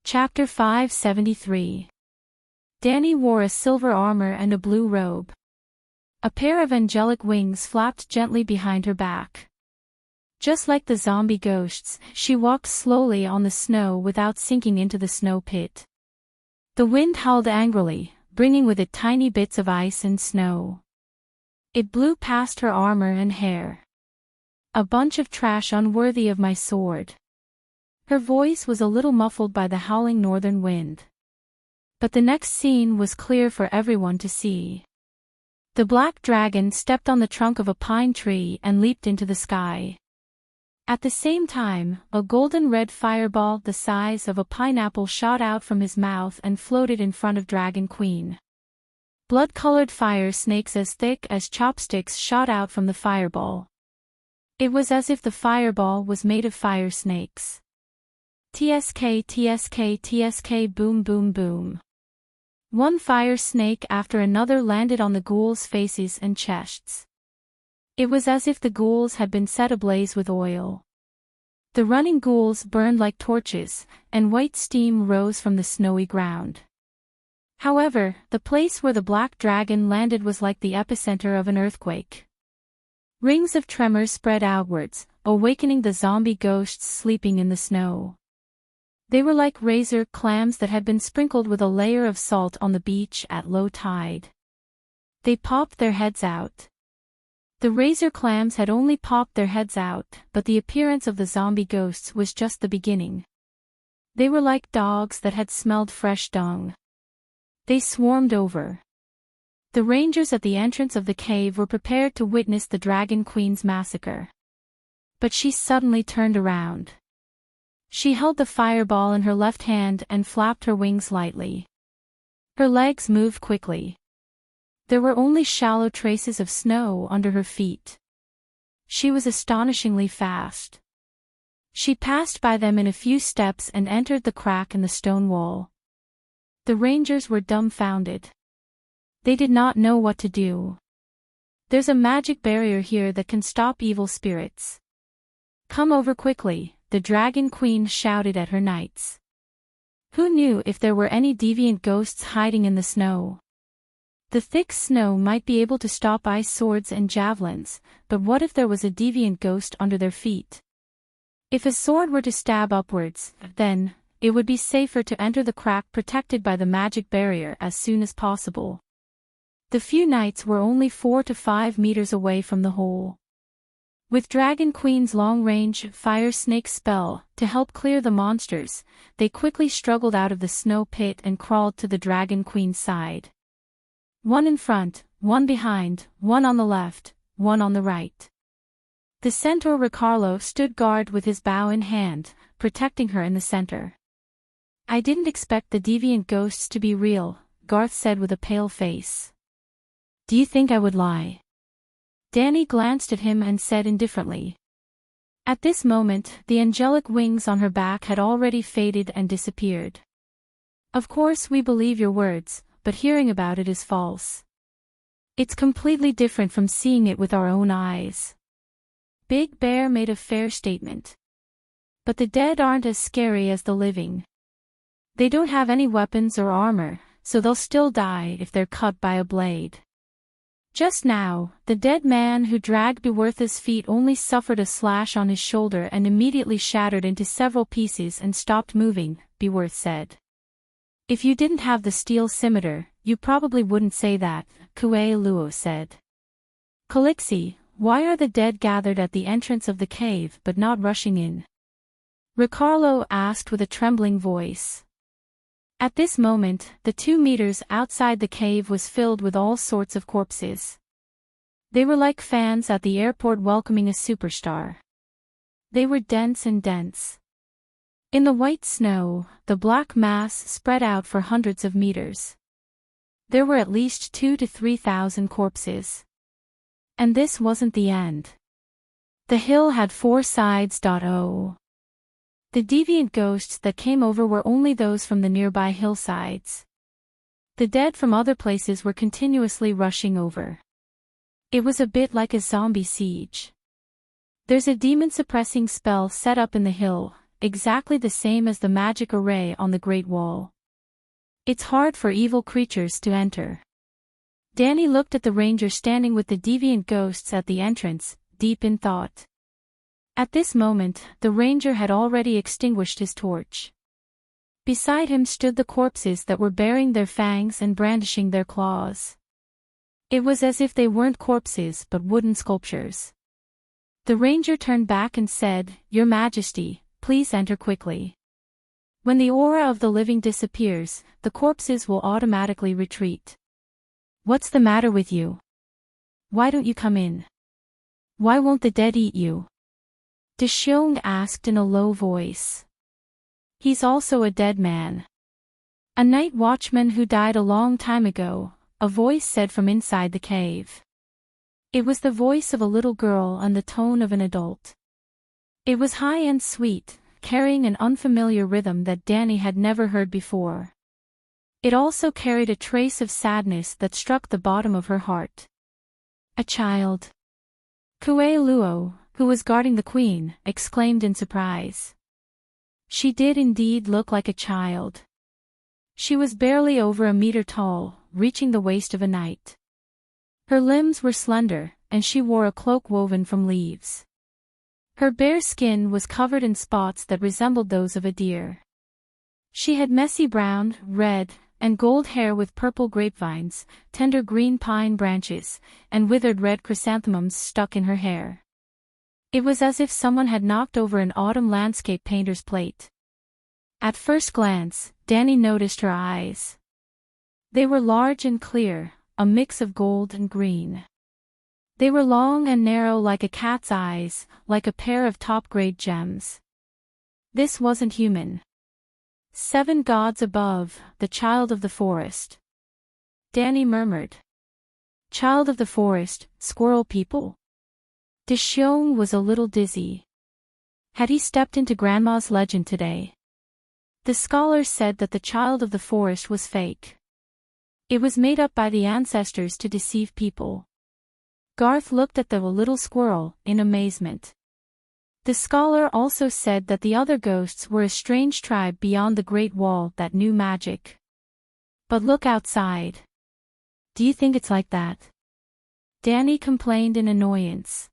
Chapter 573. Dani wore a silver armor and a blue robe. A pair of angelic wings flapped gently behind her back. Just like the zombie ghosts, she walked slowly on the snow without sinking into the snow pit. The wind howled angrily, bringing with it tiny bits of ice and snow. It blew past her armor and hair. A bunch of trash unworthy of my sword. Her voice was a little muffled by the howling northern wind. But the next scene was clear for everyone to see. The black dragon stepped on the trunk of a pine tree and leaped into the sky. At the same time, a golden-red fireball the size of a pineapple shot out from his mouth and floated in front of Dragon Queen. Blood-colored fire snakes as thick as chopsticks shot out from the fireball. It was as if the fireball was made of fire snakes. TSK, TSK, TSK, boom, boom, boom. One fire snake after another landed on the ghouls' faces and chests. It was as if the ghouls had been set ablaze with oil. The running ghouls burned like torches, and white steam rose from the snowy ground. However, the place where the black dragon landed was like the epicenter of an earthquake. Rings of tremors spread outwards, awakening the zombie ghosts sleeping in the snow. They were like razor clams that had been sprinkled with a layer of salt on the beach at low tide. They popped their heads out. The razor clams had only popped their heads out, but the appearance of the zombie ghosts was just the beginning. They were like dogs that had smelled fresh dung. They swarmed over. The rangers at the entrance of the cave were prepared to witness the Dragon Queen's massacre. But she suddenly turned around. She held the fireball in her left hand and flapped her wings lightly. Her legs moved quickly. There were only shallow traces of snow under her feet. She was astonishingly fast. She passed by them in a few steps and entered the crack in the stone wall. The rangers were dumbfounded. They did not know what to do. There's a magic barrier here that can stop evil spirits. Come over quickly, the Dragon Queen shouted at her knights. Who knew if there were any deviant ghosts hiding in the snow? The thick snow might be able to stop ice swords and javelins, but what if there was a deviant ghost under their feet? If a sword were to stab upwards, then, it would be safer to enter the crack protected by the magic barrier as soon as possible. The few knights were only 4 to 5 meters away from the hole. With Dragon Queen's long-range fire snake spell to help clear the monsters, they quickly struggled out of the snow pit and crawled to the Dragon Queen's side. One in front, one behind, one on the left, one on the right. The centaur Ricardo stood guard with his bow in hand, protecting her in the center. I didn't expect the deviant ghosts to be real, Garth said with a pale face. Do you think I would lie? Dani glanced at him and said indifferently. At this moment, the angelic wings on her back had already faded and disappeared. Of course we believe your words, but hearing about it is false. It's completely different from seeing it with our own eyes. Big Bear made a fair statement. But the dead aren't as scary as the living. They don't have any weapons or armor, so they'll still die if they're cut by a blade. Just now, the dead man who dragged Beworth's feet only suffered a slash on his shoulder and immediately shattered into several pieces and stopped moving, Beworth said. If you didn't have the steel scimitar, you probably wouldn't say that, Kue'luo said. Calixi, why are the dead gathered at the entrance of the cave but not rushing in? Ricardo asked with a trembling voice. At this moment, the 2 meters outside the cave was filled with all sorts of corpses. They were like fans at the airport welcoming a superstar. They were dense and dense. In the white snow, the black mass spread out for hundreds of meters. There were at least 2,000 to 3,000 corpses. And this wasn't the end. The hill had 4 sides. The deviant ghosts that came over were only those from the nearby hillsides. The dead from other places were continuously rushing over. It was a bit like a zombie siege. There's a demon-suppressing spell set up in the hill, exactly the same as the magic array on the Great Wall. It's hard for evil creatures to enter. Danny looked at the ranger standing with the deviant ghosts at the entrance, deep in thought. At this moment, the ranger had already extinguished his torch. Beside him stood the corpses that were baring their fangs and brandishing their claws. It was as if they weren't corpses but wooden sculptures. The ranger turned back and said, "Your Majesty, please enter quickly. When the aura of the living disappears, the corpses will automatically retreat." "What's the matter with you? Why don't you come in? Why won't the dead eat you?" Dexiong asked in a low voice. "He's also a dead man. A night watchman who died a long time ago," a voice said from inside the cave. It was the voice of a little girl and the tone of an adult. It was high and sweet, carrying an unfamiliar rhythm that Danny had never heard before. It also carried a trace of sadness that struck the bottom of her heart. "A child." Kue'luo, who was guarding the queen, exclaimed in surprise. She did indeed look like a child. She was barely over a meter tall, reaching the waist of a knight. Her limbs were slender, and she wore a cloak woven from leaves. Her bare skin was covered in spots that resembled those of a deer. She had messy brown, red, and gold hair with purple grapevines, tender green pine branches, and withered red chrysanthemums stuck in her hair. It was as if someone had knocked over an autumn landscape painter's plate. At first glance, Danny noticed her eyes. They were large and clear, a mix of gold and green. They were long and narrow like a cat's eyes, like a pair of top-grade gems. This wasn't human. 7 gods above, the child of the forest. Danny murmured. Child of the forest, squirrel people? Dexiong was a little dizzy. Had he stepped into Grandma's legend today? The scholars said that the child of the forest was fake. It was made up by the ancestors to deceive people. Garth looked at the little squirrel, in amazement. The scholar also said that the other ghosts were a strange tribe beyond the Great Wall that knew magic. But look outside. Do you think it's like that? Danny complained in annoyance.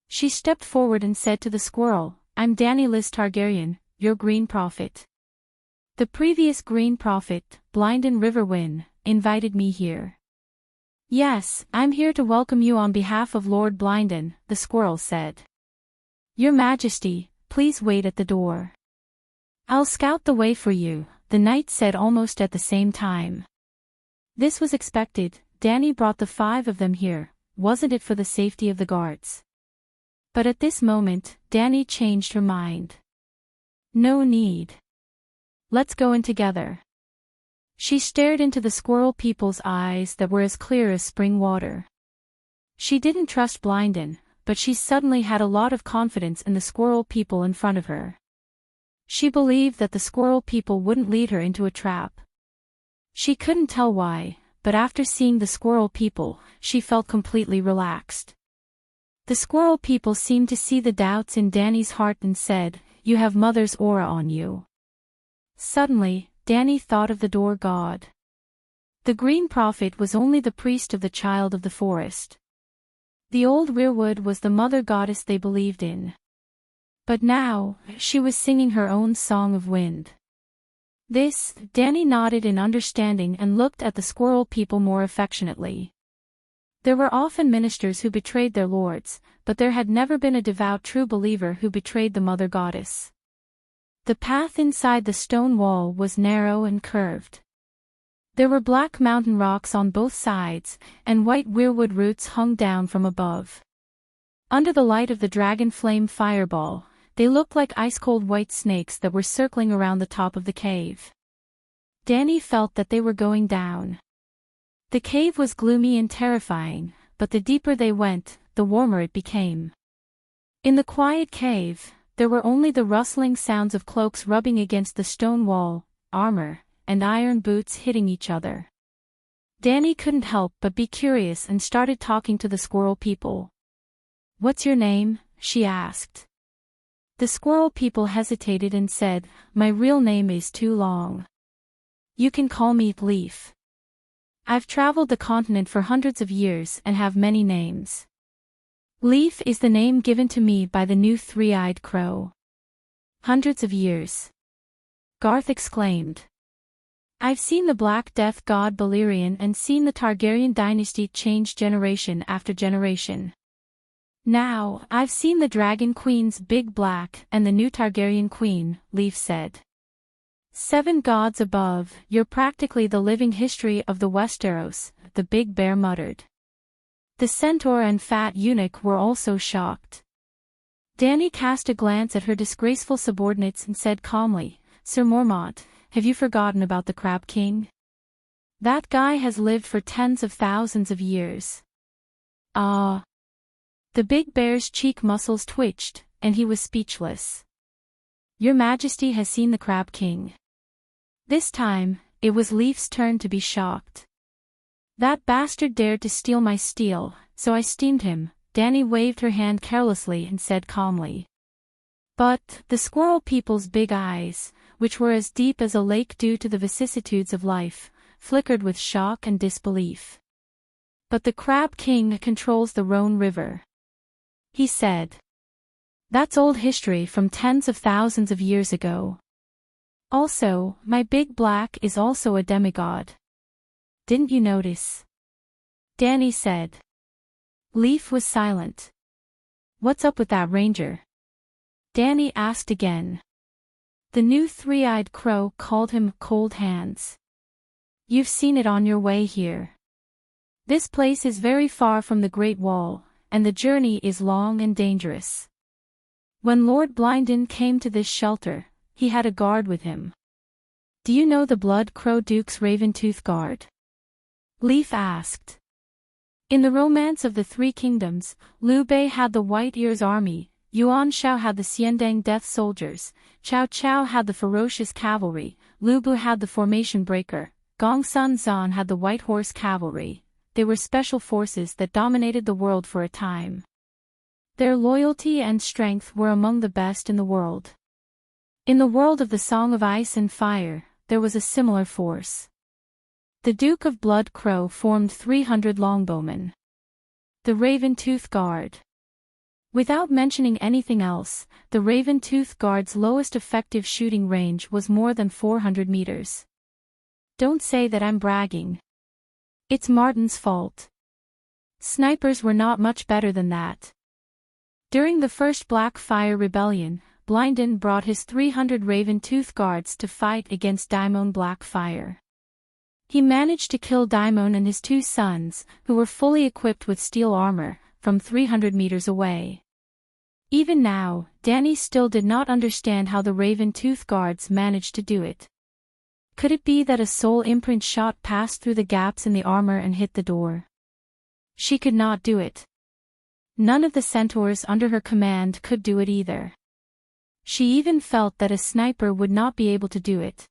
She stepped forward and said to the squirrel, "I'm Danny Liz Targaryen, your Green Prophet. The previous Green Prophet, Blindon Riverwind, invited me here." "Yes, I'm here to welcome you on behalf of Lord Blindon," the squirrel said. "Your Majesty, please wait at the door. I'll scout the way for you," the knight said almost at the same time. This was expected. Danny brought the 5 of them here, wasn't it for the safety of the guards? But at this moment, Danny changed her mind. "No need. Let's go in together." She stared into the squirrel people's eyes that were as clear as spring water. She didn't trust Blindon, but she suddenly had a lot of confidence in the squirrel people in front of her. She believed that the squirrel people wouldn't lead her into a trap. She couldn't tell why, but after seeing the squirrel people, she felt completely relaxed. The squirrel people seemed to see the doubts in Danny's heart and said, "You have Mother's aura on you." Suddenly, Danny thought of the door god. The green prophet was only the priest of the child of the forest. The old weirwood was the mother goddess they believed in. But now, she was singing her own song of wind. Danny nodded in understanding and looked at the squirrel people more affectionately. There were often ministers who betrayed their lords, but there had never been a devout true believer who betrayed the mother goddess. The path inside the stone wall was narrow and curved. There were black mountain rocks on both sides, and white weirwood roots hung down from above. Under the light of the dragon flame fireball, they looked like ice-cold white snakes that were circling around the top of the cave. Danny felt that they were going down. The cave was gloomy and terrifying, but the deeper they went, the warmer it became. In the quiet cave, there were only the rustling sounds of cloaks rubbing against the stone wall, armor, and iron boots hitting each other. Danny couldn't help but be curious and started talking to the squirrel people. "What's your name?" she asked. The squirrel people hesitated and said, "My real name is too long. You can call me Leaf. I've traveled the continent for hundreds of years and have many names. Leaf is the name given to me by the new three-eyed crow." "Hundreds of years?" Garth exclaimed. "I've seen the Black Death god Balerion and seen the Targaryen dynasty change generation after generation. Now, I've seen the Dragon Queen's Big Black and the new Targaryen queen," Leaf said. "7 gods above, you're practically the living history of the Westeros," the big bear muttered. The centaur and fat eunuch were also shocked. Danny cast a glance at her disgraceful subordinates and said calmly, "Sir Mormont, have you forgotten about the Crab King? That guy has lived for tens of thousands of years." "Ah." The big bear's cheek muscles twitched, and he was speechless. "Your Majesty has seen the Crab King." This time, it was Leaf's turn to be shocked. "That bastard dared to steal my steel, so I steamed him," Danny waved her hand carelessly and said calmly. But the squirrel people's big eyes, which were as deep as a lake due to the vicissitudes of life, flickered with shock and disbelief. "But the Crab King controls the Rhone River," he said. "That's old history from tens of thousands of years ago. Also, my Big Black is also a demigod. Didn't you notice?" Danny said. Leaf was silent. "What's up with that ranger?" Danny asked again. The new three-eyed crow called him Cold Hands. "You've seen it on your way here. This place is very far from the Great Wall, and the journey is long and dangerous. When Lord Blinden came to this shelter, he had a guard with him." "Do you know the Blood Crow Duke's Raventooth Guard?" Leaf asked. In the Romance of the Three Kingdoms, Liu Bei had the White Ears Army, Yuan Shao had the Xiandang Death Soldiers, Cao Cao had the Ferocious Cavalry, Lu Bu had the Formation Breaker, Gong Sun Zan had the White Horse Cavalry. They were special forces that dominated the world for a time. Their loyalty and strength were among the best in the world. In the world of the Song of Ice and Fire, there was a similar force. The Duke of Blood Crow formed 300 longbowmen. The Raventooth Guard. Without mentioning anything else, the Raventooth Guard's lowest effective shooting range was more than 400 meters. Don't say that I'm bragging. It's Martin's fault. Snipers were not much better than that. During the First Blackfire Rebellion, Blinden brought his 300 Raventooth Guards to fight against Daimon Blackfire. He managed to kill Daimon and his 2 sons, who were fully equipped with steel armor, from 300 meters away. Even now, Danny still did not understand how the Raventooth Guards managed to do it. Could it be that a soul imprint shot passed through the gaps in the armor and hit the door? She could not do it. None of the centaurs under her command could do it either. She even felt that a sniper would not be able to do it.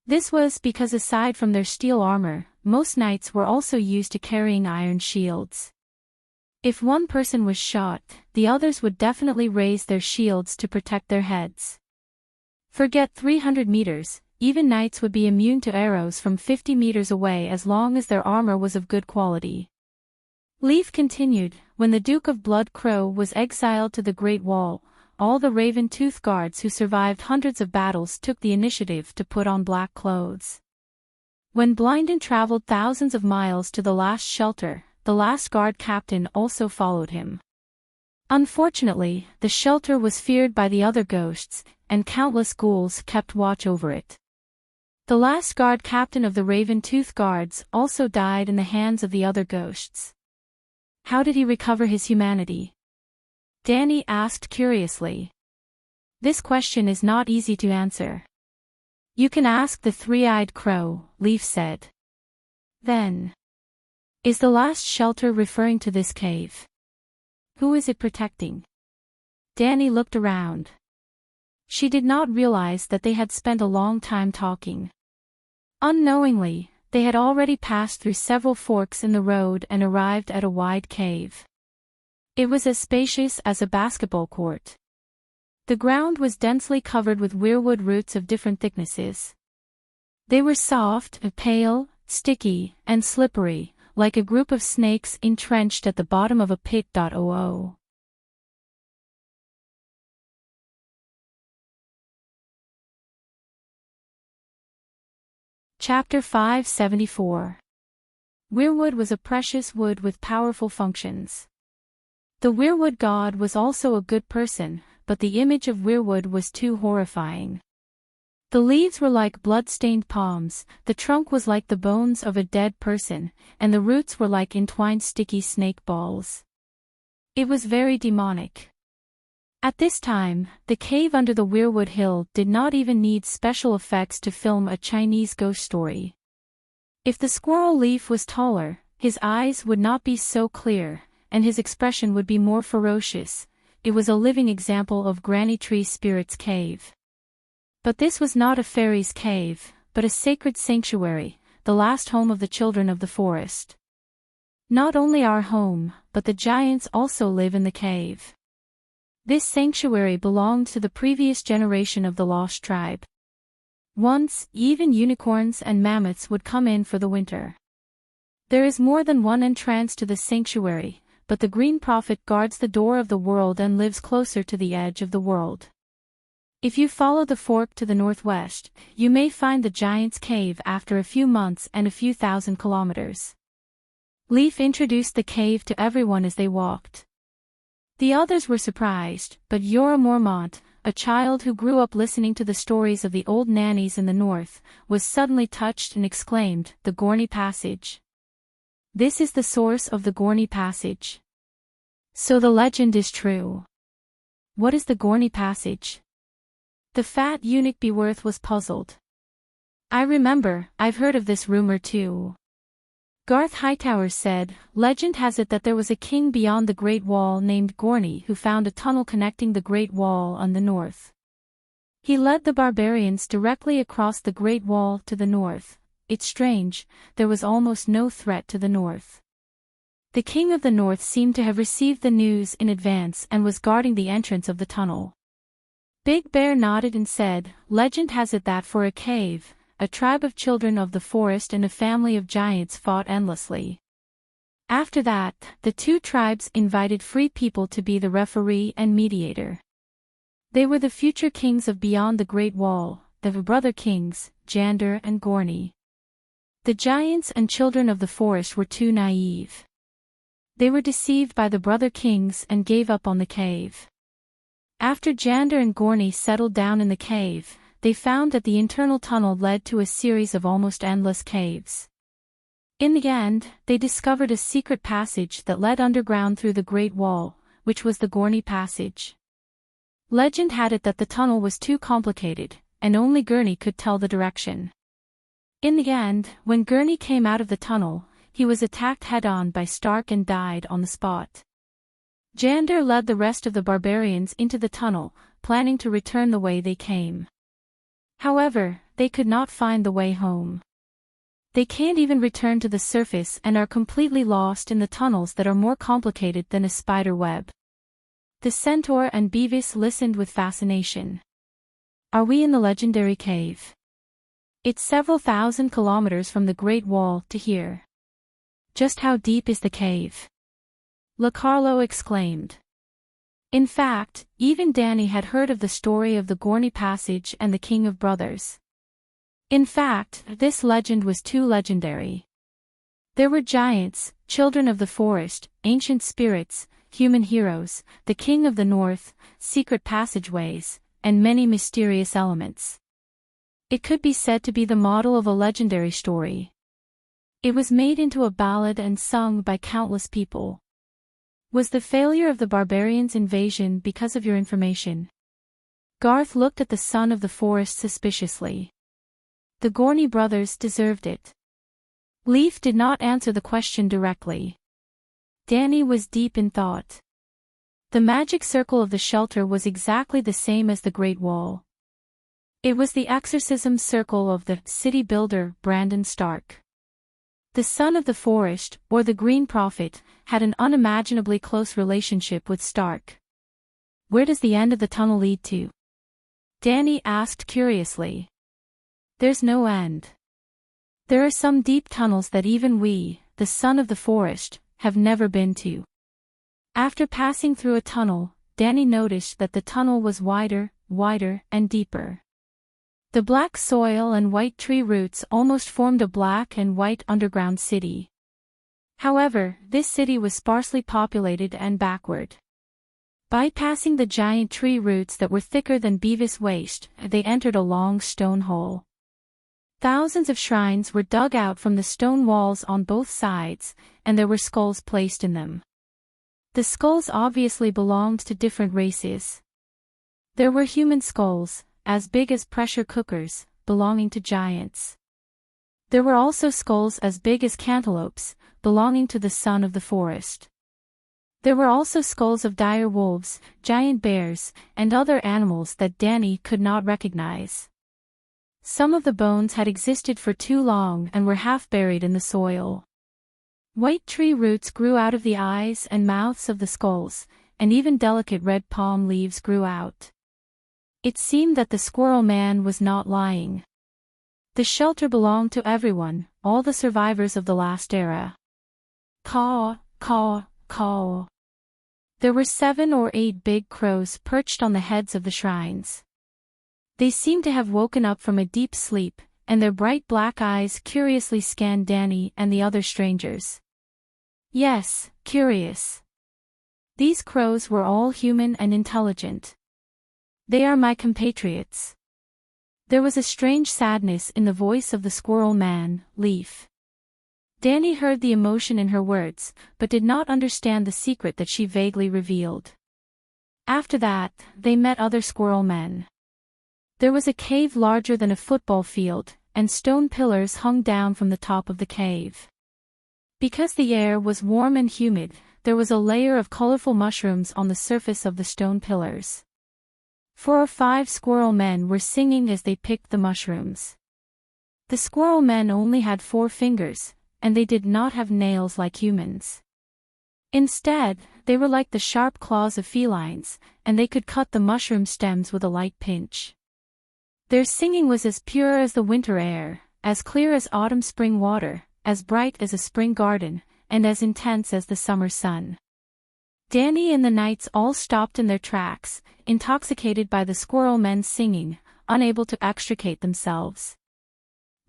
This was because aside from their steel armor, most knights were also used to carrying iron shields. If one person was shot, the others would definitely raise their shields to protect their heads. Forget 300 meters, even knights would be immune to arrows from 50 meters away as long as their armor was of good quality. Leaf continued, when the Duke of Blood Crow was exiled to the Great Wall, all the Raven-Tooth guards who survived hundreds of battles took the initiative to put on black clothes. When Blinden traveled thousands of miles to the last shelter, the last guard captain also followed him. Unfortunately, the shelter was feared by the other ghosts, and countless ghouls kept watch over it. The last guard captain of the Raven-Tooth guards also died in the hands of the other ghosts. How did he recover his humanity? Danny asked curiously. This question is not easy to answer. You can ask the three-eyed crow, Leaf said. Then. Is the last shelter referring to this cave? Who is it protecting? Danny looked around. She did not realize that they had spent a long time talking. Unknowingly, they had already passed through several forks in the road and arrived at a wide cave. It was as spacious as a basketball court. The ground was densely covered with weirwood roots of different thicknesses. They were soft, pale, sticky, and slippery, like a group of snakes entrenched at the bottom of a pit. Chapter 574. Weirwood was a precious wood with powerful functions. The weirwood god was also a good person, but the image of weirwood was too horrifying. The leaves were like blood-stained palms, the trunk was like the bones of a dead person, and the roots were like entwined sticky snake balls. It was very demonic. At this time, the cave under the Weirwood Hill did not even need special effects to film a Chinese ghost story. If the squirrel Leaf was taller, his eyes would not be so clear, and his expression would be more ferocious. It was a living example of Granny Tree Spirit's cave. But this was not a fairy's cave, but a sacred sanctuary, the last home of the children of the forest. Not only our home, but the giants also live in the cave. This sanctuary belonged to the previous generation of the Lost Tribe. Once, even unicorns and mammoths would come in for the winter. There is more than one entrance to the sanctuary, but the Green Prophet guards the door of the world and lives closer to the edge of the world. If you follow the fork to the northwest, you may find the giant's cave after a few months and a few thousand kilometers. Leaf introduced the cave to everyone as they walked. The others were surprised, but Yora Mormont, a child who grew up listening to the stories of the old nannies in the north, was suddenly touched and exclaimed, "The Gorney Passage. This is the source of the Gorney Passage. So the legend is true. What is the Gorney Passage?" The fat eunuch Beworth was puzzled. "I remember, I've heard of this rumor too." Garth Hightower said, "Legend has it that there was a king beyond the Great Wall named Gorney who found a tunnel connecting the Great Wall on the north. He led the barbarians directly across the Great Wall to the north. It's strange, there was almost no threat to the north. The king of the north seemed to have received the news in advance and was guarding the entrance of the tunnel." Big Bear nodded and said, "Legend has it that for a cave, a tribe of children of the forest and a family of giants fought endlessly. After that, the two tribes invited free people to be the referee and mediator. They were the future kings of beyond the Great Wall, the brother kings, Jander and Gorney. The giants and children of the forest were too naive. They were deceived by the brother kings and gave up on the cave. After Jander and Gorney settled down in the cave, they found that the internal tunnel led to a series of almost endless caves. In the end, they discovered a secret passage that led underground through the Great Wall, which was the Gorney Passage. Legend had it that the tunnel was too complicated, and only Gurney could tell the direction. In the end, when Gurney came out of the tunnel, he was attacked head-on by Stark and died on the spot. Jander led the rest of the barbarians into the tunnel, planning to return the way they came. However, they could not find the way home. They can't even return to the surface and are completely lost in the tunnels that are more complicated than a spider web. The centaur and Beavis listened with fascination. Are we in the legendary cave? It's several thousand kilometers from the Great Wall to here. Just how deep is the cave? LaCarlo exclaimed. In fact, even Danny had heard of the story of the Gorney Passage and the King of Brothers. In fact, this legend was too legendary. There were giants, children of the forest, ancient spirits, human heroes, the King of the North, secret passageways, and many mysterious elements. It could be said to be the model of a legendary story. It was made into a ballad and sung by countless people. Was the failure of the barbarians' invasion because of your information? Garth looked at the son of the forest suspiciously. The Gorney brothers deserved it. Leaf did not answer the question directly. Danny was deep in thought. The magic circle of the shelter was exactly the same as the Great Wall. It was the exorcism circle of the city builder, Brandon Stark. The son of the forest, or the Green Prophet, had an unimaginably close relationship with Stark. Where does the end of the tunnel lead to? Danny asked curiously. There's no end. There are some deep tunnels that even we, the son of the forest, have never been to. After passing through a tunnel, Danny noticed that the tunnel was wider, and deeper. The black soil and white tree roots almost formed a black and white underground city. However, this city was sparsely populated and backward. Bypassing the giant tree roots that were thicker than Beavis' waist, they entered a long stone hole. Thousands of shrines were dug out from the stone walls on both sides, and there were skulls placed in them. The skulls obviously belonged to different races. There were human skulls, as big as pressure cookers, belonging to giants. There were also skulls as big as cantaloupes, belonging to the son of the forest. There were also skulls of dire wolves, giant bears, and other animals that Danny could not recognize. Some of the bones had existed for too long and were half buried in the soil. White tree roots grew out of the eyes and mouths of the skulls, and even delicate red palm leaves grew out. It seemed that the Squirrel Man was not lying. The shelter belonged to everyone, all the survivors of the last era. Caw, caw, caw. There were 7 or 8 big crows perched on the heads of the shrines. They seemed to have woken up from a deep sleep, and their bright black eyes curiously scanned Danny and the other strangers. Yes, curious. These crows were all human and intelligent. They are my compatriots. There was a strange sadness in the voice of the Squirrel Man, Leaf. Danny heard the emotion in her words, but did not understand the secret that she vaguely revealed. After that, they met other squirrel men. There was a cave larger than a football field, and stone pillars hung down from the top of the cave. Because the air was warm and humid, there was a layer of colorful mushrooms on the surface of the stone pillars. 4 or 5 squirrel men were singing as they picked the mushrooms. The squirrel men only had 4 fingers, and they did not have nails like humans. Instead, they were like the sharp claws of felines, and they could cut the mushroom stems with a light pinch. Their singing was as pure as the winter air, as clear as autumn spring water, as bright as a spring garden, and as intense as the summer sun. Danny and the knights all stopped in their tracks, intoxicated by the squirrel men's singing, unable to extricate themselves.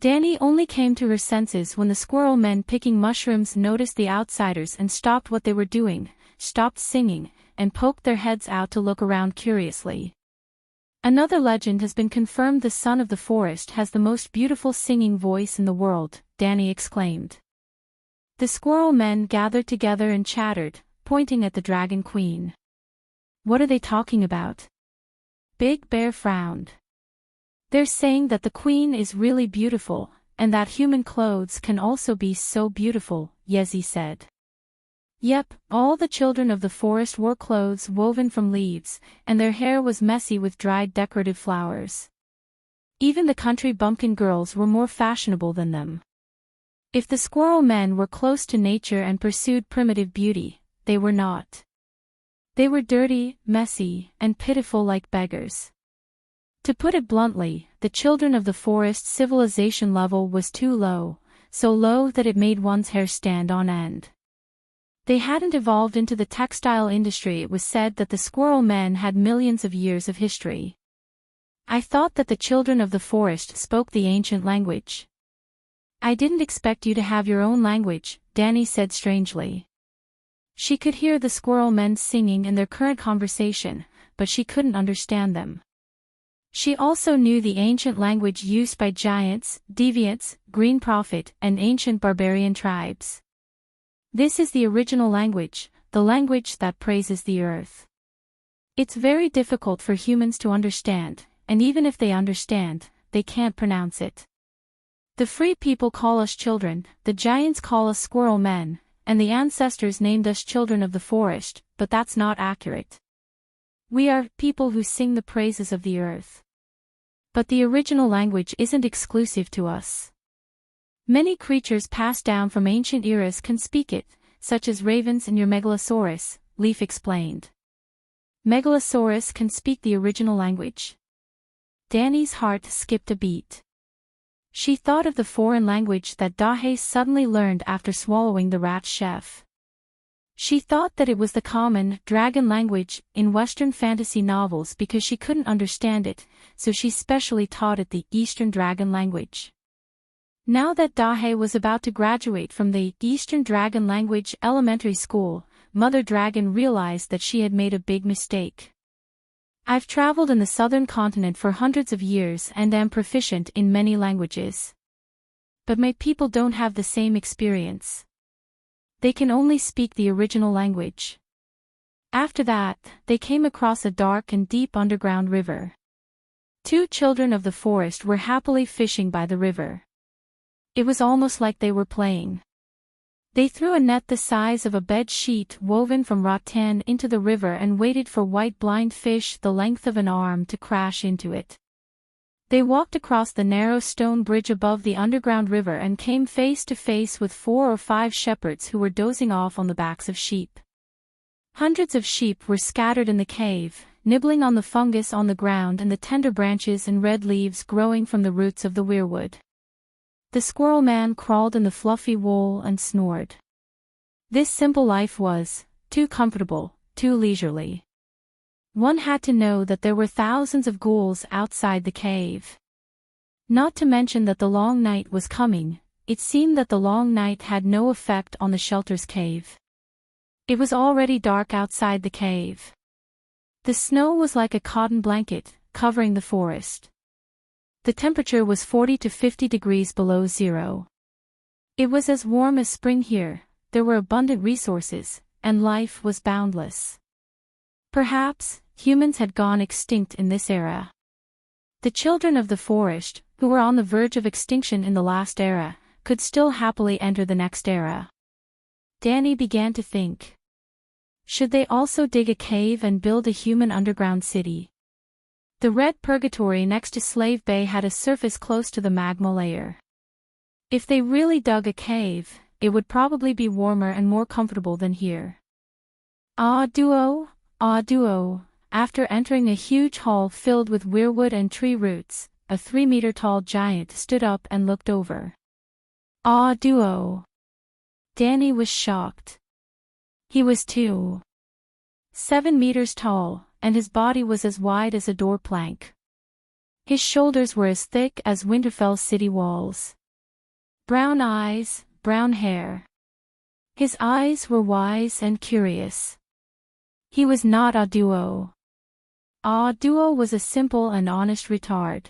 Danny only came to her senses when the squirrel men picking mushrooms noticed the outsiders and stopped what they were doing, stopped singing, and poked their heads out to look around curiously. Another legend has been confirmed: the son of the forest has the most beautiful singing voice in the world, Danny exclaimed. The squirrel men gathered together and chattered, pointing at the Dragon Queen. What are they talking about? Big Bear frowned. They're saying that the queen is really beautiful, and that human clothes can also be so beautiful, Yezi said. Yep, all the children of the forest wore clothes woven from leaves, and their hair was messy with dried decorative flowers. Even the country bumpkin girls were more fashionable than them. If the squirrel men were close to nature and pursued primitive beauty, they were not. They were dirty, messy, and pitiful like beggars. To put it bluntly, the children of the forest civilization level was too low, so low that it made one's hair stand on end. They hadn't evolved into the textile industry. It was said that the squirrel men had millions of years of history. I thought that the children of the forest spoke the ancient language. I didn't expect you to have your own language, Danny said strangely. She could hear the squirrel men singing in their current conversation, but she couldn't understand them. She also knew the ancient language used by giants, deviants, green prophet, and ancient barbarian tribes. This is the original language, the language that praises the earth. It's very difficult for humans to understand, and even if they understand, they can't pronounce it. The free people call us children, the giants call us squirrel men, and the ancestors named us children of the forest, but that's not accurate. We are people who sing the praises of the earth. But the original language isn't exclusive to us. Many creatures passed down from ancient eras can speak it, such as ravens and your Megalosaurus, Leaf explained. Megalosaurus can speak the original language. Danny's heart skipped a beat. She thought of the foreign language that Dahe suddenly learned after swallowing the rat chef. She thought that it was the common, dragon language, in Western fantasy novels because she couldn't understand it, so she specially taught it the Eastern dragon language. Now that Dahe was about to graduate from the Eastern Dragon Language Elementary School, Mother Dragon realized that she had made a big mistake. I've traveled in the southern continent for hundreds of years and am proficient in many languages. But my people don't have the same experience. They can only speak the original language. After that, they came across a dark and deep underground river. Two children of the forest were happily fishing by the river. It was almost like they were playing. They threw a net the size of a bed sheet woven from rattan into the river and waited for white blind fish the length of an arm to crash into it. They walked across the narrow stone bridge above the underground river and came face to face with 4 or 5 shepherds who were dozing off on the backs of sheep. Hundreds of sheep were scattered in the cave, nibbling on the fungus on the ground and the tender branches and red leaves growing from the roots of the weirwood. The squirrel man crawled in the fluffy wool and snored. This simple life was too comfortable, too leisurely. One had to know that there were thousands of ghouls outside the cave. Not to mention that the long night was coming. It seemed that the long night had no effect on the shelter's cave. It was already dark outside the cave. The snow was like a cotton blanket, covering the forest. The temperature was 40 to 50 degrees below zero. It was as warm as spring here, there were abundant resources, and life was boundless. Perhaps, humans had gone extinct in this era. The children of the forest, who were on the verge of extinction in the last era, could still happily enter the next era. Danny began to think. Should they also dig a cave and build a human underground city? The red purgatory next to Slave Bay had a surface close to the magma layer. If they really dug a cave, it would probably be warmer and more comfortable than here. Ah duo, after entering a huge hall filled with weirwood and tree roots, a 3-meter-tall giant stood up and looked over. Ah duo. Danny was shocked. He was 7 meters tall, and his body was as wide as a door plank. His shoulders were as thick as Winterfell city walls. Brown eyes, brown hair. His eyes were wise and curious. He was not a duo. A duo was a simple and honest retard.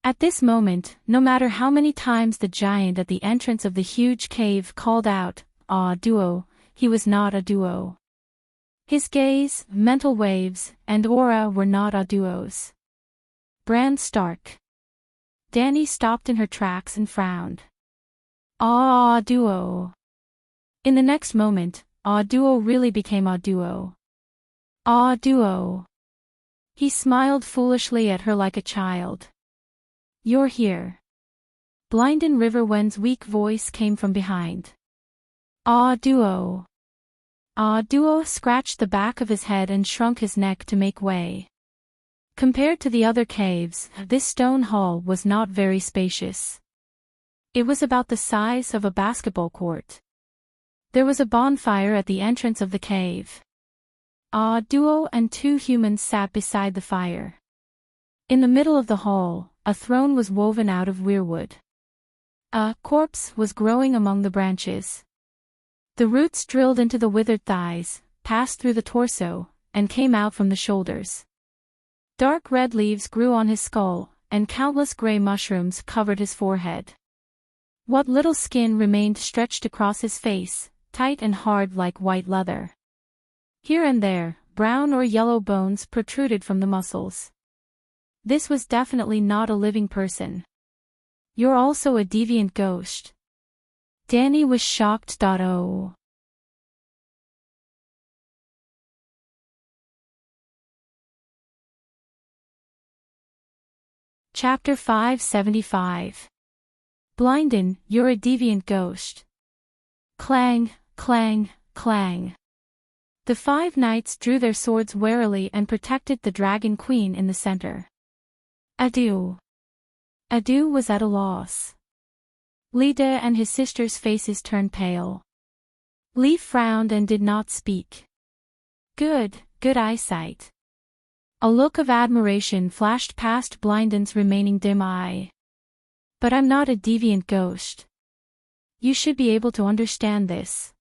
At this moment, no matter how many times the giant at the entrance of the huge cave called out, "A duo," he was not a duo. His gaze, mental waves, and aura were not a duo's. Bran Stark. Danny stopped in her tracks and frowned. Ah duo. In the next moment, Duo really became Duo. Duo. He smiled foolishly at her like a child. You're here. Blindin Riverwen's weak voice came from behind. Duo. Duo scratched the back of his head and shrunk his neck to make way. Compared to the other caves, this stone hall was not very spacious. It was about the size of a basketball court. There was a bonfire at the entrance of the cave. Duo and two humans sat beside the fire. In the middle of the hall, a throne was woven out of weirwood. A corpse was growing among the branches. The roots drilled into the withered thighs, passed through the torso, and came out from the shoulders. Dark red leaves grew on his skull, and countless gray mushrooms covered his forehead. What little skin remained stretched across his face, tight and hard like white leather. Here and there, brown or yellow bones protruded from the muscles. This was definitely not a living person. You're also a deviant ghost. Danny was shocked. Oh. Chapter 575. Blindin, you're a deviant ghost. Clang, clang, clang. The 5 knights drew their swords warily and protected the dragon queen in the center. Adu. Adu was at a loss. Lida and his sister's faces turned pale. Lee frowned and did not speak. Good eyesight. A look of admiration flashed past Blindin's remaining dim eye. But I'm not a deviant ghost. You should be able to understand this.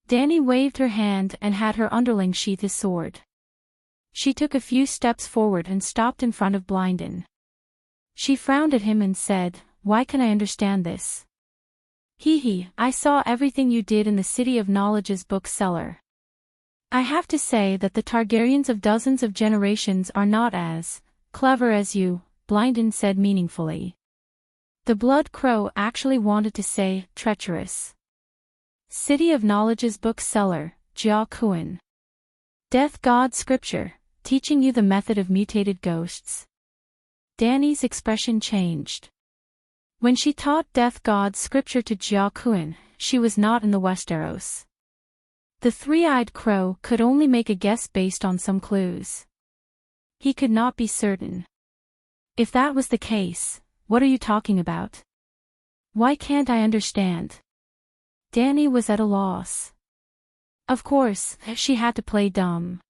Danny waved her hand and had her underling sheath his sword. She took a few steps forward and stopped in front of Blindin. She frowned at him and said, "Why can I understand this?" I saw everything you did in the City of Knowledge's bookseller. I have to say that the Targaryens of dozens of generations are not as clever as you, Blindin said meaningfully. The Blood Crow actually wanted to say, treacherous. City of Knowledge's bookseller, Jia Kuan. Death God Scripture, teaching you the method of mutated ghosts. Danny's expression changed. When she taught Death God's Scripture to Jia Kuan, she was not in the Westeros. The three-eyed crow could only make a guess based on some clues. He could not be certain. If that was the case, what are you talking about? Why can't I understand? Danny was at a loss. Of course, she had to play dumb.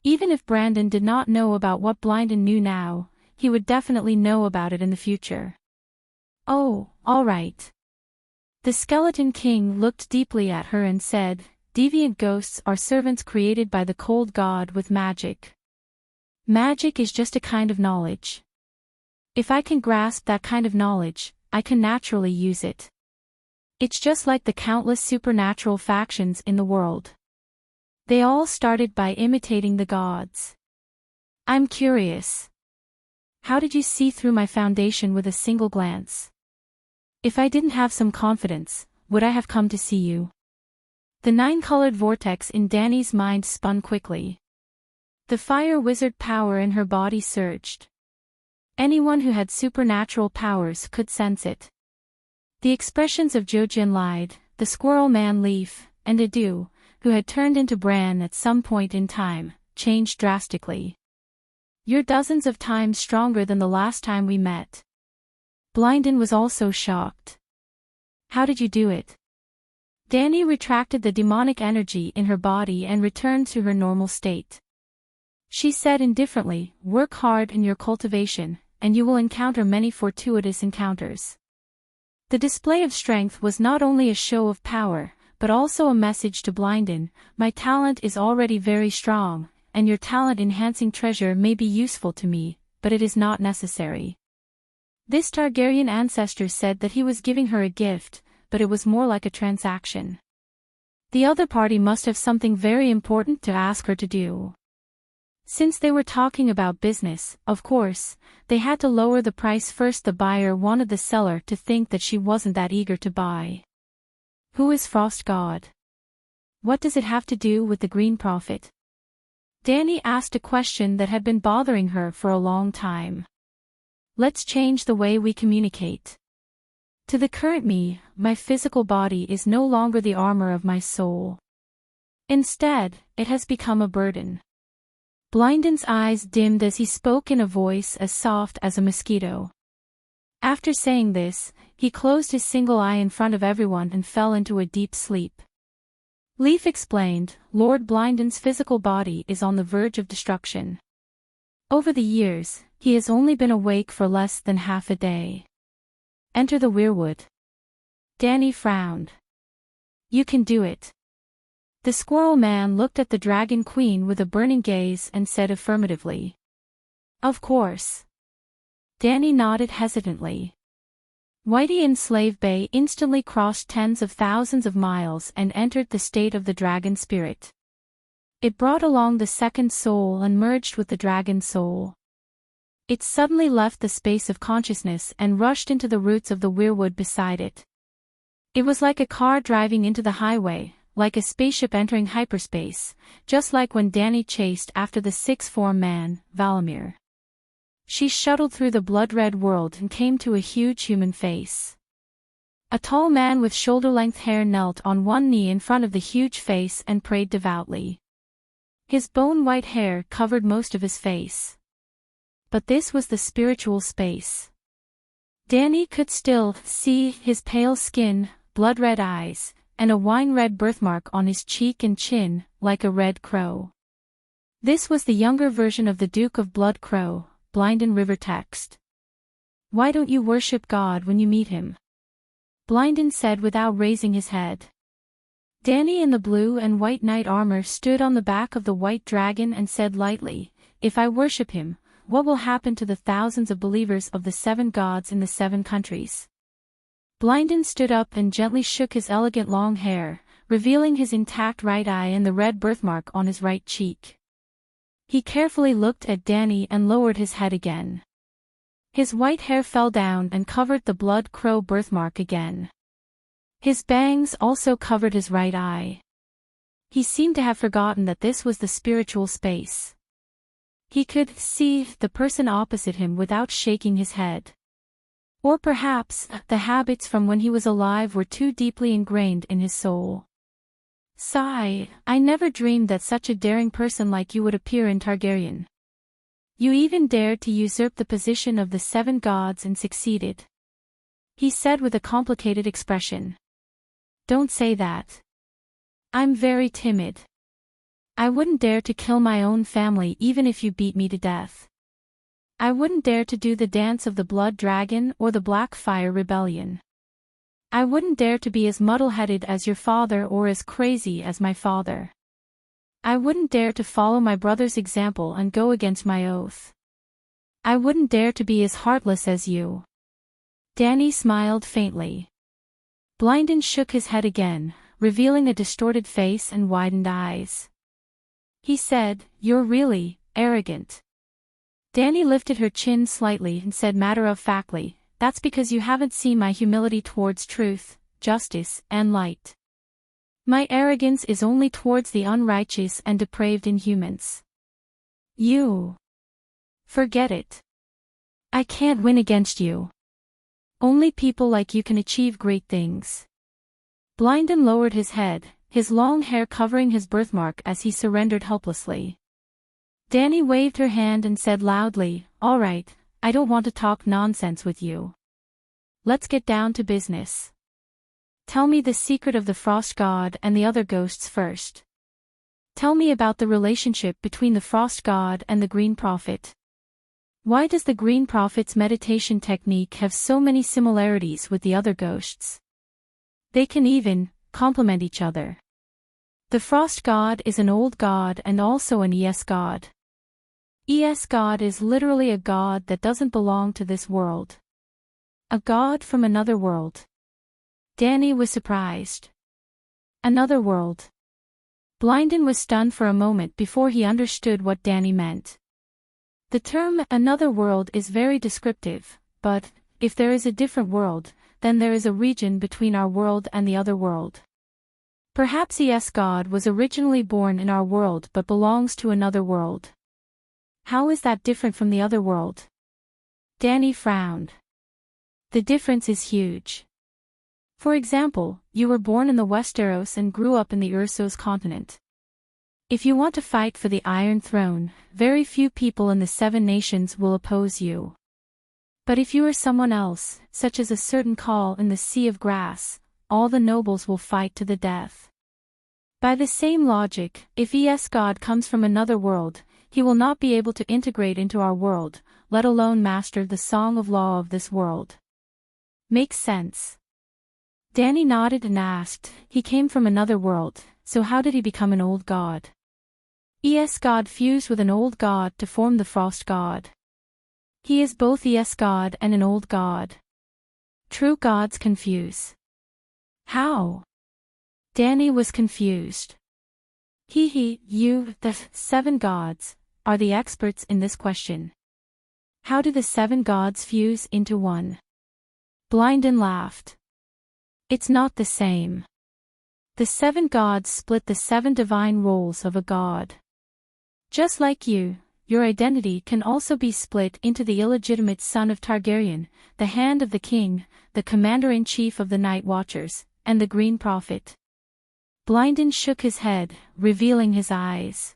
Even if Brandon did not know about what Blindin knew now, he would definitely know about it in the future. Oh, all right. The Skeleton King looked deeply at her and said, "Deviant ghosts are servants created by the cold god with magic. Magic is just a kind of knowledge. If I can grasp that kind of knowledge, I can naturally use it. It's just like the countless supernatural factions in the world. They all started by imitating the gods. I'm curious. How did you see through my foundation with a single glance? If I didn't have some confidence, would I have come to see you?" The 9-colored vortex in Danny's mind spun quickly. The fire wizard power in her body surged. Anyone who had supernatural powers could sense it. The expressions of Jojen lied, the Squirrel Man Leaf, and Adu, who had turned into Bran at some point in time, changed drastically. "You're dozens of times stronger than the last time we met." Blindin was also shocked. "How did you do it?" Danny retracted the demonic energy in her body and returned to her normal state. She said indifferently, "Work hard in your cultivation, and you will encounter many fortuitous encounters." The display of strength was not only a show of power, but also a message to Blindin, "My talent is already very strong, and your talent-enhancing treasure may be useful to me, but it is not necessary." This Targaryen ancestor said that he was giving her a gift, but it was more like a transaction. The other party must have something very important to ask her to do. Since they were talking about business, of course, they had to lower the price first. The buyer wanted the seller to think that she wasn't that eager to buy. "Who is Frost God?" What does it have to do with the Green Prophet? Danny asked a question that had been bothering her for a long time. Let's change the way we communicate. To the current me, my physical body is no longer the armor of my soul. Instead, it has become a burden. Blinden's eyes dimmed as he spoke in a voice as soft as a mosquito. After saying this, he closed his single eye in front of everyone and fell into a deep sleep. Leaf explained, Lord Blinden's physical body is on the verge of destruction. Over the years, he has only been awake for less than half a day. Enter the weirwood. Danny frowned. You can do it. The squirrel man looked at the dragon queen with a burning gaze and said affirmatively. Of course. Danny nodded hesitantly. Whitey in Slave Bay instantly crossed tens of thousands of miles and entered the state of the dragon spirit. It brought along the second soul and merged with the dragon soul. It suddenly left the space of consciousness and rushed into the roots of the weirwood beside it. It was like a car driving into the highway, like a spaceship entering hyperspace, just like when Danny chased after the sixth-form man, Valamir. She shuttled through the blood-red world and came to a huge human face. A tall man with shoulder-length hair knelt on one knee in front of the huge face and prayed devoutly. His bone-white hair covered most of his face. But this was the spiritual space. Danny could still see his pale skin, blood-red eyes, and a wine-red birthmark on his cheek and chin, like a red crow. This was the younger version of the Duke of Blood Crow, Blinden River text. Why don't you worship God when you meet him? Blinden said without raising his head. Danny in the blue and white knight armor stood on the back of the white dragon and said lightly, If I worship him, what will happen to the thousands of believers of the 7 gods in the 7 countries? Blinden stood up and gently shook his elegant long hair, revealing his intact right eye and the red birthmark on his right cheek. He carefully looked at Danny and lowered his head again. His white hair fell down and covered the blood crow birthmark again. His bangs also covered his right eye. He seemed to have forgotten that this was the spiritual space. He could see the person opposite him without shaking his head. Or perhaps, the habits from when he was alive were too deeply ingrained in his soul. Sigh, I never dreamed that such a daring person like you would appear in Targaryen. You even dared to usurp the position of the 7 gods and succeeded. He said with a complicated expression. Don't say that. I'm very timid. I wouldn't dare to kill my own family even if you beat me to death. I wouldn't dare to do the dance of the Blood Dragon or the Black Fire Rebellion. I wouldn't dare to be as muddle-headed as your father or as crazy as my father. I wouldn't dare to follow my brother's example and go against my oath. I wouldn't dare to be as heartless as you. Danny smiled faintly. Blinden shook his head again, revealing a distorted face and widened eyes. He said, You're really arrogant. Danny lifted her chin slightly and said matter-of-factly, That's because you haven't seen my humility towards truth, justice, and light. My arrogance is only towards the unrighteous and depraved inhumans. You. Forget it. I can't win against you. Only people like you can achieve great things. Blinden lowered his head, his long hair covering his birthmark as he surrendered helplessly. Danny waved her hand and said loudly, All right, I don't want to talk nonsense with you. Let's get down to business. Tell me the secret of the Frost God and the other ghosts first. Tell me about the relationship between the Frost God and the Green Prophet. Why does the Green Prophet's meditation technique have so many similarities with the other ghosts? They can even complement each other. The Frost God is an old god and also an ES god. ES god is literally a god that doesn't belong to this world. A god from another world. Danny was surprised. Another world. Blinden was stunned for a moment before he understood what Danny meant. The term another world is very descriptive, but if there is a different world, then there is a region between our world and the other world. Perhaps ES God was originally born in our world but belongs to another world. How is that different from the other world? Danny frowned. The difference is huge. For example, you were born in the Westeros and grew up in the Ursos continent. If you want to fight for the Iron Throne, very few people in the Seven Nations will oppose you. But if you are someone else, such as a certain Khal in the Sea of Grass, all the nobles will fight to the death. By the same logic, if ES God comes from another world, he will not be able to integrate into our world, let alone master the song of law of this world. Makes sense. Danny nodded and asked, he came from another world, so how did he become an old god? ES God fused with an old god to form the Frost God. He is both ES God and an old god. True gods confuse. How? Danny was confused. You, the seven gods, are the experts in this question. How do the seven gods fuse into one? Blynden laughed. It's not the same. The seven gods split the seven divine roles of a god. Just like you, your identity can also be split into the illegitimate son of Targaryen, the Hand of the King, the Commander-in-Chief of the Night Watchers, and the Green Prophet. Blynden shook his head, revealing his eyes.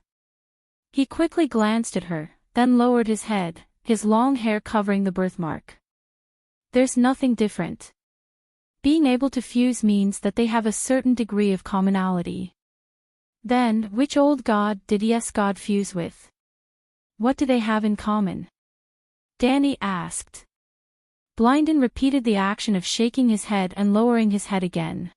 He quickly glanced at her, then lowered his head, his long hair covering the birthmark. There's nothing different. Being able to fuse means that they have a certain degree of commonality. Then, which old god did ES God fuse with? What do they have in common? Danny asked. Blynden repeated the action of shaking his head and lowering his head again.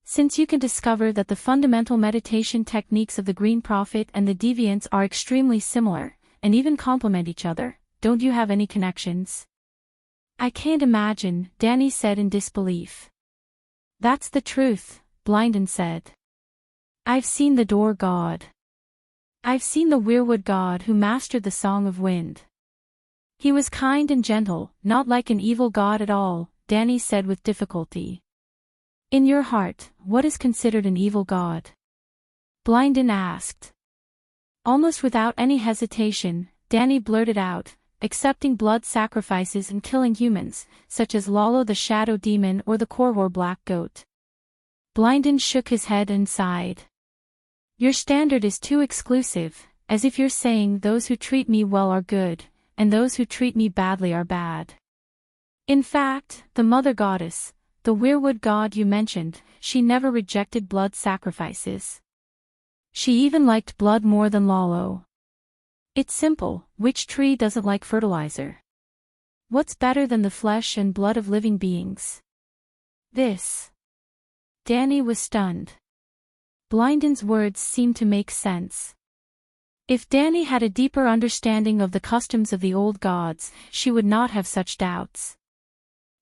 Since you can discover that the fundamental meditation techniques of the Green Prophet and the Deviants are extremely similar, and even complement each other, don't you have any connections? I can't imagine, Danny said in disbelief. That's the truth, Blynden said. I've seen the Door God. I've seen the Weirwood God who mastered the Song of Wind. He was kind and gentle, not like an evil god at all, Danny said with difficulty. In your heart, what is considered an evil god? Blynden asked. Almost without any hesitation, Danny blurted out, accepting blood sacrifices and killing humans, such as Lalo the Shadow Demon or the Korhor Black Goat. Blynden shook his head and sighed. Your standard is too exclusive, as if you're saying those who treat me well are good, and those who treat me badly are bad. In fact, the Mother Goddess, the Weirwood god you mentioned, she never rejected blood sacrifices. She even liked blood more than Lalo. It's simple, which tree doesn't like fertilizer? What's better than the flesh and blood of living beings? This. Danny was stunned. Blynden's words seemed to make sense. If Danny had a deeper understanding of the customs of the old gods, she would not have such doubts.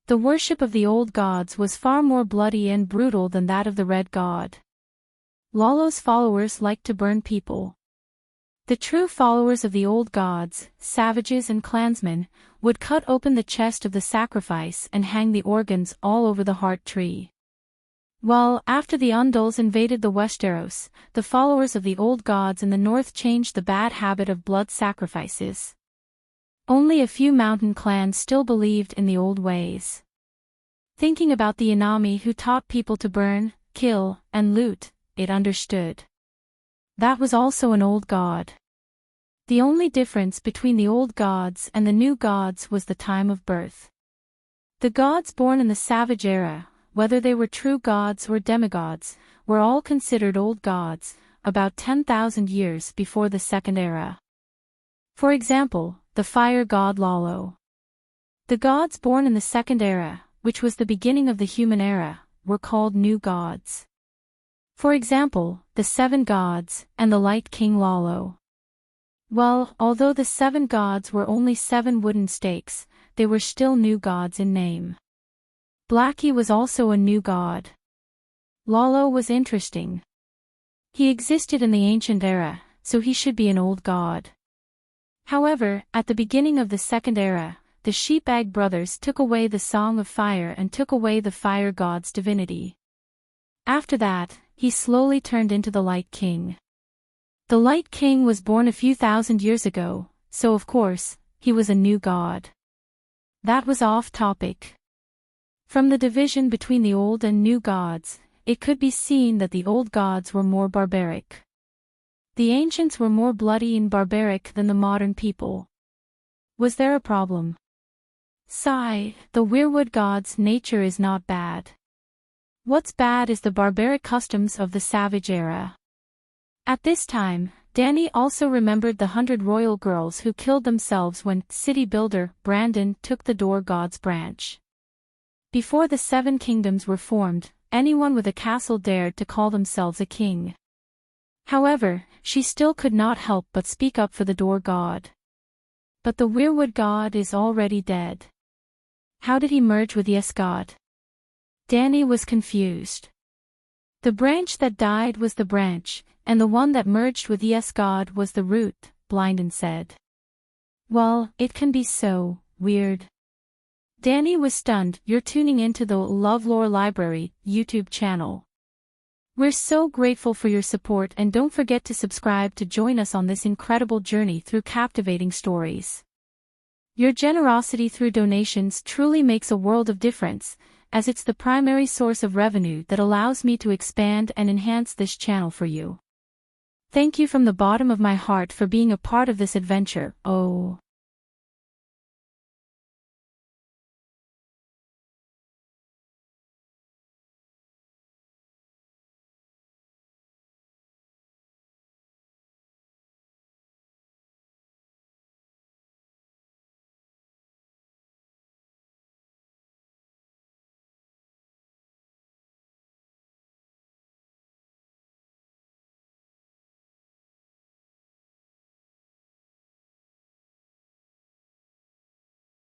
The worship of the old gods was far more bloody and brutal than that of the Red God. Lalo's followers liked to burn people. The true followers of the old gods, savages and clansmen, would cut open the chest of the sacrifice and hang the organs all over the heart tree. Well, after the Undals invaded the Westeros, the followers of the old gods in the north changed the bad habit of blood sacrifices. Only a few mountain clans still believed in the old ways. Thinking about the Inami who taught people to burn, kill, and loot, it understood. That was also an old god. The only difference between the old gods and the new gods was the time of birth. The gods born in the Savage Era, whether they were true gods or demigods, were all considered old gods, about 10,000 years before the Second Era. For example, the fire god Lalo. The gods born in the Second Era, which was the beginning of the human era, were called new gods. For example, the Seven Gods and the Light King Lalo. Well, although the seven gods were only 7 wooden stakes, they were still new gods in name. Blackie was also a new god. Lalo was interesting. He existed in the ancient era, so he should be an old god. However, at the beginning of the Second Era, the Sheepag brothers took away the Song of Fire and took away the fire god's divinity. After that, he slowly turned into the Light King. The Light King was born a few thousand years ago, so of course, he was a new god. That was off topic. From the division between the old and new gods, it could be seen that the old gods were more barbaric. The ancients were more bloody and barbaric than the modern people. Was there a problem? Sigh, the weirwood god's nature is not bad. What's bad is the barbaric customs of the savage era. At this time, Danny also remembered the 100 royal girls who killed themselves when city builder Brandon took the door god's branch. Before the 7 kingdoms were formed, anyone with a castle dared to call themselves a king. However, she still could not help but speak up for the door god. But the weirwood god is already dead. How did he merge with Yes God? Danny was confused. The branch that died was the branch, and the one that merged with Yes God was the root, Blinden said. Well, it can be so weird. Danny was stunned. You're tuning into the LoveLore Library YouTube channel. We're so grateful for your support, and don't forget to subscribe to join us on this incredible journey through captivating stories. Your generosity through donations truly makes a world of difference, as it's the primary source of revenue that allows me to expand and enhance this channel for you. Thank you from the bottom of my heart for being a part of this adventure. Oh.